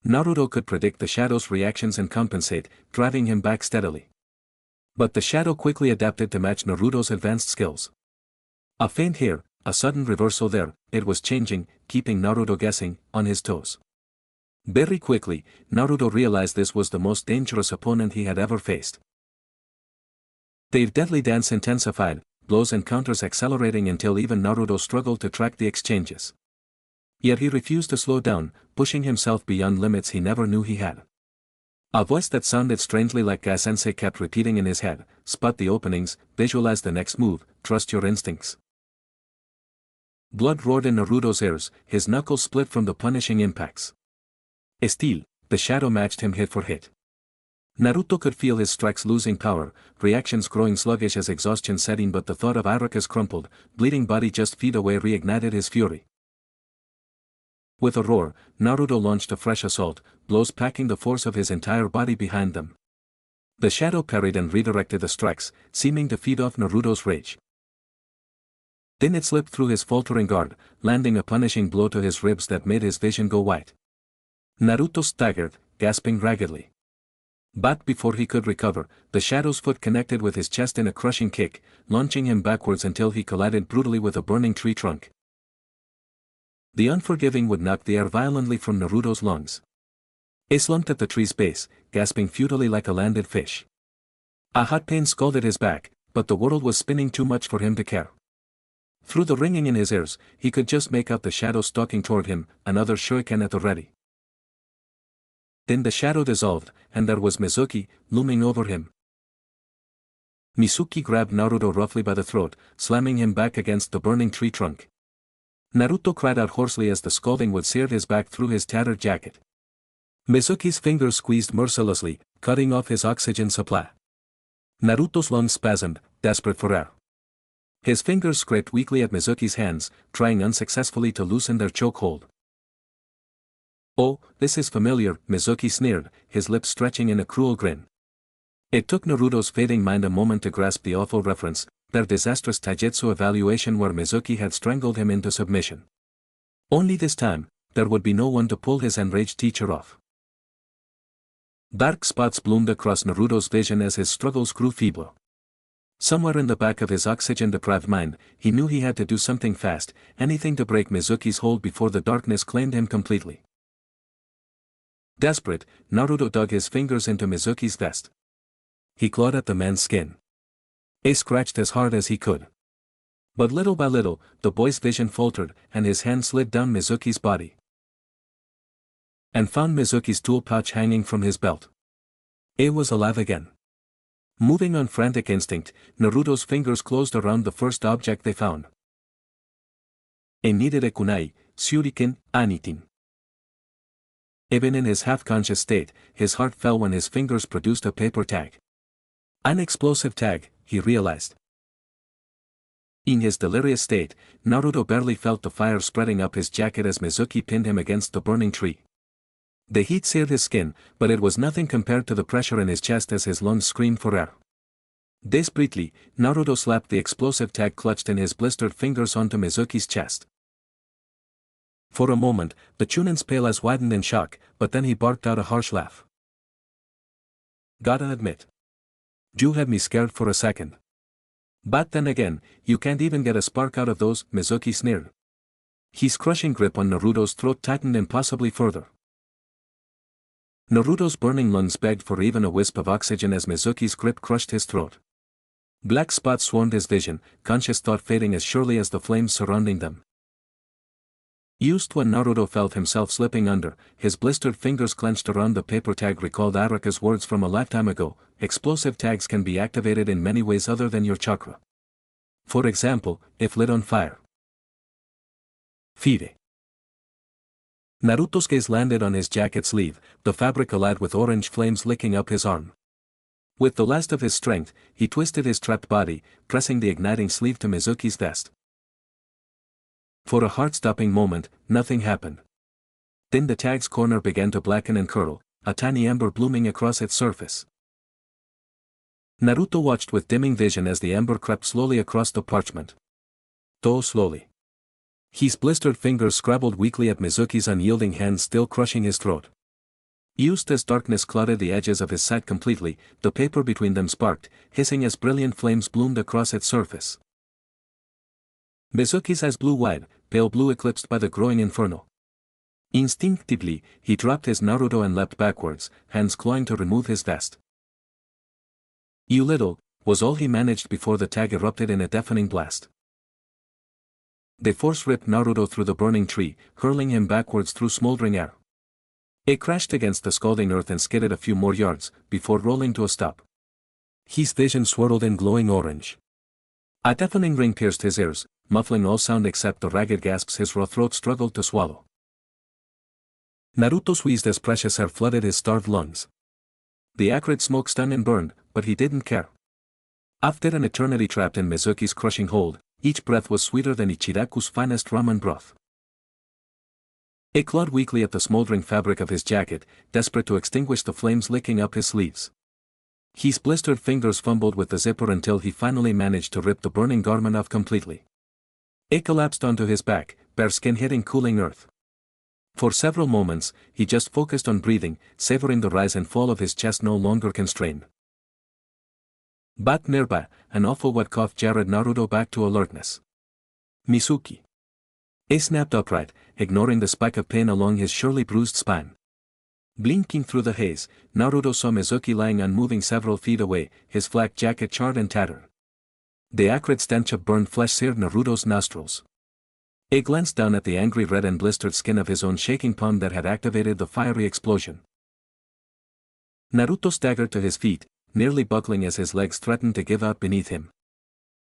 Naruto could predict the shadow's reactions and compensate, driving him back steadily. But the shadow quickly adapted to match Naruto's advanced skills. A feint here, a sudden reversal there, it was changing, keeping Naruto guessing, on his toes. Very quickly, Naruto realized this was the most dangerous opponent he had ever faced. Their deadly dance intensified, blows and counters accelerating until even Naruto struggled to track the exchanges. Yet he refused to slow down, pushing himself beyond limits he never knew he had. A voice that sounded strangely like Gai-sensei kept repeating in his head, spot the openings, visualize the next move, trust your instincts. Blood roared in Naruto's ears, his knuckles split from the punishing impacts. Still, the shadow matched him hit for hit. Naruto could feel his strikes losing power, reactions growing sluggish as exhaustion set in, but the thought of Araka's crumpled, bleeding body just feet away reignited his fury. With a roar, Naruto launched a fresh assault, blows packing the force of his entire body behind them. The shadow parried and redirected the strikes, seeming to feed off Naruto's rage. Then it slipped through his faltering guard, landing a punishing blow to his ribs that made his vision go white. Naruto staggered, gasping raggedly. But before he could recover, the shadow's foot connected with his chest in a crushing kick, launching him backwards until he collided brutally with a burning tree trunk. The unforgiving would knock the air violently from Naruto's lungs. He slumped at the tree's base, gasping futilely like a landed fish. A hot pain scalded his back, but the world was spinning too much for him to care. Through the ringing in his ears, he could just make out the shadow stalking toward him, another shuriken at the ready. Then the shadow dissolved, and there was Mizuki, looming over him. Mizuki grabbed Naruto roughly by the throat, slamming him back against the burning tree trunk. Naruto cried out hoarsely as the scalding wood seared his back through his tattered jacket. Mizuki's fingers squeezed mercilessly, cutting off his oxygen supply. Naruto's lungs spasmed, desperate for air. His fingers scraped weakly at Mizuki's hands, trying unsuccessfully to loosen their chokehold. "Oh, this is familiar," Mizuki sneered, his lips stretching in a cruel grin. It took Naruto's fading mind a moment to grasp the awful reference, their disastrous taijutsu evaluation where Mizuki had strangled him into submission. Only this time, there would be no one to pull his enraged teacher off. Dark spots bloomed across Naruto's vision as his struggles grew feebler. Somewhere in the back of his oxygen-deprived mind, he knew he had to do something fast, anything to break Mizuki's hold before the darkness claimed him completely. Desperate, Naruto dug his fingers into Mizuki's vest. He clawed at the man's skin. He scratched as hard as he could. But little by little, the boy's vision faltered, and his hand slid down Mizuki's body. And found Mizuki's tool pouch hanging from his belt. It was alive again. Moving on frantic instinct, Naruto's fingers closed around the first object they found. A needed a kunai, shuriken, anitin. Even in his half-conscious state, his heart fell when his fingers produced a paper tag. An explosive tag, he realized. In his delirious state, Naruto barely felt the fire spreading up his jacket as Mizuki pinned him against the burning tree. The heat seared his skin, but it was nothing compared to the pressure in his chest as his lungs screamed for air. Desperately, Naruto slapped the explosive tag clutched in his blistered fingers onto Mizuki's chest. For a moment, the Chunin's pale eyes widened in shock, but then he barked out a harsh laugh. "Gotta admit. You had me scared for a second. But then again, you can't even get a spark out of those," Mizuki sneered. His crushing grip on Naruto's throat tightened impossibly further. Naruto's burning lungs begged for even a wisp of oxygen as Mizuki's grip crushed his throat. Black spots swarmed his vision, conscious thought fading as surely as the flames surrounding them. Used when Naruto felt himself slipping under, his blistered fingers clenched around the paper tag recalled Araka's words from a lifetime ago, explosive tags can be activated in many ways other than your chakra. For example, if lit on fire. Fire. Naruto's gaze landed on his jacket sleeve, the fabric alight with orange flames licking up his arm. With the last of his strength, he twisted his trapped body, pressing the igniting sleeve to Mizuki's vest. For a heart-stopping moment, nothing happened. Then the tag's corner began to blacken and curl, a tiny ember blooming across its surface. Naruto watched with dimming vision as the ember crept slowly across the parchment. Though slowly. His blistered fingers scrabbled weakly at Mizuki's unyielding hands still crushing his throat. Used as darkness clouded the edges of his sight completely, the paper between them sparked, hissing as brilliant flames bloomed across its surface. Mizuki's eyes blew wide, pale blue eclipsed by the growing inferno. Instinctively, he dropped his Naruto and leapt backwards, hands clawing to remove his vest. "You little," was all he managed before the tag erupted in a deafening blast. The force ripped Naruto through the burning tree, hurling him backwards through smoldering air. It crashed against the scalding earth and skidded a few more yards, before rolling to a stop. His vision swirled in glowing orange. A deafening ring pierced his ears, muffling all sound except the ragged gasps his raw throat struggled to swallow. Naruto wheezed as precious air flooded his starved lungs. The acrid smoke stung and burned, but he didn't care. After an eternity trapped in Mizuki's crushing hold, each breath was sweeter than Ichiraku's finest ramen broth. He clawed weakly at the smoldering fabric of his jacket, desperate to extinguish the flames licking up his sleeves. His blistered fingers fumbled with the zipper until he finally managed to rip the burning garment off completely. It collapsed onto his back, bare skin hitting cooling earth. For several moments, he just focused on breathing, savoring the rise and fall of his chest no longer constrained. Back nearby, an awful wet cough jarred Naruto back to alertness. "Mizuki." He snapped upright, ignoring the spike of pain along his surely bruised spine. Blinking through the haze, Naruto saw Mizuki lying unmoving several feet away, his flak jacket charred and tattered. The acrid stench of burned flesh seared Naruto's nostrils. He glanced down at the angry red and blistered skin of his own shaking palm that had activated the fiery explosion. Naruto staggered to his feet, nearly buckling as his legs threatened to give out beneath him.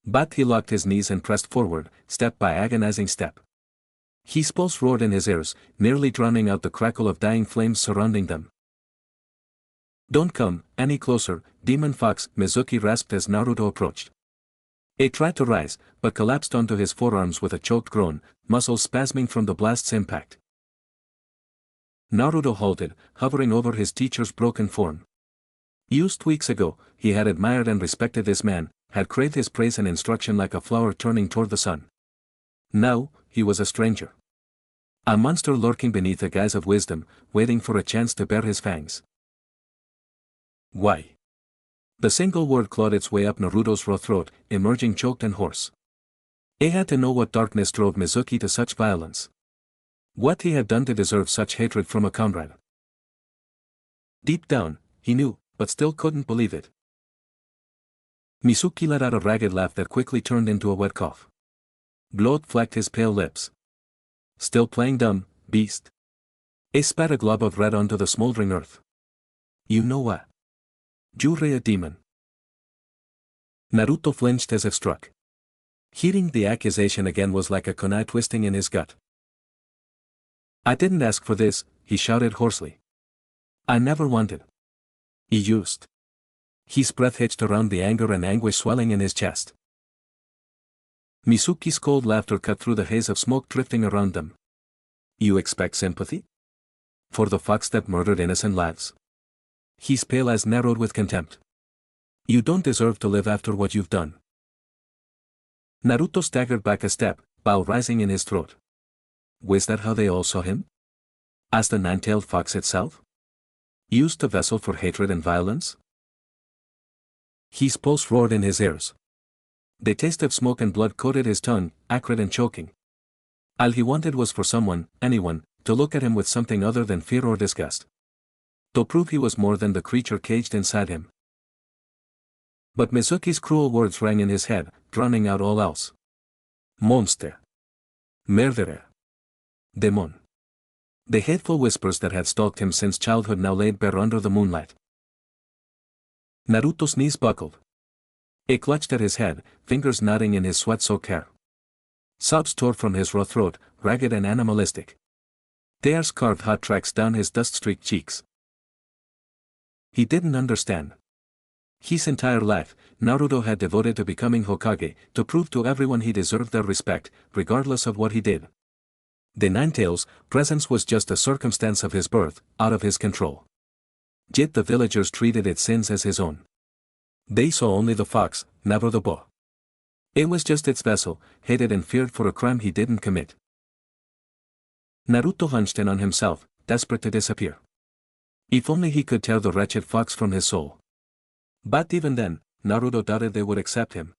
But he locked his knees and pressed forward, step by agonizing step. His pulse roared in his ears, nearly drowning out the crackle of dying flames surrounding them. "Don't come any closer, Demon Fox," Mizuki rasped as Naruto approached. He tried to rise, but collapsed onto his forearms with a choked groan, muscles spasming from the blast's impact. Naruto halted, hovering over his teacher's broken form. Used weeks ago, he had admired and respected this man, had craved his praise and instruction like a flower turning toward the sun. Now, he was a stranger. A monster lurking beneath the guise of wisdom, waiting for a chance to bare his fangs. Why? The single word clawed its way up Naruto's raw throat, emerging choked and hoarse. He had to know what darkness drove Mizuki to such violence. What he had done to deserve such hatred from a comrade. Deep down, he knew, but still couldn't believe it. Mizuki let out a ragged laugh that quickly turned into a wet cough. Blood flecked his pale lips. "Still playing dumb, beast?" He spat a glob of red onto the smoldering earth. "You know what? You're a demon." Naruto flinched as if struck. Hearing the accusation again was like a kunai twisting in his gut. "I didn't ask for this," he shouted hoarsely. "I never wanted." He used. His breath hitched around the anger and anguish swelling in his chest. Mizuki's cold laughter cut through the haze of smoke drifting around them. "You expect sympathy? For the fox that murdered innocent lives?" His pale eyes narrowed with contempt. "You don't deserve to live after what you've done." Naruto staggered back a step, bile rising in his throat. Was that how they all saw him? As the nine-tailed fox itself? Used a vessel for hatred and violence? His pulse roared in his ears. The taste of smoke and blood coated his tongue, acrid and choking. All he wanted was for someone, anyone, to look at him with something other than fear or disgust. To prove he was more than the creature caged inside him. But Mizuki's cruel words rang in his head, drowning out all else. Monster. Murderer. Demon. The hateful whispers that had stalked him since childhood now laid bare under the moonlight. Naruto's knees buckled. He clutched at his head, fingers knotting in his sweat-soaked hair. Sobs tore from his raw throat, ragged and animalistic. Tears carved hot tracks down his dust-streaked cheeks. He didn't understand. His entire life, Naruto had devoted to becoming Hokage, to prove to everyone he deserved their respect, regardless of what he did. The Nine-Tails' presence was just a circumstance of his birth, out of his control. Yet the villagers treated its sins as his own. They saw only the fox, never the boar. It was just its vessel, hated and feared for a crime he didn't commit. Naruto hunched in on himself, desperate to disappear. If only he could tear the wretched fox from his soul. But even then, Naruto doubted they would accept him.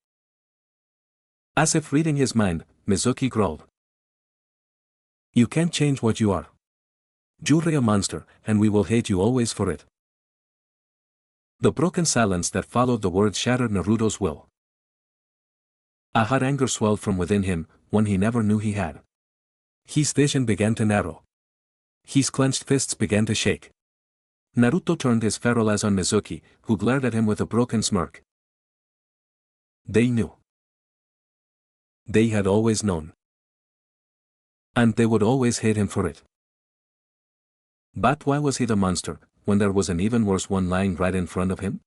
As if reading his mind, Mizuki growled. "You can't change what you are. You're a monster, and we will hate you always for it." The broken silence that followed the words shattered Naruto's will. A hot anger swelled from within him, one he never knew he had. His vision began to narrow. His clenched fists began to shake. Naruto turned his feral eyes on Mizuki, who glared at him with a broken smirk. They knew. They had always known. And they would always hate him for it. But why was he the monster, when there was an even worse one lying right in front of him?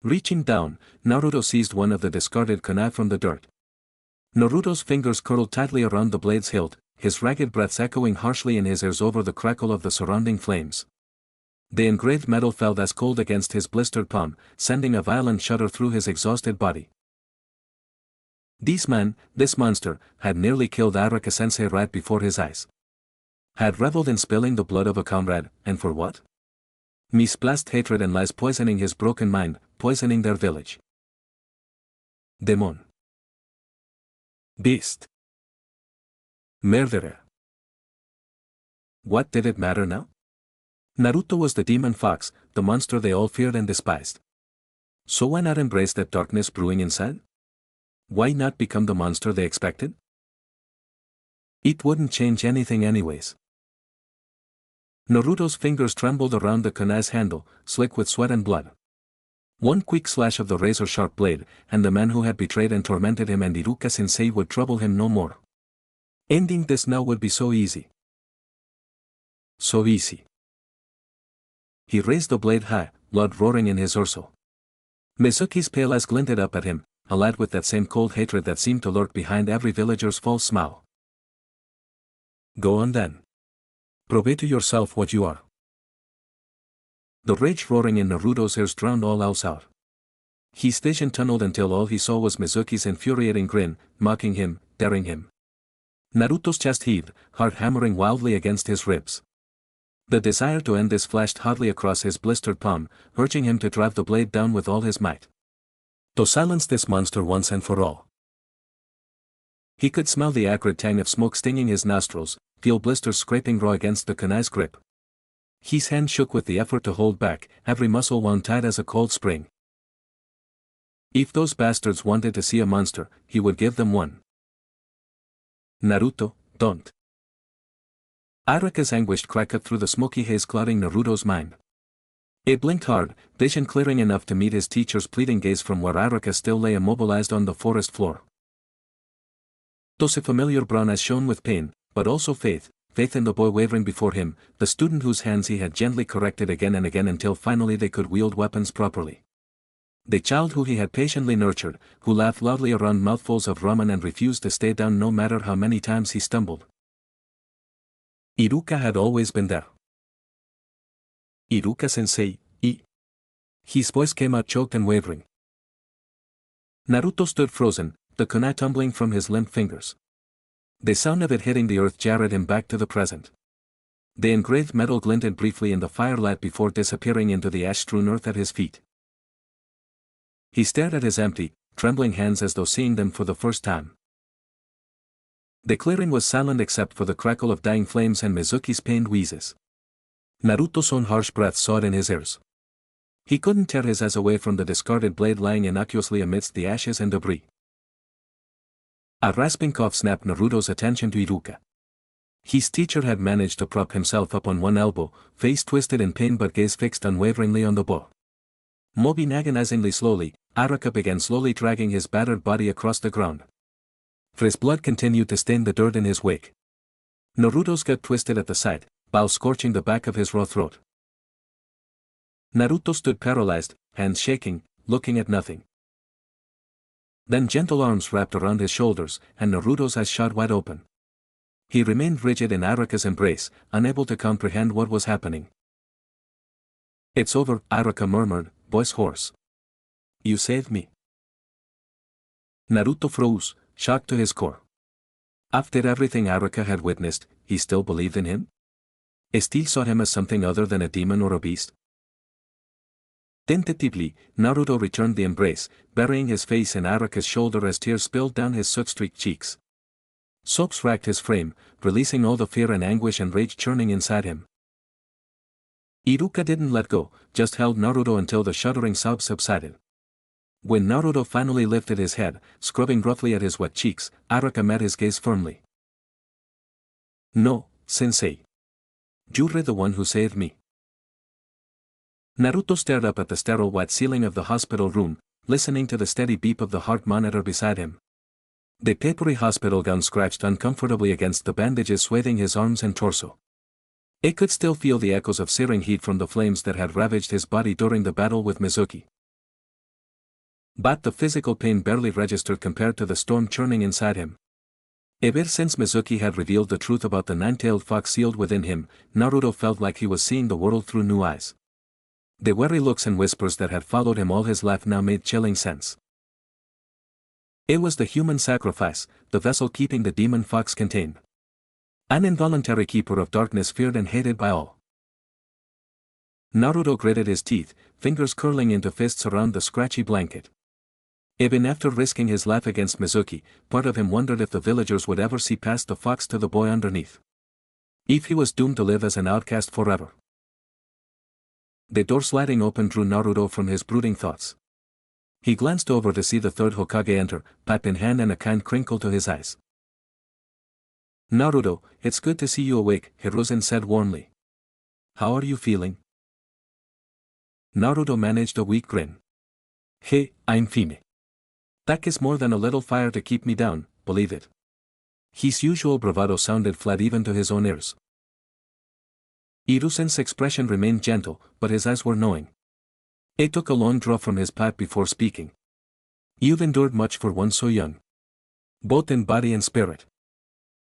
Reaching down, Naruto seized one of the discarded kunai from the dirt. Naruto's fingers curled tightly around the blade's hilt, his ragged breaths echoing harshly in his ears over the crackle of the surrounding flames. The engraved metal felt as cold against his blistered palm, sending a violent shudder through his exhausted body. This monster, had nearly killed Araka-sensei right before his eyes. Had reveled in spilling the blood of a comrade, and for what? Misplaced hatred and lies poisoning his broken mind, poisoning their village. Demon. Beast. Murderer. What did it matter now? Naruto was the demon fox, the monster they all feared and despised. So why not embrace that darkness brewing inside? Why not become the monster they expected? It wouldn't change anything anyways. Naruto's fingers trembled around the kunai's handle, slick with sweat and blood. One quick slash of the razor-sharp blade, and the man who had betrayed and tormented him and Iruka-sensei would trouble him no more. Ending this now would be so easy. So easy. He raised the blade high, blood roaring in his torso. Mizuki's pale eyes glinted up at him, alight with that same cold hatred that seemed to lurk behind every villager's false smile. Go on then. Prove to yourself what you are. The rage roaring in Naruto's ears drowned all else out. His vision tunneled until all he saw was Mizuki's infuriating grin, mocking him, daring him. Naruto's chest heaved, heart hammering wildly against his ribs. The desire to end this flashed hotly across his blistered palm, urging him to drive the blade down with all his might. To silence this monster once and for all. He could smell the acrid tang of smoke stinging his nostrils, feel blisters scraping raw against the kunai's grip. His hand shook with the effort to hold back, every muscle wound tight as a cold spring. If those bastards wanted to see a monster, he would give them one. Naruto, don't. Iruka's anguished cry cut through the smoky haze clouding Naruto's mind. It blinked hard, vision clearing enough to meet his teacher's pleading gaze from where Iruka still lay immobilized on the forest floor. Those familiar brown eyes shone with pain, but also faith in the boy wavering before him, the student whose hands he had gently corrected again and again until finally they could wield weapons properly. The child who he had patiently nurtured, who laughed loudly around mouthfuls of ramen and refused to stay down no matter how many times he stumbled. Iruka had always been there. Iruka-sensei, His voice came out choked and wavering. Naruto stood frozen, the kunai tumbling from his limp fingers. The sound of it hitting the earth jarred him back to the present. The engraved metal glinted briefly in the firelight before disappearing into the ash-strewn earth at his feet. He stared at his empty, trembling hands as though seeing them for the first time. The clearing was silent except for the crackle of dying flames and Mizuki's pained wheezes. Naruto's own harsh breath sawed in his ears. He couldn't tear his eyes away from the discarded blade lying innocuously amidst the ashes and debris. A rasping cough snapped Naruto's attention to Iruka. His teacher had managed to prop himself up on one elbow, face twisted in pain but gaze fixed unwaveringly on the bow. Moving agonizingly slowly, Iruka began slowly dragging his battered body across the ground. His blood continued to stain the dirt in his wake. Naruto's gut twisted at the sight, bile scorching the back of his raw throat. Naruto stood paralyzed, hands shaking, looking at nothing. Then gentle arms wrapped around his shoulders, and Naruto's eyes shot wide open. He remained rigid in Iruka's embrace, unable to comprehend what was happening. It's over, Iruka murmured, voice hoarse. You saved me. Naruto froze, shocked to his core. After everything Iruka had witnessed, he still believed in him? He still saw him as something other than a demon or a beast? Tentatively, Naruto returned the embrace, burying his face in Iruka's shoulder as tears spilled down his soot-streaked cheeks. Sobs racked his frame, releasing all the fear and anguish and rage churning inside him. Iruka didn't let go, just held Naruto until the shuddering sobs subsided. When Naruto finally lifted his head, scrubbing roughly at his wet cheeks, Iruka met his gaze firmly. No, sensei. You're the one who saved me. Naruto stared up at the sterile white ceiling of the hospital room, listening to the steady beep of the heart monitor beside him. The papery hospital gown scratched uncomfortably against the bandages swathing his arms and torso. It could still feel the echoes of searing heat from the flames that had ravaged his body during the battle with Mizuki. But the physical pain barely registered compared to the storm churning inside him. Ever since Mizuki had revealed the truth about the nine-tailed fox sealed within him, Naruto felt like he was seeing the world through new eyes. The wary looks and whispers that had followed him all his life now made chilling sense. It was the human sacrifice, the vessel keeping the demon fox contained. An involuntary keeper of darkness feared and hated by all. Naruto gritted his teeth, fingers curling into fists around the scratchy blanket. Even after risking his life against Mizuki, part of him wondered if the villagers would ever see past the fox to the boy underneath. If he was doomed to live as an outcast forever. The door sliding open drew Naruto from his brooding thoughts. He glanced over to see the third Hokage enter, pipe in hand and a kind crinkle to his eyes. "Naruto, it's good to see you awake," Hiruzen said warmly. "How are you feeling?" Naruto managed a weak grin. "Hey, I'm fine. That is more than a little fire to keep me down, believe it." His usual bravado sounded flat even to his own ears. Hiruzen's expression remained gentle, but his eyes were knowing. He took a long draw from his pipe before speaking. "You've endured much for one so young. Both in body and spirit."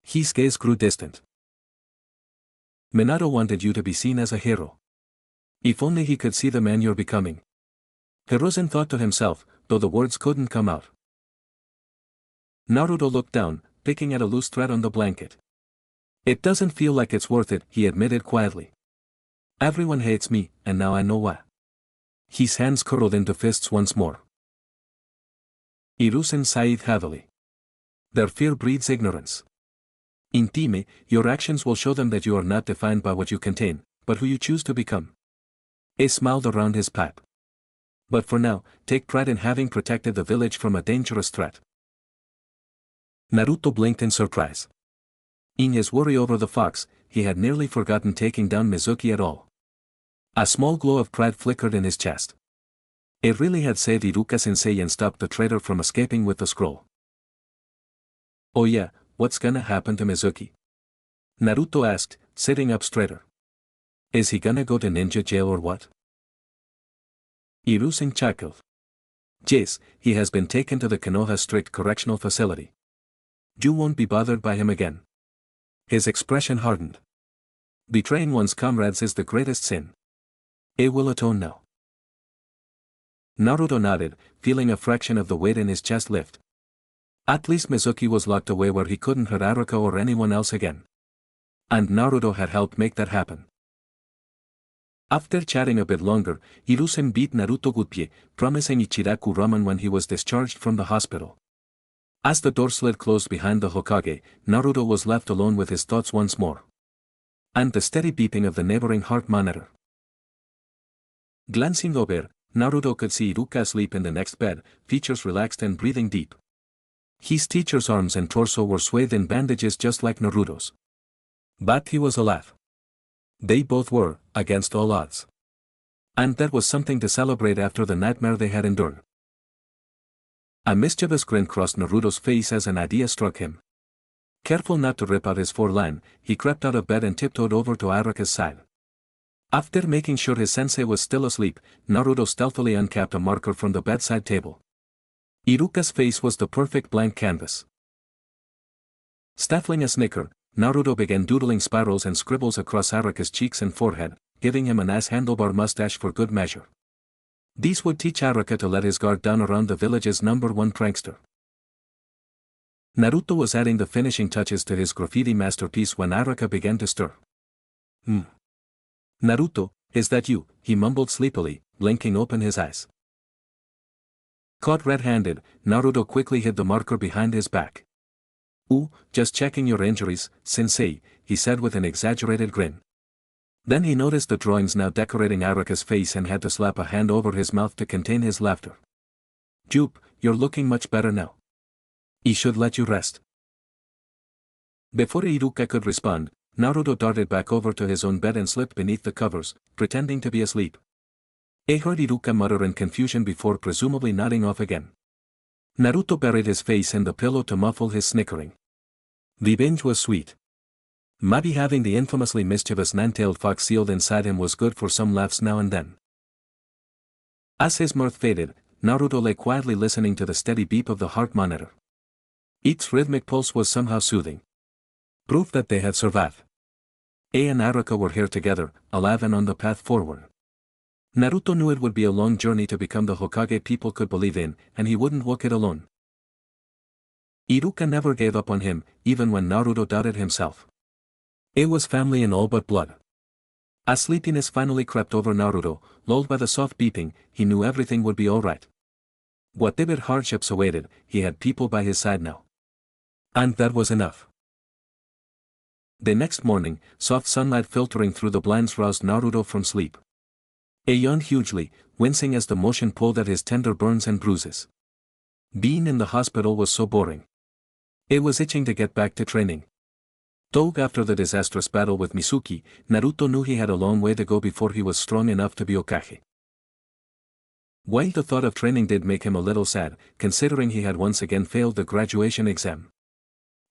His gaze grew distant. "Minato wanted you to be seen as a hero. If only he could see the man you're becoming." Hiruzen thought to himself, though the words couldn't come out. Naruto looked down, picking at a loose thread on the blanket. "It doesn't feel like it's worth it," he admitted quietly. "Everyone hates me, and now I know why." His hands curled into fists once more. Hiruzen sighed heavily. "Their fear breeds ignorance. In time, your actions will show them that you are not defined by what you contain, but who you choose to become." He smiled around his pipe. "But for now, take pride in having protected the village from a dangerous threat." Naruto blinked in surprise. In his worry over the fox, he had nearly forgotten taking down Mizuki at all. A small glow of pride flickered in his chest. It really had saved Iruka-sensei and stopped the traitor from escaping with the scroll. "Oh yeah, what's gonna happen to Mizuki?" Naruto asked, sitting up straighter. "Is he gonna go to ninja jail or what?" Hiruzen chuckled. "Yes, he has been taken to the Konoha Strict Correctional Facility. You won't be bothered by him again." His expression hardened. "Betraying one's comrades is the greatest sin. He will atone now." Naruto nodded, feeling a fraction of the weight in his chest lift. At least Mizuki was locked away where he couldn't hurt Haruka or anyone else again. And Naruto had helped make that happen. After chatting a bit longer, Hiruzen beat Naruto goodbye, promising Ichiraku ramen when he was discharged from the hospital. As the door slid closed behind the Hokage, Naruto was left alone with his thoughts once more. And the steady beeping of the neighboring heart monitor. Glancing over, Naruto could see Iruka asleep in the next bed, features relaxed and breathing deep. His teacher's arms and torso were swathed in bandages just like Naruto's. But he was alive. They both were, against all odds. And that was something to celebrate after the nightmare they had endured. A mischievous grin crossed Naruto's face as an idea struck him. Careful not to rip out his foreline, he crept out of bed and tiptoed over to Haruka's side. After making sure his sensei was still asleep, Naruto stealthily uncapped a marker from the bedside table. Iruka's face was the perfect blank canvas. Stifling a snicker, Naruto began doodling spirals and scribbles across Haruka's cheeks and forehead, giving him a nice handlebar mustache for good measure. These would teach Haruka to let his guard down around the village's #1 prankster. Naruto was adding the finishing touches to his graffiti masterpiece when Haruka began to stir. "Naruto, is that you?" he mumbled sleepily, blinking open his eyes. Caught red-handed, Naruto quickly hid the marker behind his back. "Ooh, just checking your injuries, sensei," he said with an exaggerated grin. Then he noticed the drawings now decorating Haruka's face and had to slap a hand over his mouth to contain his laughter. "Jupe, you're looking much better now. He should let you rest." Before Iruka could respond, Naruto darted back over to his own bed and slipped beneath the covers, pretending to be asleep. He heard Iruka mutter in confusion before presumably nodding off again. Naruto buried his face in the pillow to muffle his snickering. The binge was sweet. Maybe having the infamously mischievous nine-tailed fox sealed inside him was good for some laughs now and then. As his mirth faded, Naruto lay quietly listening to the steady beep of the heart monitor. Its rhythmic pulse was somehow soothing. Proof that they had survived. Ei and Haruka were here together, alive and on the path forward. Naruto knew it would be a long journey to become the Hokage people could believe in, and he wouldn't walk it alone. Iruka never gave up on him, even when Naruto doubted himself. It was family in all but blood. As sleepiness finally crept over Naruto, lulled by the soft beeping, he knew everything would be alright. Whatever hardships awaited, he had people by his side now. And that was enough. The next morning, soft sunlight filtering through the blinds roused Naruto from sleep. He yawned hugely, wincing as the motion pulled at his tender burns and bruises. Being in the hospital was so boring. He was itching to get back to training. Though after the disastrous battle with Mizuki, Naruto knew he had a long way to go before he was strong enough to be Hokage. While the thought of training did make him a little sad, considering he had once again failed the graduation exam.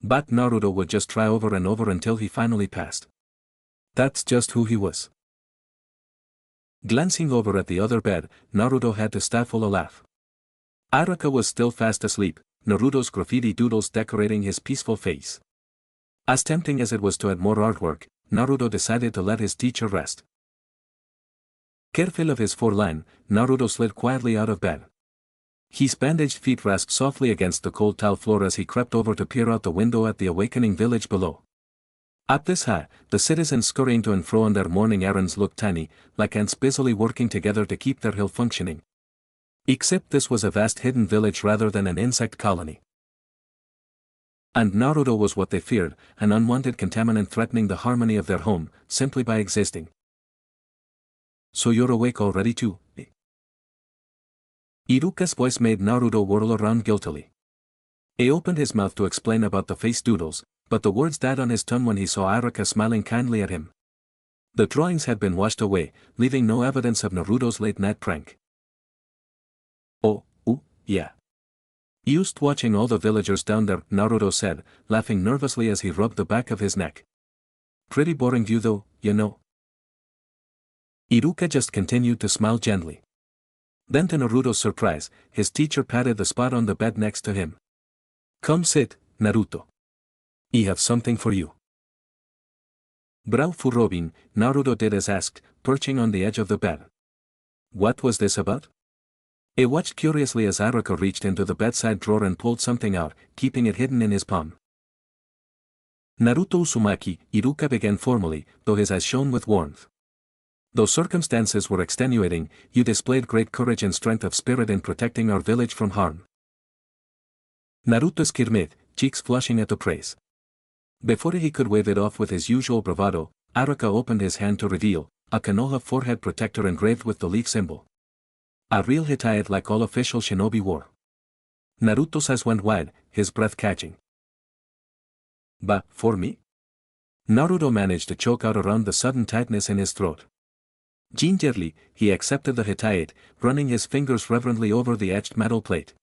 But Naruto would just try over and over until he finally passed. That's just who he was. Glancing over at the other bed, Naruto had to stifle a laugh. Araka was still fast asleep, Naruto's graffiti doodles decorating his peaceful face. As tempting as it was to add more artwork, Naruto decided to let his teacher rest. Careful of his foreline, Naruto slid quietly out of bed. His bandaged feet rasped softly against the cold tile floor as he crept over to peer out the window at the awakening village below. At this height, the citizens scurrying to and fro on their morning errands looked tiny, like ants busily working together to keep their hill functioning. Except this was a vast hidden village rather than an insect colony. And Naruto was what they feared, an unwanted contaminant threatening the harmony of their home, simply by existing. So you're awake already too, eh? Iruka's voice made Naruto whirl around guiltily. He opened his mouth to explain about the face doodles, but the words died on his tongue when he saw Araka smiling kindly at him. The drawings had been washed away, leaving no evidence of Naruto's late-night prank. Oh, yeah. Used watching all the villagers down there, Naruto said, laughing nervously as he rubbed the back of his neck. Pretty boring view though, you know. Iruka just continued to smile gently. Then to Naruto's surprise, his teacher patted the spot on the bed next to him. Come sit, Naruto. I have something for you. Brow furrowing, Naruto did as asked, perching on the edge of the bed. What was this about? He watched curiously as Araka reached into the bedside drawer and pulled something out, keeping it hidden in his palm. Naruto Uzumaki, Iruka began formally, though his eyes shone with warmth. Though circumstances were extenuating, you displayed great courage and strength of spirit in protecting our village from harm. Naruto skirmid, cheeks flushing at the praise. Before he could wave it off with his usual bravado, Araka opened his hand to reveal a Konoha forehead protector engraved with the leaf symbol. A real Hittite like all official shinobi wore. Naruto's eyes went wide, his breath catching. But, for me? Naruto managed to choke out around the sudden tightness in his throat. Gingerly, he accepted the Hittite, running his fingers reverently over the etched metal plate.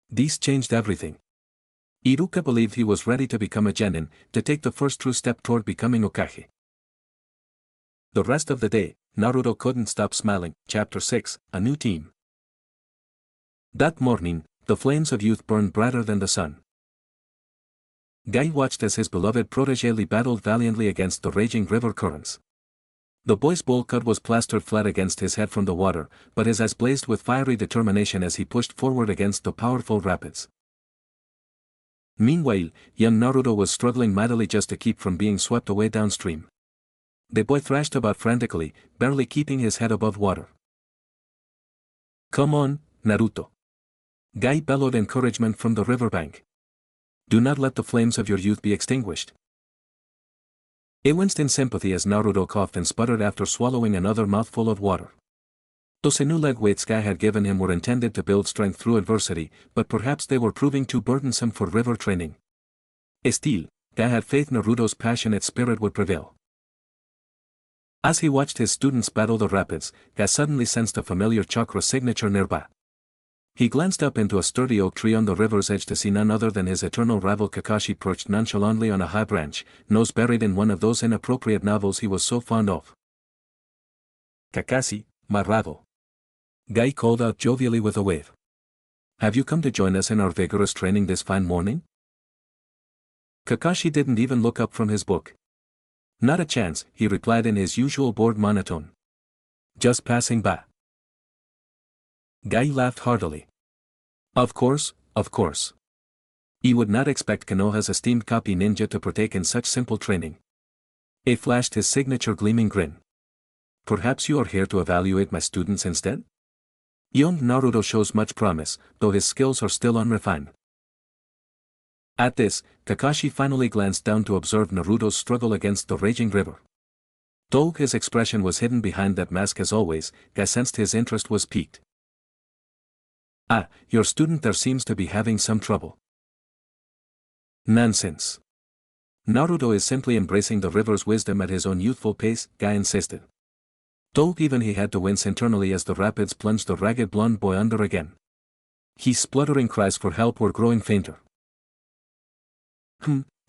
These changed everything. Iruka believed he was ready to become a genin, to take the first true step toward becoming Hokage. The rest of the day, Naruto couldn't stop smiling. Chapter 6, A New Team. That morning, the flames of youth burned brighter than the sun. Guy watched as his beloved protégé battled valiantly against the raging river currents. The boy's bowl cut was plastered flat against his head from the water, but his eyes blazed with fiery determination as he pushed forward against the powerful rapids. Meanwhile, young Naruto was struggling mightily just to keep from being swept away downstream. The boy thrashed about frantically, barely keeping his head above water. Come on, Naruto. Guy bellowed encouragement from the riverbank. Do not let the flames of your youth be extinguished. He winced in sympathy as Naruto coughed and sputtered after swallowing another mouthful of water. Those new leg weights Guy had given him were intended to build strength through adversity, but perhaps they were proving too burdensome for river training. Still, Guy had faith Naruto's passionate spirit would prevail. As he watched his students battle the rapids, Guy suddenly sensed a familiar chakra signature nearby. He glanced up into a sturdy oak tree on the river's edge to see none other than his eternal rival Kakashi perched nonchalantly on a high branch, nose buried in one of those inappropriate novels he was so fond of. Kakashi, my rival. Guy called out jovially with a wave. Have you come to join us in our vigorous training this fine morning? Kakashi didn't even look up from his book. Not a chance, he replied in his usual bored monotone. Just passing by. Guy laughed heartily. Of course, of course. He would not expect Konoha's esteemed copy ninja to partake in such simple training. He flashed his signature gleaming grin. Perhaps you are here to evaluate my students instead? Young Naruto shows much promise, though his skills are still unrefined. At this, Kakashi finally glanced down to observe Naruto's struggle against the raging river. Though his expression was hidden behind that mask as always, Guy sensed his interest was piqued. "Ah, your student there seems to be having some trouble." "Nonsense. Naruto is simply embracing the river's wisdom at his own youthful pace," Guy insisted. Though even he had to wince internally as the rapids plunged the ragged blonde boy under again. His spluttering cries for help were growing fainter.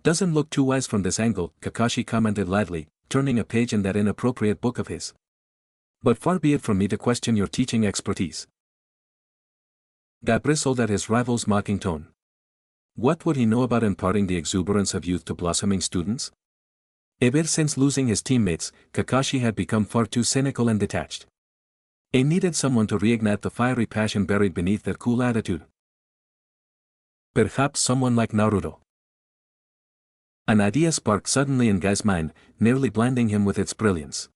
Doesn't look too wise from this angle," Kakashi commented lightly, turning a page in that inappropriate book of his. "But far be it from me to question your teaching expertise." Guy bristled at his rival's mocking tone. What would he know about imparting the exuberance of youth to blossoming students? Ever since losing his teammates, Kakashi had become far too cynical and detached. He needed someone to reignite the fiery passion buried beneath that cool attitude. Perhaps someone like Naruto. An idea sparked suddenly in Guy's mind, nearly blinding him with its brilliance.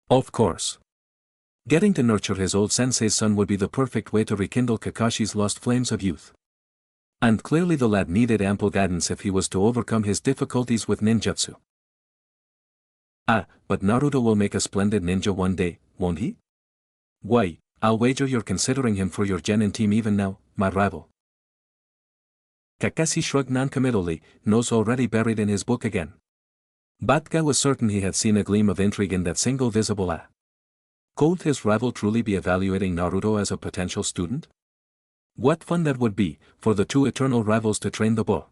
Of course. Getting to nurture his old sensei's son would be the perfect way to rekindle Kakashi's lost flames of youth. And clearly the lad needed ample guidance if he was to overcome his difficulties with ninjutsu. But Naruto will make a splendid ninja one day, won't he? Why, I'll wager you're considering him for your genin team even now, my rival. Kakashi shrugged noncommittally, nose already buried in his book again. But Guy was certain he had seen a gleam of intrigue in that single visible eye. Could his rival truly be evaluating Naruto as a potential student? What fun that would be, for the two eternal rivals to train the boy.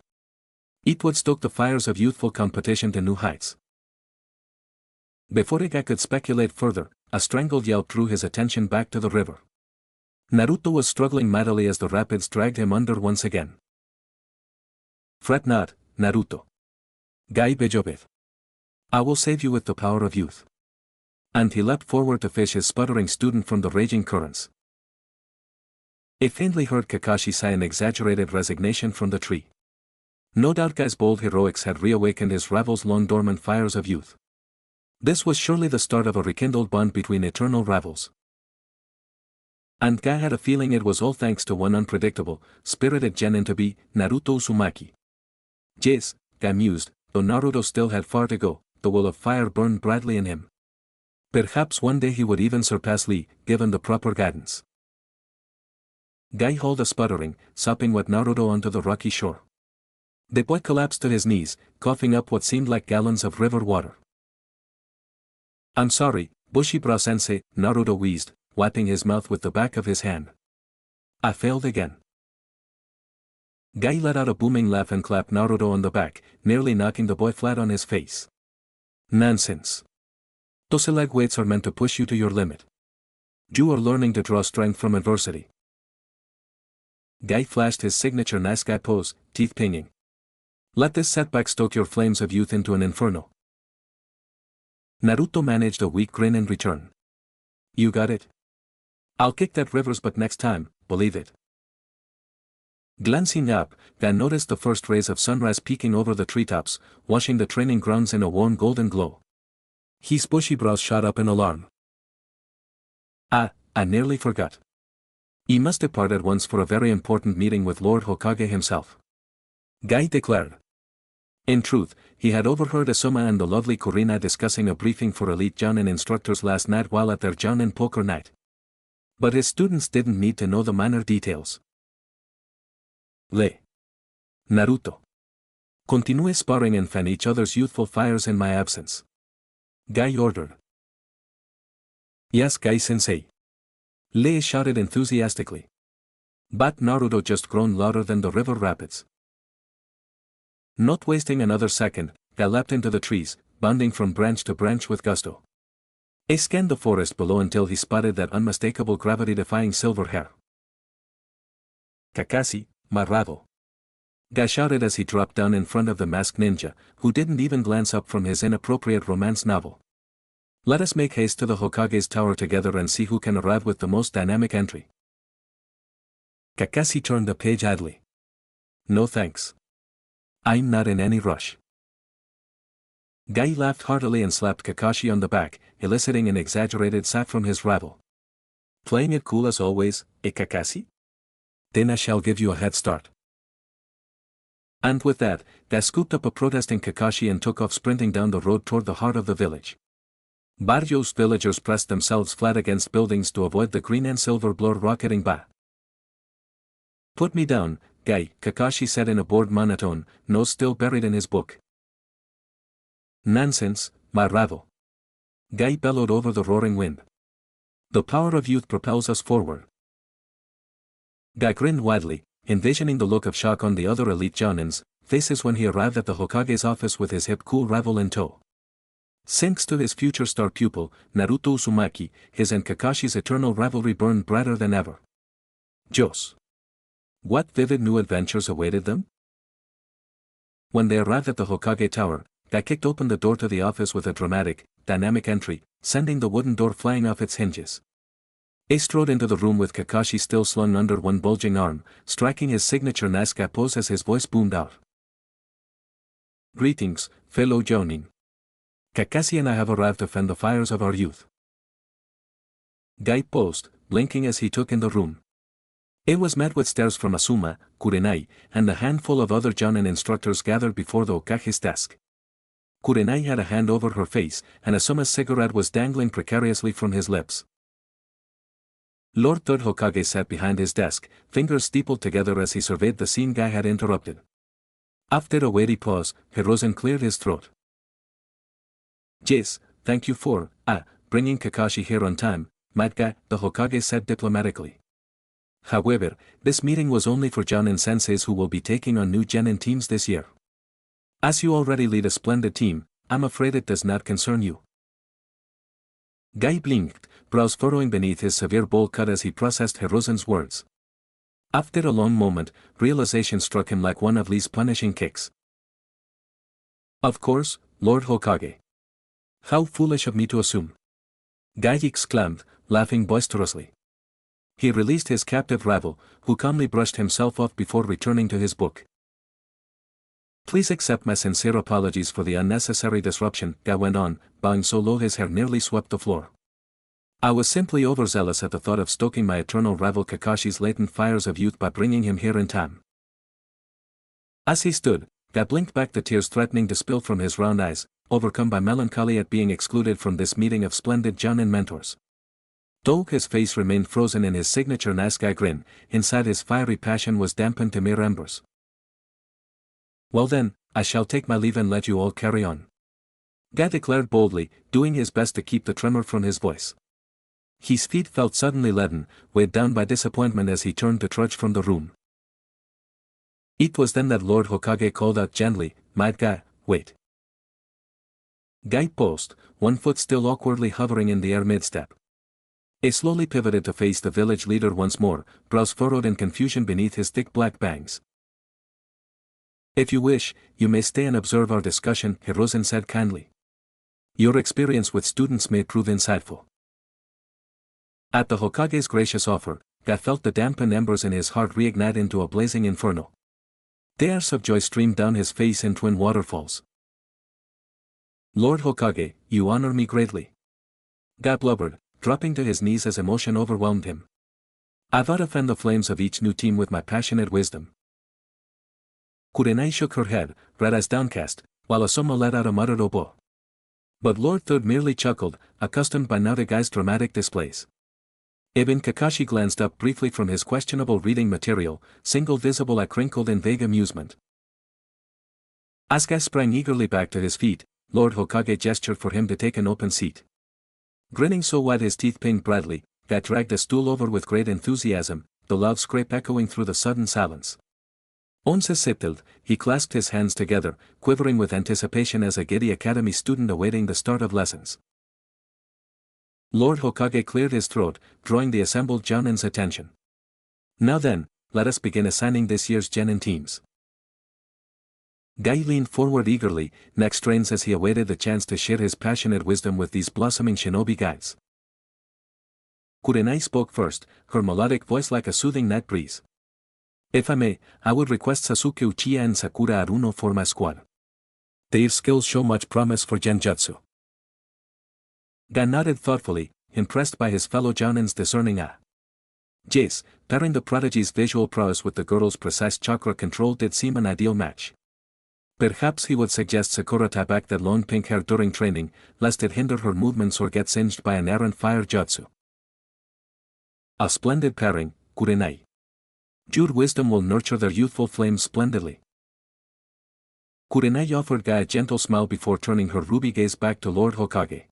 It would stoke the fires of youthful competition to new heights. Before Guy could speculate further, a strangled yelp drew his attention back to the river. Naruto was struggling mightily as the rapids dragged him under once again. "Fret not, Naruto. Guy Bijobith. I will save you with the power of youth." And he leapt forward to fish his sputtering student from the raging currents. He faintly heard Kakashi sigh in exaggerated resignation from the tree. No doubt Guy's bold heroics had reawakened his rival's long-dormant fires of youth. This was surely the start of a rekindled bond between eternal rivals. And Guy had a feeling it was all thanks to one unpredictable, spirited genin to be, Naruto Uzumaki. Yes, Guy mused, though Naruto still had far to go, the will of fire burned brightly in him. Perhaps one day he would even surpass Lee, given the proper guidance. Guy hauled a sputtering, sopping wet Naruto onto the rocky shore. The boy collapsed to his knees, coughing up what seemed like gallons of river water. "I'm sorry, Bushibra-sensei," Naruto wheezed, wiping his mouth with the back of his hand. "I failed again." Guy let out a booming laugh and clapped Naruto on the back, nearly knocking the boy flat on his face. "Nonsense. Those leg weights are meant to push you to your limit. You are learning to draw strength from adversity." Guy flashed his signature nice guy pose, teeth pinging. "Let this setback stoke your flames of youth into an inferno." Naruto managed a weak grin in return. "You got it? I'll kick that river's butt next time, believe it." Glancing up, Guy noticed the first rays of sunrise peeking over the treetops, washing the training grounds in a warm golden glow. His bushy brows shot up in alarm. I nearly forgot. He must depart at once for a very important meeting with Lord Hokage himself," Guy declared. In truth, he had overheard Asuma and the lovely Kurina discussing a briefing for elite Jonin instructors last night while at their Jonin poker night. But his students didn't need to know the minor details. Naruto. Continue sparring and fan each other's youthful fires in my absence," Guy ordered. "Yes, Guy-sensei," Lei shouted enthusiastically. But Naruto just groaned louder than the river rapids. Not wasting another second, Guy leapt into the trees, bounding from branch to branch with gusto. He scanned the forest below until he spotted that unmistakable gravity-defying silver hair. "Kakashi, my rival," Guy shouted as he dropped down in front of the masked ninja, who didn't even glance up from his inappropriate romance novel. "Let us make haste to the Hokage's tower together and see who can arrive with the most dynamic entry." Kakashi turned the page idly. "No thanks. I'm not in any rush." Guy laughed heartily and slapped Kakashi on the back, eliciting an exaggerated sigh from his rival. "Playing it cool as always, Kakashi? Then I shall give you a head start." And with that, Guy scooped up a protesting Kakashi and took off sprinting down the road toward the heart of the village. Barrio's villagers pressed themselves flat against buildings to avoid the green and silver blur rocketing by. "Put me down, Guy," Kakashi said in a bored monotone, nose still buried in his book. "Nonsense, my rival," Guy bellowed over the roaring wind. "The power of youth propels us forward." Guy grinned widely, envisioning the look of shock on the other elite Jonin's faces when he arrived at the Hokage's office with his hip cool rival in tow. Thanks to his future star pupil, Naruto Uzumaki, his and Kakashi's eternal rivalry burned brighter than ever. Jos. What vivid new adventures awaited them? When they arrived at the Hokage Tower, Guy kicked open the door to the office with a dramatic, dynamic entry, sending the wooden door flying off its hinges. He strode into the room with Kakashi still slung under one bulging arm, striking his signature Nazca pose as his voice boomed out. "Greetings, fellow Jonin. Kakashi and I have arrived to fan the fires of our youth." Guy paused, blinking as he took in the room. It was met with stares from Asuma, Kurenai, and a handful of other Jonin instructors gathered before the Hokage's desk. Kurenai had a hand over her face, and Asuma's cigarette was dangling precariously from his lips. Lord Third Hokage sat behind his desk, fingers steepled together as he surveyed the scene Guy had interrupted. After a weighty pause, Hiruzen cleared his throat. "Yes, thank you for, bringing Kakashi here on time, Mad Guy," the Hokage said diplomatically. "However, this meeting was only for Jonin senseis who will be taking on new Genin teams this year. As you already lead a splendid team, I'm afraid it does not concern you." Guy blinked, brows furrowing beneath his severe bowl cut as he processed Hiruzen's words. After a long moment, realization struck him like one of Lee's punishing kicks. "Of course, Lord Hokage. How foolish of me to assume," Guy exclaimed, laughing boisterously. He released his captive rival, who calmly brushed himself off before returning to his book. "Please accept my sincere apologies for the unnecessary disruption," Guy went on, bowing so low his hair nearly swept the floor. "I was simply overzealous at the thought of stoking my eternal rival Kakashi's latent fires of youth by bringing him here in time." As he stood, Guy blinked back the tears threatening to spill from his round eyes, overcome by melancholy at being excluded from this meeting of splendid Jonin mentors. Though his face remained frozen in his signature nice guy grin, inside his fiery passion was dampened to mere embers. "Well then, I shall take my leave and let you all carry on," Guy declared boldly, doing his best to keep the tremor from his voice. His feet felt suddenly leaden, weighed down by disappointment as he turned to trudge from the room. It was then that Lord Hokage called out gently, "Mad Guy, wait." Guy paused, one foot still awkwardly hovering in the air mid-step. He slowly pivoted to face the village leader once more, brows furrowed in confusion beneath his thick black bangs. "If you wish, you may stay and observe our discussion," Hiruzen said kindly. "Your experience with students may prove insightful." At the Hokage's gracious offer, Guy felt the dampened embers in his heart reignite into a blazing inferno. Tears of joy streamed down his face in twin waterfalls. "Lord Hokage, you honor me greatly," Guy blubbered, dropping to his knees as emotion overwhelmed him. "I vow to fan the flames of each new team with my passionate wisdom." Kurenai shook her head, red eyes downcast, while Asuma let out a muttered oboe. But Lord Third merely chuckled, accustomed by now to Guy's dramatic displays. Even Kakashi glanced up briefly from his questionable reading material, single visible eye crinkled in vague amusement. As Guy sprang eagerly back to his feet, Lord Hokage gestured for him to take an open seat. Grinning so wide his teeth pinged brightly, Guy dragged a stool over with great enthusiasm, the loud scrape echoing through the sudden silence. Once settled, he clasped his hands together, quivering with anticipation as a giddy academy student awaiting the start of lessons. Lord Hokage cleared his throat, drawing the assembled Jonin's attention. "Now then, let us begin assigning this year's Genin teams." Guy leaned forward eagerly, neck strained as he awaited the chance to share his passionate wisdom with these blossoming shinobi guides. Kurenai spoke first, her melodic voice like a soothing night breeze. "If I may, I would request Sasuke Uchiha and Sakura Haruno for my squad. Their skills show much promise for genjutsu." Guy nodded thoughtfully, impressed by his fellow Jonin's discerning eye. Yes, pairing the prodigy's visual prowess with the girl's precise chakra control did seem an ideal match. Perhaps he would suggest Sakura tie back that long pink hair during training, lest it hinder her movements or get singed by an errant fire jutsu. A splendid pairing, Kurenai. Your wisdom will nurture their youthful flames splendidly. Kurenai offered Guy a gentle smile before turning her ruby gaze back to Lord Hokage.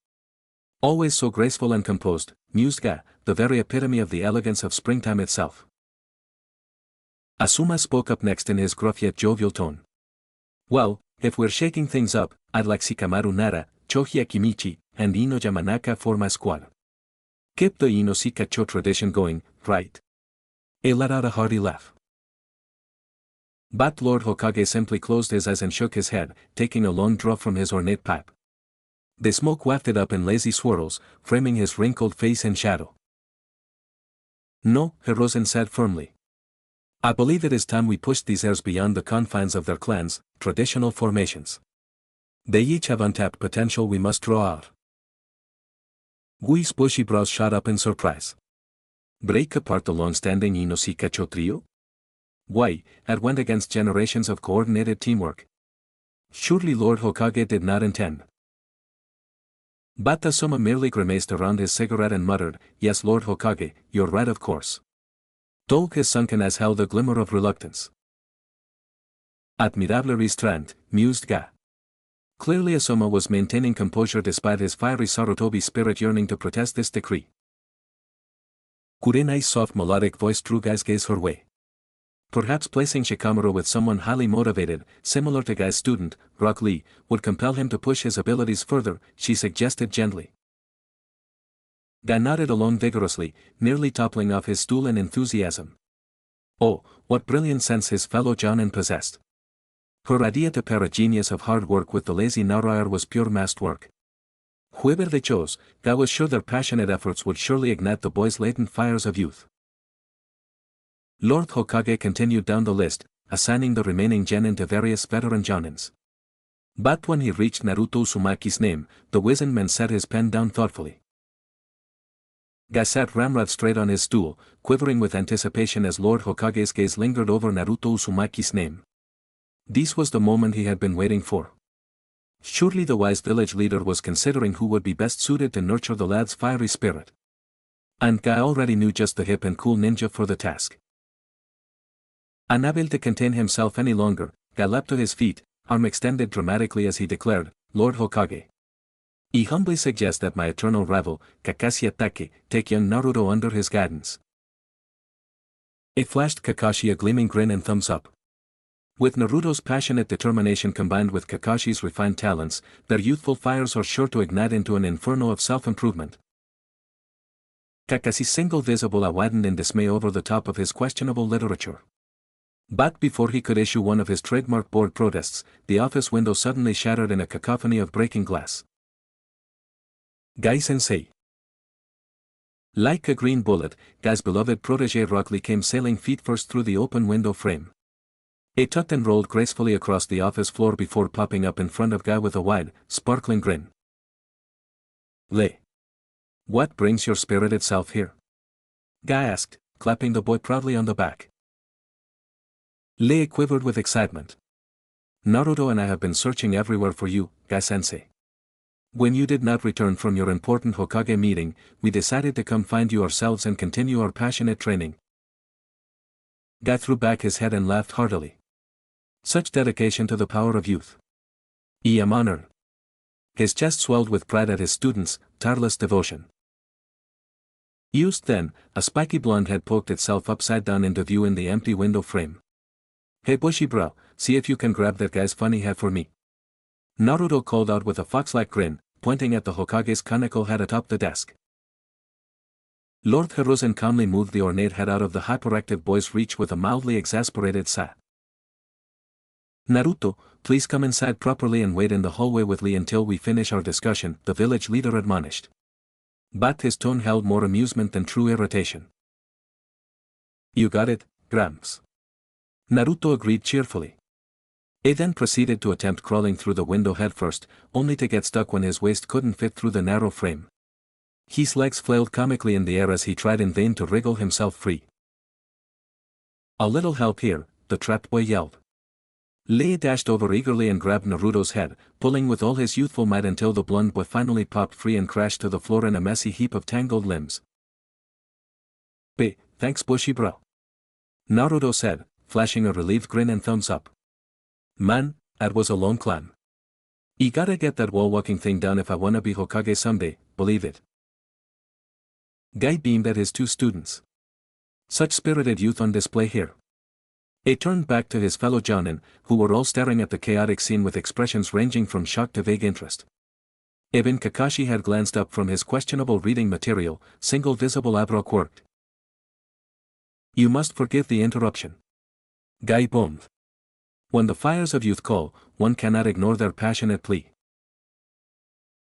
Always so graceful and composed, mused Guy, the very epitome of the elegance of springtime itself. Asuma spoke up next in his gruff yet jovial tone. Well, if we're shaking things up, I'd like Shikamaru Nara, Chohya Kimichi, and Ino Yamanaka for my squad. Keep the Ino Shikacho tradition going, right? He let out a hearty laugh. But Lord Hokage simply closed his eyes and shook his head, taking a long draw from his ornate pipe. The smoke wafted up in lazy swirls, framing his wrinkled face in shadow. No, Hirozen said firmly. I believe it is time we pushed these heirs beyond the confines of their clans, traditional formations. They each have untapped potential we must draw out. Gui's bushy brows shot up in surprise. Break apart the long-standing Ino Shikacho trio? Why, it went against generations of coordinated teamwork. Surely Lord Hokage did not intend. But Asuma merely grimaced around his cigarette and muttered, Yes Lord Hokage, you're right of course. Though his sunken eyes held a glimmer of reluctance. Admirable restraint, mused Ga. Clearly Asuma was maintaining composure despite his fiery Sarutobi spirit yearning to protest this decree. Kurenai's soft melodic voice drew Gai's gaze her way. Perhaps placing Shikamaru with someone highly motivated, similar to Gai's student, Rock Lee, would compel him to push his abilities further, she suggested gently. Gai nodded along vigorously, nearly toppling off his stool in enthusiasm. Oh, what brilliant sense his fellow Jonin possessed. Her idea to pair a genius of hard work with the lazy Naruto was pure masterwork. Whoever they chose, Gai was sure their passionate efforts would surely ignite the boy's latent fires of youth. Lord Hokage continued down the list, assigning the remaining genin to various veteran Jonins. But when he reached Naruto Uzumaki's name, the wizened man set his pen down thoughtfully. Gai sat ramrod straight on his stool, quivering with anticipation as Lord Hokage's gaze lingered over Naruto Uzumaki's name. This was the moment he had been waiting for. Surely the wise village leader was considering who would be best suited to nurture the lad's fiery spirit. And Gai already knew just the hip and cool ninja for the task. Unable to contain himself any longer, Gai leapt to his feet, arm extended dramatically as he declared, Lord Hokage. I humbly suggest that my eternal rival, Kakashi Atake, take young Naruto under his guidance. It flashed Kakashi a gleaming grin and thumbs up. With Naruto's passionate determination combined with Kakashi's refined talents, their youthful fires are sure to ignite into an inferno of self-improvement. Kakashi's single visible eye widened in dismay over the top of his questionable literature. But before he could issue one of his trademark board protests, the office window suddenly shattered in a cacophony of breaking glass. Gai-sensei. Like a green bullet, Gai's beloved protege Rock Lee came sailing feet first through the open window frame. It tucked and rolled gracefully across the office floor before popping up in front of Gai with a wide, sparkling grin. Lee. What brings your spirited self here? Gai asked, clapping the boy proudly on the back. Lee quivered with excitement. Naruto and I have been searching everywhere for you, Gai-sensei. When you did not return from your important Hokage meeting, we decided to come find you ourselves and continue our passionate training. Gai threw back his head and laughed heartily. Such dedication to the power of youth. I am honored. His chest swelled with pride at his students' tireless devotion. Just then, a spiky blonde head poked itself upside down into view in the empty window frame. Hey bushy brow, see if you can grab that guy's funny head for me. Naruto called out with a fox-like grin, pointing at the Hokage's conical head atop the desk. Lord Hiruzen calmly moved the ornate head out of the hyperactive boy's reach with a mildly exasperated sigh. Naruto, please come inside properly and wait in the hallway with Lee until we finish our discussion, the village leader admonished. But his tone held more amusement than true irritation. You got it, Gramps. Naruto agreed cheerfully. He then proceeded to attempt crawling through the window headfirst, only to get stuck when his waist couldn't fit through the narrow frame. His legs flailed comically in the air as he tried in vain to wriggle himself free. A little help here, the trapped boy yelled. Lee dashed over eagerly and grabbed Naruto's head, pulling with all his youthful might until the blonde boy finally popped free and crashed to the floor in a messy heap of tangled limbs. Thanks bushy bro. Naruto said, flashing a relieved grin and thumbs up. Man, that was a long climb. You gotta get that wall-walking thing done if I wanna be Hokage someday, believe it. Guy beamed at his two students. Such spirited youth on display here. He turned back to his fellow Jonin, who were all staring at the chaotic scene with expressions ranging from shock to vague interest. Even Kakashi had glanced up from his questionable reading material, single visible eyebrow quirked. You must forgive the interruption. Guy boomed. When the fires of youth call, one cannot ignore their passionate plea.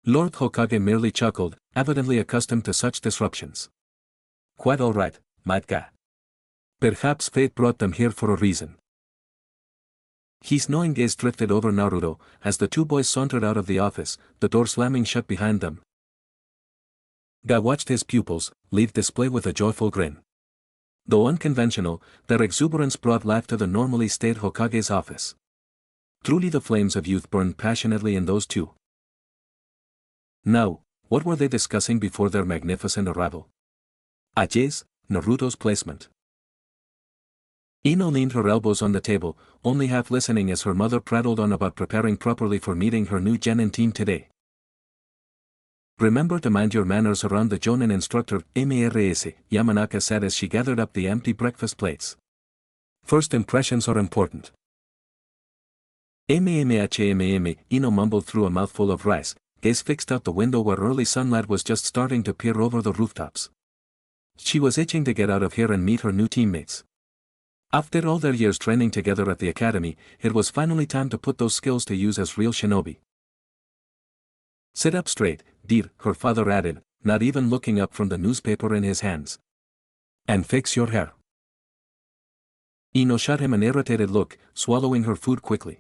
Lord Hokage merely chuckled, evidently accustomed to such disruptions. Quite all right, might guy. Perhaps fate brought them here for a reason. His knowing gaze drifted over Naruto, as the two boys sauntered out of the office, the door slamming shut behind them. Guy watched his pupils leave display with a joyful grin. Though unconventional, their exuberance brought life to the normally staid Hokage's office. Truly the flames of youth burned passionately in those two. Now, what were they discussing before their magnificent arrival? Yes, Naruto's placement. Ino leaned her elbows on the table, only half listening as her mother prattled on about preparing properly for meeting her new genin team today. Remember to mind your manners around the Jonin instructor, Mrs. Yamanaka said as she gathered up the empty breakfast plates. First impressions are important. Ino mumbled through a mouthful of rice, gaze fixed out the window where early sunlight was just starting to peer over the rooftops. She was itching to get out of here and meet her new teammates. After all their years training together at the academy, it was finally time to put those skills to use as real shinobi. Sit up straight, dear, her father added, not even looking up from the newspaper in his hands. And fix your hair. Ino shot him an irritated look, swallowing her food quickly.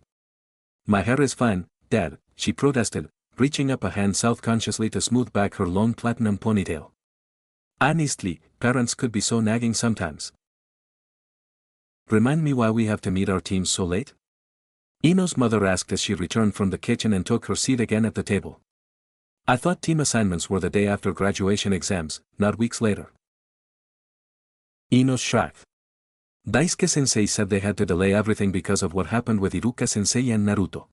My hair is fine, Dad, she protested, reaching up a hand self-consciously to smooth back her long platinum ponytail. Honestly, parents could be so nagging sometimes. Remind me why we have to meet our teams so late? Ino's mother asked as she returned from the kitchen and took her seat again at the table. I thought team assignments were the day after graduation exams, not weeks later. Ino shrugged. Daisuke-sensei said they had to delay everything because of what happened with Iruka-sensei and Naruto.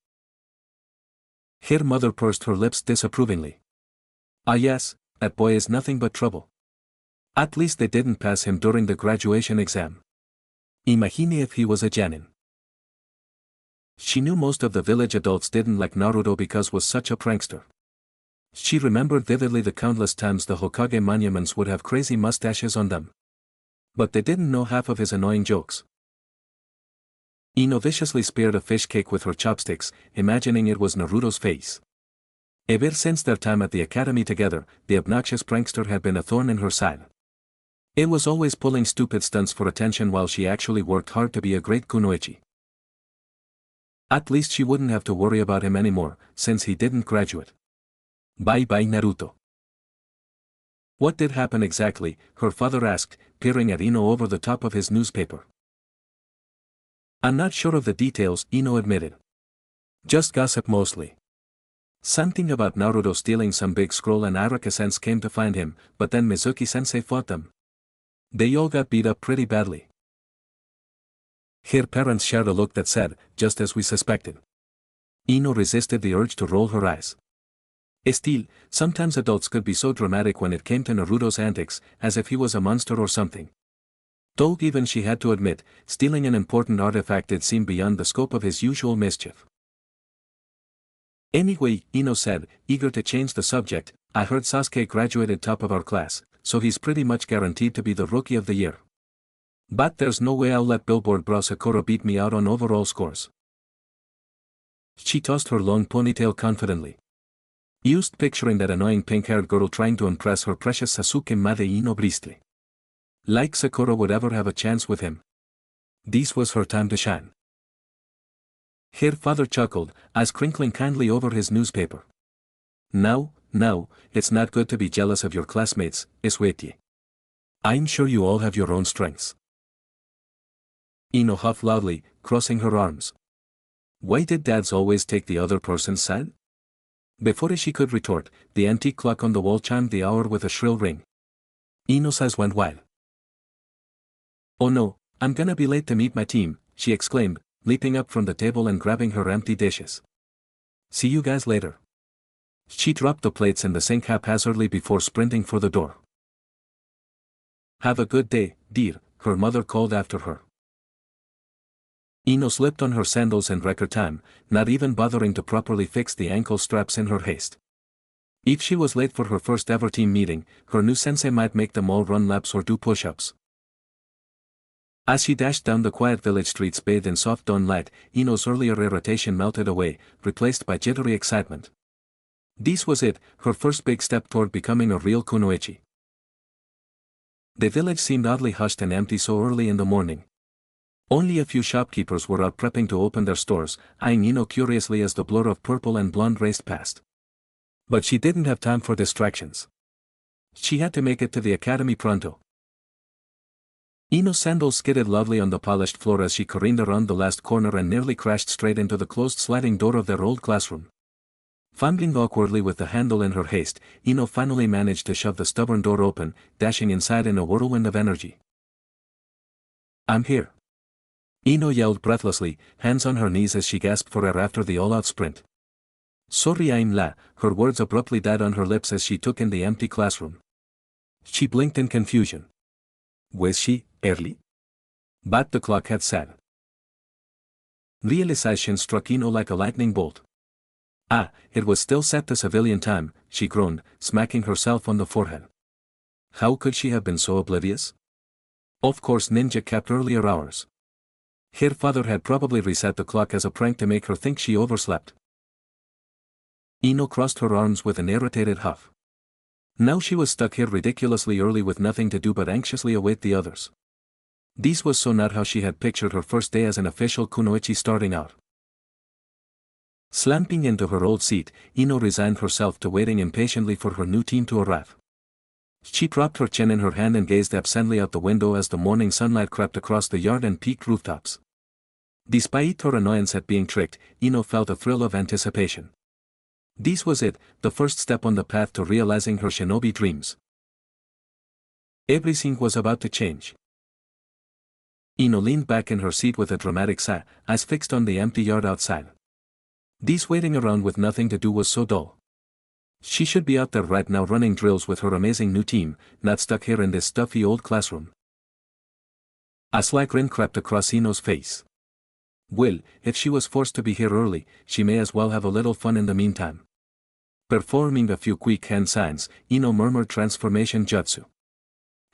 Her mother pursed her lips disapprovingly. Ah yes, that boy is nothing but trouble. At least they didn't pass him during the graduation exam. Imagine if he was a genin. She knew most of the village adults didn't like Naruto because was such a prankster. She remembered vividly the countless times the Hokage monuments would have crazy mustaches on them. But they didn't know half of his annoying jokes. Ino viciously speared a fish cake with her chopsticks, imagining it was Naruto's face. Ever since their time at the academy together, the obnoxious prankster had been a thorn in her side. It was always pulling stupid stunts for attention while she actually worked hard to be a great kunoichi. At least she wouldn't have to worry about him anymore, since he didn't graduate. Bye-bye Naruto. What did happen exactly? Her father asked, peering at Ino over the top of his newspaper. I'm not sure of the details, Ino admitted. Just gossip mostly. Something about Naruto stealing some big scroll and Iruka-sensei came to find him, but then Mizuki-sensei fought them. They all got beat up pretty badly. Her parents shared a look that said, just as we suspected. Ino resisted the urge to roll her eyes. Still, sometimes adults could be so dramatic when it came to Naruto's antics, as if he was a monster or something. Though even she had to admit, stealing an important artifact did seem beyond the scope of his usual mischief. Anyway, Ino said, eager to change the subject, I heard Sasuke graduated top of our class, so he's pretty much guaranteed to be the rookie of the year. But there's no way I'll let Billboard Bro Sakura beat me out on overall scores. She tossed her long ponytail confidently. Used picturing that annoying pink-haired girl trying to impress her precious Sasuke Made Ino briskly. Like Sakura would ever have a chance with him. This was her time to shine. Her father chuckled, eyes crinkling kindly over his newspaper. Now, it's not good to be jealous of your classmates, Isweti. I'm sure you all have your own strengths. Ino huffed loudly, crossing her arms. Why did dads always take the other person's side? Before she could retort, the antique clock on the wall chimed the hour with a shrill ring. Ino's eyes went wide. "Oh no, I'm gonna be late to meet my team," she exclaimed, leaping up from the table and grabbing her empty dishes. "See you guys later." She dropped the plates in the sink haphazardly before sprinting for the door. "Have a good day, dear," her mother called after her. Ino slipped on her sandals in record time, not even bothering to properly fix the ankle straps in her haste. If she was late for her first ever team meeting, her new sensei might make them all run laps or do push-ups. As she dashed down the quiet village streets bathed in soft dawn light, Ino's earlier irritation melted away, replaced by jittery excitement. This was it, her first big step toward becoming a real kunoichi. The village seemed oddly hushed and empty so early in the morning. Only a few shopkeepers were out prepping to open their stores, eyeing Ino curiously as the blur of purple and blonde raced past. But she didn't have time for distractions. She had to make it to the academy pronto. Ino's sandals skidded loudly on the polished floor as she careened around the last corner and nearly crashed straight into the closed sliding door of their old classroom. Fumbling awkwardly with the handle in her haste, Ino finally managed to shove the stubborn door open, dashing inside in a whirlwind of energy. "I'm here." Ino yelled breathlessly, hands on her knees as she gasped for air after the all-out sprint. "Sorry I'm la," her words abruptly died on her lips as she took in the empty classroom. She blinked in confusion. Was she early? But the clock had said. Realization struck Ino like a lightning bolt. Ah, it was still set to civilian time, she groaned, smacking herself on the forehead. How could she have been so oblivious? Of course Ninja kept earlier hours. Her father had probably reset the clock as a prank to make her think she overslept. Ino crossed her arms with an irritated huff. Now she was stuck here ridiculously early with nothing to do but anxiously await the others. This was so not how she had pictured her first day as an official kunoichi starting out. Slamping into her old seat, Ino resigned herself to waiting impatiently for her new team to arrive. She propped her chin in her hand and gazed absently out the window as the morning sunlight crept across the yard and peaked rooftops. Despite her annoyance at being tricked, Ino felt a thrill of anticipation. This was it, the first step on the path to realizing her shinobi dreams. Everything was about to change. Ino leaned back in her seat with a dramatic sigh, eyes fixed on the empty yard outside. This waiting around with nothing to do was so dull. She should be out there right now running drills with her amazing new team, not stuck here in this stuffy old classroom. A sly grin crept across Ino's face. Well, if she was forced to be here early, she may as well have a little fun in the meantime. Performing a few quick hand signs, Ino murmured transformation jutsu.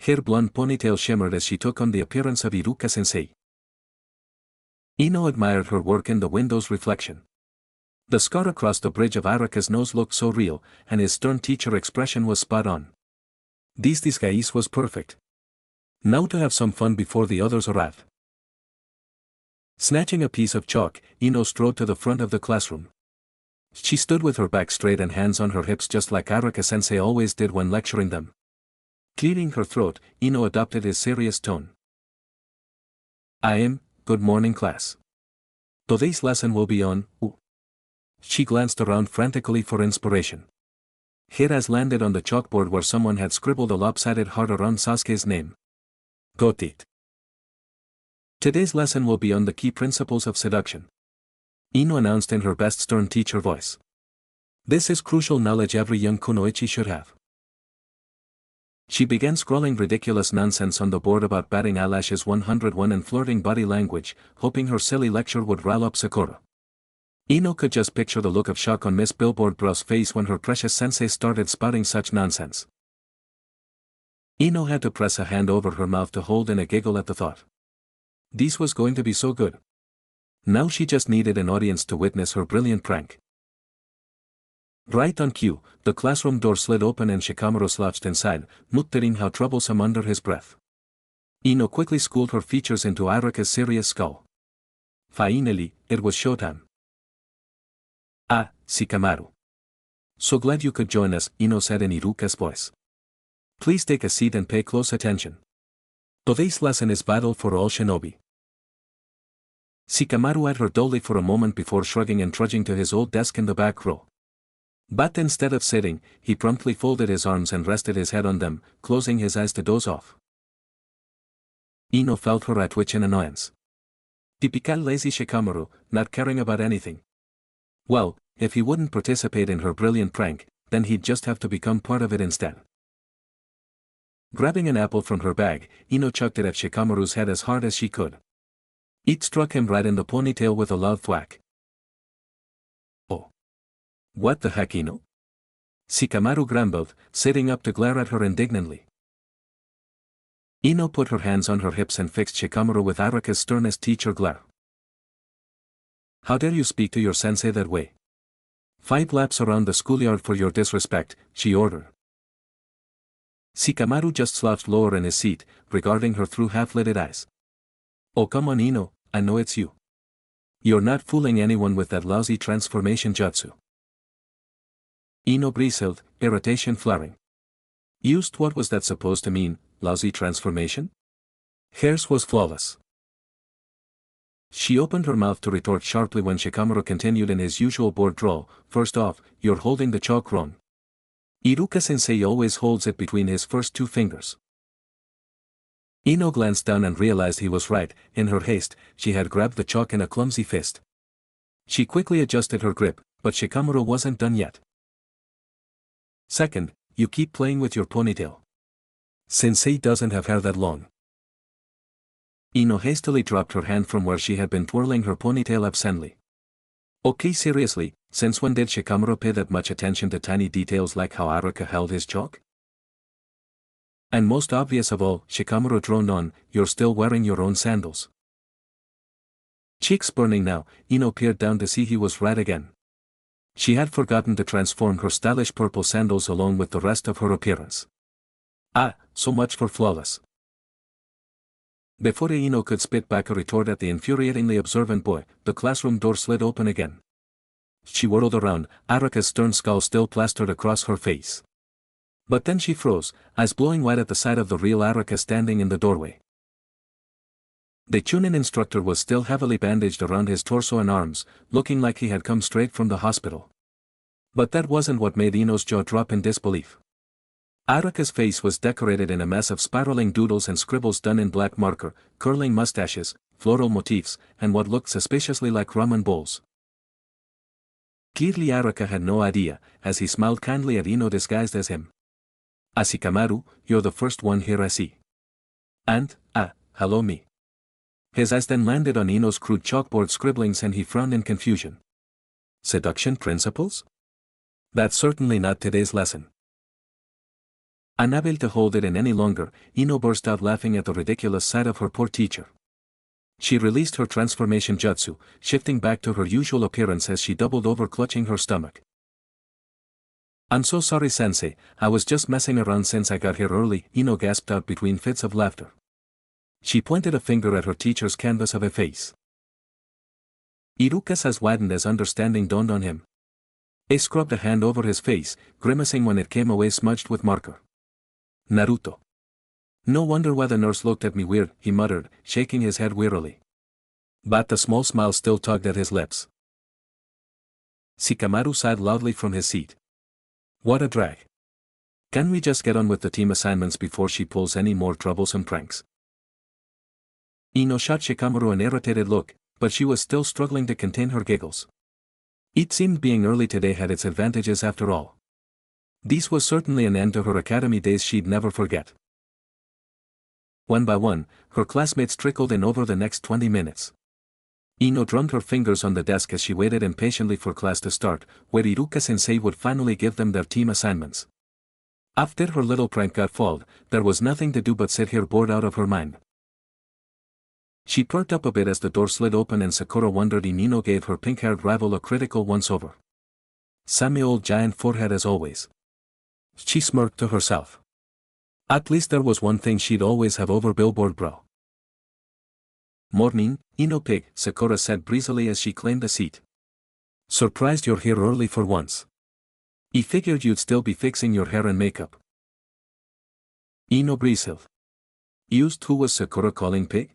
Her blonde ponytail shimmered as she took on the appearance of Iruka-sensei. Ino admired her work in the window's reflection. The scar across the bridge of Iruka's nose looked so real, and his stern teacher expression was spot on. This disguise was perfect. Now to have some fun before the others arrive. Snatching a piece of chalk, Ino strode to the front of the classroom. She stood with her back straight and hands on her hips just like Iruka-sensei always did when lecturing them. Clearing her throat, Ino adopted his serious tone. Good morning class. Today's lesson will be on, She glanced around frantically for inspiration. Her eyes landed on the chalkboard where someone had scribbled a lopsided heart around Sasuke's name. Got it. Today's lesson will be on the key principles of seduction. Ino announced in her best stern teacher voice. This is crucial knowledge every young kunoichi should have. She began scrawling ridiculous nonsense on the board about batting eyelashes 101 and flirting body language, hoping her silly lecture would rile up Sakura. Ino could just picture the look of shock on Miss Billboard Brow's face when her precious sensei started spouting such nonsense. Ino had to press a hand over her mouth to hold in a giggle at the thought. This was going to be so good. Now she just needed an audience to witness her brilliant prank. Right on cue, the classroom door slid open and Shikamaru slouched inside, muttering how troublesome under his breath. Ino quickly schooled her features into Iruka's serious scowl. Finally, it was showtime. Ah, Shikamaru. So glad you could join us, Ino said in Iruka's voice. Please take a seat and pay close attention. Today's lesson is vital for all shinobi. Shikamaru eyed her dully for a moment before shrugging and trudging to his old desk in the back row. But instead of sitting, he promptly folded his arms and rested his head on them, closing his eyes to doze off. Ino felt her eye twitch in annoyance. Typical lazy Shikamaru, not caring about anything. Well, if he wouldn't participate in her brilliant prank, then he'd just have to become part of it instead. Grabbing an apple from her bag, Ino chucked it at Shikamaru's head as hard as she could. It struck him right in the ponytail with a loud thwack. Oh. What the heck, Ino? Shikamaru grumbled, sitting up to glare at her indignantly. Ino put her hands on her hips and fixed Shikamaru with Araka's sternest teacher glare. How dare you speak to your sensei that way? 5 laps around the schoolyard for your disrespect, she ordered. Shikamaru just slouched lower in his seat, regarding her through half-lidded eyes. Oh come on Ino, I know it's you. You're not fooling anyone with that lousy transformation jutsu. Ino bristled, irritation flaring. Used what was that supposed to mean, lousy transformation? Hers was flawless. She opened her mouth to retort sharply when Shikamaru continued in his usual bored drawl, first off, you're holding the chalk wrong. Iruka-sensei always holds it between his first 2 fingers. Ino glanced down and realized he was right. In her haste, she had grabbed the chalk in a clumsy fist. She quickly adjusted her grip, but Shikamaru wasn't done yet. Second, you keep playing with your ponytail. Sensei doesn't have hair that long. Ino hastily dropped her hand from where she had been twirling her ponytail absently. Okay, seriously, since when did Shikamaru pay that much attention to tiny details like how Araka held his chalk? And most obvious of all, Shikamaru droned on, you're still wearing your own sandals. Cheeks burning now, Ino peered down to see he was right again. She had forgotten to transform her stylish purple sandals along with the rest of her appearance. Ah, so much for flawless. Before Ino could spit back a retort at the infuriatingly observant boy, the classroom door slid open again. She whirled around, Araka's stern scowl still plastered across her face. But then she froze, eyes glowing white at the sight of the real Araka standing in the doorway. The Chunin instructor was still heavily bandaged around his torso and arms, looking like he had come straight from the hospital. But that wasn't what made Ino's jaw drop in disbelief. Araka's face was decorated in a mess of spiraling doodles and scribbles done in black marker, curling mustaches, floral motifs, and what looked suspiciously like ramen bowls. Clearly Araka had no idea, as he smiled kindly at Ino disguised as him. Shikamaru, you're the first one here I see. And, hello me. His eyes then landed on Ino's crude chalkboard scribblings and he frowned in confusion. Seduction principles? That's certainly not today's lesson. Unable to hold it in any longer, Ino burst out laughing at the ridiculous sight of her poor teacher. She released her transformation jutsu, shifting back to her usual appearance as she doubled over clutching her stomach. I'm so sorry sensei, I was just messing around since I got here early, Ino gasped out between fits of laughter. She pointed a finger at her teacher's canvas of a face. Iruka's eyes widened as understanding dawned on him. He scrubbed a hand over his face, grimacing when it came away smudged with marker. Naruto. No wonder why the nurse looked at me weird, he muttered, shaking his head wearily. But the small smile still tugged at his lips. Shikamaru sighed loudly from his seat. What a drag. Can we just get on with the team assignments before she pulls any more troublesome pranks? Ino shot Shikamaru an irritated look, but she was still struggling to contain her giggles. It seemed being early today had its advantages after all. This was certainly an end to her academy days she'd never forget. One by one, her classmates trickled in over the next 20 minutes. Ino drummed her fingers on the desk as she waited impatiently for class to start, where Iruka-sensei would finally give them their team assignments. After her little prank got foiled, there was nothing to do but sit here bored out of her mind. She perked up a bit as the door slid open and Sakura wondered if Ino gave her pink-haired rival a critical once-over. Sammy old giant forehead as always. She smirked to herself. At least there was one thing she'd always have over billboard brow. Morning, Ino pig, Sakura said breezily as she claimed a seat. Surprised you're here early for once. I figured you'd still be fixing your hair and makeup. Ino bristled. Used who was Sakura calling pig?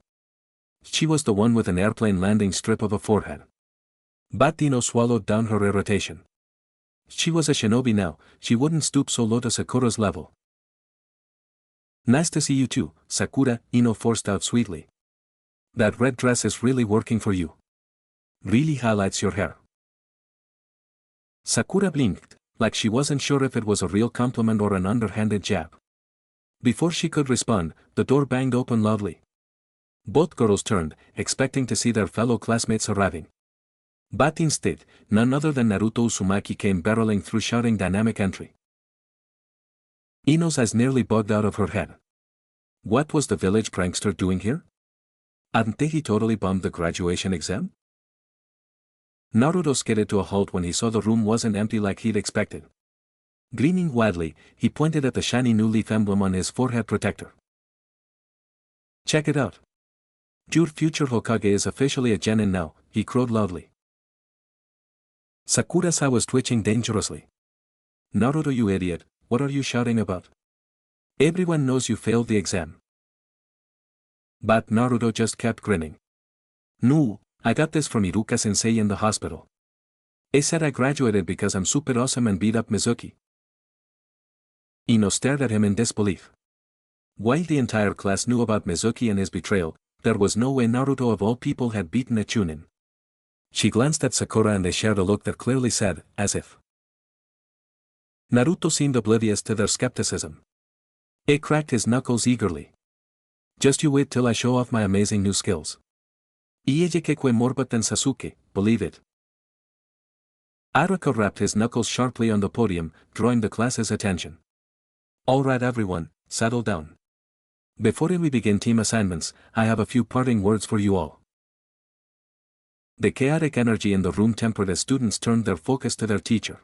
She was the one with an airplane landing strip of a forehead. But Ino swallowed down her irritation. She was a shinobi now, she wouldn't stoop so low to Sakura's level. Nice to see you too, Sakura, Ino forced out sweetly. That red dress is really working for you. Really highlights your hair. Sakura blinked, like she wasn't sure if it was a real compliment or an underhanded jab. Before she could respond, the door banged open loudly. Both girls turned, expecting to see their fellow classmates arriving. But instead, none other than Naruto Uzumaki came barreling through shouting dynamic entry. Ino's eyes nearly bugged out of her head. What was the village prankster doing here? Hadn't he totally bombed the graduation exam? Naruto skidded to a halt when he saw the room wasn't empty like he'd expected. Gleaming wildly, he pointed at the shiny new leaf emblem on his forehead protector. Check it out. Your future Hokage is officially a genin now, he crowed loudly. Sakura's eye was twitching dangerously. Naruto, you idiot, what are you shouting about? Everyone knows you failed the exam. But Naruto just kept grinning. No, I got this from Iruka-sensei in the hospital. He said I graduated because I'm super awesome and beat up Mizuki. Ino stared at him in disbelief. While the entire class knew about Mizuki and his betrayal, there was no way Naruto of all people had beaten a Chunin. She glanced at Sakura and they shared a look that clearly said, as if. Naruto seemed oblivious to their skepticism. He cracked his knuckles eagerly. Just you wait till I show off my amazing new skills. Iejekekwe morbut than Sasuke, believe it. Araka rapped his knuckles sharply on the podium, drawing the class's attention. Alright everyone, settle down. Before we begin team assignments, I have a few parting words for you all. The chaotic energy in the room tempered as students turned their focus to their teacher.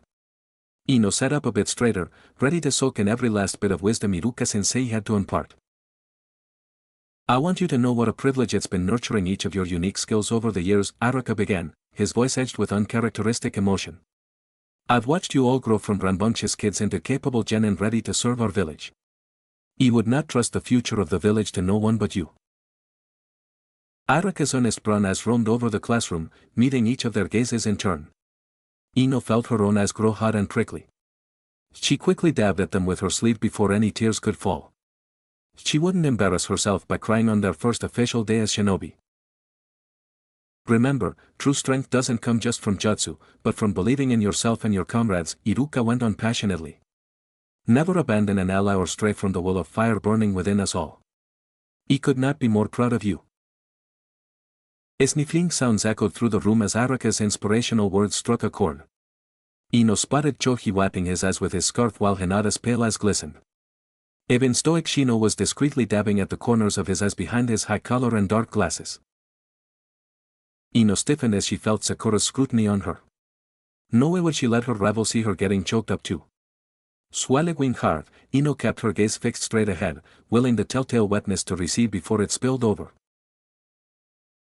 Ino sat up a bit straighter, ready to soak in every last bit of wisdom Iruka-sensei had to impart. I want you to know what a privilege it's been nurturing each of your unique skills over the years, Araka began, his voice edged with uncharacteristic emotion. I've watched you all grow from rambunctious kids into capable genin ready to serve our village. I would not trust the future of the village to no one but you. Araka's earnest brown eyes roamed over the classroom, meeting each of their gazes in turn. Ino felt her own eyes grow hot and prickly. She quickly dabbed at them with her sleeve before any tears could fall. She wouldn't embarrass herself by crying on their first official day as shinobi. Remember, true strength doesn't come just from jutsu, but from believing in yourself and your comrades, Iruka went on passionately. Never abandon an ally or stray from the will of fire burning within us all. I could not be more proud of you. Sniffling sounds echoed through the room as Araka's inspirational words struck a chord. Ino spotted Choji wiping his eyes with his scarf while Hinata's pale eyes glistened. Even stoic Shino was discreetly dabbing at the corners of his eyes behind his high collar and dark glasses. Ino stiffened as she felt Sakura's scrutiny on her. No way would she let her rival see her getting choked up too. Swallowing hard, Ino kept her gaze fixed straight ahead, willing the telltale wetness to recede before it spilled over.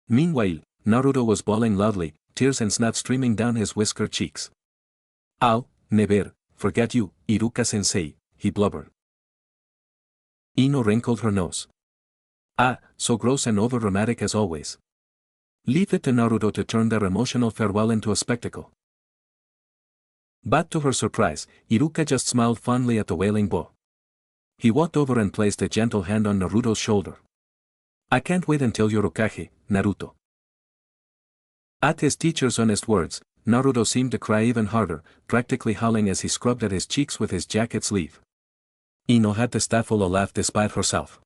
Meanwhile, Naruto was bawling loudly, tears and snot streaming down his whiskered cheeks. I'll never forget you, Iruka-sensei, he blubbered. Ino wrinkled her nose. Ah, so gross and over-dramatic as always. Leave it to Naruto to turn their emotional farewell into a spectacle. But to her surprise, Iruka just smiled fondly at the wailing bow. He walked over and placed a gentle hand on Naruto's shoulder. I can't wait until you're Hokage, Naruto. At his teacher's honest words, Naruto seemed to cry even harder, practically howling as he scrubbed at his cheeks with his jacket sleeve. Ino had to stifle a laugh despite herself.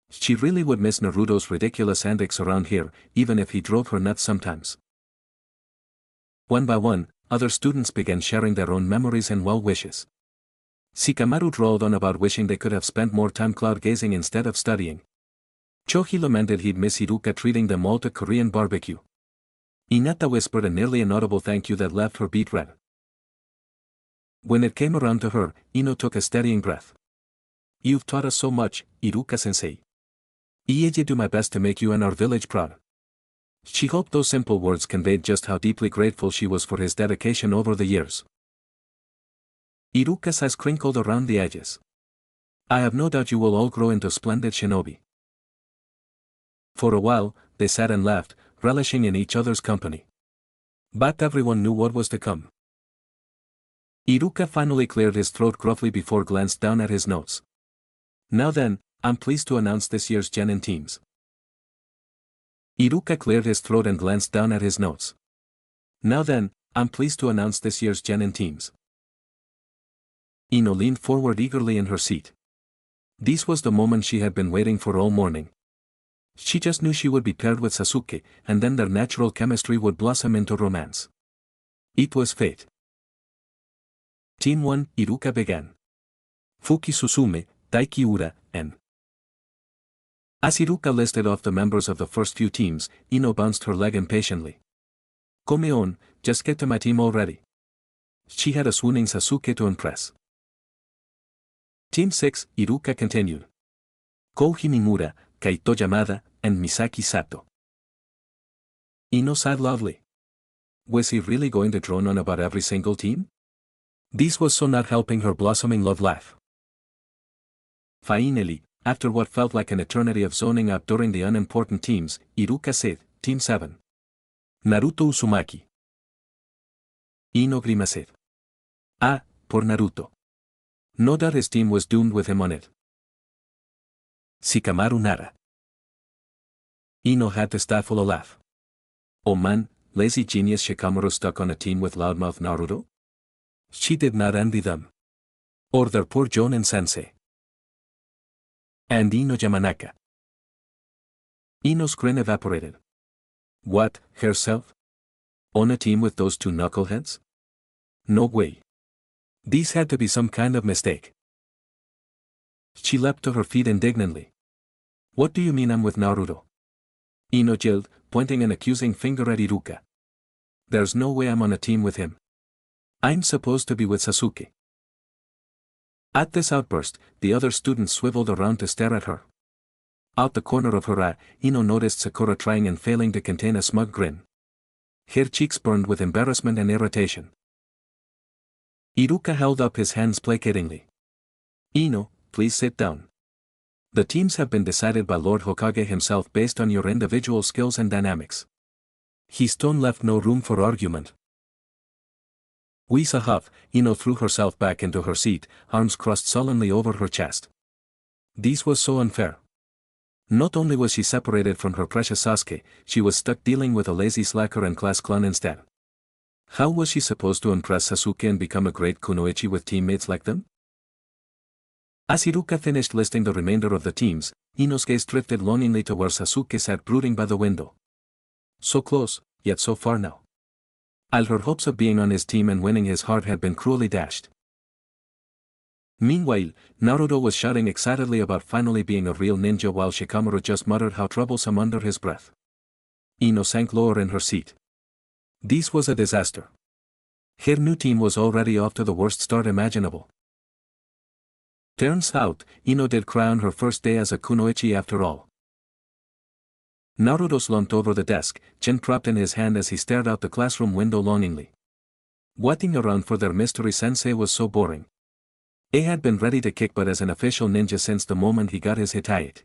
She really would miss Naruto's ridiculous antics around here, even if he drove her nuts sometimes. One by one, other students began sharing their own memories and well wishes. Shikamaru drawled on about wishing they could have spent more time cloud gazing instead of studying. Choji lamented he'd miss Iruka treating them all to Korean barbecue. Hinata whispered a nearly inaudible thank you that left her beet red. When it came around to her, Ino took a steadying breath. You've taught us so much, Iruka-sensei. I'll do my best to make you and our village proud. She hoped those simple words conveyed just how deeply grateful she was for his dedication over the years. Iruka's eyes crinkled around the edges. I have no doubt you will all grow into splendid shinobi. For a while, they sat and laughed, relishing in each other's company. But everyone knew what was to come. Iruka finally cleared his throat gruffly before glanced down at his notes. Now then, I'm pleased to announce this year's genin teams. Iruka cleared his throat and glanced down at his notes. Now then, I'm pleased to announce this year's genin teams. Ino leaned forward eagerly in her seat. This was the moment she had been waiting for all morning. She just knew she would be paired with Sasuke, and then their natural chemistry would blossom into romance. It was fate. Team 1, Iruka began. Fuki Susume, Daiki Ura, and as Iruka listed off the members of the first few teams, Ino bounced her leg impatiently. Come on, just get to my team already. She had a swooning Sasuke to impress. Team 6, Iruka continued. Kou Himimura, Kaito Yamada, and Misaki Sato. Ino sighed loudly. Was he really going to drone on about every single team? This was so not helping her blossoming love life. Finally, after what felt like an eternity of zoning out during the unimportant teams, Iruka said, Team 7. Naruto Uzumaki. Ino grimaced. Ah, poor Naruto. No doubt his team was doomed with him on it. Shikamaru Nara. Ino had to stifle a laugh. Oh man, lazy genius Shikamaru stuck on a team with loudmouth Naruto? She did not envy them. Or their poor Jonin-sensei. And Ino Yamanaka. Ino's grin evaporated. What, herself? On a team with those two knuckleheads? No way. This had to be some kind of mistake. She leapt to her feet indignantly. What do you mean I'm with Naruto? Ino yelled, pointing an accusing finger at Iruka. There's no way I'm on a team with him. I'm supposed to be with Sasuke. At this outburst, the other students swiveled around to stare at her. Out the corner of her eye, Ino noticed Sakura trying and failing to contain a smug grin. Her cheeks burned with embarrassment and irritation. Iruka held up his hands placatingly. Ino, please sit down. The teams have been decided by Lord Hokage himself based on your individual skills and dynamics. His tone left no room for argument. With a huff, Ino threw herself back into her seat, arms crossed sullenly over her chest. This was so unfair. Not only was she separated from her precious Sasuke, she was stuck dealing with a lazy slacker and class clown instead. How was she supposed to impress Sasuke and become a great kunoichi with teammates like them? As Iruka finished listing the remainder of the teams, Ino's gaze drifted longingly to where Sasuke sat brooding by the window. So close, yet so far now. All her hopes of being on his team and winning his heart had been cruelly dashed. Meanwhile, Naruto was shouting excitedly about finally being a real ninja while Shikamaru just muttered how troublesome under his breath. Ino sank lower in her seat. This was a disaster. Her new team was already off to the worst start imaginable. Turns out, Ino did cry on her first day as a kunoichi after all. Naruto slumped over the desk, chin propped in his hand as he stared out the classroom window longingly. Waiting around for their mystery sensei was so boring. He had been ready to kick butt as an official ninja since the moment he got his hitite.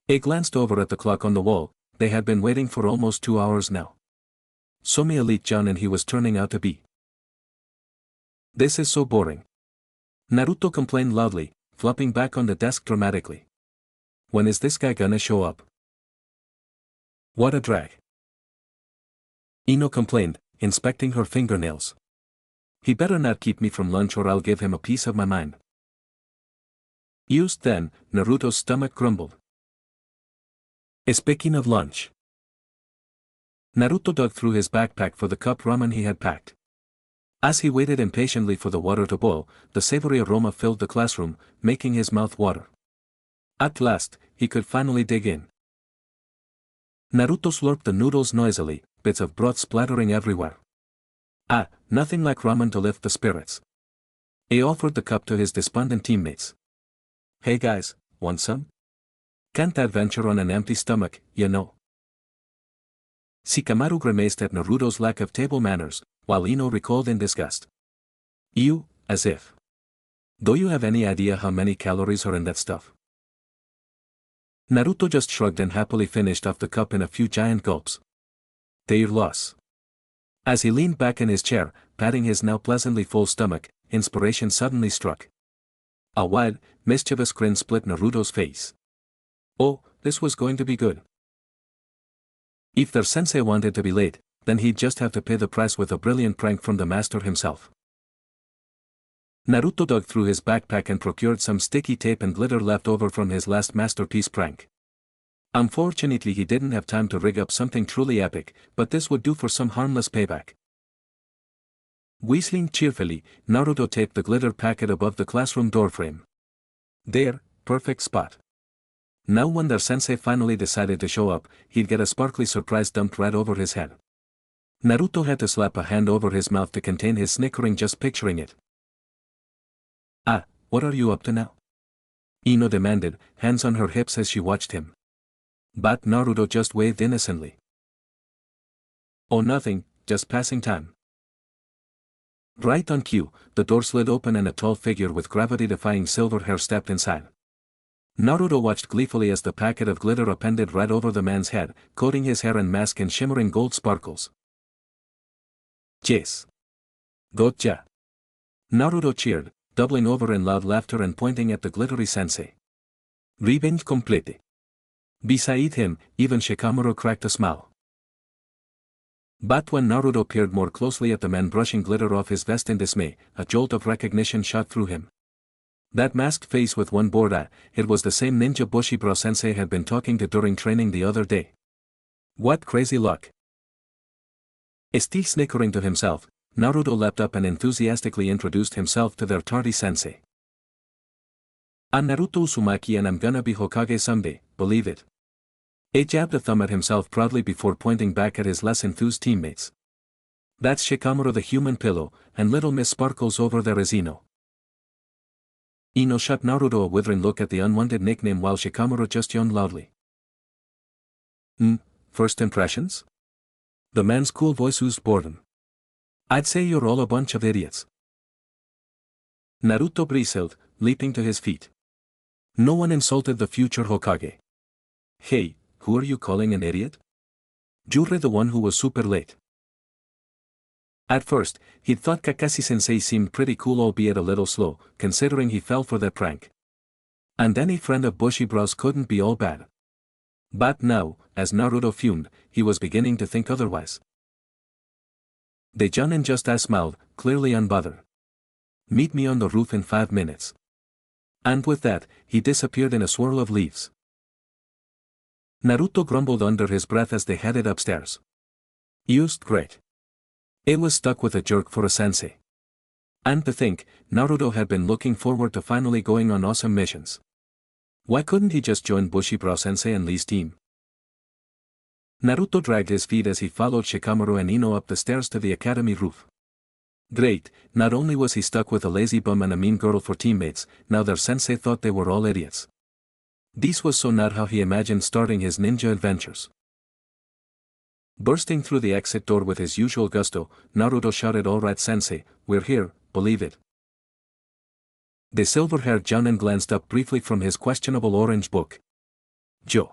He glanced over at the clock on the wall. They had been waiting for almost 2 hours now. Somi elite John and he was turning out to be. This is so boring. Naruto complained loudly, flopping back on the desk dramatically. When is this guy gonna show up? What a drag. Ino complained, inspecting her fingernails. He better not keep me from lunch or I'll give him a piece of my mind. Used then, Naruto's stomach grumbled. Speaking of lunch. Naruto dug through his backpack for the cup ramen he had packed. As he waited impatiently for the water to boil, the savory aroma filled the classroom, making his mouth water. At last, he could finally dig in. Naruto slurped the noodles noisily, bits of broth splattering everywhere. Ah, nothing like ramen to lift the spirits. He offered the cup to his despondent teammates. Hey guys, want some? Can't adventure on an empty stomach, you know. Shikamaru grimaced at Naruto's lack of table manners, while Ino recalled in disgust. You, as if. Do you have any idea how many calories are in that stuff? Naruto just shrugged and happily finished off the cup in a few giant gulps. Their loss. As he leaned back in his chair, patting his now pleasantly full stomach, inspiration suddenly struck. A wide, mischievous grin split Naruto's face. Oh, this was going to be good. If their sensei wanted to be late, then he'd just have to pay the price with a brilliant prank from the master himself. Naruto dug through his backpack and procured some sticky tape and glitter left over from his last masterpiece prank. Unfortunately, he didn't have time to rig up something truly epic, but this would do for some harmless payback. Whistling cheerfully, Naruto taped the glitter packet above the classroom doorframe. There, perfect spot. Now when their sensei finally decided to show up, he'd get a sparkly surprise dumped right over his head. Naruto had to slap a hand over his mouth to contain his snickering just picturing it. Ah, what are you up to now? Ino demanded, hands on her hips as she watched him. But Naruto just waved innocently. Oh, nothing, just passing time. Right on cue, the door slid open and a tall figure with gravity-defying silver hair stepped inside. Naruto watched gleefully as the packet of glitter appended right over the man's head, coating his hair and mask in shimmering gold sparkles. Yes. Gotcha. Naruto cheered, doubling over in loud laughter and pointing at the glittery sensei. Revenge complete. Beside him, even Shikamaru cracked a smile. But when Naruto peered more closely at the man brushing glitter off his vest in dismay, a jolt of recognition shot through him. That masked face with one bored eye, it was the same ninja Bushido sensei had been talking to during training the other day. What crazy luck. Still snickering to himself, Naruto leapt up and enthusiastically introduced himself to their tardy sensei. I'm Naruto Uzumaki and I'm gonna be Hokage someday, believe it. He jabbed a thumb at himself proudly before pointing back at his less enthused teammates. That's Shikamaru the human pillow, and little Miss Sparkles over there is Ino. Ino shot Naruto a withering look at the unwanted nickname while Shikamaru just yawned loudly. First impressions? The man's cool voice oozed boredom. I'd say you're all a bunch of idiots. Naruto bristled, leaping to his feet. No one insulted the future Hokage. Hey, who are you calling an idiot? You're the one who was super late. At first, he'd thought Kakashi-sensei seemed pretty cool albeit a little slow, considering he fell for that prank. And any friend of Bushido's couldn't be all bad. But now, as Naruto fumed, he was beginning to think otherwise. The Jonin just smiled, clearly unbothered. Meet me on the roof in 5 minutes. And with that, he disappeared in a swirl of leaves. Naruto grumbled under his breath as they headed upstairs. Used great. It was stuck with a jerk for a sensei. And to think, Naruto had been looking forward to finally going on awesome missions. Why couldn't he just join Bushido-sensei and Lee's team? Naruto dragged his feet as he followed Shikamaru and Ino up the stairs to the academy roof. Great, not only was he stuck with a lazy bum and a mean girl for teammates, now their sensei thought they were all idiots. This was so not how he imagined starting his ninja adventures. Bursting through the exit door with his usual gusto, Naruto shouted, "Alright sensei, we're here, believe it." The silver-haired Jonin glanced up briefly from his questionable orange book. Joe.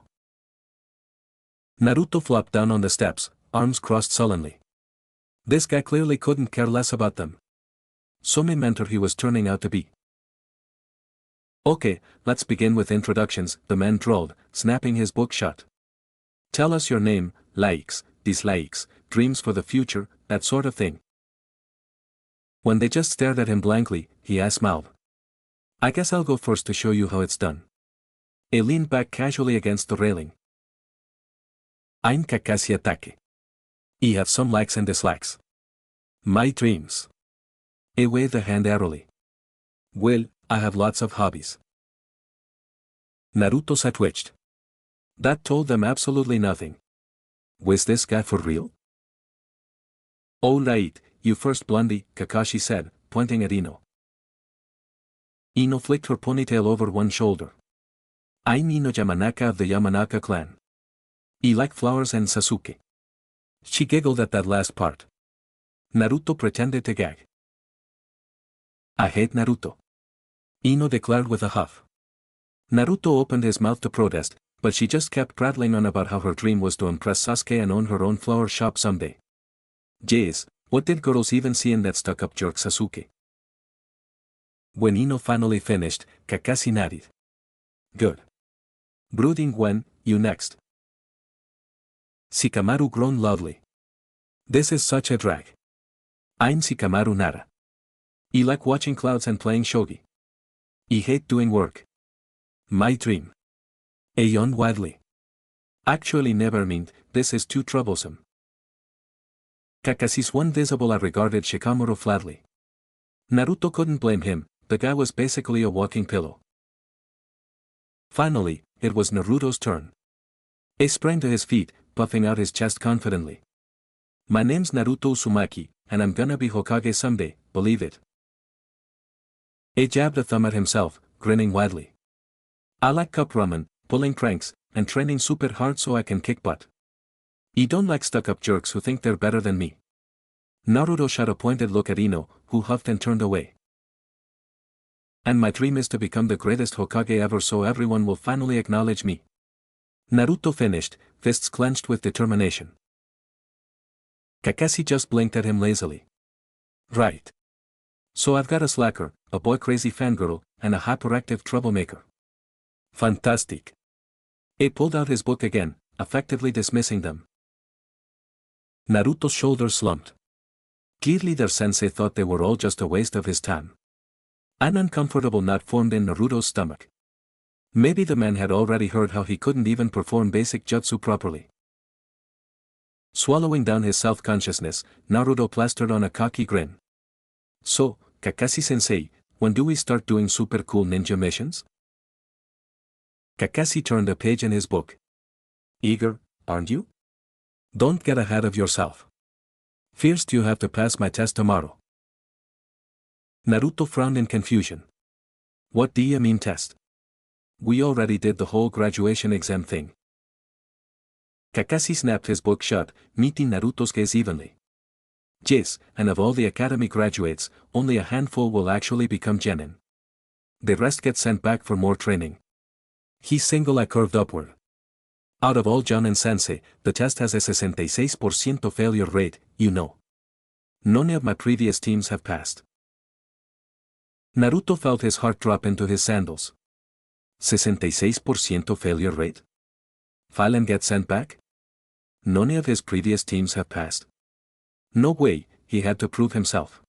Naruto flopped down on the steps, arms crossed sullenly. This guy clearly couldn't care less about them. Some mentor he was turning out to be. Okay, let's begin with introductions, the man drawled, snapping his book shut. Tell us your name, likes, dislikes, dreams for the future, that sort of thing. When they just stared at him blankly, he smiled. I guess I'll go first to show you how it's done. He leaned back casually against the railing. I'm Kakashi Atake. I have some likes and dislikes. My dreams. He waved a hand airily. Well, I have lots of hobbies. Naruto sat twitched. That told them absolutely nothing. Was this guy for real? All right, you first blondie, Kakashi said, pointing at Ino. Ino flicked her ponytail over one shoulder. I'm Ino Yamanaka of the Yamanaka clan. I like flowers and Sasuke. She giggled at that last part. Naruto pretended to gag. I hate Naruto. Ino declared with a huff. Naruto opened his mouth to protest, But she just kept prattling on about how her dream was to impress Sasuke and own her own flower shop someday. Jeez, what did girls even see in that stuck-up jerk Sasuke? When Ino finally finished, Kakashi nodded. Good. Brooding when, you next. Shikamaru groaned loudly. This is such a drag. I'm Shikamaru Nara. I like watching clouds and playing shogi. I hate doing work. My dream. I yawned widely. Actually never mind, this is too troublesome. Kakashi's one visible eye regarded Shikamaru flatly. Naruto couldn't blame him, the guy was basically a walking pillow. Finally, it was Naruto's turn. He sprang to his feet, puffing out his chest confidently. My name's Naruto Uzumaki, and I'm gonna be Hokage someday, believe it. He jabbed a thumb at himself, grinning widely. I like cup ramen, pulling pranks, and training super hard so I can kick butt. I don't like stuck-up jerks who think they're better than me. Naruto shot a pointed look at Ino, who huffed and turned away. And my dream is to become the greatest Hokage ever so everyone will finally acknowledge me. Naruto finished, fists clenched with determination. Kakashi just blinked at him lazily. Right. So I've got a slacker, a boy-crazy fangirl, and a hyperactive troublemaker. Fantastic. He pulled out his book again, effectively dismissing them. Naruto's shoulders slumped. Clearly their sensei thought they were all just a waste of his time. An uncomfortable knot formed in Naruto's stomach. Maybe the man had already heard how he couldn't even perform basic jutsu properly. Swallowing down his self-consciousness, Naruto plastered on a cocky grin. So, Kakashi-sensei, when do we start doing super cool ninja missions? Kakashi turned a page in his book. Eager, aren't you? Don't get ahead of yourself. First you have to pass my test tomorrow. Naruto frowned in confusion. What do you mean test? We already did the whole graduation exam thing. Kakashi snapped his book shut, meeting Naruto's gaze evenly. Yes, and of all the academy graduates, only a handful will actually become genin. The rest get sent back for more training. His single eye curved upward. Out of all Jonin sensei, the test has a 66% failure rate, you know. None of my previous teams have passed. Naruto felt his heart drop into his sandals. 66% failure rate? File and get sent back? None of his previous teams have passed. No way, he had to prove himself.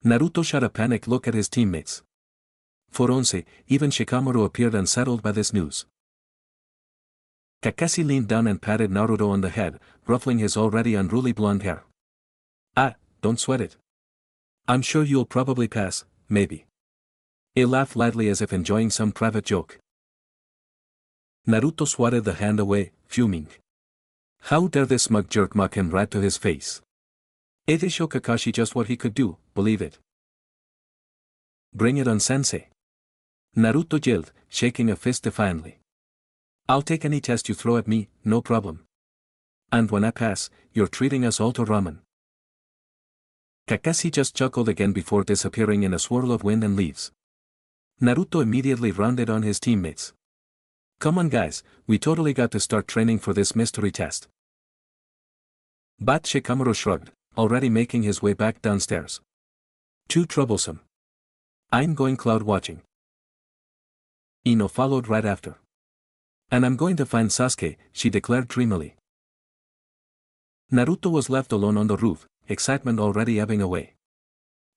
Naruto shot a panicked look at his teammates. For once, even Shikamaru appeared unsettled by this news. Kakashi leaned down and patted Naruto on the head, ruffling his already unruly blonde hair. Ah, don't sweat it. I'm sure you'll probably pass, maybe. He laughed lightly as if enjoying some private joke. Naruto swatted the hand away, fuming. How dare this smug jerk mock him right to his face? It is show Kakashi just what he could do, believe it. Bring it on sensei. Naruto yelled, shaking a fist defiantly. I'll take any test you throw at me, no problem. And when I pass, you're treating us all to ramen. Kakashi just chuckled again before disappearing in a swirl of wind and leaves. Naruto immediately rounded on his teammates. Come on guys, we totally got to start training for this mystery test. But Shikamaru shrugged, already making his way back downstairs. Too troublesome. I'm going cloud watching. Ino followed right after. And I'm going to find Sasuke, she declared dreamily. Naruto was left alone on the roof, excitement already ebbing away.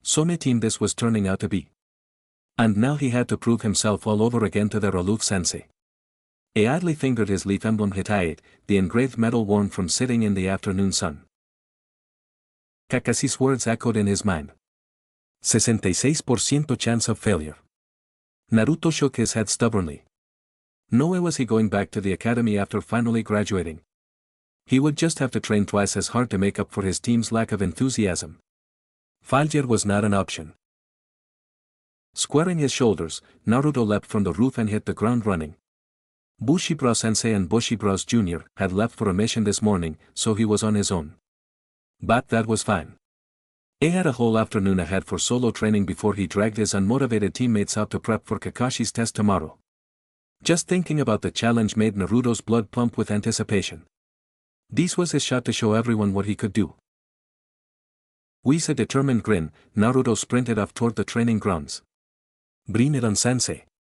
So my team this was turning out to be. And now he had to prove himself all over again to their aloof sensei. He idly fingered his leaf emblem Hitayate, the engraved metal worn from sitting in the afternoon sun. Kakashi's words echoed in his mind. 66% chance of failure. Naruto shook his head stubbornly. No way was he going back to the academy after finally graduating. He would just have to train twice as hard to make up for his team's lack of enthusiasm. Failure was not an option. Squaring his shoulders, Naruto leapt from the roof and hit the ground running. Bushibraw Sensei and Bushibraws Jr. had left for a mission this morning, so he was on his own. But that was fine. He had a whole afternoon ahead for solo training before he dragged his unmotivated teammates out to prep for Kakashi's test tomorrow. Just thinking about the challenge made Naruto's blood pump with anticipation. This was his shot to show everyone what he could do. With a determined grin, Naruto sprinted off toward the training grounds. Bring it on, sensei.